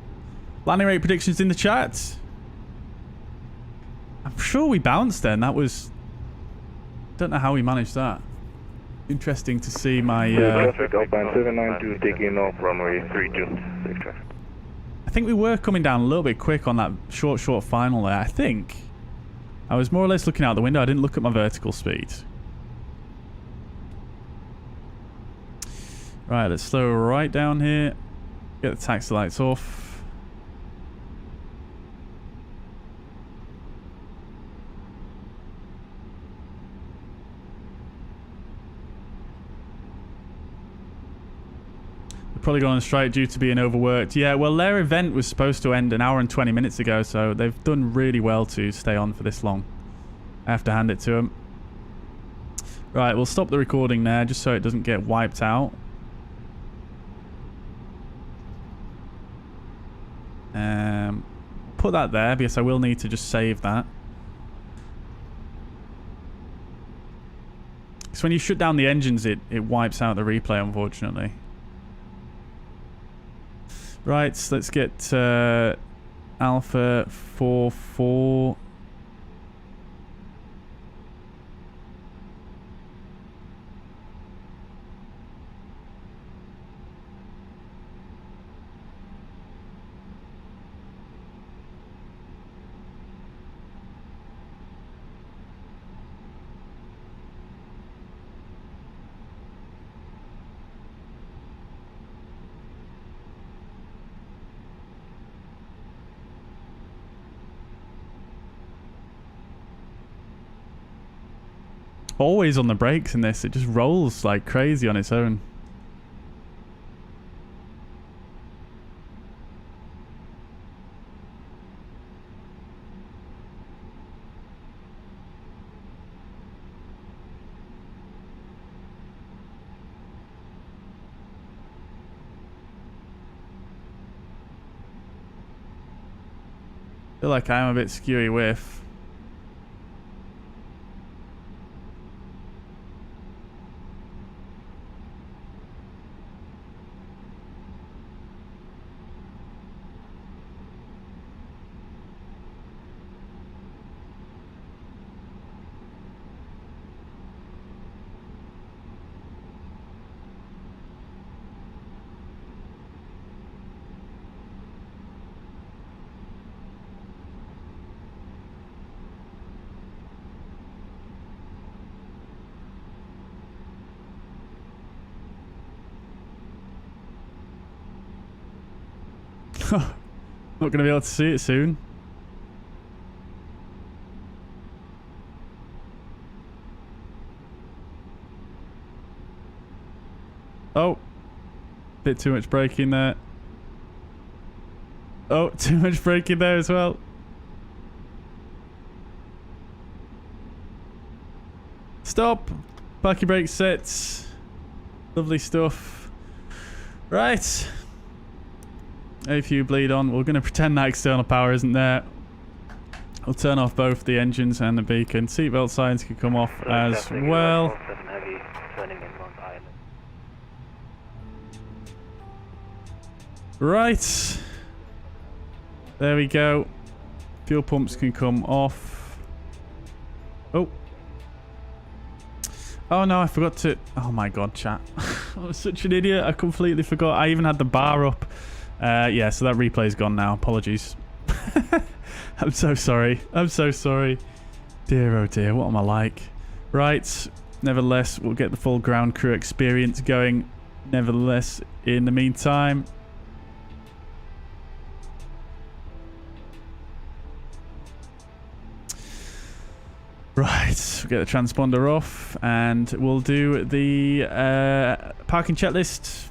Landing rate predictions in the chat. I'm sure we bounced then. That was... Don't know how we managed that. Interesting to see my... Traffic, Alpine 792 taking off runway 32. Safe traffic. I think we were coming down a little bit quick on that short final there. I think. I was more or less looking out the window. I didn't look at my vertical speed. Right, let's slow right down here. Get the taxi lights off. Probably gone on strike due to being overworked. Yeah, well, their event was supposed to end an hour and 20 minutes ago, so they've done really well to stay on for this long. I have to hand it to them. Right, we'll stop the recording there just so it doesn't get wiped out. Put that there because I will need to just save that. Because when you shut down the engines, it wipes out the replay, unfortunately. Right, so let's get Alpha 44. Always on the brakes in this. It just rolls like crazy on its own. I feel like I'm a bit skewy with. Not going to be able to see it soon. Oh. Bit too much braking there. Oh, too much braking there as well. Stop. Parking brake sets. Lovely stuff. Right. If you bleed on, we're going to pretend that external power isn't there. We'll turn off both the engines and the beacon. Seatbelt signs can come off as well. Right. There we go. Fuel pumps can come off. Oh. Oh no, I forgot to... Oh my god, chat. I was such an idiot. I completely forgot. I even had the bar up. Yeah, so that replay's gone now. Apologies. I'm so sorry. I'm so sorry. Dear oh dear, what am I like? Right. Nevertheless, we'll get the full ground crew experience going. Nevertheless, in the meantime... Right. we'll get the transponder off, and we'll do the parking checklist.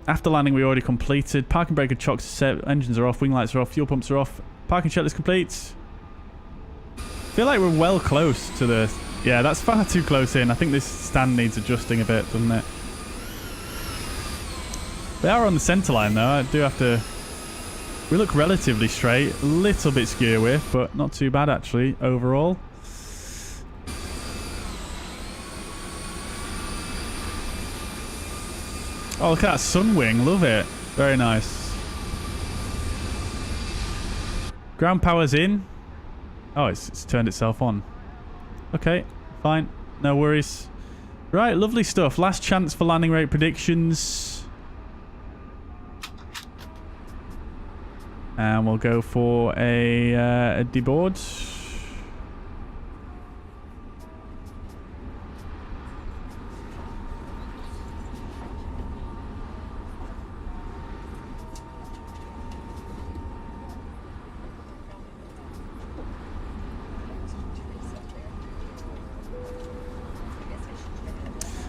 After landing, we already completed. Parking brake and chocks are set, engines are off, wing lights are off, fuel pumps are off. Parking checklist complete. Feel like we're well close to the... Yeah, that's far too close in. I think this stand needs adjusting a bit, doesn't it? They are on the centre line, though. I do have to... We look relatively straight. A little bit skew width, but not too bad, actually, overall. Oh, look at that sun wing. Love it. Very nice. Ground power's in. Oh, it's turned itself on. Okay, fine. No worries. Right, lovely stuff. Last chance for landing rate predictions. And we'll go for a deboard.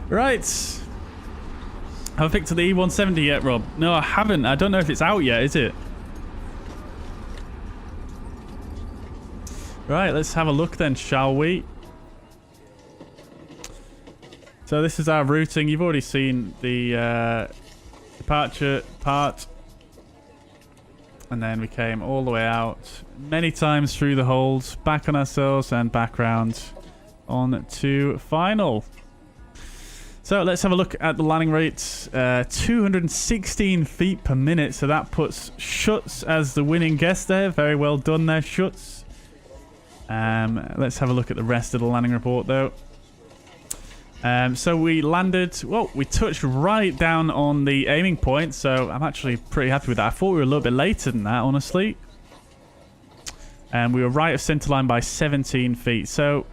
Right. Have I picked to the E170 yet, Rob? No, I haven't. I don't know if it's out yet, is it? Right, let's have a look then, shall we? So this is our routing. You've already seen the departure part. And then we came all the way out many times through the holds, back on ourselves and back round on to final. So let's have a look at the landing rates. 216 feet per minute. So that puts Schutz as the winning guess there. Very well done there, Schutz. Let's have a look at the rest of the landing report, though. So we landed... Well, we touched right down on the aiming point. So I'm actually pretty happy with that. I thought we were a little bit later than that, honestly. And we were right of centerline by 17 feet. So...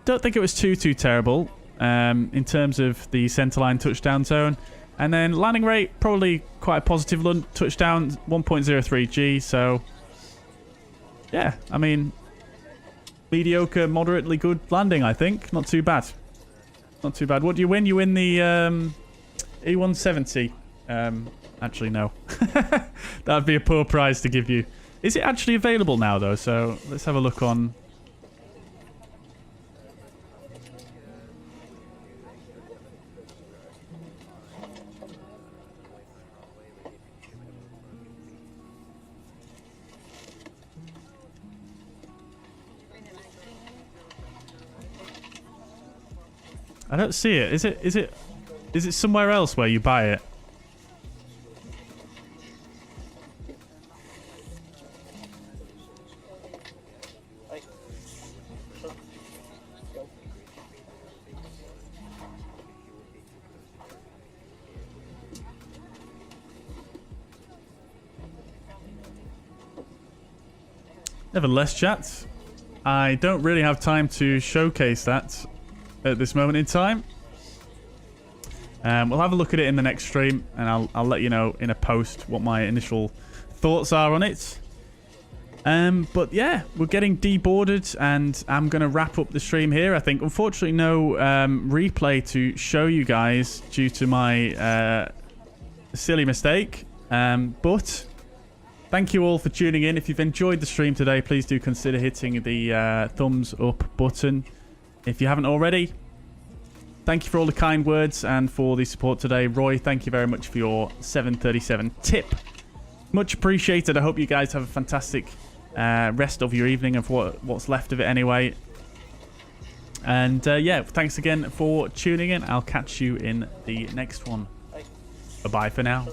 Don't think it was too terrible in terms of the centerline touchdown zone. And then landing rate, probably quite a positive touchdown, 1.03 G. So, yeah, I mean, mediocre, moderately good landing, I think. Not too bad. Not too bad. What do you win? You win the E170. Actually, no. That'd be a poor prize to give you. Is it actually available now, though? So, let's have a look on... I don't see it. Is it somewhere else where you buy it? Nevertheless, chat, I don't really have time to showcase that at this moment in time. We'll have a look at it in the next stream, and I'll let you know in a post what my initial thoughts are on it. But yeah, we're getting deboarded, and I'm going to wrap up the stream here. I think, unfortunately, no replay to show you guys due to my silly mistake. But thank you all for tuning in. If you've enjoyed the stream today, please do consider hitting the thumbs up button. If you haven't already, thank you for all the kind words and for the support today. Roy, thank you very much for your 737 tip. Much appreciated. I hope you guys have a fantastic rest of your evening and for what's left of it anyway. And yeah, thanks again for tuning in. I'll catch you in the next one. Bye-bye for now.